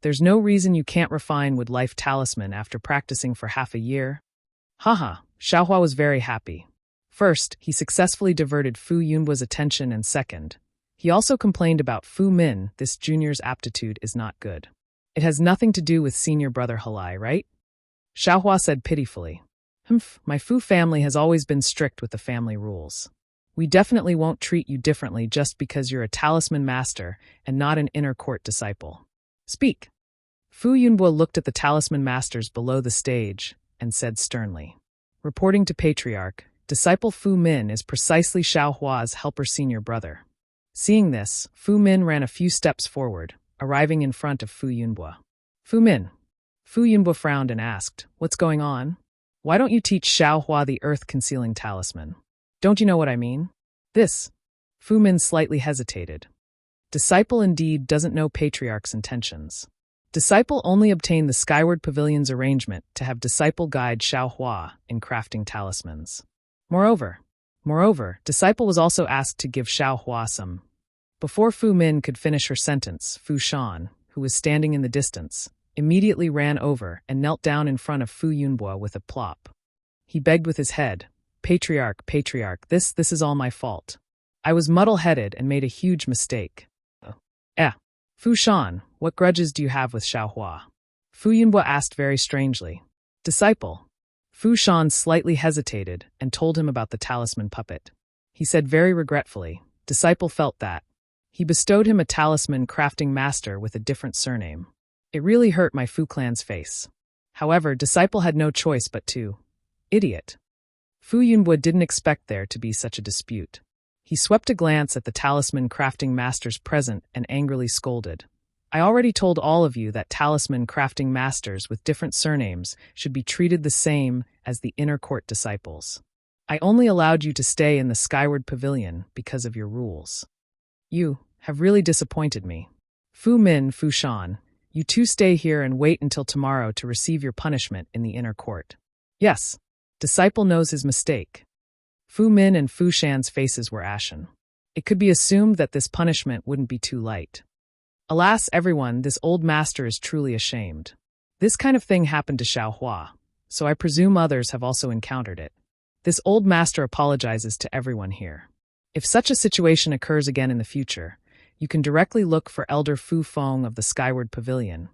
There's no reason you can't refine with Life Talisman after practicing for half a year. Haha, Xiaohua was very happy. First, he successfully diverted Fu Yunbu's attention, and second, he also complained about Fu Min. This junior's aptitude is not good. It has nothing to do with Senior Brother Halai, right? Xiaohua said pitifully. My Fu family has always been strict with the family rules. We definitely won't treat you differently just because you're a talisman master and not an inner court disciple. Speak. Fu Yunbu looked at the talisman masters below the stage and said sternly. Reporting to Patriarch, Disciple Fu Min is precisely Xiaohua's helper senior brother. Seeing this, Fu Min ran a few steps forward, arriving in front of Fu Yunbu. Fu Min. Fu Yunbu frowned and asked, What's going on? Why don't you teach Xiaohua the earth-concealing talisman? Don't you know what I mean? This. Fu Min slightly hesitated. Disciple indeed doesn't know Patriarch's intentions. Disciple only obtained the Skyward Pavilion's arrangement to have Disciple guide Xiaohua in crafting talismans. Moreover, Disciple was also asked to give Xiaohua some. Before Fu Min could finish her sentence, Fu Shan, who was standing in the distance, immediately ran over and knelt down in front of Fu Yunbu with a plop. He begged with his head, Patriarch, this is all my fault. I was muddle-headed and made a huge mistake. Fu Shan, what grudges do you have with Xiaohua? Fu Yunbu asked very strangely. Disciple. Fu Shan slightly hesitated and told him about the talisman puppet. He said very regretfully, Disciple felt that. He bestowed him a talisman crafting master with a different surname. It really hurt my Fu clan's face. However, Disciple had no choice but to. Idiot. Fu Yunbu didn't expect there to be such a dispute. He swept a glance at the talisman crafting masters present and angrily scolded. I already told all of you that talisman crafting masters with different surnames should be treated the same as the inner court disciples. I only allowed you to stay in the Skyward Pavilion because of your rules. You have really disappointed me. Fu Min, Fu Shan, you two stay here and wait until tomorrow to receive your punishment in the inner court. Yes, Disciple knows his mistake. Fu Min and Fu Shan's faces were ashen. It could be assumed that this punishment wouldn't be too light. Alas, everyone, this old master is truly ashamed. This kind of thing happened to Xiaohua, so I presume others have also encountered it. This old master apologizes to everyone here. If such a situation occurs again in the future, you can directly look for Elder Fu Feng of the Skyward Pavilion,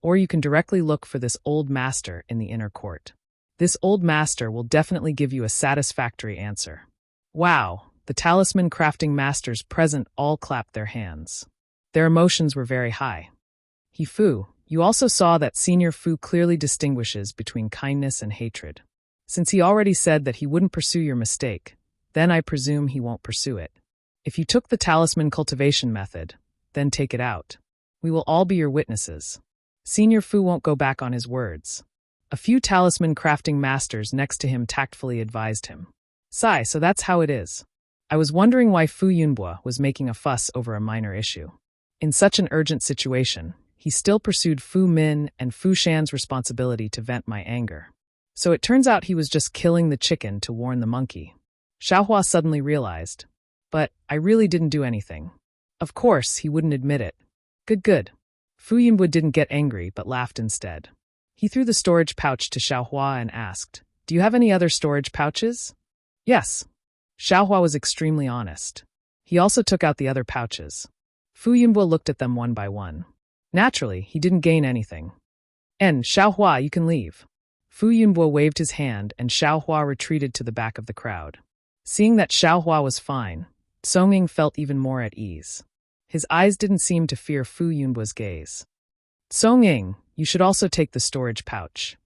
or you can directly look for this old master in the inner court. This old master will definitely give you a satisfactory answer. Wow, the talisman crafting masters present all clapped their hands. Their emotions were very high. Fu, you also saw that Senior Fu clearly distinguishes between kindness and hatred. Since he already said that he wouldn't pursue your mistake, then I presume he won't pursue it. If you took the talisman cultivation method, then take it out. We will all be your witnesses. Senior Fu won't go back on his words. A few talisman crafting masters next to him tactfully advised him. Sigh, so that's how it is. I was wondering why Fu Yunbo was making a fuss over a minor issue. In such an urgent situation, he still pursued Fu Min and Fu Shan's responsibility to vent my anger. So it turns out he was just killing the chicken to warn the monkey. Xiaohua suddenly realized. But I really didn't do anything. Of course, he wouldn't admit it. Good. Fu Yunbo didn't get angry but laughed instead. He threw the storage pouch to Xiaohua and asked, "Do you have any other storage pouches?" Yes. Xiaohua was extremely honest. He also took out the other pouches. Fu Yunbo looked at them one by one. Naturally, he didn't gain anything. "And, Xiaohua, you can leave." Fu Yunbo waved his hand and Xiaohua retreated to the back of the crowd. Seeing that Xiaohua was fine, Songming felt even more at ease. His eyes didn't seem to fear Fu Yunbo's gaze. "Songming, you should also take the storage pouch."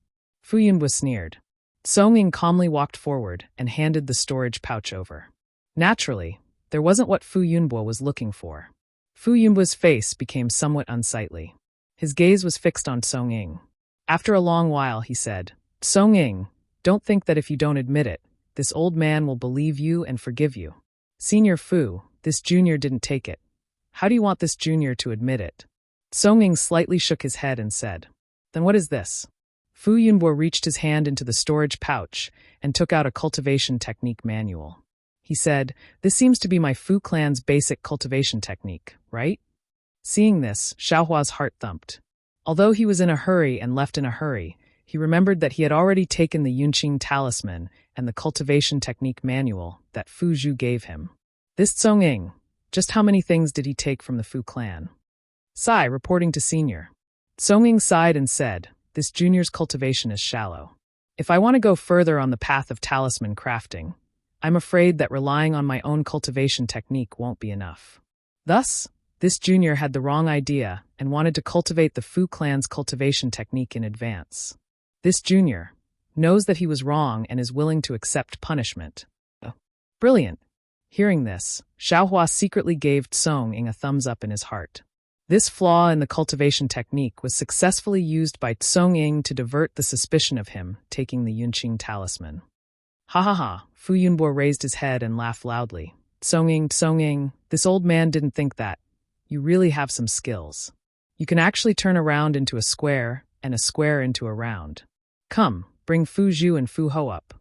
Fu Yunbo sneered. Songming calmly walked forward and handed the storage pouch over. Naturally, there wasn't what Fu Yunbo was looking for. Fu Yunbo's face became somewhat unsightly. His gaze was fixed on Songming. After a long while, he said, "Songming, don't think that if you don't admit it, this old man will believe you and forgive you. Senior Fu, this junior didn't take it. How do you want this junior to admit it?" Songming slightly shook his head and said, "Then what is this?" Fu Yunbo reached his hand into the storage pouch and took out a cultivation technique manual. He said, "This seems to be my Fu clan's basic cultivation technique, right?" Seeing this, Xiaohua's heart thumped. Although he was in a hurry and left in a hurry, he remembered that he had already taken the Yunqing talisman and the cultivation technique manual that Fu Zhu gave him. This Songming, just how many things did he take from the Fu clan? Sai, reporting to senior. Songming sighed and said, "This junior's cultivation is shallow. If I want to go further on the path of talisman crafting, I'm afraid that relying on my own cultivation technique won't be enough." Thus, this junior had the wrong idea and wanted to cultivate the Fu clan's cultivation technique in advance. This junior knows that he was wrong and is willing to accept punishment. Brilliant. Hearing this, Xiaohua secretly gave Songming a thumbs up in his heart. This flaw in the cultivation technique was successfully used by Songming to divert the suspicion of him taking the Yunqing talisman. Fu Yunbo raised his head and laughed loudly. Songming, this old man didn't think that. You really have some skills. You can actually turn a round into a square and a square into a round. Come, bring Fu Zhu and Fu Ho up.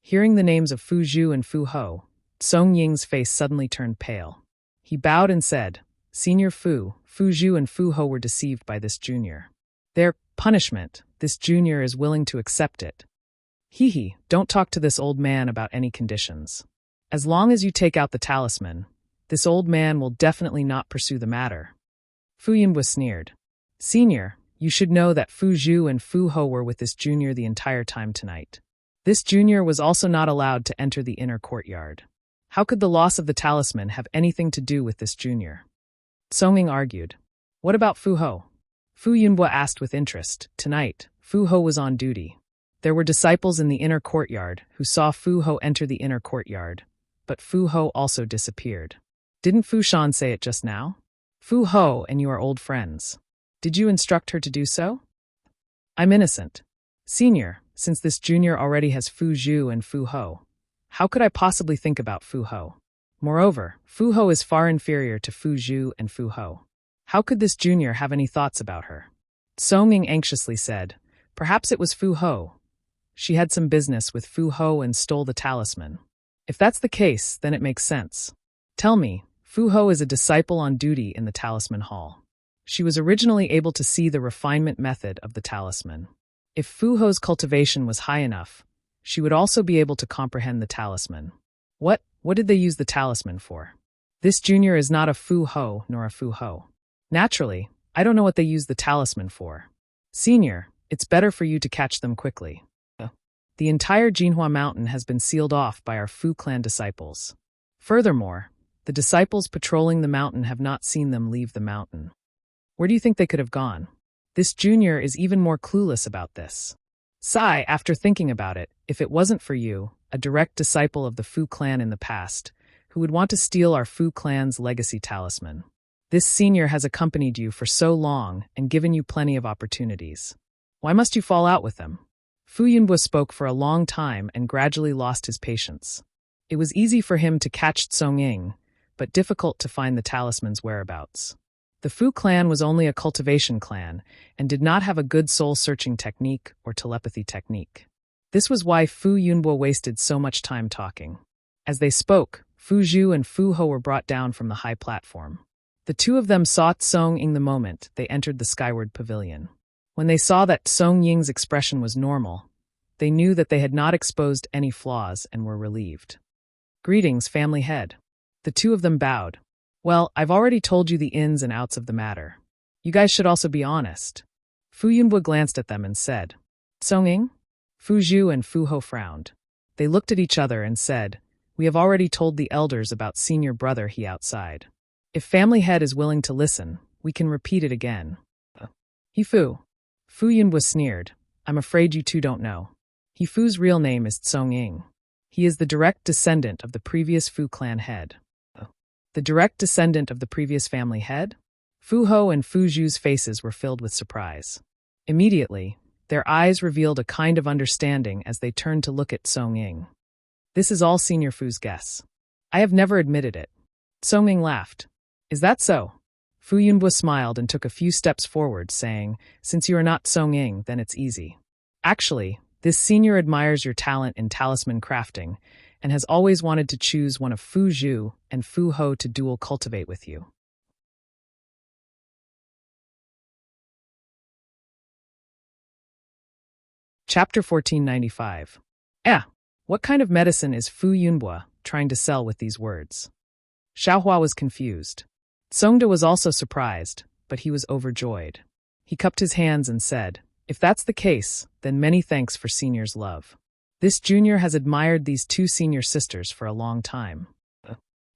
Hearing the names of Fu Zhu and Fu Ho, Songming's face suddenly turned pale. He bowed and said, "Senior Fu Zhu and Fu Ho were deceived by this junior. Their punishment, this junior is willing to accept it. Don't talk to this old man about any conditions. As long as you take out the talisman, this old man will definitely not pursue the matter." Fu Yunbo sneered. "Senior, you should know that Fu Zhu and Fu Ho were with this junior the entire time tonight. This junior was also not allowed to enter the inner courtyard. How could the loss of the talisman have anything to do with this junior?" Songming argued. "What about Fu Ho?" Fu Yunbo asked with interest. Tonight, Fu Ho was on duty. There were disciples in the inner courtyard who saw Fu Ho enter the inner courtyard, but Fu Ho also disappeared. Didn't Fu Shan say it just now? Fu Ho and you are old friends. Did you instruct her to do so? I'm innocent. Senior, since this junior already has Fu Zhu and Fu Ho, how could I possibly think about Fu Ho? Moreover, Fu Ho is far inferior to Fu Zhu and Fu Ho. How could this junior have any thoughts about her? Songming anxiously said, "Perhaps it was Fu Ho. She had some business with Fu Ho and stole the talisman. If that's the case, then it makes sense. Tell me, Fu Ho is a disciple on duty in the talisman hall. She was originally able to see the refinement method of the talisman. If Fu Ho's cultivation was high enough, she would also be able to comprehend the talisman. What did they use the talisman for? This junior is not a Fu Ho nor a Fu Ho. Naturally, I don't know what they use the talisman for. Senior, it's better for you to catch them quickly. The entire Jinhua mountain has been sealed off by our Fu clan disciples. Furthermore, the disciples patrolling the mountain have not seen them leave the mountain. Where do you think they could have gone? This junior is even more clueless about this. Sai, after thinking about it, if it wasn't for you, a direct disciple of the Fu clan in the past, who would want to steal our Fu clan's legacy talisman. This senior has accompanied you for so long and given you plenty of opportunities. Why must you fall out with them? Fu Yunbo spoke for a long time and gradually lost his patience. It was easy for him to catch Tsong Ying, but difficult to find the talisman's whereabouts. The Fu clan was only a cultivation clan and did not have a good soul-searching technique or telepathy technique. This was why Fu Yunbo wasted so much time talking. As they spoke, Fu Zhu and Fu Ho were brought down from the high platform. The two of them saw Tsong Ying the moment they entered the skyward pavilion. When they saw that Tsong Ying's expression was normal, they knew that they had not exposed any flaws and were relieved. "Greetings, family head." The two of them bowed. "Well, I've already told you the ins and outs of the matter. You guys should also be honest." Fu Yunbo glanced at them and said, "Tsong Ying?" Fu Zhu and Fu Ho frowned. They looked at each other and said, "We have already told the elders about senior brother he outside. If family head is willing to listen, we can repeat it again." "Hifu." Fu Yunbo sneered, "I'm afraid you two don't know. Hifu's real name is Tsong Ying. He is the direct descendant of the previous Fu clan head." "The direct descendant of the previous family head?" Fu Ho and Fu Zhu's faces were filled with surprise. Immediately, their eyes revealed a kind of understanding as they turned to look at Tsong Ying. "This is all Senior Fu's guess. I have never admitted it." Tsong Ying laughed. "Is that so?" Fu Yunbo smiled and took a few steps forward, saying, "Since you are not Tsong Ying, then it's easy. Actually, this senior admires your talent in talisman crafting and has always wanted to choose one of Fu Zhu and Fu Ho to dual cultivate with you." Chapter 1495. What kind of medicine is Fu Yunbo trying to sell with these words? Xiaohua was confused. Tsongda was also surprised, but he was overjoyed. He cupped his hands and said, "If that's the case, then many thanks for senior's love. This junior has admired these two senior sisters for a long time."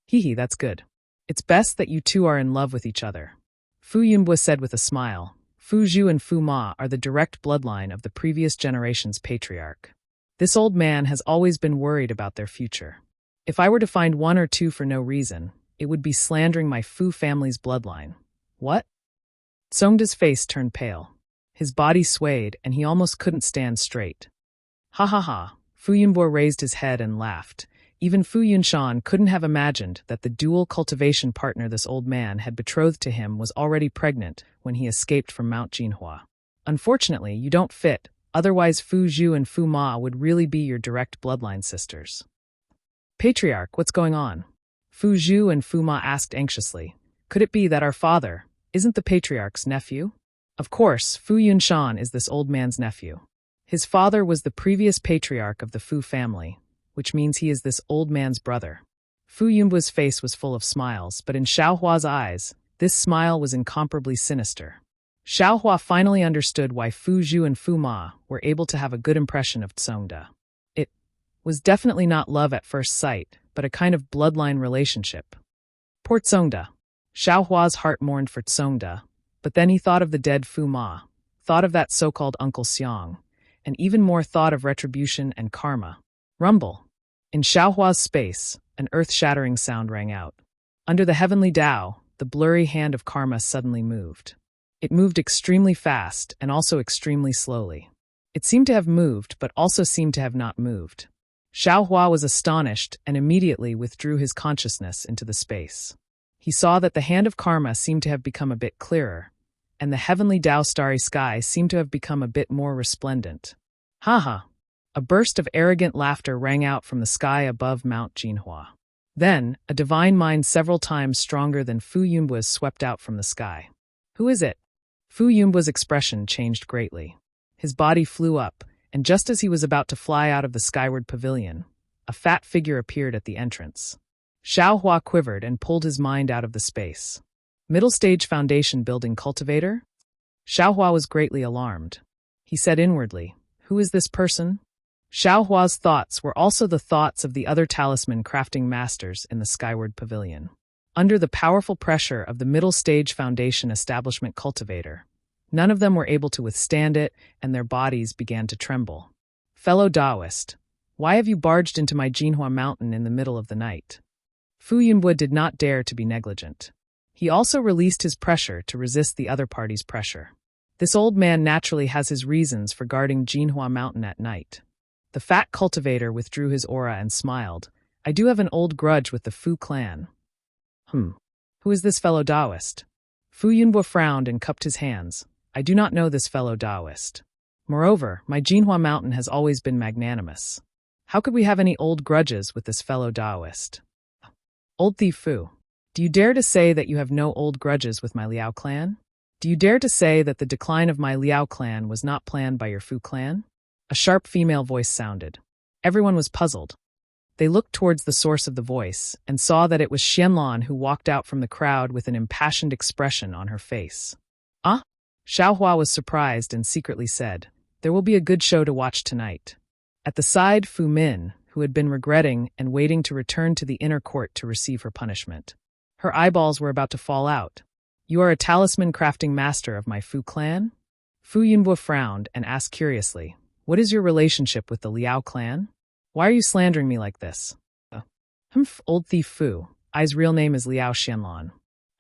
Hee, that's good. It's best that you two are in love with each other." Fu Yunbo said with a smile. "Fu Zhu and Fu Ma are the direct bloodline of the previous generation's patriarch. This old man has always been worried about their future. If I were to find one or two for no reason, it would be slandering my Fu family's bloodline." "What?" Tsongda's face turned pale. His body swayed, and he almost couldn't stand straight. "Ha ha ha." Fu Yunbo raised his head and laughed. Even Fu Yunshan couldn't have imagined that the dual cultivation partner this old man had betrothed to him was already pregnant when he escaped from Mount Jinhua. "Unfortunately, you don't fit, otherwise Fu Zhu and Fu Ma would really be your direct bloodline sisters." "Patriarch, what's going on?" Fu Zhu and Fu Ma asked anxiously. "Could it be that our father isn't the patriarch's nephew?" Of course, Fu Yunshan is this old man's nephew. His father was the previous patriarch of the Fu family, which means he is this old man's brother. Fu Yunbo's face was full of smiles, but in Xiaohua's eyes, this smile was incomparably sinister. Xiaohua finally understood why Fu Zhu and Fu Ma were able to have a good impression of Tsongda. It was definitely not love at first sight, but a kind of bloodline relationship. Poor Tsongda. Xiaohua's heart mourned for Tsongda, but then he thought of the dead Fu Ma, thought of that so-called Uncle Xiang, and even more thought of retribution and karma. Rumble. In Xiaohua's space, an earth-shattering sound rang out. Under the heavenly Tao, the blurry hand of karma suddenly moved. It moved extremely fast and also extremely slowly. It seemed to have moved, but also seemed to have not moved. Xiaohua was astonished and immediately withdrew his consciousness into the space. He saw that the hand of karma seemed to have become a bit clearer, and the heavenly Tao starry sky seemed to have become a bit more resplendent. "Ha!" A burst of arrogant laughter rang out from the sky above Mount Jinhua. Then, a divine mind several times stronger than Fu Yunbo's swept out from the sky. "Who is it?" Fu Yunbo's expression changed greatly. His body flew up, and just as he was about to fly out of the skyward pavilion, a fat figure appeared at the entrance. Xiaohua quivered and pulled his mind out of the space. "Middle stage foundation building cultivator?" Xiaohua was greatly alarmed. He said inwardly, "Who is this person?" Xiaohua's thoughts were also the thoughts of the other talisman crafting masters in the skyward pavilion. Under the powerful pressure of the middle stage foundation establishment cultivator, none of them were able to withstand it, and their bodies began to tremble. "Fellow Taoist, why have you barged into my Jinhua mountain in the middle of the night?" Fu Yunbo did not dare to be negligent. He also released his pressure to resist the other party's pressure. This old man naturally has his reasons for guarding Jinhua Mountain at night. The fat cultivator withdrew his aura and smiled. I do have an old grudge with the Fu clan. Who is this fellow Taoist? Fu Yunbo frowned and cupped his hands. I do not know this fellow Taoist. Moreover, my Jinhua Mountain has always been magnanimous. How could we have any old grudges with this fellow Taoist? Old thief Fu, do you dare to say that you have no old grudges with my Liao clan? Do you dare to say that the decline of my Liao clan was not planned by your Fu clan? A sharp female voice sounded. Everyone was puzzled. They looked towards the source of the voice and saw that it was Xianlan who walked out from the crowd with an impassioned expression on her face. Ah? Xiaohua was surprised and secretly said, there will be a good show to watch tonight. At the side, Fu Min, who had been regretting and waiting to return to the inner court to receive her punishment. Her eyeballs were about to fall out. You are a talisman crafting master of my Fu clan? Fu Yunbo frowned and asked curiously, what is your relationship with the Liao clan? Why are you slandering me like this? Old thief Fu. I's real name is Liao Xianlan.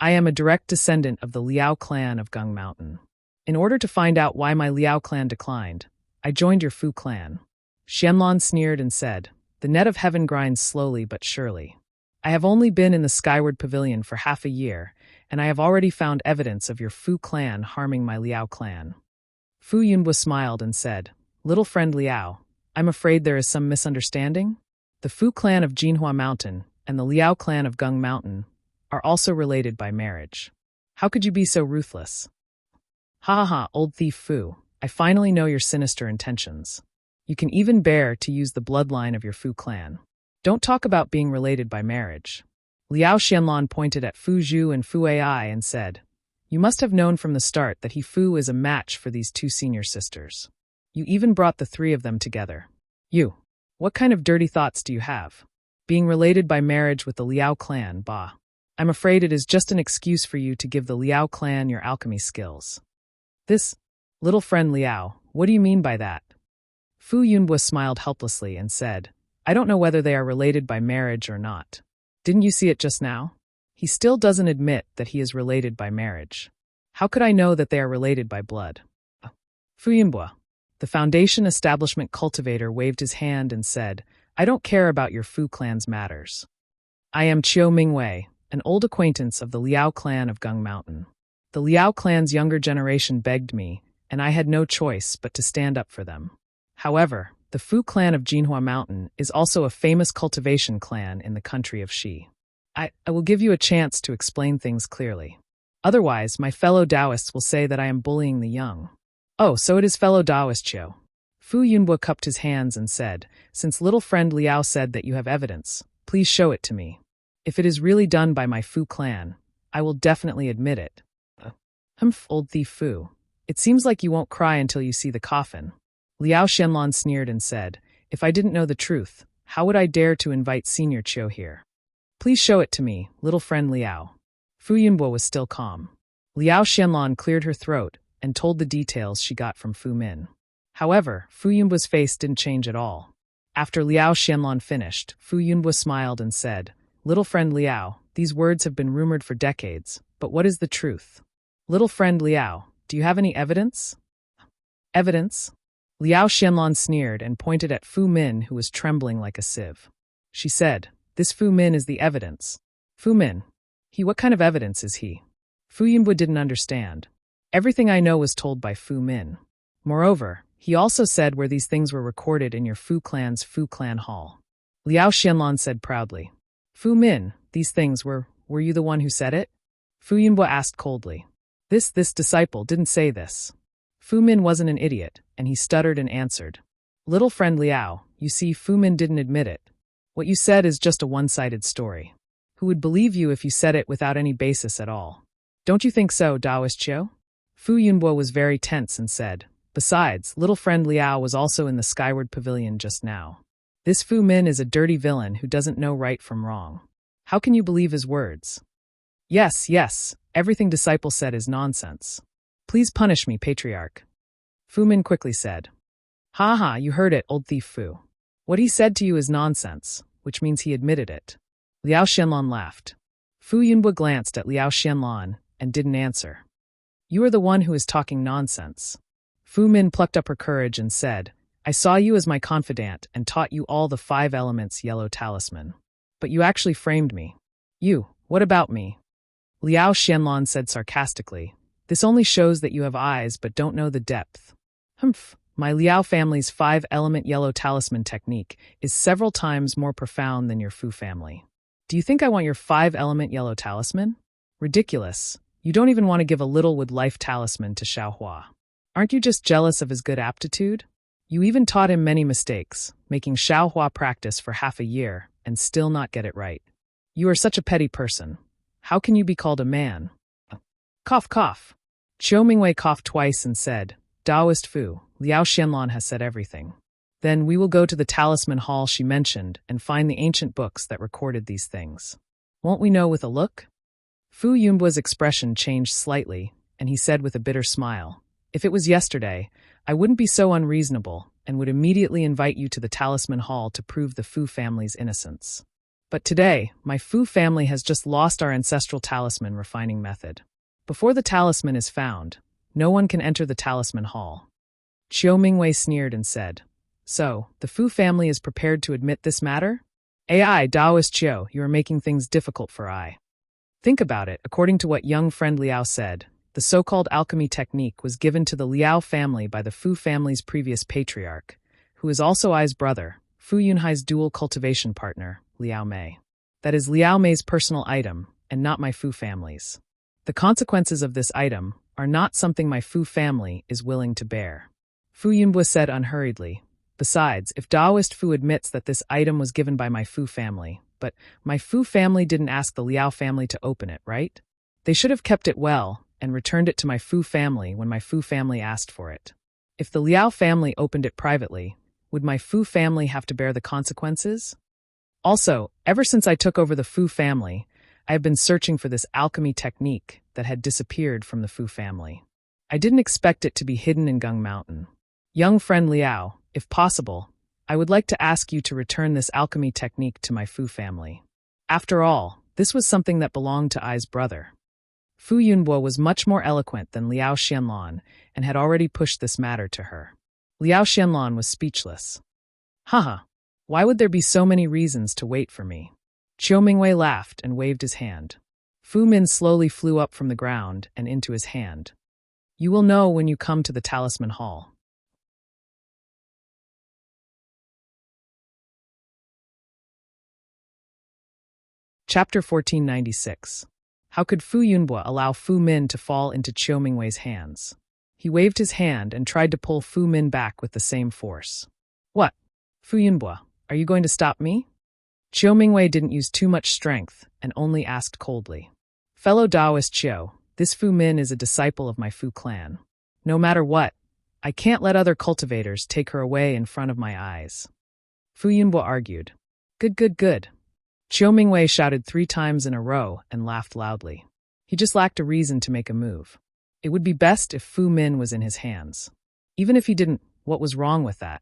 I am a direct descendant of the Liao clan of Gung Mountain. In order to find out why my Liao clan declined, I joined your Fu clan. Xianlan sneered and said, the net of heaven grinds slowly but surely. I have only been in the Skyward Pavilion for half a year, and I have already found evidence of your Fu clan harming my Liao clan. Fu Yunbo smiled and said, little friend Liao, I'm afraid there is some misunderstanding. The Fu clan of Jinhua Mountain and the Liao clan of Gung Mountain are also related by marriage. How could you be so ruthless? Ha ha ha, old thief Fu, I finally know your sinister intentions. You can even bear to use the bloodline of your Fu clan. Don't talk about being related by marriage. Liao Xianlan pointed at Fu Zhu and Fu Ai and said, you must have known from the start that he Fu is a match for these two senior sisters. You even brought the three of them together. You. What kind of dirty thoughts do you have? Being related by marriage with the Liao clan, bah. I'm afraid it is just an excuse for you to give the Liao clan your alchemy skills. This, little friend Liao, what do you mean by that? Fu Yunbo smiled helplessly and said, I don't know whether they are related by marriage or not. Didn't you see it just now? He still doesn't admit that he is related by marriage. How could I know that they are related by blood? Fu Yunbo. The Foundation Establishment cultivator waved his hand and said, I don't care about your Fu clan's matters. I am Chiu Mingwei, an old acquaintance of the Liao clan of Gung Mountain. The Liao clan's younger generation begged me, and I had no choice but to stand up for them. However, the Fu clan of Jinhua Mountain is also a famous cultivation clan in the country of Shi. I will give you a chance to explain things clearly. Otherwise, my fellow Taoists will say that I am bullying the young. Oh, so it is fellow Taoist Chiu. Fu Yunbo cupped his hands and said, since little friend Liao said that you have evidence, please show it to me. If it is really done by my Fu clan, I will definitely admit it. Old thief Fu. It seems like you won't cry until you see the coffin. Liao Xianlan sneered and said, if I didn't know the truth, how would I dare to invite Senior Chiu here? Please show it to me, little friend Liao. Fu Yunbo was still calm. Liao Xianlan cleared her throat and told the details she got from Fu Min. However, Fu Yunbo's face didn't change at all. After Liao Xianlan finished, Fu Yunbo smiled and said, little friend Liao, these words have been rumored for decades, but what is the truth? Little friend Liao, do you have any evidence? Evidence? Liao Xianlan sneered and pointed at Fu Min, who was trembling like a sieve. She said, this Fu Min is the evidence. Fu Min. What kind of evidence is he? Fu Yunbo didn't understand. Everything I know was told by Fu Min. Moreover, he also said where these things were recorded in your Fu clan's Fu clan hall. Liao Xianlan said proudly. Fu Min, these things were you the one who said it? Fu Yunbo asked coldly. This disciple didn't say this. Fu Min wasn't an idiot, and he stuttered and answered. Little friend Liao, you see, Fu Min didn't admit it. What you said is just a one-sided story. Who would believe you if you said it without any basis at all? Don't you think so, Taoist Chiu? Fu Yunbo was very tense and said, besides, little friend Liao was also in the Skyward Pavilion just now. This Fu Min is a dirty villain who doesn't know right from wrong. How can you believe his words? Yes, everything disciple said is nonsense. Please punish me, Patriarch. Fu Min quickly said. Ha ha, you heard it, old thief Fu. What he said to you is nonsense, which means he admitted it. Liao Xianlan laughed. Fu Yunbo glanced at Liao Xianlan and didn't answer. You are the one who is talking nonsense. Fu Min plucked up her courage and said, I saw you as my confidant and taught you all the 5 elements yellow talisman. But you actually framed me. You, what about me? Liao Xianlon said sarcastically, this only shows that you have eyes but don't know the depth. Humph, my Liao family's 5-element yellow talisman technique is several times more profound than your Fu family. Do you think I want your 5-element yellow talisman? Ridiculous. You don't even want to give a little with life talisman to Xiaohua. Aren't you just jealous of his good aptitude? You even taught him many mistakes, making Xiaohua practice for half a year and still not get it right. You are such a petty person. How can you be called a man? Cough, cough. Qiu Mingwei coughed twice and said, Taoist Fu, Liao Xianlon has said everything. Then we will go to the talisman hall she mentioned and find the ancient books that recorded these things. Won't we know with a look? Fu Yunbua's expression changed slightly, and he said with a bitter smile, if it was yesterday, I wouldn't be so unreasonable and would immediately invite you to the talisman hall to prove the Fu family's innocence. But today, my Fu family has just lost our ancestral talisman refining method. Before the talisman is found, no one can enter the talisman hall. Qiu Mingwei sneered and said, so, the Fu family is prepared to admit this matter? AI, Taoist Qiu, you are making things difficult for I. Think about it, according to what young friend Liao said, the so-called alchemy technique was given to the Liao family by the Fu family's previous patriarch, who is also Ai's brother, Fu Yunhai's dual cultivation partner, Liao Mei. That is Liao Mei's personal item, and not my Fu family's. The consequences of this item are not something my Fu family is willing to bear. Fu Yunbua said unhurriedly, besides, if Taoist Fu admits that this item was given by my Fu family, but my Fu family didn't ask the Liao family to open it, right? They should have kept it well and returned it to my Fu family when my Fu family asked for it. If the Liao family opened it privately, would my Fu family have to bear the consequences? Also, ever since I took over the Fu family, I have been searching for this alchemy technique that had disappeared from the Fu family. I didn't expect it to be hidden in Gung Mountain. Young friend Liao, if possible, I would like to ask you to return this alchemy technique to my Fu family. After all, this was something that belonged to Ai's brother. Fu Yunbua was much more eloquent than Liao Xianlon and had already pushed this matter to her. Liao Xianlon was speechless. Haha, why would there be so many reasons to wait for me? Qiu Mingwei laughed and waved his hand. Fu Min slowly flew up from the ground and into his hand. You will know when you come to the talisman hall. Chapter 1496. How could Fu Yunbua allow Fu Min to fall into Qiu Mingwei's hands? He waved his hand and tried to pull Fu Min back with the same force. What? Fu Yunbua, are you going to stop me? Qiu Mingwei didn't use too much strength and only asked coldly. Fellow Taoist Qiu, this Fu Min is a disciple of my Fu clan. No matter what, I can't let other cultivators take her away in front of my eyes. Fu Yunbua argued. Good, good, good. Qiu Mingwei shouted 3 times in a row and laughed loudly. He just lacked a reason to make a move. It would be best if Fu Min was in his hands. Even if he didn't, what was wrong with that?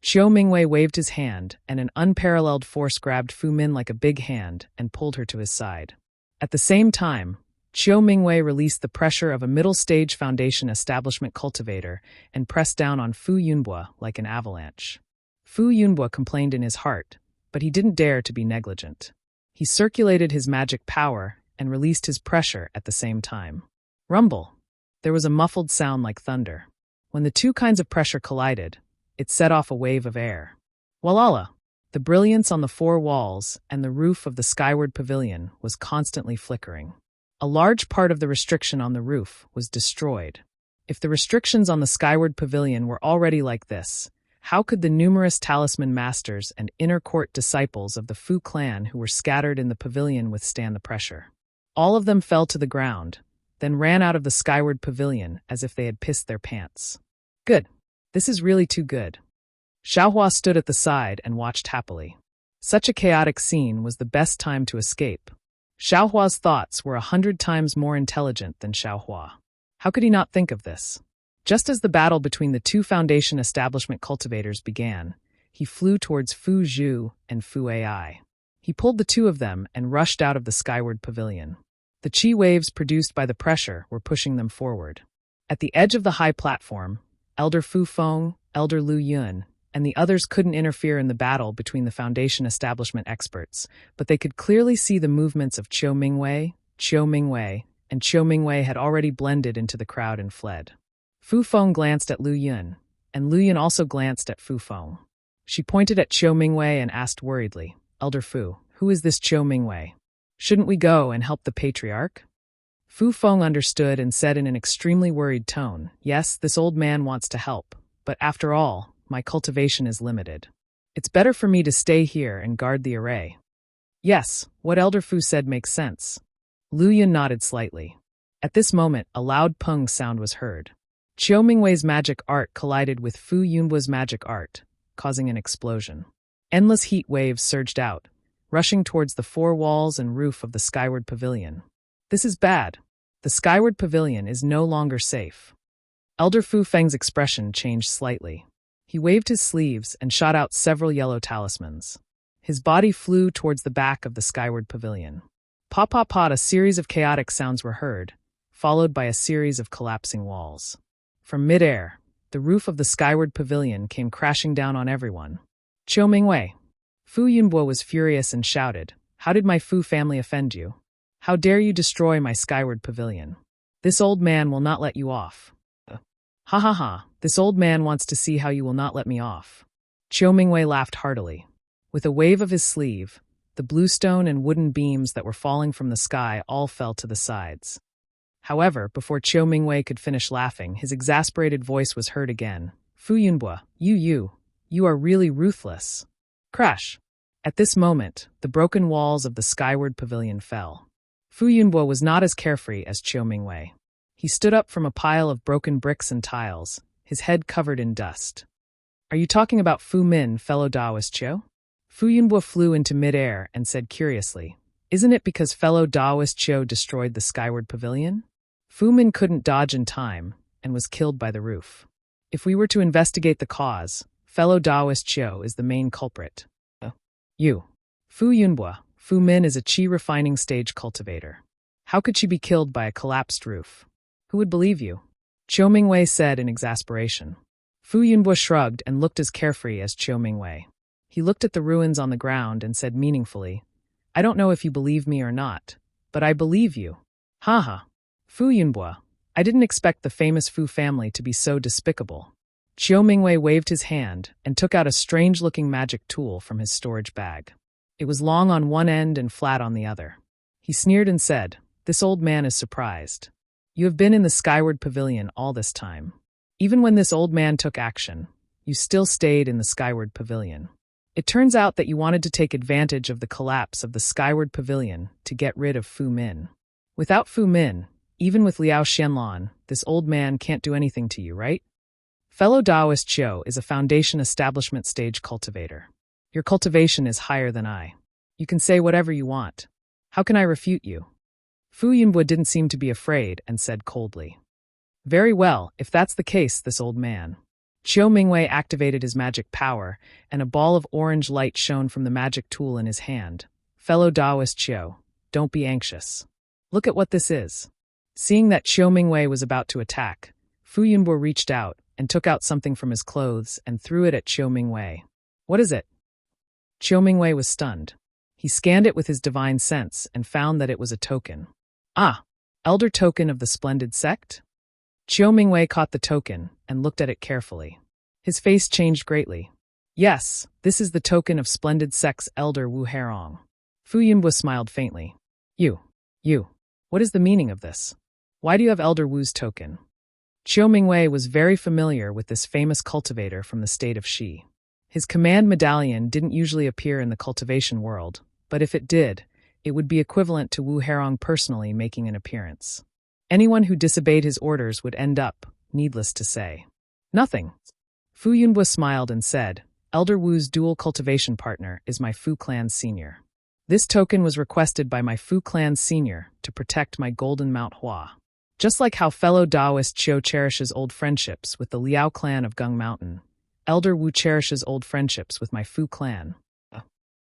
Qiu Mingwei waved his hand, and an unparalleled force grabbed Fu Min like a big hand and pulled her to his side. At the same time, Qiu Mingwei released the pressure of a middle-stage foundation establishment cultivator and pressed down on Fu Yunbua like an avalanche. Fu Yunbua complained in his heart, but he didn't dare to be negligent. He circulated his magic power and released his pressure at the same time. Rumble! There was a muffled sound like thunder. When the 2 kinds of pressure collided, it set off a wave of air. Walala! The brilliance on the 4 walls and the roof of the skyward pavilion was constantly flickering. A large part of the restriction on the roof was destroyed. If the restrictions on the skyward pavilion were already like this, how could the numerous talisman masters and inner court disciples of the Fu clan who were scattered in the pavilion withstand the pressure? All of them fell to the ground, then ran out of the skyward pavilion as if they had pissed their pants. Good. This is really too good. Xiaohua stood at the side and watched happily. Such a chaotic scene was the best time to escape. Xiaohua's thoughts were 100 times more intelligent than Xiaohua. How could he not think of this? Just as the battle between the 2 foundation establishment cultivators began, he flew towards Fu Zhu and Fu Ai. He pulled the 2 of them and rushed out of the skyward pavilion. The qi waves produced by the pressure were pushing them forward. At the edge of the high platform, Elder Fu Feng, Elder Lu Yun, and the others couldn't interfere in the battle between the Foundation establishment experts, but they could clearly see the movements of Chiu Mingwei, and Chiu Mingwei had already blended into the crowd and fled. Fu Feng glanced at Lu Yun, and Lu Yun also glanced at Fu Feng. She pointed at Chiu Mingwei and asked worriedly, Elder Fu, who is this Chiu Mingwei? Shouldn't we go and help the patriarch? Fu Feng understood and said in an extremely worried tone, yes, this old man wants to help, but after all, my cultivation is limited. It's better for me to stay here and guard the array. Yes, what Elder Fu said makes sense. Lu Yun nodded slightly. At this moment, a loud pung sound was heard. Chiu Mingwei's magic art collided with Fu Yunbu's magic art, causing an explosion. Endless heat waves surged out, rushing towards the four walls and roof of the skyward pavilion. This is bad. The skyward pavilion is no longer safe. Elder Fu Feng's expression changed slightly. He waved his sleeves and shot out several yellow talismans. His body flew towards the back of the skyward pavilion. Pop, a series of chaotic sounds were heard, followed by a series of collapsing walls. From midair, the roof of the skyward pavilion came crashing down on everyone. Chiu Mingwei. Fu Yunbo was furious and shouted, how did my Fu family offend you? How dare you destroy my skyward pavilion? This old man will not let you off. Ha, this old man wants to see how you will not let me off. Chiu Mingwei laughed heartily. With a wave of his sleeve, the bluestone and wooden beams that were falling from the sky all fell to the sides. However, before Chiu Mingwei could finish laughing, his exasperated voice was heard again. Fu Yunbo, you are really ruthless. Crash! At this moment, the broken walls of the skyward pavilion fell. Fu Yunbo was not as carefree as Chiu Mingwei. He stood up from a pile of broken bricks and tiles, his head covered in dust. Are you talking about Fu Min, fellow Daoist Chiu? Fu Yunbo flew into midair and said curiously, isn't it because fellow Daoist Chiu destroyed the skyward pavilion? Fu Min couldn't dodge in time and was killed by the roof. If we were to investigate the cause, fellow Daoist Chiu is the main culprit. Fu Yunbo, Fu Min is a qi refining stage cultivator. How could she be killed by a collapsed roof? Who would believe you? Chiu Mingwei said in exasperation. Fu Yunbo shrugged and looked as carefree as Chiu Mingwei. He looked at the ruins on the ground and said meaningfully, I don't know if you believe me or not, but I believe you. Haha. Fu Yunbo, I didn't expect the famous Fu family to be so despicable. Chiu Mingwei waved his hand and took out a strange-looking magic tool from his storage bag. It was long on one end and flat on the other. He sneered and said, this old man is surprised. You have been in the skyward pavilion all this time. Even when this old man took action, you still stayed in the skyward pavilion. It turns out that you wanted to take advantage of the collapse of the skyward pavilion to get rid of Fu Min. Without Fu Min, even with Liao Xianlan, this old man can't do anything to you, right? Fellow Daoist Chiu is a foundation establishment stage cultivator. Your cultivation is higher than I. You can say whatever you want. How can I refute you? Fu Yunbo didn't seem to be afraid and said coldly. Very well, if that's the case, this old man. Chiu Mingwei activated his magic power, and a ball of orange light shone from the magic tool in his hand. Fellow Daoist Chiu, don't be anxious. Look at what this is. Seeing that Chiu Mingwei was about to attack, Fu Yunbo reached out and took out something from his clothes and threw it at Chiu Mingwei. What is it? Chiu Mingwei was stunned. He scanned it with his divine sense and found that it was a token. Ah, elder token of the splendid sect? Chiu Mingwei caught the token and looked at it carefully. His face changed greatly. Yes, this is the token of splendid sect's elder Wu Herong. Fu Yunbo smiled faintly. You, what is the meaning of this? Why do you have elder Wu's token? Chiu Mingwei was very familiar with this famous cultivator from the state of Shi. His command medallion didn't usually appear in the cultivation world, but if it did, it would be equivalent to Wu Herong personally making an appearance. Anyone who disobeyed his orders would end up, needless to say, nothing. Fu Yunbo smiled and said, Elder Wu's dual cultivation partner is my Fu clan's senior. This token was requested by my Fu clan's senior to protect my golden Mount Hua. Just like how fellow Daoist Chiu cherishes old friendships with the Liao clan of Gung Mountain, Elder Wu cherishes old friendships with my Fu clan.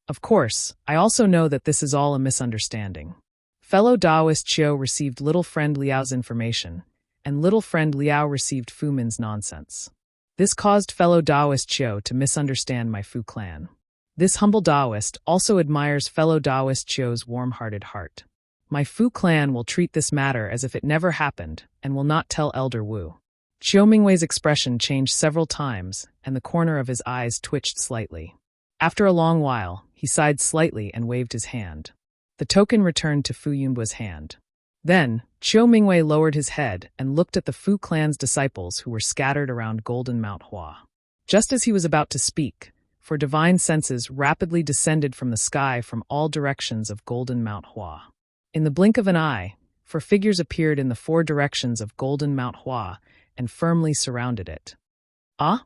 Of course, I also know that this is all a misunderstanding. Fellow Daoist Chiu received little friend Liao's information, and little friend Liao received Fu Min's nonsense. This caused fellow Taoist Chiu to misunderstand my Fu clan. This humble Taoist also admires fellow Taoist Chiu's warm-hearted heart. My Fu clan will treat this matter as if it never happened and will not tell Elder Wu. Chiu Mingwei's expression changed several times, and the corner of his eyes twitched slightly. After a long while, he sighed slightly and waved his hand. The token returned to Fu Yunbu's hand. Then, Chiu Mingwei lowered his head and looked at the Fu clan's disciples who were scattered around Golden Mount Hua. Just as he was about to speak, for divine senses rapidly descended from the sky from all directions of Golden Mount Hua. In the blink of an eye, four figures appeared in the four directions of Golden Mount Hua and firmly surrounded it. Ah?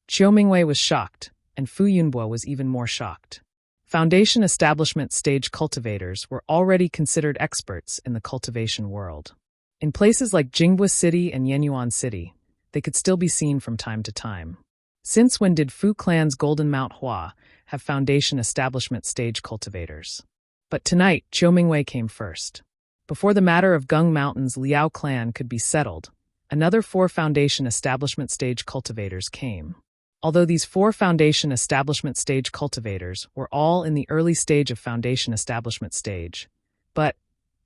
Chiu Mingwei was shocked, and Fu Yunbo was even more shocked. Foundation establishment stage cultivators were already considered experts in the cultivation world. In places like Jingbua City and Yenyuan City, they could still be seen from time to time. Since when did Fu Clan's Golden Mount Hua have foundation establishment stage cultivators? But tonight, Chiu Mingwei came first. Before the matter of Gung Mountain's Liao clan could be settled, another 4 foundation establishment stage cultivators came. Although these 4 foundation establishment stage cultivators were all in the early stage of foundation establishment stage, but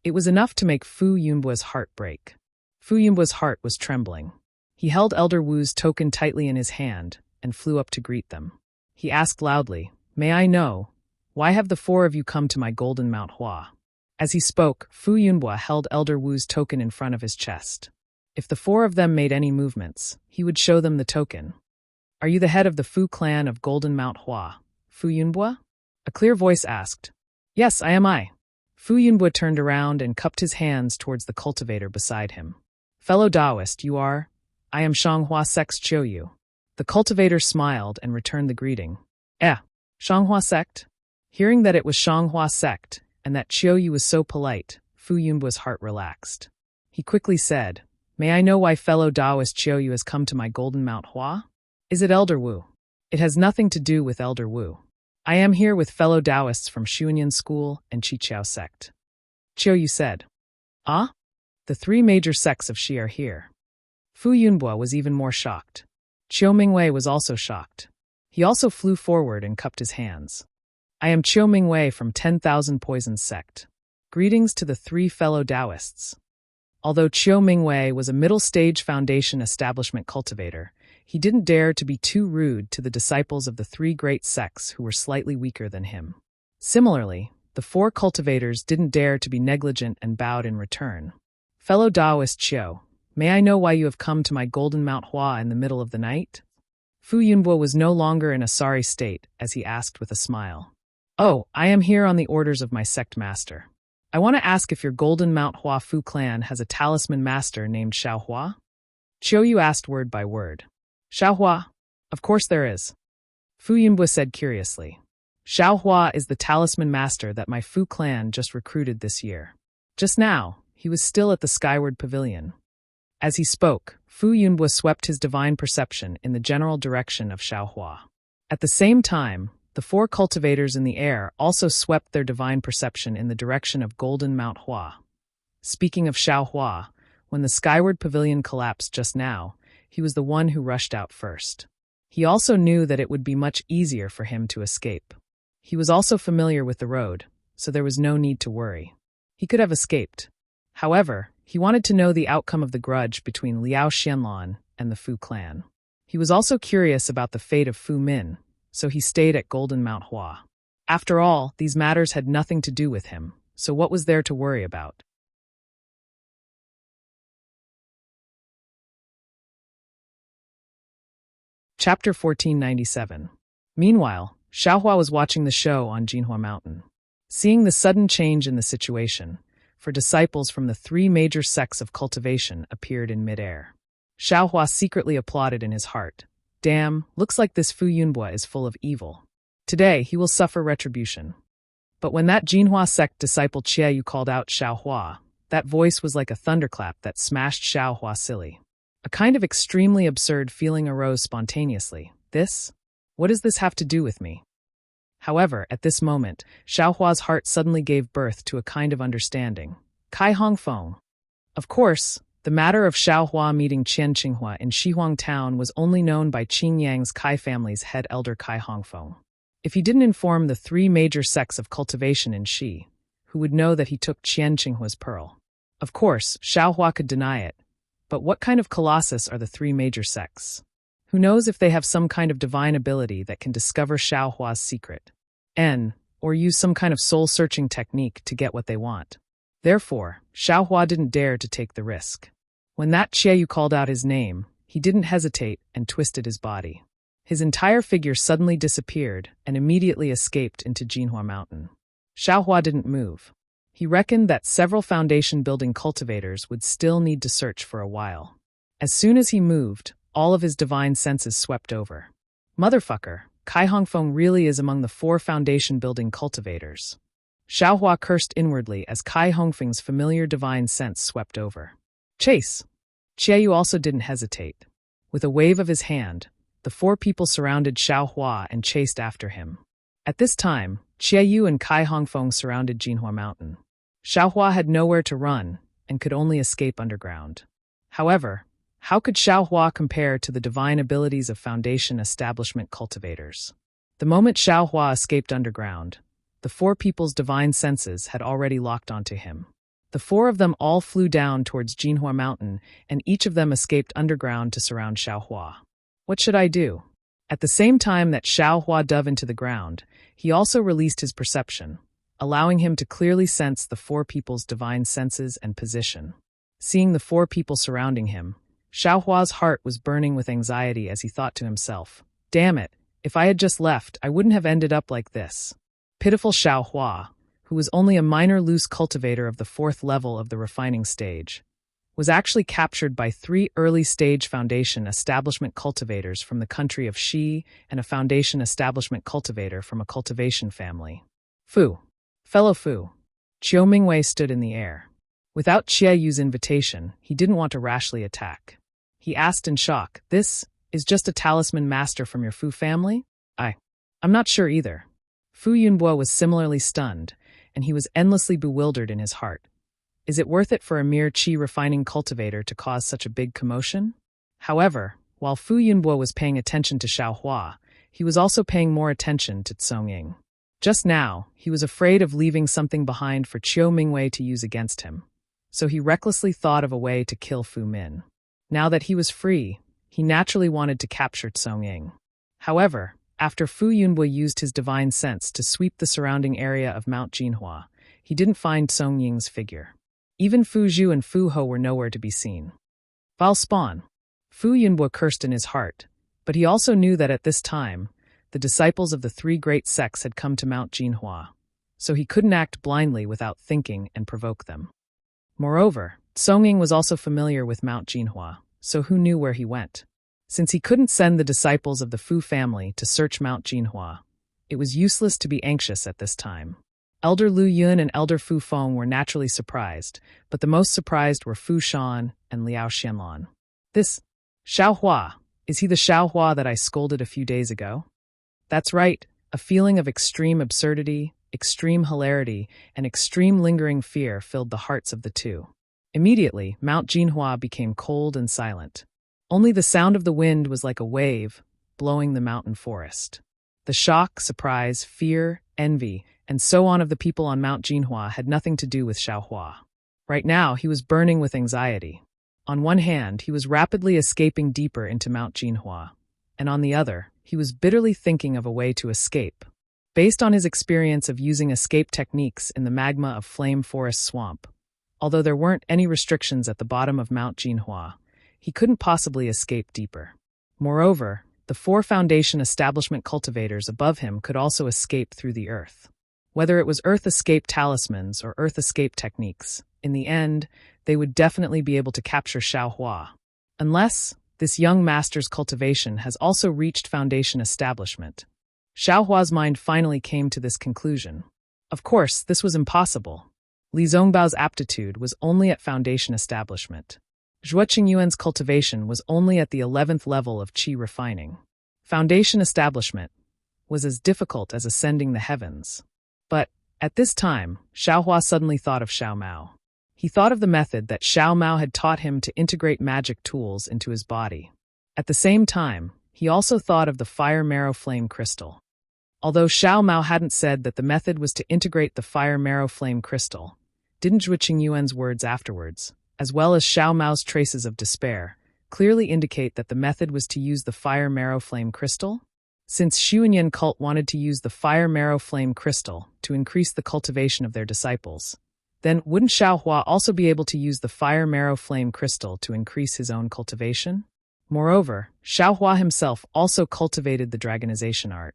it was enough to make Fu Yunbu's heart break. Fu Yunbu's heart was trembling. He held Elder Wu's token tightly in his hand and flew up to greet them. He asked loudly, "May I know, why have the 4 of you come to my Golden Mount Hua?" As he spoke, Fu Yunbu held Elder Wu's token in front of his chest. If the 4 of them made any movements, he would show them the token. "Are you the head of the Fu clan of Golden Mount Hua, Fu Yunbu?" A clear voice asked. "Yes, I am I." Fu Yunbu turned around and cupped his hands towards the cultivator beside him. "Fellow Taoist, you are? I am Shanghua Sect's Chiu Yu." The cultivator smiled and returned the greeting. Shanghua Sect?" Hearing that it was Shanghua Sect, and that Chiu Yu was so polite, Fu Yunbu's heart relaxed. He quickly said, "May I know why fellow Taoist Chiu Yu has come to my Golden Mount Hua? Is it Elder Wu?" "It has nothing to do with Elder Wu. I am here with fellow Taoists from Xuanyan School and Chiqiao Sect." Chiu Yu said. "Ah? The 3 major sects of Xi are here." Fu Yunbu was even more shocked. Chiu Mingwei was also shocked. He also flew forward and cupped his hands. "I am Chiu Mingwei from 10,000 Poisons Sect. Greetings to the 3 fellow Taoists." Although Chiu Mingwei was a middle-stage foundation establishment cultivator, he didn't dare to be too rude to the disciples of the 3 great sects who were slightly weaker than him. Similarly, the 4 cultivators didn't dare to be negligent and bowed in return. "Fellow Taoist Chiu, may I know why you have come to my Golden Mount Hua in the middle of the night?" Fu Yunbo was no longer in a sorry state as he asked with a smile. "Oh, I am here on the orders of my sect master. I want to ask if your Golden Mount Hua Fu clan has a talisman master named Xiaohua?" Chiu Yu asked word by word. "Xiaohua? Of course there is." Fu Yunbo said curiously. "Xiaohua is the talisman master that my Fu clan just recruited this year. Just now, he was still at the Skyward Pavilion." As he spoke, Fu Yunbo swept his divine perception in the general direction of Xiaohua. At the same time, the 4 cultivators in the air also swept their divine perception in the direction of Golden Mount Hua. Speaking of Xiaohua, when the Skyward Pavilion collapsed just now, he was the one who rushed out first. He also knew that it would be much easier for him to escape. He was also familiar with the road, so there was no need to worry. He could have escaped. However, he wanted to know the outcome of the grudge between Liao Xianlan and the Fu clan. He was also curious about the fate of Fu Min, so he stayed at Golden Mount Hua. After all, these matters had nothing to do with him, so what was there to worry about? Chapter 1497. Meanwhile, Xiaohua was watching the show on Jinhua Mountain. Seeing the sudden change in the situation, for disciples from the 3 major sects of cultivation appeared in midair. Xiaohua secretly applauded in his heart. "Damn, looks like this Fu Yunbo is full of evil. Today he will suffer retribution." But when that Jinhua sect disciple Chiu called out Xiaohua, that voice was like a thunderclap that smashed Xiaohua silly. A kind of extremely absurd feeling arose spontaneously. What does this have to do with me? However, at this moment, Xiaohua's heart suddenly gave birth to a kind of understanding. Kai Hongfeng. Of course, The matter of Xiao Hua meeting Qian Qinghua in Shihuang Town was only known by Qing Yang's Kai family's head elder Kai Hongfeng. If he didn't inform the three major sects of cultivation in Shi, who would know that he took Qian Qinghua's pearl? Of course, Xiao Hua could deny it, but what kind of colossus are the three major sects? Who knows if they have some kind of divine ability that can discover Xiao Hua's secret, or use some kind of soul-searching technique to get what they want? Therefore, Xiao Hua didn't dare to take the risk. When that Qiayu called out his name, he didn't hesitate and twisted his body. His entire figure suddenly disappeared and immediately escaped into Jinhua Mountain. Xiao Hua didn't move. He reckoned that several foundation-building cultivators would still need to search for a while. As soon as he moved, all of his divine senses swept over. Motherfucker, Kai Hongfeng really is among the 4 foundation-building cultivators. Xiao Hua cursed inwardly as Kai Hongfeng's familiar divine sense swept over. Chase! Qiayu also didn't hesitate. With a wave of his hand, the 4 people surrounded Xiao Hua and chased after him. At this time, Qiayu and Kai Hongfeng surrounded Jinhua Mountain. Xiao Hua had nowhere to run and could only escape underground. However, how could Xiao Hua compare to the divine abilities of foundation establishment cultivators? The moment Xiao Hua escaped underground, the 4 people's divine senses had already locked onto him. The 4 of them all flew down towards Jinhua Mountain, and each of them escaped underground to surround Xiao Hua. What should I do? At the same time that Xiao Hua dove into the ground, he also released his perception, allowing him to clearly sense the 4 people's divine senses and position. Seeing the 4 people surrounding him, Xiao Hua's heart was burning with anxiety as he thought to himself, "Damn it, if I had just left, I wouldn't have ended up like this." Pitiful Xiao Hua, who was only a minor loose cultivator of the 4th level of the refining stage, was actually captured by 3 early-stage foundation establishment cultivators from the country of Shi and a foundation establishment cultivator from a cultivation family. Fu. Fellow Fu. Qiu Mingwei stood in the air. Without Qiayu's invitation, he didn't want to rashly attack. He asked in shock, "This is just a talisman master from your Fu family?" I'm not sure either." Fu Yunbo was similarly stunned, and he was endlessly bewildered in his heart. Is it worth it for a mere qi refining cultivator to cause such a big commotion? However, while Fu Yunbo was paying attention to Xiao Hua, he was also paying more attention to Tsong Ying. Just now, he was afraid of leaving something behind for Qiu Mingwei to use against him, so he recklessly thought of a way to kill Fu Min. Now that he was free, he naturally wanted to capture Tsong Ying. However, after Fu Yunbo used his divine sense to sweep the surrounding area of Mount Jinhua, he didn't find Tsong Ying's figure. Even Fu Zhu and Fu Ho were nowhere to be seen. Val Spawn. Fu Yunbo cursed in his heart, but he also knew that at this time, the disciples of the 3 great sects had come to Mount Jinhua, so he couldn't act blindly without thinking and provoke them. Moreover, Tsong Ying was also familiar with Mount Jinhua, so who knew where he went? Since he couldn't send the disciples of the Fu family to search Mount Jinhua, it was useless to be anxious at this time. Elder Lu Yun and Elder Fu Feng were naturally surprised, but the most surprised were Fu Shan and Liao Xianlan. This Xiao Hua, is he the Xiao Hua that I scolded a few days ago? That's right, a feeling of extreme absurdity, extreme hilarity, and extreme lingering fear filled the hearts of the 2. Immediately, Mount Jinhua became cold and silent. Only the sound of the wind was like a wave, blowing the mountain forest. The shock, surprise, fear, envy, and so on of the people on Mount Jinhua had nothing to do with Xiao Hua. Right now, he was burning with anxiety. On one hand, he was rapidly escaping deeper into Mount Jinhua, and on the other, he was bitterly thinking of a way to escape. Based on his experience of using escape techniques in the magma of Flame Forest Swamp, although there weren't any restrictions at the bottom of Mount Jinhua, he couldn't possibly escape deeper. Moreover, the 4 foundation establishment cultivators above him could also escape through the earth. Whether it was earth escape talismans or earth escape techniques, in the end, they would definitely be able to capture Xiao Hua. Unless, this young master's cultivation has also reached foundation establishment. Xiao Hua's mind finally came to this conclusion. Of course, this was impossible. Li Zongbao's aptitude was only at foundation establishment. Zhuo Qingyuan's cultivation was only at the 11th level of qi refining. Foundation establishment was as difficult as ascending the heavens. But, at this time, Xiao Hua suddenly thought of Xiao Mao. He thought of the method that Xiao Mao had taught him to integrate magic tools into his body. At the same time, he also thought of the fire marrow flame crystal. Although Xiao Mao hadn't said that the method was to integrate the fire marrow flame crystal, didn't Zhu Qingyuan's words afterwards, as well as Xiao Mao's traces of despair, clearly indicate that the method was to use the fire marrow flame crystal? Since Xuanyan cult wanted to use the fire marrow flame crystal to increase the cultivation of their disciples, then wouldn't Xiaohua also be able to use the fire marrow flame crystal to increase his own cultivation? Moreover, Xiaohua himself also cultivated the dragonization art.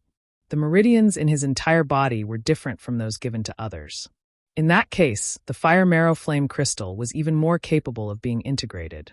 The meridians in his entire body were different from those given to others. In that case, the fire marrow flame crystal was even more capable of being integrated.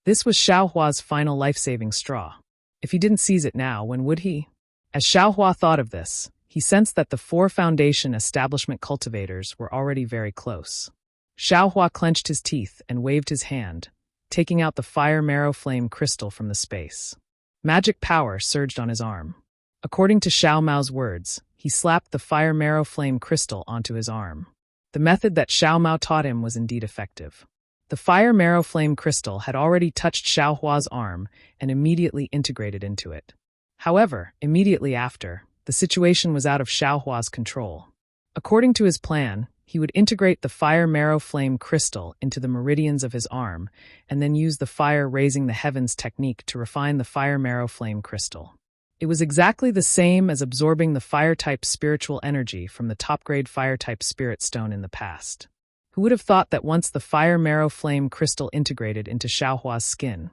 This was Xiaohua's final life-saving straw. If he didn't seize it now, when would he? As Xiaohua thought of this, he sensed that the 4 foundation establishment cultivators were already very close. Xiaohua clenched his teeth and waved his hand, taking out the fire marrow flame crystal from the space. Magic power surged on his arm. According to Xiao Mao's words, he slapped the fire marrow flame crystal onto his arm. The method that Xiao Mao taught him was indeed effective. The fire marrow flame crystal had already touched Xiaohua's arm and immediately integrated into it. However, immediately after, the situation was out of Xiaohua's control. According to his plan, he would integrate the fire marrow flame crystal into the meridians of his arm and then use the fire raising the heavens technique to refine the fire marrow flame crystal. It was exactly the same as absorbing the fire-type spiritual energy from the top-grade fire-type spirit stone in the past. Who would have thought that once the fire marrow flame crystal integrated into Xiaohua's skin,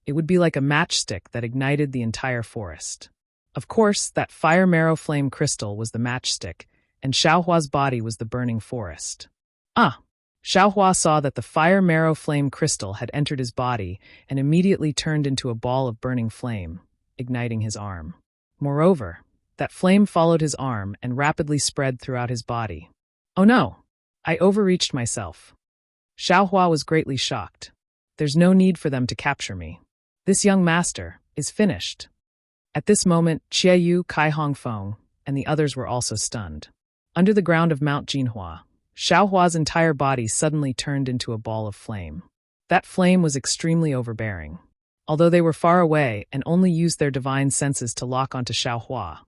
it would be like a matchstick that ignited the entire forest? Of course, that fire marrow flame crystal was the matchstick, and Xiaohua's body was the burning forest. Xiaohua saw that the fire marrow flame crystal had entered his body and immediately turned into a ball of burning flame, igniting his arm. Moreover, that flame followed his arm and rapidly spread throughout his body. Oh no! I overreached myself. Xiaohua was greatly shocked. There's no need for them to capture me. This young master is finished. At this moment, Qiayu, Kai Hongfeng, and the others were also stunned. Under the ground of Mount Jinhua, Xiaohua's entire body suddenly turned into a ball of flame. That flame was extremely overbearing. Although they were far away and only used their divine senses to lock onto Xiaohua,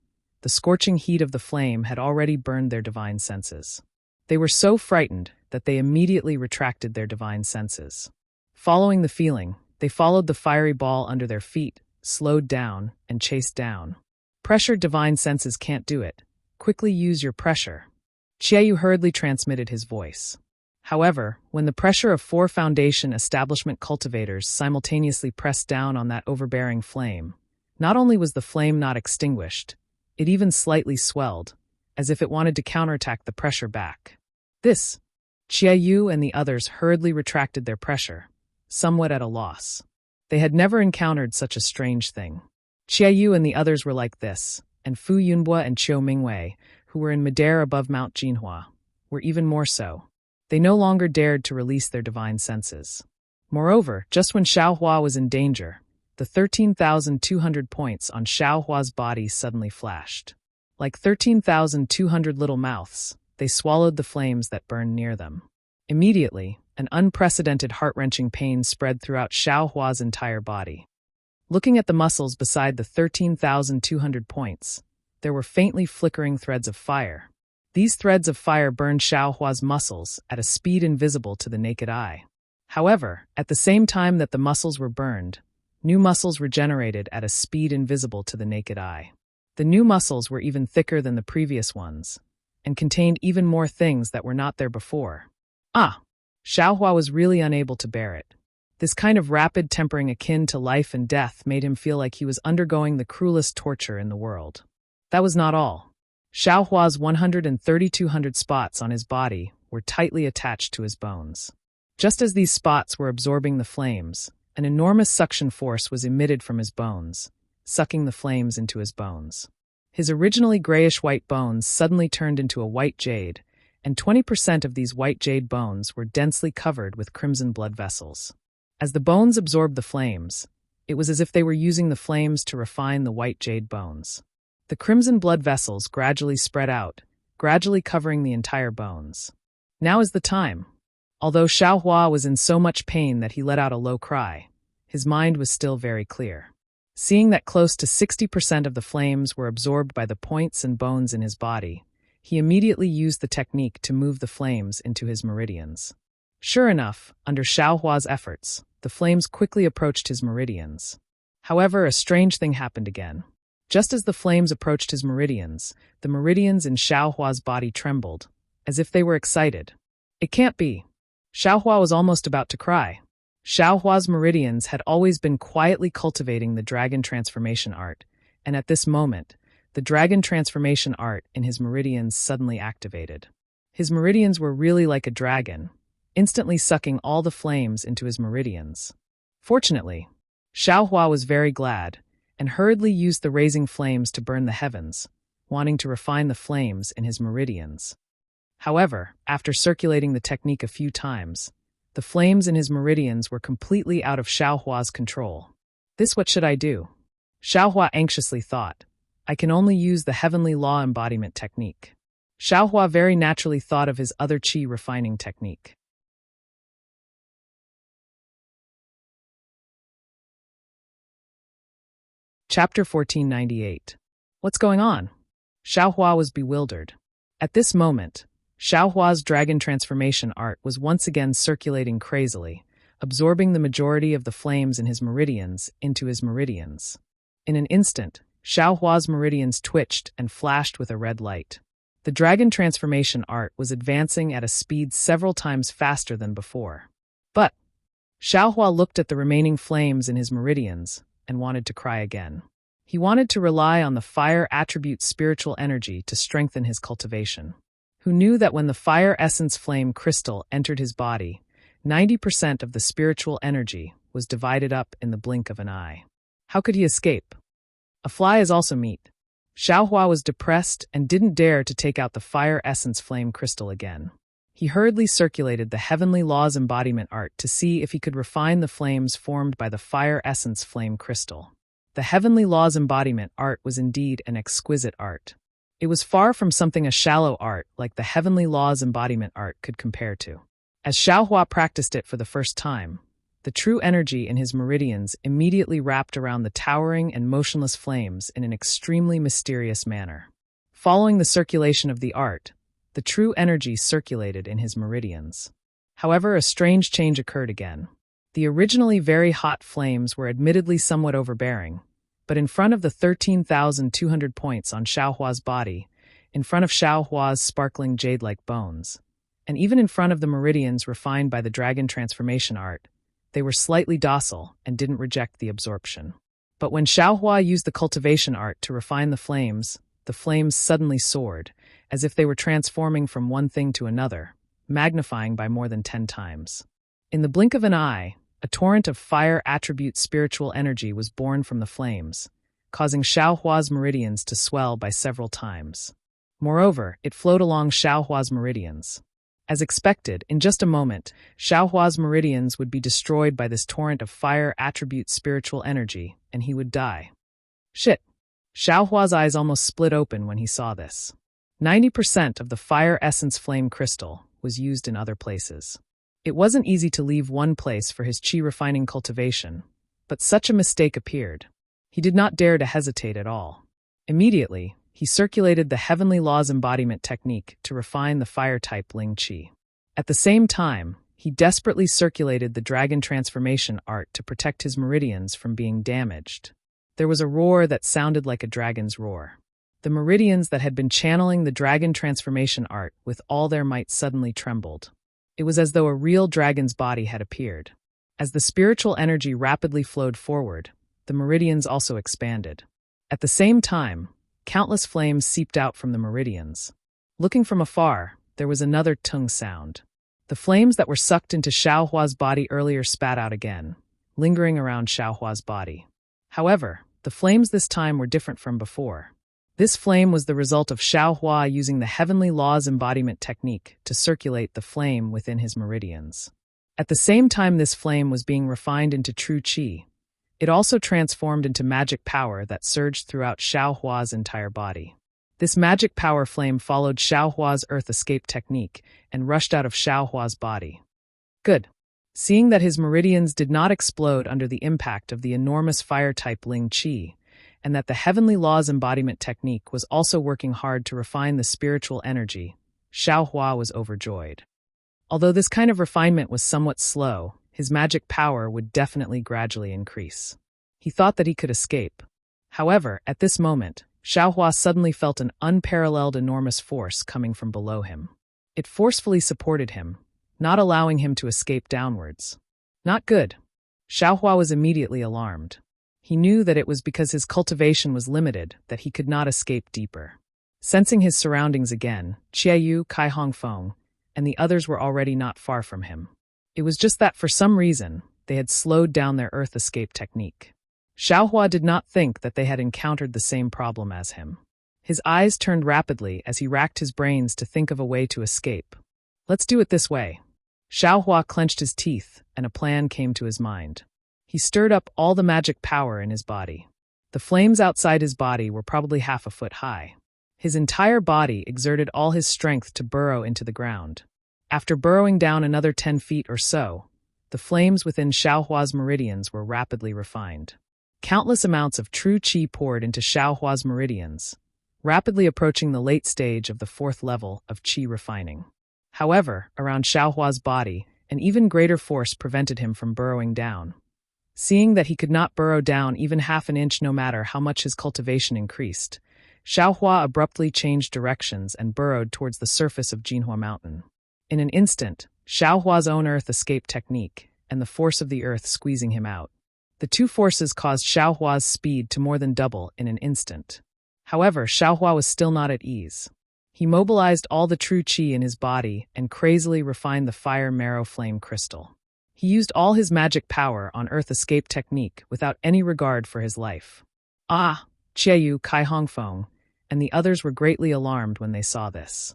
the scorching heat of the flame had already burned their divine senses. They were so frightened that they immediately retracted their divine senses. Following the feeling, they followed the fiery ball under their feet, slowed down, and chased down. Pressured divine senses can't do it. Quickly use your pressure. Qiayu hurriedly transmitted his voice. However, when the pressure of 4 foundation establishment cultivators simultaneously pressed down on that overbearing flame, not only was the flame not extinguished, it even slightly swelled, as if it wanted to counterattack the pressure back. Qiayu and the others hurriedly retracted their pressure, somewhat at a loss. They had never encountered such a strange thing. Qiayu and the others were like this, and Fu Yunbua and Qiu Mingwei, who were in midair above Mount Jinhua, were even more so. They no longer dared to release their divine senses. Moreover, just when Xiaohua was in danger, the 13,200 points on Xiaohua's body suddenly flashed. Like 13,200 little mouths, they swallowed the flames that burned near them. Immediately, an unprecedented heart-wrenching pain spread throughout Xiaohua's entire body. Looking at the muscles beside the 13,200 points, there were faintly flickering threads of fire. These threads of fire burned Xiaohua's muscles at a speed invisible to the naked eye. However, at the same time that the muscles were burned, new muscles were generated at a speed invisible to the naked eye. The new muscles were even thicker than the previous ones, and contained even more things that were not there before. Xiaohua was really unable to bear it. This kind of rapid tempering akin to life and death made him feel like he was undergoing the cruelest torture in the world. That was not all. Xiaohua's 1,200 spots on his body were tightly attached to his bones. Just as these spots were absorbing the flames, an enormous suction force was emitted from his bones, sucking the flames into his bones. His originally grayish-white bones suddenly turned into a white jade, and 20% of these white jade bones were densely covered with crimson blood vessels. As the bones absorbed the flames, it was as if they were using the flames to refine the white jade bones. The crimson blood vessels gradually spread out, gradually covering the entire bones. Now is the time. Although Xiaohua was in so much pain that he let out a low cry, his mind was still very clear. Seeing that close to 60% of the flames were absorbed by the points and bones in his body, he immediately used the technique to move the flames into his meridians. Sure enough, under Xiaohua's efforts, the flames quickly approached his meridians. However, a strange thing happened again. Just as the flames approached his meridians, the meridians in Xiaohua's body trembled, as if they were excited. It can't be. Xiaohua was almost about to cry. Xiaohua's meridians had always been quietly cultivating the dragon transformation art, and at this moment, the dragon transformation art in his meridians suddenly activated. His meridians were really like a dragon, instantly sucking all the flames into his meridians. Fortunately, Xiaohua was very glad, and hurriedly used the raising flames to burn the heavens, wanting to refine the flames in his meridians. However, after circulating the technique a few times, the flames in his meridians were completely out of Xiaohua's control. What should I do? Xiaohua anxiously thought. I can only use the heavenly law embodiment technique. Xiaohua very naturally thought of his other qi refining technique. Chapter 1498. What's going on? Xiaohua was bewildered. At this moment, Xiaohua's dragon transformation art was once again circulating crazily, absorbing the majority of the flames in his meridians into his meridians. In an instant, Xiaohua's meridians twitched and flashed with a red light. The dragon transformation art was advancing at a speed several times faster than before. But Xiaohua looked at the remaining flames in his meridians and wanted to cry again. He wanted to rely on the fire attribute spiritual energy to strengthen his cultivation. Who knew that when the fire essence flame crystal entered his body, 90% of the spiritual energy was divided up in the blink of an eye? How could he escape? A fly is also meat. Xiaohua was depressed and didn't dare to take out the fire essence flame crystal again. He hurriedly circulated the heavenly laws embodiment art to see if he could refine the flames formed by the fire essence flame crystal. The heavenly laws embodiment art was indeed an exquisite art. It was far from something a shallow art like the heavenly laws embodiment art could compare to. As Xiaohua practiced it for the first time, the true energy in his meridians immediately wrapped around the towering and motionless flames in an extremely mysterious manner. Following the circulation of the art, the true energy circulated in his meridians. However, a strange change occurred again. The originally very hot flames were admittedly somewhat overbearing, but in front of the 13,200 points on Xiaohua's body, in front of Xiaohua's sparkling jade-like bones, and even in front of the meridians refined by the dragon transformation art, they were slightly docile and didn't reject the absorption. But when Xiaohua used the cultivation art to refine the flames suddenly soared, as if they were transforming from one thing to another, magnifying by more than 10 times. In the blink of an eye, a torrent of fire attribute spiritual energy was born from the flames, causing Xiaohua's meridians to swell by several times. Moreover, it flowed along Xiaohua's meridians. As expected, in just a moment, Xiaohua's meridians would be destroyed by this torrent of fire attribute spiritual energy, and he would die. Shit! Xiaohua's eyes almost split open when he saw this. 90% of the fire essence flame crystal was used in other places. It wasn't easy to leave one place for his qi-refining cultivation, but such a mistake appeared. He did not dare to hesitate at all. Immediately, he circulated the heavenly laws embodiment technique to refine the fire-type Ling Qi. At the same time, he desperately circulated the dragon transformation art to protect his meridians from being damaged. There was a roar that sounded like a dragon's roar. The meridians that had been channeling the dragon transformation art with all their might suddenly trembled. It was as though a real dragon's body had appeared. As the spiritual energy rapidly flowed forward, the meridians also expanded. At the same time, countless flames seeped out from the meridians. Looking from afar, there was another tung sound. The flames that were sucked into Xiaohua's body earlier spat out again, lingering around Xiaohua's body. However, the flames this time were different from before. This flame was the result of Xiaohua using the heavenly laws embodiment technique to circulate the flame within his meridians. At the same time this flame was being refined into true qi, it also transformed into magic power that surged throughout Xiaohua's entire body. This magic power flame followed Xiaohua's earth escape technique and rushed out of Xiaohua's body. Good. Seeing that his meridians did not explode under the impact of the enormous fire-type Ling Qi, and that the Heavenly Law's embodiment technique was also working hard to refine the spiritual energy, Xiao Hua was overjoyed. Although this kind of refinement was somewhat slow, his magic power would definitely gradually increase. He thought that he could escape. However, at this moment, Xiao Hua suddenly felt an unparalleled enormous force coming from below him. It forcefully supported him, not allowing him to escape downwards. Not good. Xiao Hua was immediately alarmed. He knew that it was because his cultivation was limited that he could not escape deeper. Sensing his surroundings again, Qiayu, Kai Hongfeng, and the others were already not far from him. It was just that for some reason, they had slowed down their earth escape technique. Xiao Hua did not think that they had encountered the same problem as him. His eyes turned rapidly as he racked his brains to think of a way to escape. Let's do it this way. Xiao Hua clenched his teeth, and a plan came to his mind. He stirred up all the magic power in his body. The flames outside his body were probably 1/2 foot high. His entire body exerted all his strength to burrow into the ground. After burrowing down another 10 feet or so, the flames within Xiao Hua's meridians were rapidly refined. Countless amounts of true qi poured into Xiao Hua's meridians, rapidly approaching the late stage of the 4th level of qi refining. However, around Xiao Hua's body, an even greater force prevented him from burrowing down. Seeing that he could not burrow down even 1/2 inch no matter how much his cultivation increased, Xiao Hua abruptly changed directions and burrowed towards the surface of Jinhua Mountain. In an instant, Xiao Hua's own earth escape technique, and the force of the earth squeezing him out. The two forces caused Xiao Hua's speed to more than double in an instant. However, Xiao Hua was still not at ease. He mobilized all the true qi in his body and crazily refined the fire marrow flame crystal. He used all his magic power on earth escape technique without any regard for his life. Ah! Qiayu, Kai Hongfeng, and the others were greatly alarmed when they saw this.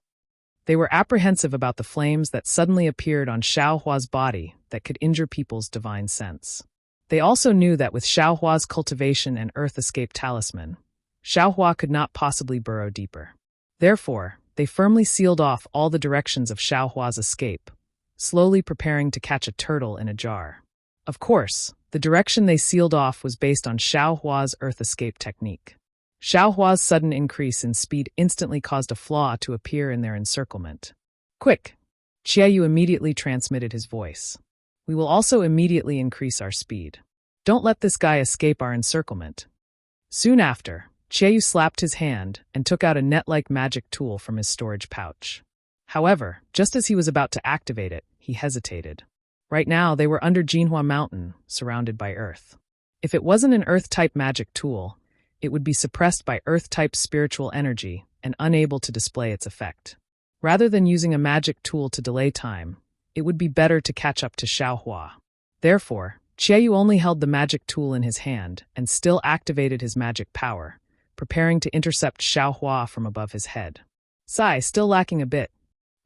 They were apprehensive about the flames that suddenly appeared on Xiao Hua's body that could injure people's divine sense. They also knew that with Xiao Hua's cultivation and earth escape talisman, Xiao Hua could not possibly burrow deeper. Therefore, they firmly sealed off all the directions of Xiao Hua's escape, slowly preparing to catch a turtle in a jar. Of course, the direction they sealed off was based on Xiao Hua's earth escape technique. Xiao Hua's sudden increase in speed instantly caused a flaw to appear in their encirclement. Quick! Qiayu immediately transmitted his voice. We will also immediately increase our speed. Don't let this guy escape our encirclement. Soon after, Qiayu slapped his hand and took out a net-like magic tool from his storage pouch. However, just as he was about to activate it, he hesitated. Right now, they were under Jinhua Mountain, surrounded by Earth. If it wasn't an Earth-type magic tool, it would be suppressed by Earth-type spiritual energy and unable to display its effect. Rather than using a magic tool to delay time, it would be better to catch up to Xiao Hua. Therefore, Qiayu only held the magic tool in his hand and still activated his magic power, preparing to intercept Xiao Hua from above his head. Sigh, still lacking a bit.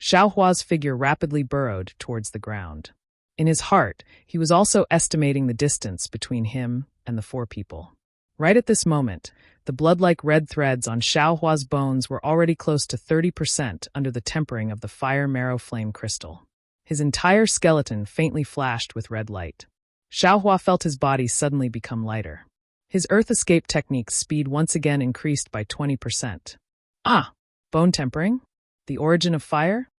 Xiao Hua's figure rapidly burrowed towards the ground. In his heart, he was also estimating the distance between him and the 4 people. Right at this moment, the blood-like red threads on Xiao Hua's bones were already close to 30% under the tempering of the fire marrow flame crystal. His entire skeleton faintly flashed with red light. Xiao Hua felt his body suddenly become lighter. His earth escape technique's speed once again increased by 20%. Ah! Bone tempering? The origin of fire?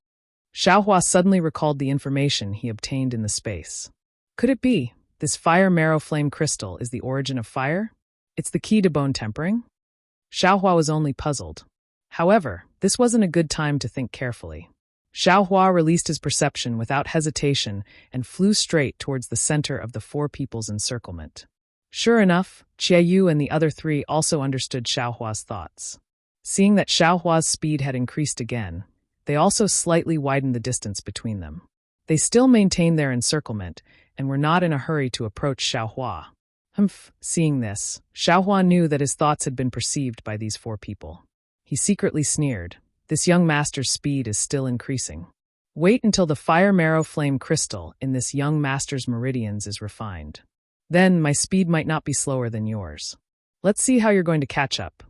Xiao Hua suddenly recalled the information he obtained in the space. Could it be, this fire marrow flame crystal is the origin of fire? It's the key to bone tempering? Xiao Hua was only puzzled. However, this wasn't a good time to think carefully. Xiao Hua released his perception without hesitation and flew straight towards the center of the 4 people's encirclement. Sure enough, Qiayu and the other 3 also understood Xiao Hua's thoughts. Seeing that Xiao Hua's speed had increased again, they also slightly widened the distance between them. They still maintained their encirclement and were not in a hurry to approach Xiao Hua. Seeing this, Xiao Hua knew that his thoughts had been perceived by these 4 people. He secretly sneered. This young master's speed is still increasing. Wait until the fire marrow flame crystal in this young master's meridians is refined. Then my speed might not be slower than yours. Let's see how you're going to catch up.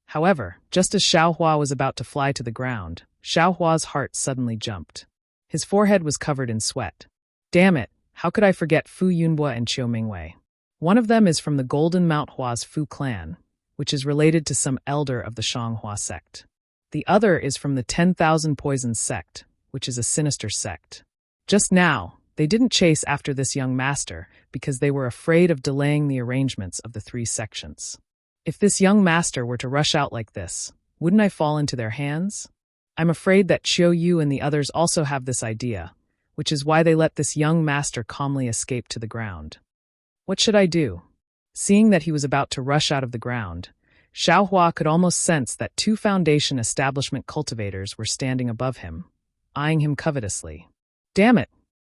However, just as Xiao Hua was about to fly to the ground, Xiao Hua's heart suddenly jumped. His forehead was covered in sweat. Damn it, how could I forget Fu Yunhua and Qiu Mingwei? One of them is from the Golden Mount Hua's Fu clan, which is related to some elder of the Shanghua sect. The other is from the 10,000 Poisons sect, which is a sinister sect. Just now, they didn't chase after this young master because they were afraid of delaying the arrangements of the three sections. If this young master were to rush out like this, wouldn't I fall into their hands? I'm afraid that Qiu Yu and the others also have this idea, which is why they let this young master calmly escape to the ground. What should I do? Seeing that he was about to rush out of the ground, Xiaohua could almost sense that two Foundation establishment cultivators were standing above him, eyeing him covetously. Damn it!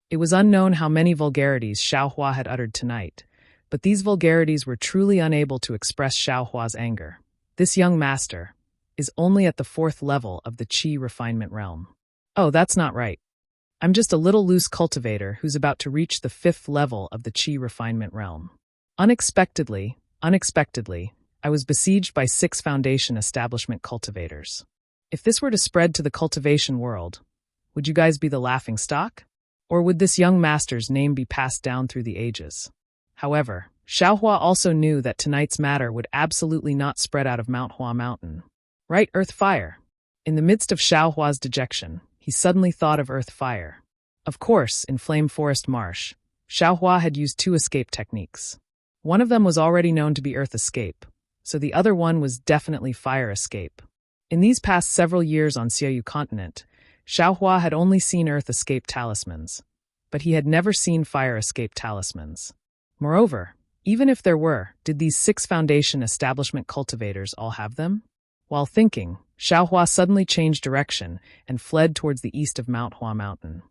It was unknown how many vulgarities Xiaohua had uttered tonight, but these vulgarities were truly unable to express Xiaohua's anger. This young master is only at the 4th level of the Qi refinement realm. Oh, that's not right. I'm just a little loose cultivator who's about to reach the 5th level of the Qi refinement realm. Unexpectedly, I was besieged by 6 Foundation establishment cultivators. If this were to spread to the cultivation world, would you guys be the laughing stock? Or would this young master's name be passed down through the ages? However, Xiaohua also knew that tonight's matter would absolutely not spread out of Mount Hua Mountain. Right, Earth Fire. In the midst of Xiaohua's dejection, he suddenly thought of Earth Fire. Of course, in Flame Forest Marsh, Xiaohua had used 2 escape techniques. One of them was already known to be Earth Escape, so the other one was definitely Fire Escape. In these past several years on Xiaoyu continent, Xiaohua had only seen Earth Escape talismans, but he had never seen Fire Escape talismans. Moreover, even if there were, did these 6 Foundation establishment cultivators all have them? While thinking, Xiaohua suddenly changed direction and fled towards the east of Mount Hua Mountain.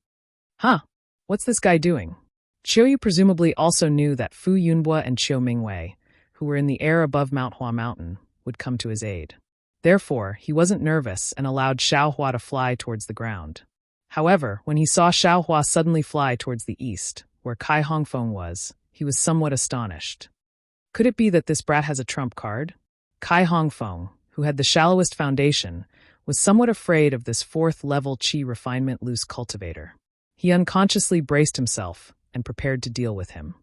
Huh, what's this guy doing? Qiu Yu presumably also knew that Fu Yunhua and Qiu Mingwei, who were in the air above Mount Hua Mountain, would come to his aid. Therefore, he wasn't nervous and allowed Xiaohua to fly towards the ground. However, when he saw Xiaohua suddenly fly towards the east, where Kai Hongfeng was, he was somewhat astonished. Could it be that this brat has a trump card? Kai Hongfeng, who had the shallowest foundation, was somewhat afraid of this 4th-level Qi refinement loose cultivator. He unconsciously braced himself and prepared to deal with him.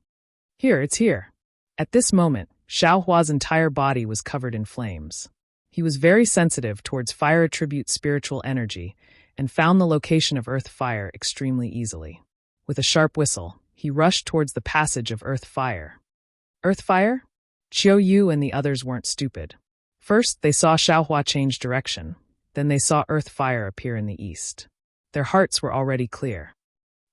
Here, it's here. At this moment, Xiaohua's entire body was covered in flames. He was very sensitive towards fire attribute spiritual energy and found the location of Earth Fire extremely easily. With a sharp whistle, he rushed towards the passage of Earth Fire. Earth Fire? Qiu Yu and the others weren't stupid. First, they saw Xiaohua change direction. Then they saw Earth Fire appear in the east. Their hearts were already clear.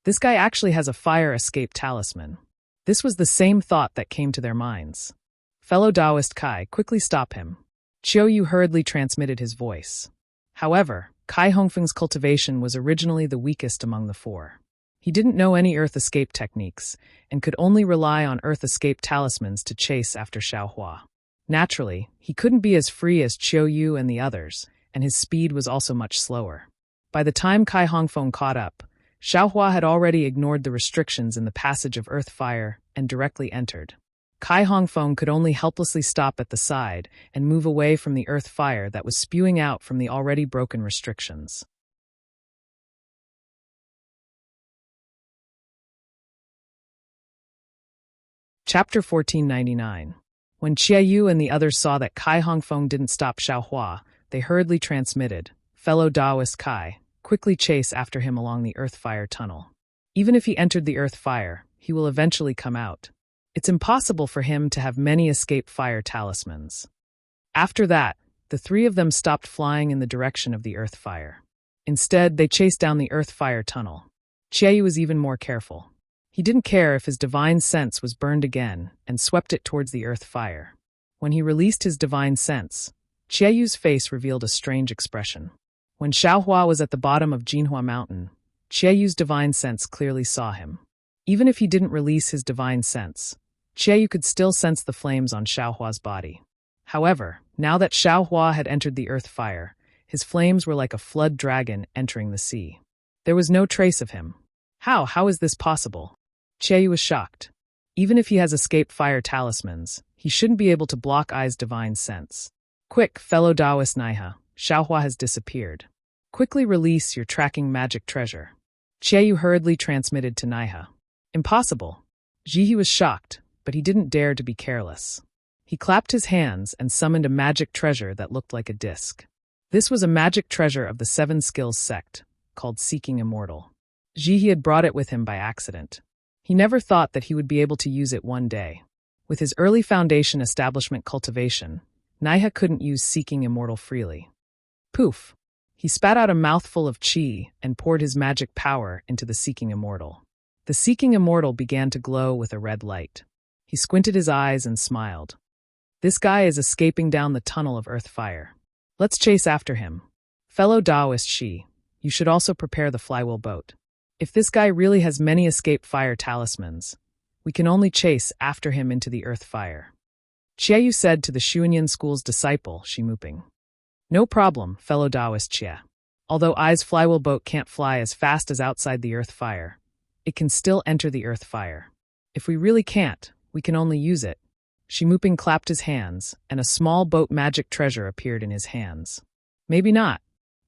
This guy actually has a fire escape talisman. This was the same thought that came to their minds. Fellow Taoist Kai, quickly stop him. Qiu Yu hurriedly transmitted his voice. However, Kai Hongfeng's cultivation was originally the weakest among the 4. He didn't know any Earth Escape techniques, and could only rely on Earth Escape talismans to chase after Xiaohua. Naturally, he couldn't be as free as Qiu Yu and the others, and his speed was also much slower. By the time Kai Hongfeng caught up, Xiaohua had already ignored the restrictions in the passage of Earth Fire and directly entered. Kai Hongfeng could only helplessly stop at the side and move away from the Earth Fire that was spewing out from the already broken restrictions. Chapter 1499. When Qiu Yu and the others saw that Kai Hongfeng didn't stop Xiaohua, they hurriedly transmitted, fellow Taoist Kai, quickly chase after him along the Earth Fire tunnel. Even if he entered the Earth Fire, he will eventually come out. It's impossible for him to have many escape fire talismans. After that, the 3 of them stopped flying in the direction of the Earth Fire. Instead, they chased down the Earth Fire tunnel. Qiu Yu was even more careful. He didn't care if his divine sense was burned again and swept it towards the Earth Fire. When he released his divine sense, Qiu Yu's face revealed a strange expression. When Xiaohua was at the bottom of Jinhua Mountain, Qiu Yu's divine sense clearly saw him. Even if he didn't release his divine sense, Qiu Yu could still sense the flames on Xiaohua's body. However, now that Xiaohua had entered the Earth Fire, his flames were like a flood dragon entering the sea. There was no trace of him. How is this possible? Qiu Yu was shocked. Even if he has escaped fire talismans, he shouldn't be able to block Ai's divine sense. Quick, fellow Taoist Naiha, Xiaohua has disappeared. Quickly release your tracking magic treasure. Qiu Yu hurriedly transmitted to Naiha. Impossible. Jihe was shocked, but he didn't dare to be careless. He clapped his hands and summoned a magic treasure that looked like a disc. This was a magic treasure of the Seven Skills sect, called Seeking Immortal. Jihe had brought it with him by accident. He never thought that he would be able to use it one day. With his early foundation establishment Cultivation, Naiha couldn't use Seeking Immortal freely. Poof! He spat out a mouthful of chi and poured his magic power into the Seeking Immortal. The Seeking Immortal began to glow with a red light. He squinted his eyes and smiled. This guy is escaping down the tunnel of earth fire. Let's chase after him. Fellow Taoist Shi, you should also prepare the flywheel boat. If this guy really has many escape fire talismans, we can only chase after him into the earth fire. Chiayu said to the Shuanyan school's disciple, Shimuping. No problem, fellow Taoist Chia. Although Ai's flywheel boat can't fly as fast as outside the earth fire, it can still enter the earth fire. If we really can't, we can only use it. Shimuping clapped his hands, and a small boat magic treasure appeared in his hands. Maybe not.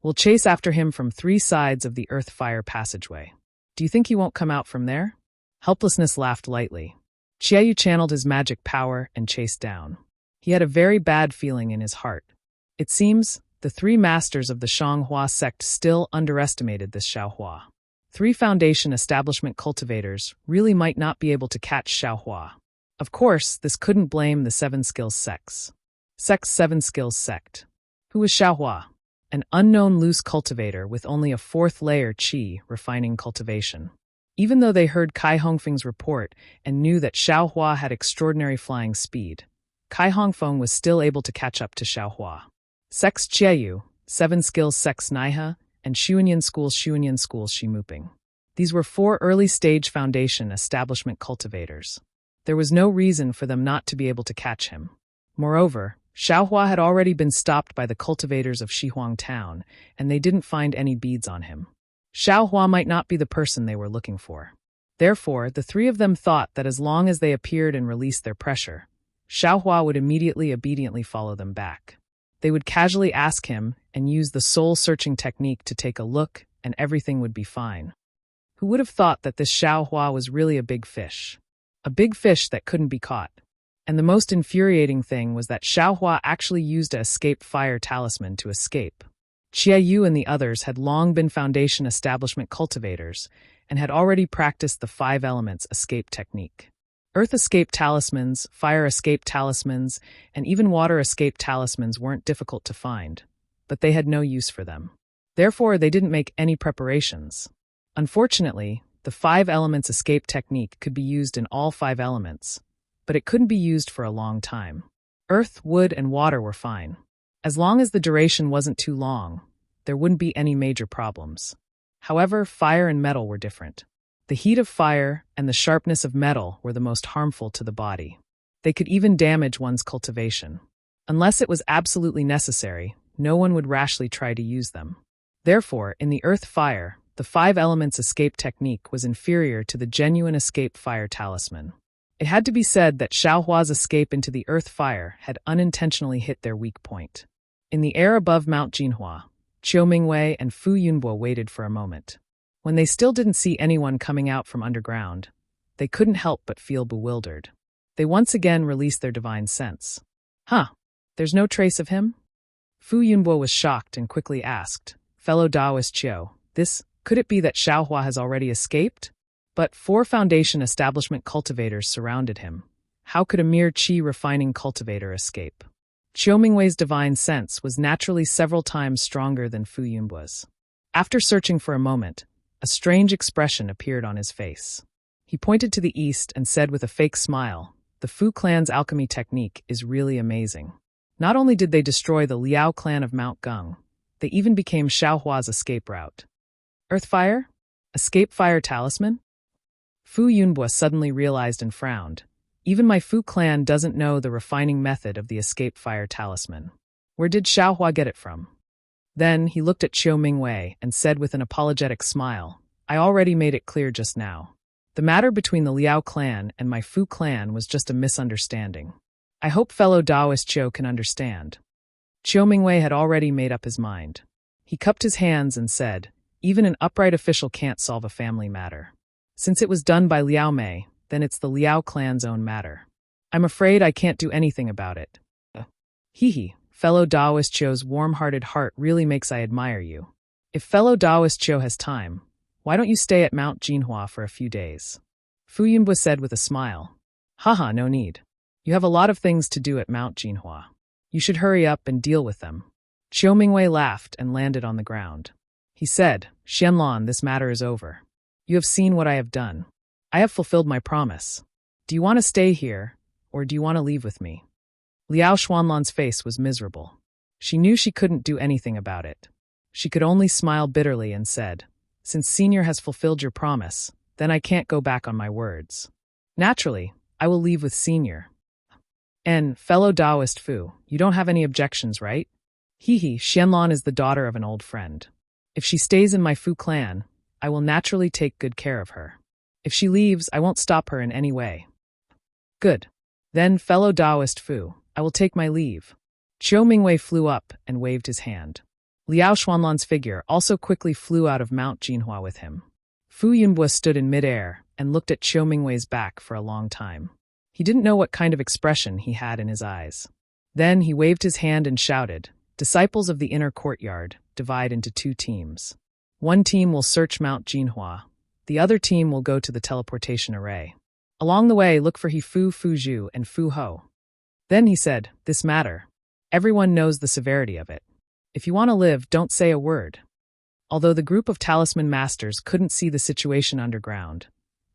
We'll chase after him from 3 sides of the earth fire passageway. Do you think he won't come out from there? Helplessness laughed lightly. Chiayu channeled his magic power and chased down. He had a very bad feeling in his heart. It seems the 3 masters of the Shanghua sect still underestimated this Xiaohua. 3 foundation establishment cultivators really might not be able to catch Xiaohua. Of course, this couldn't blame the 7 Skills sects. Sect's 7 Skills sect. Who was Xiaohua? An unknown loose cultivator with only a 4th layer qi refining cultivation. Even though they heard Kai Hongfeng's report and knew that Xiaohua had extraordinary flying speed, Kai Hongfeng was still able to catch up to Xiaohua. Sects Chiayu, 7 Skills sects Naiha, and Shuanyan schools Shimuping. These were 4 early-stage foundation establishment cultivators. There was no reason for them not to be able to catch him. Moreover, Xiaohua had already been stopped by the cultivators of Shihuang Town, and they didn't find any beads on him. Xiaohua might not be the person they were looking for. Therefore, the 3 of them thought that as long as they appeared and released their pressure, Xiaohua would immediately obediently follow them back. They would casually ask him and use the soul-searching technique to take a look, and everything would be fine. Who would have thought that this Xiaohua was really a big fish? A big fish that couldn't be caught. And the most infuriating thing was that Xiaohua actually used a escape fire talisman to escape. Chiayu and the others had long been foundation establishment cultivators and had already practiced the 5 elements escape technique. Earth escape talismans, fire escape talismans, and even water escape talismans weren't difficult to find, but they had no use for them. Therefore, they didn't make any preparations. Unfortunately, the 5 elements escape technique could be used in all 5 elements, but it couldn't be used for a long time. Earth, wood, and water were fine. As long as the duration wasn't too long, there wouldn't be any major problems. However, fire and metal were different. The heat of fire and the sharpness of metal were the most harmful to the body. They could even damage one's cultivation. Unless it was absolutely necessary, no one would rashly try to use them. Therefore, in the earth fire, the 5 elements escape technique was inferior to the genuine escape fire talisman. It had to be said that Xiaohua's escape into the earth fire had unintentionally hit their weak point. In the air above Mount Jinhua, Qiu Mingwei and Fu Yunbo waited for a moment. When they still didn't see anyone coming out from underground, they couldn't help but feel bewildered. They once again released their divine sense. There's no trace of him? Fu Yunbo was shocked and quickly asked, Fellow Taoist Qiu, could it be that Xiaohua has already escaped? But 4 foundation establishment cultivators surrounded him. How could a mere qi refining cultivator escape? Qiu Mingwei's divine sense was naturally several times stronger than Fu Yunbo's. After searching for a moment, a strange expression appeared on his face. He pointed to the east and said with a fake smile, the Fu clan's alchemy technique is really amazing. Not only did they destroy the Liao clan of Mount Gung, they even became Xiaohua's escape route. Earthfire? Escape fire talisman? Fu Yunbo suddenly realized and frowned. Even my Fu clan doesn't know the refining method of the escape fire talisman. Where did Xiaohua get it from? Then he looked at Qiu Mingwei and said with an apologetic smile, I already made it clear just now. The matter between the Liao clan and my Fu clan was just a misunderstanding. I hope fellow Taoist Qiu can understand. Qiu Mingwei had already made up his mind. He cupped his hands and said, even an upright official can't solve a family matter. Since it was done by Liao Mei, then it's the Liao clan's own matter. I'm afraid I can't do anything about it. Hee, fellow Taoist Chio's warm-hearted heart really makes I admire you. If fellow Taoist Chio has time, why don't you stay at Mount Jinhua for a few days? Fu Yunbo said with a smile. Haha, no need. You have a lot of things to do at Mount Jinhua. You should hurry up and deal with them. Chiu Mingwei laughed and landed on the ground. He said, Xianlan, this matter is over. You have seen what I have done. I have fulfilled my promise. Do you want to stay here, or do you want to leave with me? Liao Xuanlan's face was miserable. She knew she couldn't do anything about it. She could only smile bitterly and said, Since Senior has fulfilled your promise, then I can't go back on my words. Naturally, I will leave with Senior. And, fellow Taoist Fu, you don't have any objections, right? Hee, Xianlan is the daughter of an old friend. If she stays in my Fu clan, I will naturally take good care of her. If she leaves, I won't stop her in any way. Good. Then, fellow Taoist Fu, I will take my leave. Chiu Mingwei flew up and waved his hand. Liao Xuanlan's figure also quickly flew out of Mount Jinhua with him. Fu Yunbo stood in midair and looked at Chiu Mingwei's back for a long time. He didn't know what kind of expression he had in his eyes. Then he waved his hand and shouted, Disciples of the inner courtyard, divide into 2 teams. One team will search Mount Jinhua. The other team will go to the teleportation array. Along the way, look for Fu Fuzhu and Fu Ho. Then he said, This matter. Everyone knows the severity of it. If you want to live, don't say a word. Although the group of talisman masters couldn't see the situation underground,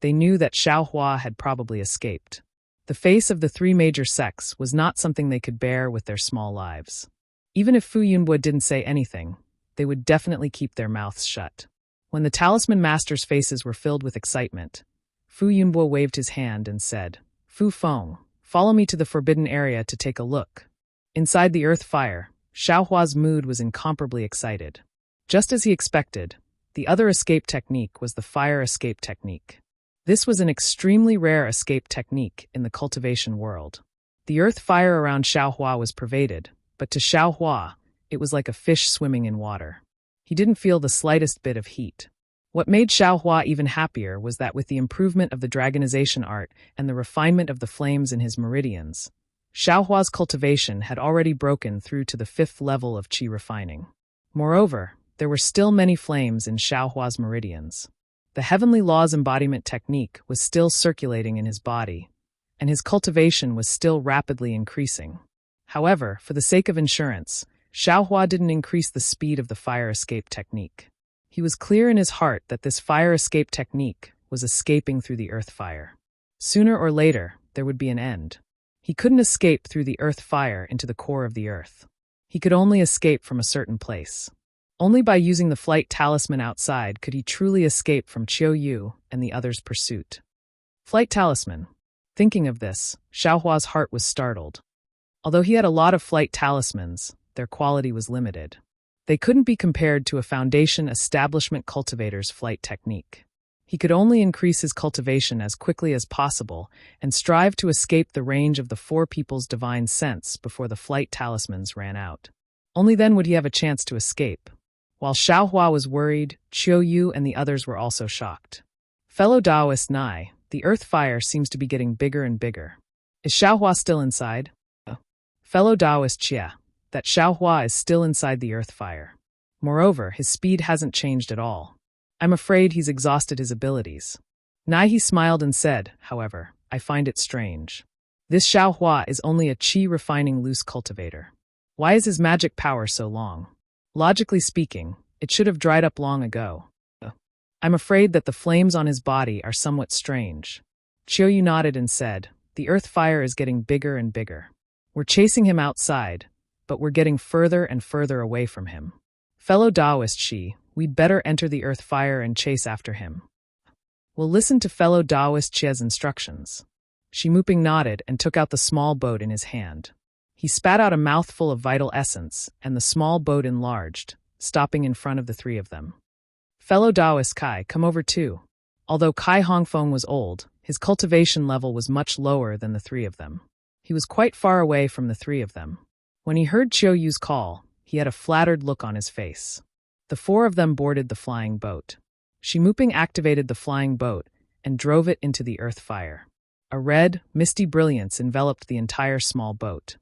they knew that Xiaohua had probably escaped. The face of the 3 major sects was not something they could bear with their small lives. Even if Fu Yunbo didn't say anything, they would definitely keep their mouths shut. When the talisman masters' faces were filled with excitement, Fu Yunbo waved his hand and said, Fu Feng, follow me to the forbidden area to take a look. Inside the earth fire, Xiaohua's mood was incomparably excited. Just as he expected, the other escape technique was the fire escape technique. This was an extremely rare escape technique in the cultivation world. The earth fire around Xiaohua was pervaded, but to Xiaohua, it was like a fish swimming in water. He didn't feel the slightest bit of heat. What made Xiaohua even happier was that with the improvement of the dragonization art and the refinement of the flames in his meridians, Xiaohua's cultivation had already broken through to the 5th level of qi refining. Moreover, there were still many flames in Xiaohua's meridians. The heavenly laws embodiment technique was still circulating in his body, and his cultivation was still rapidly increasing. However, for the sake of insurance, Xiaohua didn't increase the speed of the fire escape technique. He was clear in his heart that this fire escape technique was escaping through the earth fire. Sooner or later, there would be an end. He couldn't escape through the earth fire into the core of the earth. He could only escape from a certain place. Only by using the flight talisman outside could he truly escape from Chiu Yu and the others' pursuit. Flight talisman. Thinking of this, Xiaohua's heart was startled. Although he had a lot of flight talismans, their quality was limited. They couldn't be compared to a foundation establishment cultivator's flight technique. He could only increase his cultivation as quickly as possible and strive to escape the range of the 4 people's divine sense before the flight talismans ran out. Only then would he have a chance to escape. While Xiaohua was worried, Chiu Yu and the others were also shocked. Fellow Taoist Nai, the earth fire seems to be getting bigger and bigger. Is Xiaohua still inside? Fellow Taoist Chia, that Xiaohua is still inside the earth fire. Moreover, his speed hasn't changed at all. I'm afraid he's exhausted his abilities. Nai smiled and said, however, I find it strange. This Xiaohua is only a qi refining loose cultivator. Why is his magic power so long? Logically speaking, it should have dried up long ago. I'm afraid that the flames on his body are somewhat strange. Chiu Yu nodded and said, the earth fire is getting bigger and bigger. We're chasing him outside, but we're getting further and further away from him. Fellow Taoist Shi, we'd better enter the earth fire and chase after him. We'll listen to fellow Taoist Chia's instructions. Shi Muping nodded and took out the small boat in his hand. He spat out a mouthful of vital essence, and the small boat enlarged, stopping in front of the 3 of them. Fellow Taoist Kai, come over too. Although Kai Hongfeng was old, his cultivation level was much lower than the 3 of them. He was quite far away from the 3 of them. When he heard Chiu Yu's call, he had a flattered look on his face. The 4 of them boarded the flying boat. Shi Muping activated the flying boat and drove it into the earth fire. A red, misty brilliance enveloped the entire small boat.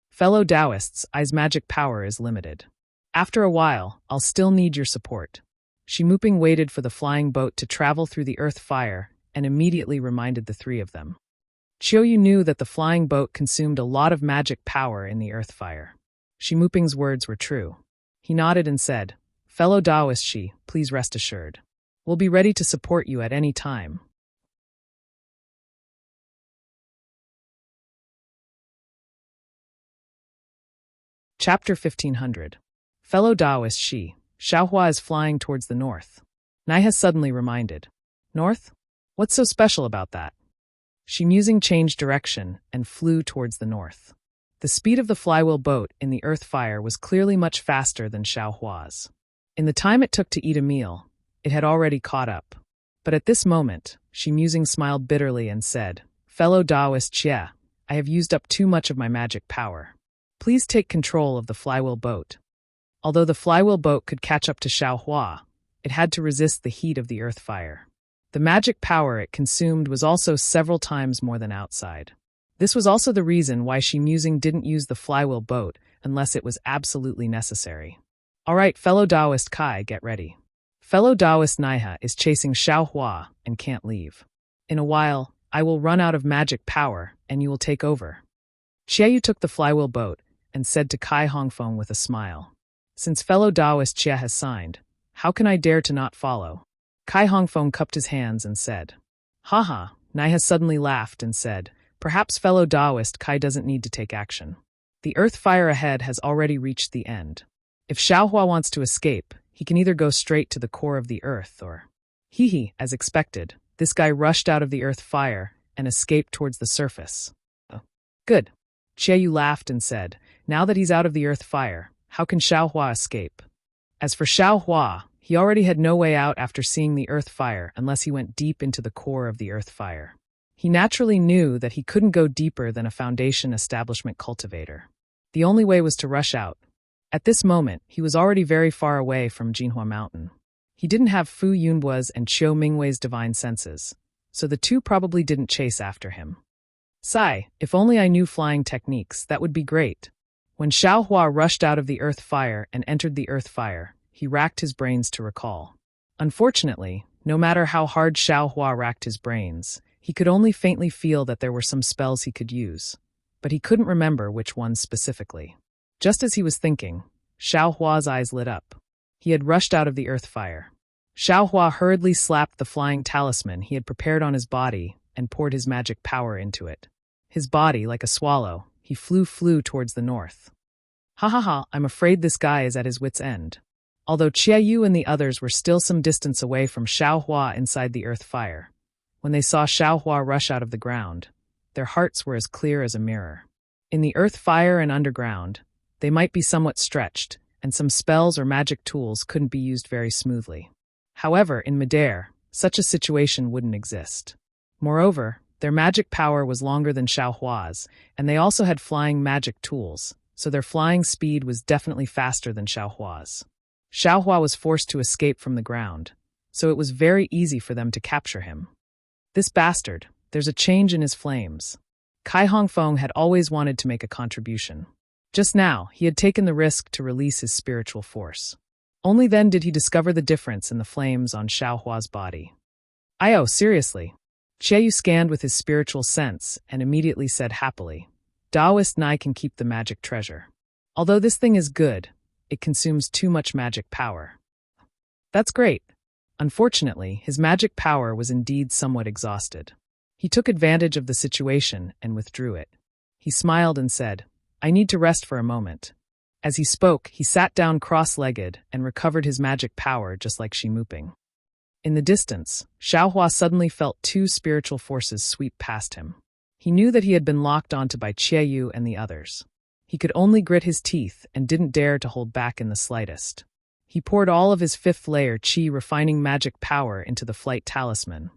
Fellow Taoists, I's magic power is limited. After a while, I'll still need your support. Shimuping waited for the flying boat to travel through the earth fire and immediately reminded the three of them. Chiaoyu knew that the flying boat consumed a lot of magic power in the earth fire. Shimuping's words were true. He nodded and said, "Fellow Taoist Shi, please rest assured. We'll be ready to support you at any time." Chapter 1500. Fellow Taoist Shi, Xiaohua is flying towards the north. Naiha suddenly reminded. North? What's so special about that? Shi musing changed direction and flew towards the north. The speed of the flywheel boat in the earth fire was clearly much faster than Xiaohua's. In the time it took to eat a meal, it had already caught up. But at this moment, Shi musing smiled bitterly and said, "Fellow Taoist Xie, I have used up too much of my magic power. Please take control of the flywheel boat." Although the flywheel boat could catch up to Xiaohua, it had to resist the heat of the earth fire. The magic power it consumed was also several times more than outside. This was also the reason why Shi musing didn't use the flywheel boat unless it was absolutely necessary. All right, fellow Taoist Kai, get ready. Fellow Taoist Naiha is chasing Xiaohua and can't leave. In a while, I will run out of magic power and you will take over. Chiaoyu took the flywheel boat and said to Kai Hongfeng with a smile, "Since fellow Taoist Xie has signed, how can I dare to not follow?" Kai Hongfeng cupped his hands and said, "Haha." Naiha suddenly laughed and said, "Perhaps fellow Taoist Kai doesn't need to take action. The earth fire ahead has already reached the end. If Xiaohua wants to escape, he can either go straight to the core of the earth or..." Hee, as expected, this guy rushed out of the earth fire and escaped towards the surface. Oh, good. Chiaoyu laughed and said, "Now that he's out of the earth fire, how can Xiaohua escape?" As for Xiaohua, he already had no way out after seeing the earth fire unless he went deep into the core of the earth fire. He naturally knew that he couldn't go deeper than a foundation establishment cultivator. The only way was to rush out. At this moment, he was already very far away from Jinhua Mountain. He didn't have Fu Yunhua's and Qiu Mingwei's divine senses, so the two probably didn't chase after him. Sigh, if only I knew flying techniques, that would be great. When Xiaohua rushed out of the earth fire and entered the earth fire, he racked his brains to recall. Unfortunately, no matter how hard Xiaohua racked his brains, he could only faintly feel that there were some spells he could use, but he couldn't remember which ones specifically. Just as he was thinking, Xiaohua's eyes lit up. He had rushed out of the earth fire. Xiaohua hurriedly slapped the flying talisman he had prepared on his body and poured his magic power into it. His body, like a swallow, he flew towards the north. Ha, I'm afraid this guy is at his wit's end. Although Chiaoyu and the others were still some distance away from Xiaohua inside the earth fire, when they saw Xiaohua rush out of the ground, their hearts were as clear as a mirror. In the earth fire and underground, they might be somewhat stretched, and some spells or magic tools couldn't be used very smoothly. However, in midair, such a situation wouldn't exist. Moreover, their magic power was longer than Xiaohua's, and they also had flying magic tools, so their flying speed was definitely faster than Xiaohua's. Xiaohua was forced to escape from the ground, so it was very easy for them to capture him. This bastard, there's a change in his flames. Kai Hongfeng had always wanted to make a contribution. Just now, he had taken the risk to release his spiritual force. Only then did he discover the difference in the flames on Xiaohua's body. "Ayo, seriously." Chiaoyu scanned with his spiritual sense and immediately said happily, "Taoist Nai can keep the magic treasure. Although this thing is good, it consumes too much magic power." That's great. Unfortunately, his magic power was indeed somewhat exhausted. He took advantage of the situation and withdrew it. He smiled and said, "I need to rest for a moment." As he spoke, he sat down cross-legged and recovered his magic power just like Shimuping. In the distance, Xiaohua suddenly felt two spiritual forces sweep past him. He knew that he had been locked onto by Chiaoyu and the others. He could only grit his teeth and didn't dare to hold back in the slightest. He poured all of his fifth-layer qi refining magic power into the flight talisman.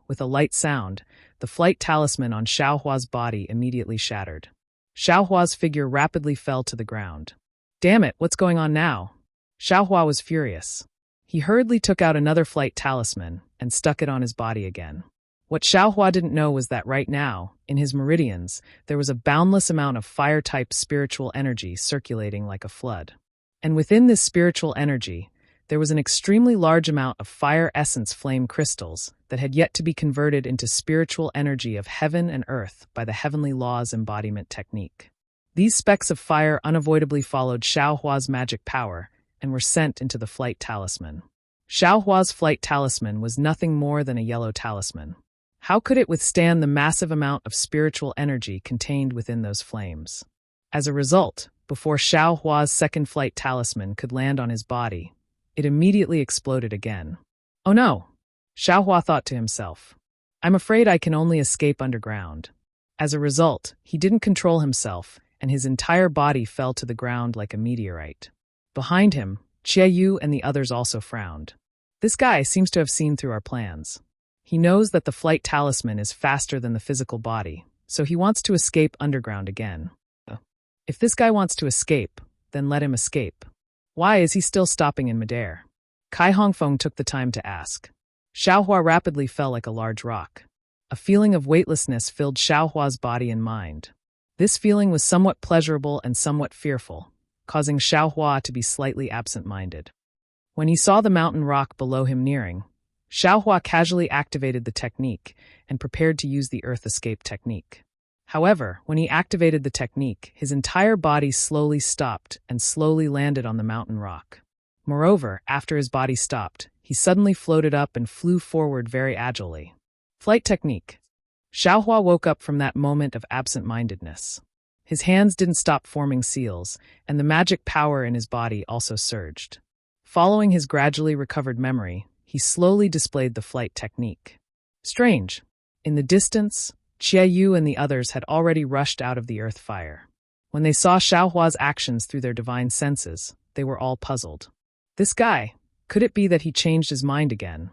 With a light sound, the flight talisman on Xiaohua's body immediately shattered. Xiaohua's figure rapidly fell to the ground. "Damn it, what's going on now?" Xiaohua was furious. He hurriedly took out another flight talisman and stuck it on his body again. What Xiaohua didn't know was that right now, in his meridians, there was a boundless amount of fire-type spiritual energy circulating like a flood. And within this spiritual energy, there was an extremely large amount of fire essence flame crystals that had yet to be converted into spiritual energy of heaven and earth by the heavenly laws embodiment technique. These specks of fire unavoidably followed Xiaohua's magic power and were sent into the flight talisman. Xiaohua's flight talisman was nothing more than a yellow talisman. How could it withstand the massive amount of spiritual energy contained within those flames? As a result, before Xiaohua's second flight talisman could land on his body, it immediately exploded again. Oh no! Xiaohua thought to himself. I'm afraid I can only escape underground. As a result, he didn't control himself, and his entire body fell to the ground like a meteorite. Behind him, Yu and the others also frowned. This guy seems to have seen through our plans. He knows that the flight talisman is faster than the physical body, so he wants to escape underground again. If this guy wants to escape, then let him escape. Why is he still stopping in midair? Kai Hongfeng took the time to ask. Xiaohua rapidly fell like a large rock. A feeling of weightlessness filled Xiaohua's body and mind. This feeling was somewhat pleasurable and somewhat fearful, causing Xiaohua to be slightly absent-minded. When he saw the mountain rock below him nearing, Xiaohua casually activated the technique and prepared to use the earth escape technique. However, when he activated the technique, his entire body slowly stopped and slowly landed on the mountain rock. Moreover, after his body stopped, he suddenly floated up and flew forward very agilely. Flight technique. Xiaohua woke up from that moment of absent-mindedness. His hands didn't stop forming seals, and the magic power in his body also surged. Following his gradually recovered memory, he slowly displayed the flight technique. Strange. In the distance, Yu and the others had already rushed out of the earth fire. When they saw Xiaohua's actions through their divine senses, they were all puzzled. This guy, could it be that he changed his mind again?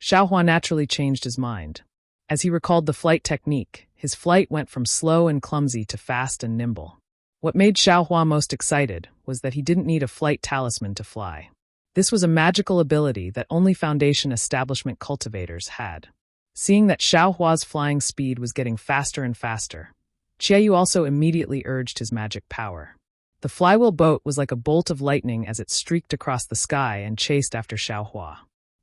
Xiaohua naturally changed his mind. As he recalled the flight technique, his flight went from slow and clumsy to fast and nimble. What made Xiaohua most excited was that he didn't need a flight talisman to fly. This was a magical ability that only Foundation establishment cultivators had. Seeing that Xiaohua's flying speed was getting faster and faster, Yu also immediately urged his magic power. The flywheel boat was like a bolt of lightning as it streaked across the sky and chased after Xiaohua.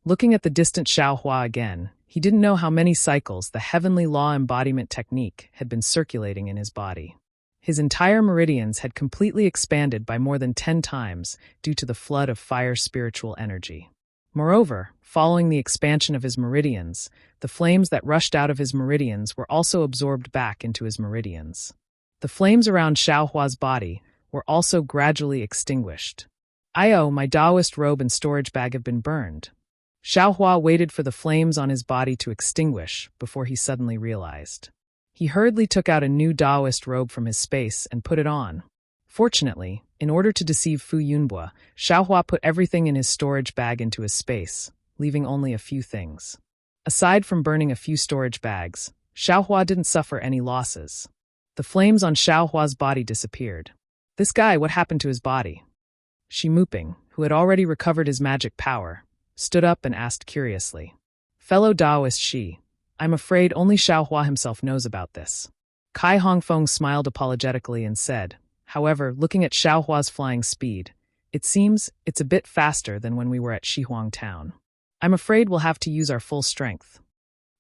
Looking at the distant Xiaohua again, he didn't know how many cycles the heavenly law embodiment technique had been circulating in his body. His entire meridians had completely expanded by more than 10 times due to the flood of fire spiritual energy. Moreover, following the expansion of his meridians, the flames that rushed out of his meridians were also absorbed back into his meridians. The flames around Xiaohua's body were also gradually extinguished. My Taoist robe and storage bag have been burned. Xiaohua waited for the flames on his body to extinguish before he suddenly realized. He hurriedly took out a new Taoist robe from his space and put it on. Fortunately, in order to deceive Fu Yunbua, Xiaohua put everything in his storage bag into his space, leaving only a few things. Aside from burning a few storage bags, Xiaohua didn't suffer any losses. The flames on Xiaohua's body disappeared. This guy, what happened to his body? Shi Muping, who had already recovered his magic power, stood up and asked curiously. Fellow Taoist Shi, I'm afraid only Xiaohua himself knows about this. Kai Hongfeng smiled apologetically and said, however, looking at Xiaohua's flying speed, it seems it's a bit faster than when we were at Shihuang Town. I'm afraid we'll have to use our full strength.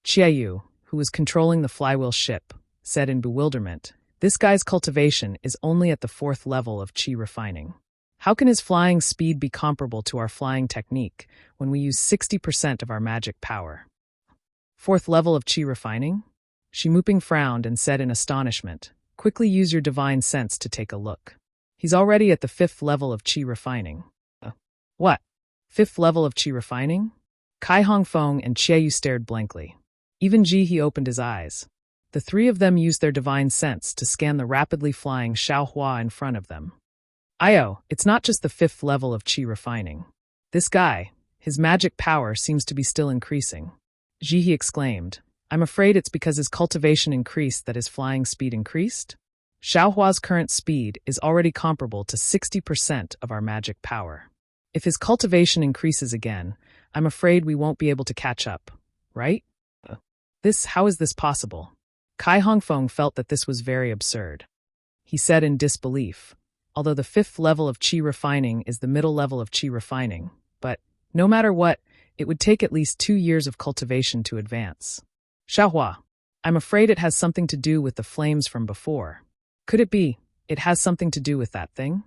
Yu, who was controlling the flywheel ship, said in bewilderment, this guy's cultivation is only at the 4th level of qi refining. How can his flying speed be comparable to our flying technique when we use 60% of our magic power? 4th level of qi refining? Shi Muping frowned and said in astonishment, quickly use your divine sense to take a look. He's already at the 5th level of qi refining. What? 5th level of qi refining? Kai Hongfeng and Yu stared blankly. Even He opened his eyes. The three of them used their divine sense to scan the rapidly flying Xiaohua in front of them. It's not just the 5th level of qi refining. This guy, his magic power seems to be still increasing. He exclaimed, I'm afraid it's because his cultivation increased that his flying speed increased? Xiaohua's current speed is already comparable to 60% of our magic power. If his cultivation increases again, I'm afraid we won't be able to catch up, right? How is this possible? Kai Hongfeng felt that this was very absurd. He said in disbelief, although the 5th level of qi refining is the middle level of qi refining, but, no matter what, it would take at least 2 years of cultivation to advance. Xiaohua, I'm afraid it has something to do with the flames from before. Could it be, it has something to do with that thing?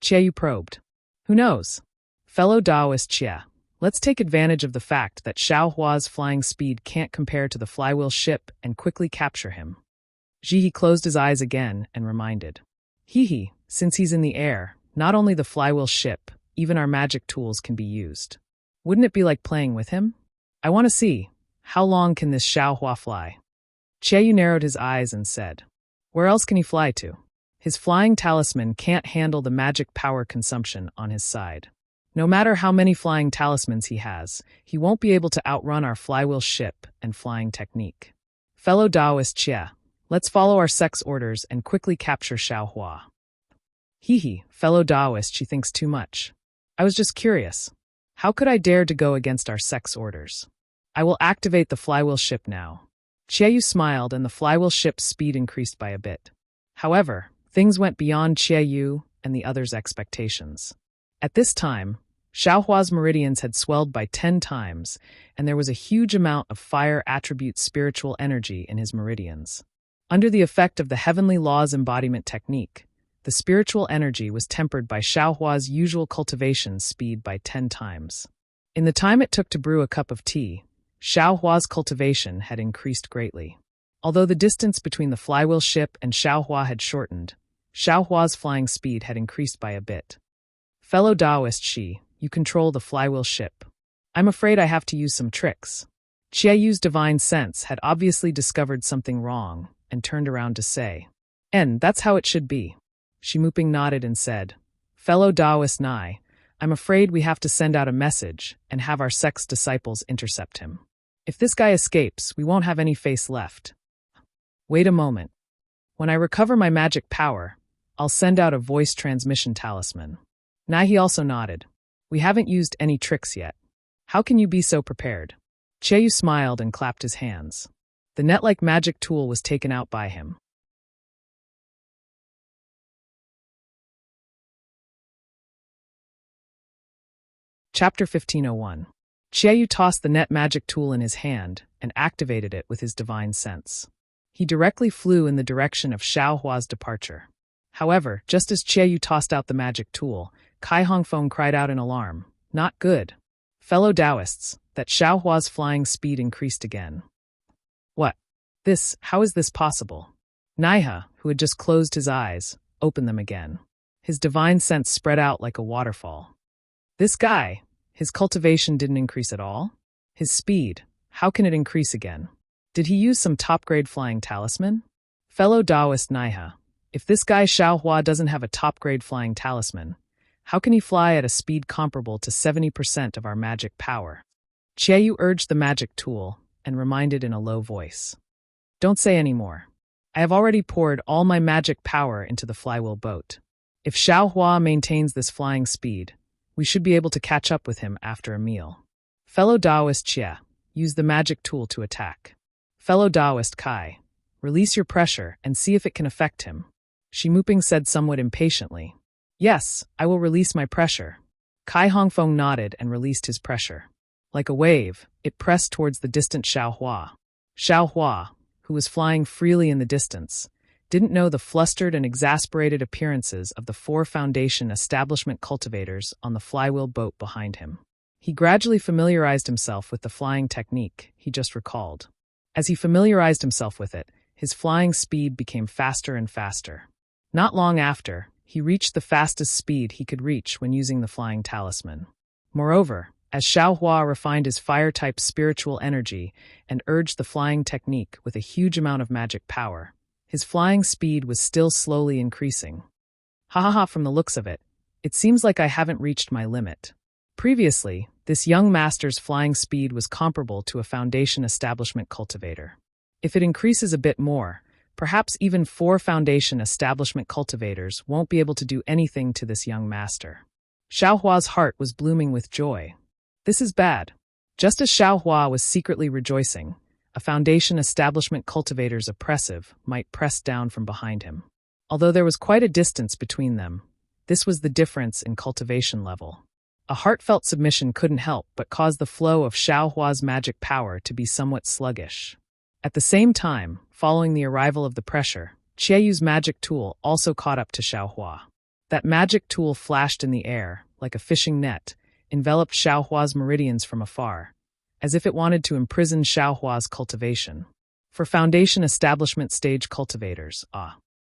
Qiaoyu probed. Who knows? Fellow Taoist Xie, let's take advantage of the fact that Xiaohua's flying speed can't compare to the flywheel ship and quickly capture him. Zhihe closed his eyes again and reminded. Since he's in the air, not only the flywheel ship, even our magic tools can be used. Wouldn't it be like playing with him? I want to see, how long can this Xiaohua fly? Qiaoyu narrowed his eyes and said, where else can he fly to? His flying talisman can't handle the magic power consumption on his side. No matter how many flying talismans he has, he won't be able to outrun our flywheel ship and flying technique. Fellow Taoist Xie, let's follow our sect's orders and quickly capture Xiaohua. Fellow Taoist, she thinks too much. I was just curious. How could I dare to go against our sect's orders? I will activate the flywheel ship now. Qiaoyu smiled and the flywheel ship's speed increased by a bit. However, things went beyond Qiaoyu and the others' expectations. At this time, Xiaohua's meridians had swelled by 10 times, and there was a huge amount of fire attribute spiritual energy in his meridians. Under the effect of the heavenly laws embodiment technique, the spiritual energy was tempered by Xiaohua's usual cultivation speed by 10 times. In the time it took to brew a cup of tea, Xiaohua's cultivation had increased greatly. Although the distance between the flywheel ship and Xiaohua had shortened, Xiaohua's flying speed had increased by a bit. Fellow Taoist Shi, you control the flywheel ship. I'm afraid I have to use some tricks. Qiaoyu's divine sense had obviously discovered something wrong and turned around to say, that's how it should be. Shimuping nodded and said, fellow Taoist Nai, I'm afraid we have to send out a message and have our sect's disciples intercept him. If this guy escapes, we won't have any face left. Wait a moment. When I recover my magic power, I'll send out a voice transmission talisman. Nahi also nodded. We haven't used any tricks yet. How can you be so prepared? Qiaoyu smiled and clapped his hands. The net-like magic tool was taken out by him. Chapter 1501. Qiaoyu tossed the net magic tool in his hand and activated it with his divine sense. He directly flew in the direction of Xiaohua's departure. However, just as Qiaoyu tossed out the magic tool, Kai Hongfeng cried out in alarm, not good. Fellow Taoists, that Xiaohua's flying speed increased again. What? How is this possible? Naiha, who had just closed his eyes, opened them again. His divine sense spread out like a waterfall. This guy, his cultivation didn't increase at all? His speed, how can it increase again? Did he use some top-grade flying talisman? Fellow Taoist Naiha, if this guy Xiaohua doesn't have a top-grade flying talisman, how can he fly at a speed comparable to 70% of our magic power? Qiaoyu urged the magic tool and reminded in a low voice. Don't say any more. I have already poured all my magic power into the flywheel boat. If Xiaohua maintains this flying speed, we should be able to catch up with him after a meal. Fellow Taoist Xie, use the magic tool to attack. Fellow Taoist Kai, release your pressure and see if it can affect him. Shimuping said somewhat impatiently. Yes, I will release my pressure. Kai Hongfeng nodded and released his pressure. Like a wave, it pressed towards the distant Xiaohua. Xiaohua, who was flying freely in the distance, didn't know the flustered and exasperated appearances of the 4 Foundation establishment cultivators on the flywheel boat behind him. He gradually familiarized himself with the flying technique he just recalled. As he familiarized himself with it, his flying speed became faster and faster. Not long after, he reached the fastest speed he could reach when using the flying talisman. Moreover, as Xiaohua refined his fire-type spiritual energy and urged the flying technique with a huge amount of magic power, his flying speed was still slowly increasing. From the looks of it, it seems like I haven't reached my limit. Previously, this young master's flying speed was comparable to a Foundation establishment cultivator. If it increases a bit more, perhaps even 4 Foundation establishment cultivators won't be able to do anything to this young master. Xiaohua's heart was blooming with joy. This is bad. Just as Xiaohua was secretly rejoicing, a foundation establishment cultivator's oppressive might press down from behind him. Although there was quite a distance between them, this was the difference in cultivation level. A heartfelt submission couldn't help but cause the flow of Xiaohua's magic power to be somewhat sluggish. At the same time, following the arrival of the pressure, Qieyu's magic tool also caught up to Xiaohua. That magic tool flashed in the air, like a fishing net, enveloped Xiaohua's meridians from afar, as if it wanted to imprison Xiaohua's cultivation. For foundation establishment stage cultivators,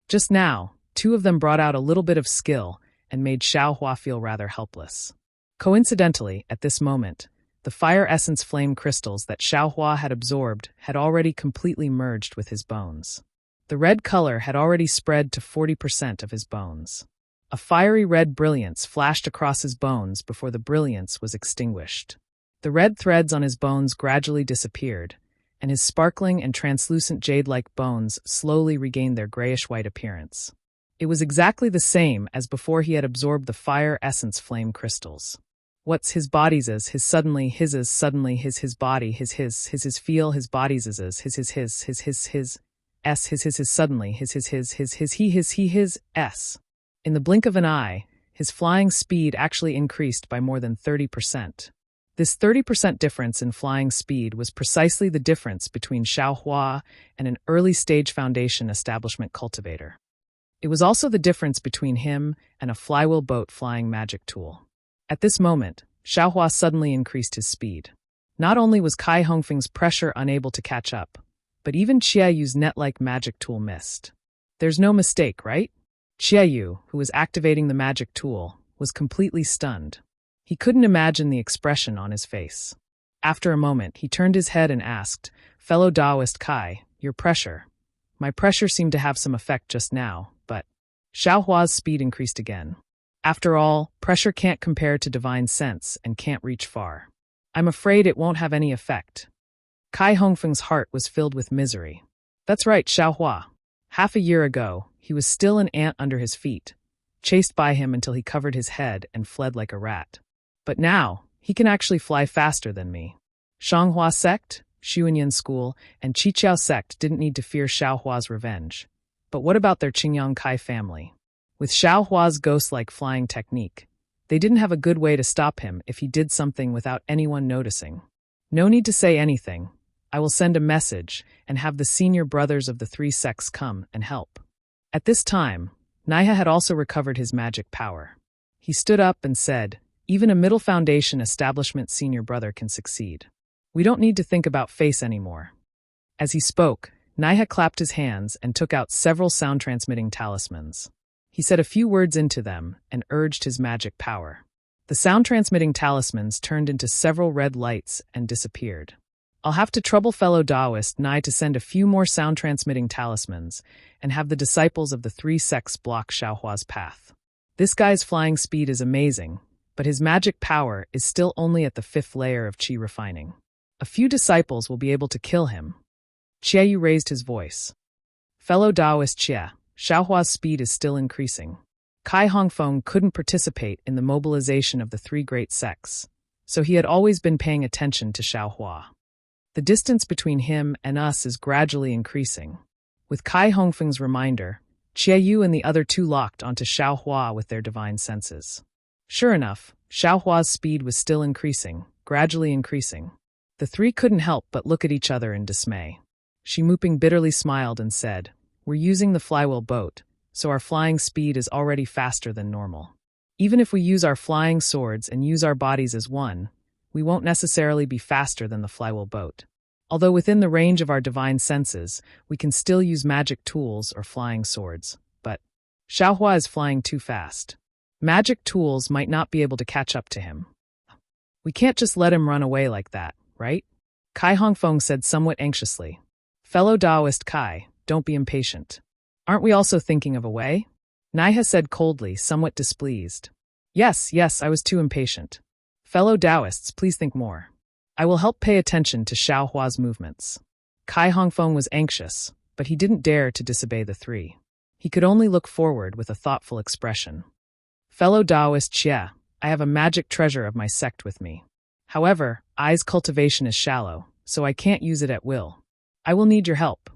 just now, two of them brought out a little bit of skill and made Xiaohua feel rather helpless. Coincidentally, at this moment, the fire essence flame crystals that Xiaohua had absorbed had already completely merged with his bones. The red color had already spread to 40% of his bones. A fiery red brilliance flashed across his bones before the brilliance was extinguished. The red threads on his bones gradually disappeared, and his sparkling and translucent jade-like bones slowly regained their grayish-white appearance. It was exactly the same as before he had absorbed the fire essence flame crystals. What's his body's is his suddenly his is suddenly his body his feel his body's is his suddenly his s. In the blink of an eye, his flying speed actually increased by more than 30%. This 30% difference in flying speed was precisely the difference between Xiaohua and an early-stage foundation establishment cultivator. It was also the difference between him and a flywheel boat flying magic tool. At this moment, Xiaohua suddenly increased his speed. Not only was Kai Hongfeng's pressure unable to catch up, but even Qieyu's net-like magic tool missed. There's no mistake, right? Qieyou, who was activating the magic tool, was completely stunned. He couldn't imagine the expression on his face. After a moment, he turned his head and asked, "Fellow Taoist Kai, your pressure. My pressure seemed to have some effect just now, but..." Xiaohua's speed increased again. After all, pressure can't compare to divine sense and can't reach far. I'm afraid it won't have any effect. Kai Hongfeng's heart was filled with misery. That's right, Xiaohua. Half a year ago, he was still an ant under his feet, chased by him until he covered his head and fled like a rat. But now, he can actually fly faster than me. Shanghua sect, Xuanyan school, and Qiqiao sect didn't need to fear Xiaohua's revenge. But what about their Qingyang Kai family? With Xiaohua's ghost-like flying technique, they didn't have a good way to stop him if he did something without anyone noticing. No need to say anything. I will send a message and have the senior brothers of the three sects come and help. At this time, Naiha had also recovered his magic power. He stood up and said, "Even a middle foundation establishment senior brother can succeed. We don't need to think about face anymore." As he spoke, Naiha clapped his hands and took out several sound-transmitting talismans. He said a few words into them and urged his magic power. The sound-transmitting talismans turned into several red lights and disappeared. I'll have to trouble fellow Taoist Nai to send a few more sound-transmitting talismans and have the disciples of the three sects block Xiaohua's path. This guy's flying speed is amazing, but his magic power is still only at the 5th layer of qi refining. A few disciples will be able to kill him. Qieyou raised his voice. Fellow Taoist Qie, Xiaohua's speed is still increasing. Kai Hongfeng couldn't participate in the mobilization of the three great sects, so he had always been paying attention to Xiaohua. The distance between him and us is gradually increasing. With Kai Hongfeng's reminder, Qieyou and the other two locked onto Xiaohua with their divine senses. Sure enough, Xiaohua's speed was still increasing, gradually increasing. The three couldn't help but look at each other in dismay. Shimuping bitterly smiled and said, "We're using the flywheel boat, so our flying speed is already faster than normal. Even if we use our flying swords and use our bodies as one, we won't necessarily be faster than the flywheel boat. Although within the range of our divine senses, we can still use magic tools or flying swords, but Xiaohua is flying too fast. Magic tools might not be able to catch up to him. We can't just let him run away like that, right?" Kai Hongfeng said somewhat anxiously. "Fellow Taoist Kai, don't be impatient. Aren't we also thinking of a way?" Naiha said coldly, somewhat displeased. Yes, I was too impatient. Fellow Taoists, please think more. I will help pay attention to Xiaohua's movements." Kai Hongfeng was anxious, but he didn't dare to disobey the three. He could only look forward with a thoughtful expression. "Fellow Taoist Xie, I have a magic treasure of my sect with me. However, I's cultivation is shallow, so I can't use it at will. I will need your help."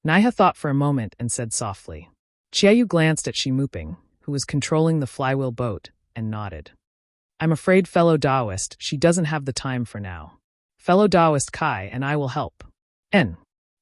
Naiha thought for a moment and said softly. Chiayu glanced at Shimuping, who was controlling the flywheel boat, and nodded. "I'm afraid, fellow Taoist, she doesn't have the time for now. Fellow Taoist Kai and I will help." N.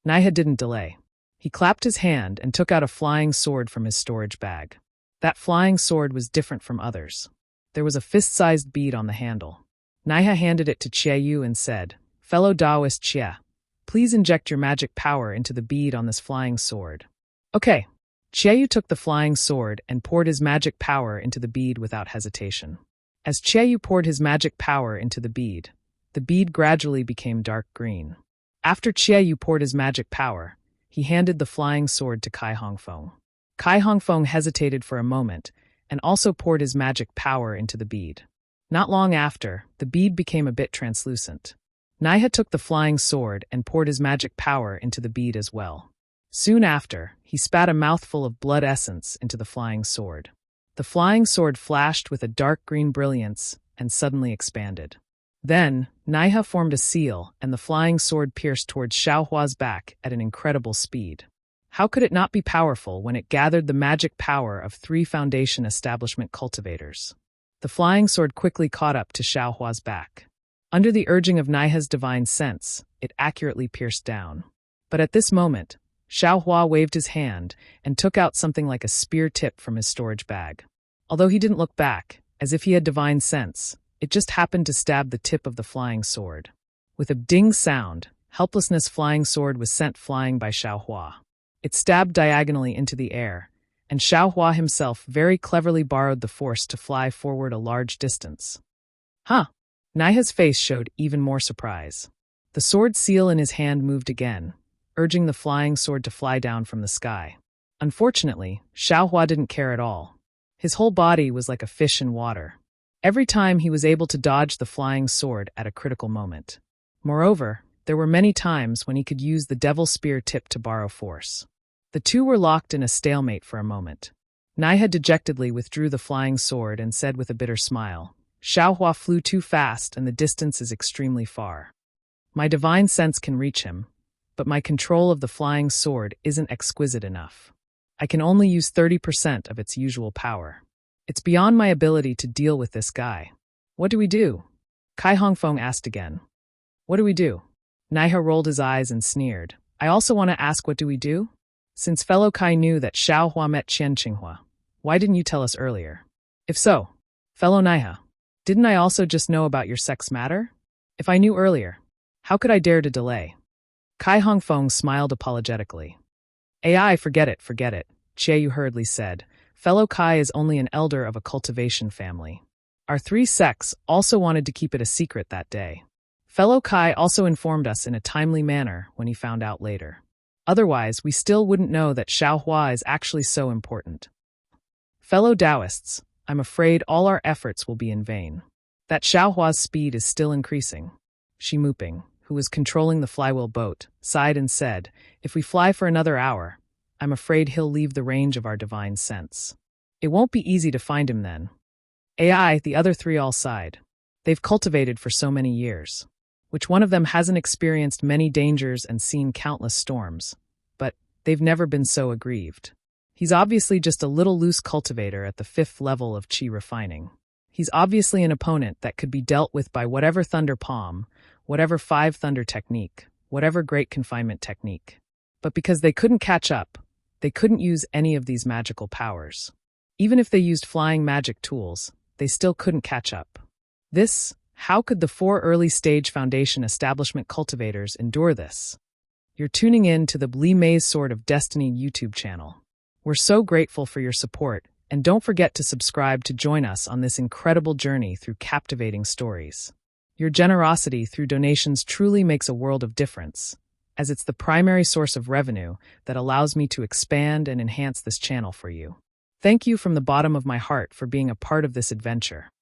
Naiha didn't delay. He clapped his hand and took out a flying sword from his storage bag. That flying sword was different from others. There was a fist-sized bead on the handle. Naiha handed it to Chiayu and said, "Fellow Taoist Chia, please inject your magic power into the bead on this flying sword." "Okay." Chiayu took the flying sword and poured his magic power into the bead without hesitation. As Chiayu poured his magic power into the bead gradually became dark green. After Chiayu poured his magic power, he handed the flying sword to Kai Hongfeng. Kai Hongfeng hesitated for a moment and also poured his magic power into the bead. Not long after, the bead became a bit translucent. Naiha took the flying sword and poured his magic power into the bead as well. Soon after, he spat a mouthful of blood essence into the flying sword. The flying sword flashed with a dark green brilliance and suddenly expanded. Then, Naiha formed a seal and the flying sword pierced towards Xiaohua's back at an incredible speed. How could it not be powerful when it gathered the magic power of 3 Foundation establishment cultivators? The flying sword quickly caught up to Xiaohua's back. Under the urging of Naiha's divine sense, it accurately pierced down. But at this moment, Xiaohua waved his hand and took out something like a spear tip from his storage bag. Although he didn't look back, as if he had divine sense, it just happened to stab the tip of the flying sword. With a ding sound, helplessness flying sword was sent flying by Xiaohua. It stabbed diagonally into the air, and Xiaohua himself very cleverly borrowed the force to fly forward a large distance. "Huh!" Naiha's face showed even more surprise. The sword seal in his hand moved again, urging the flying sword to fly down from the sky. Unfortunately, Xiaohua didn't care at all. His whole body was like a fish in water. Every time he was able to dodge the flying sword at a critical moment. Moreover, there were many times when he could use the devil spear tip to borrow force. The two were locked in a stalemate for a moment. Naiha dejectedly withdrew the flying sword and said with a bitter smile, "Xiaohua flew too fast and the distance is extremely far. My divine sense can reach him, but my control of the flying sword isn't exquisite enough. I can only use 30% of its usual power. It's beyond my ability to deal with this guy. What do we do?" Kai Hongfeng asked again. "What do we do?" Naiha rolled his eyes and sneered. "I also want to ask, what do we do? Since fellow Kai knew that Xiaohua met Qian Qinghua, why didn't you tell us earlier? If so, fellow Naiha, didn't I also just know about your sex matter? If I knew earlier, how could I dare to delay?" Kai Hongfeng smiled apologetically. "AI, forget it, Chiayu hurriedly said. "Fellow Kai is only an elder of a cultivation family. Our 3 sects also wanted to keep it a secret that day. Fellow Kai also informed us in a timely manner when he found out later. Otherwise, we still wouldn't know that Xiaohua is actually so important. Fellow Taoists, I'm afraid all our efforts will be in vain. That Xiaohua's speed is still increasing." Shimuping, who was controlling the flywheel boat, sighed and said, "If we fly for another hour, I'm afraid he'll leave the range of our divine sense. It won't be easy to find him then." AI, the other 3 all sighed. They've cultivated for so many years. Which one of them hasn't experienced many dangers and seen countless storms? But they've never been so aggrieved. He's obviously just a little loose cultivator at the 5th level of chi refining. He's obviously an opponent that could be dealt with by whatever Thunder Palm, whatever 5 Thunder technique, whatever Great Confinement technique. But because they couldn't catch up, they couldn't use any of these magical powers. Even if they used flying magic tools, they still couldn't catch up. How could the 4 early-stage Foundation establishment cultivators endure this? You're tuning in to the Li Mei's Sword of Destiny YouTube channel. We're so grateful for your support, and don't forget to subscribe to join us on this incredible journey through captivating stories. Your generosity through donations truly makes a world of difference, as it's the primary source of revenue that allows me to expand and enhance this channel for you. Thank you from the bottom of my heart for being a part of this adventure.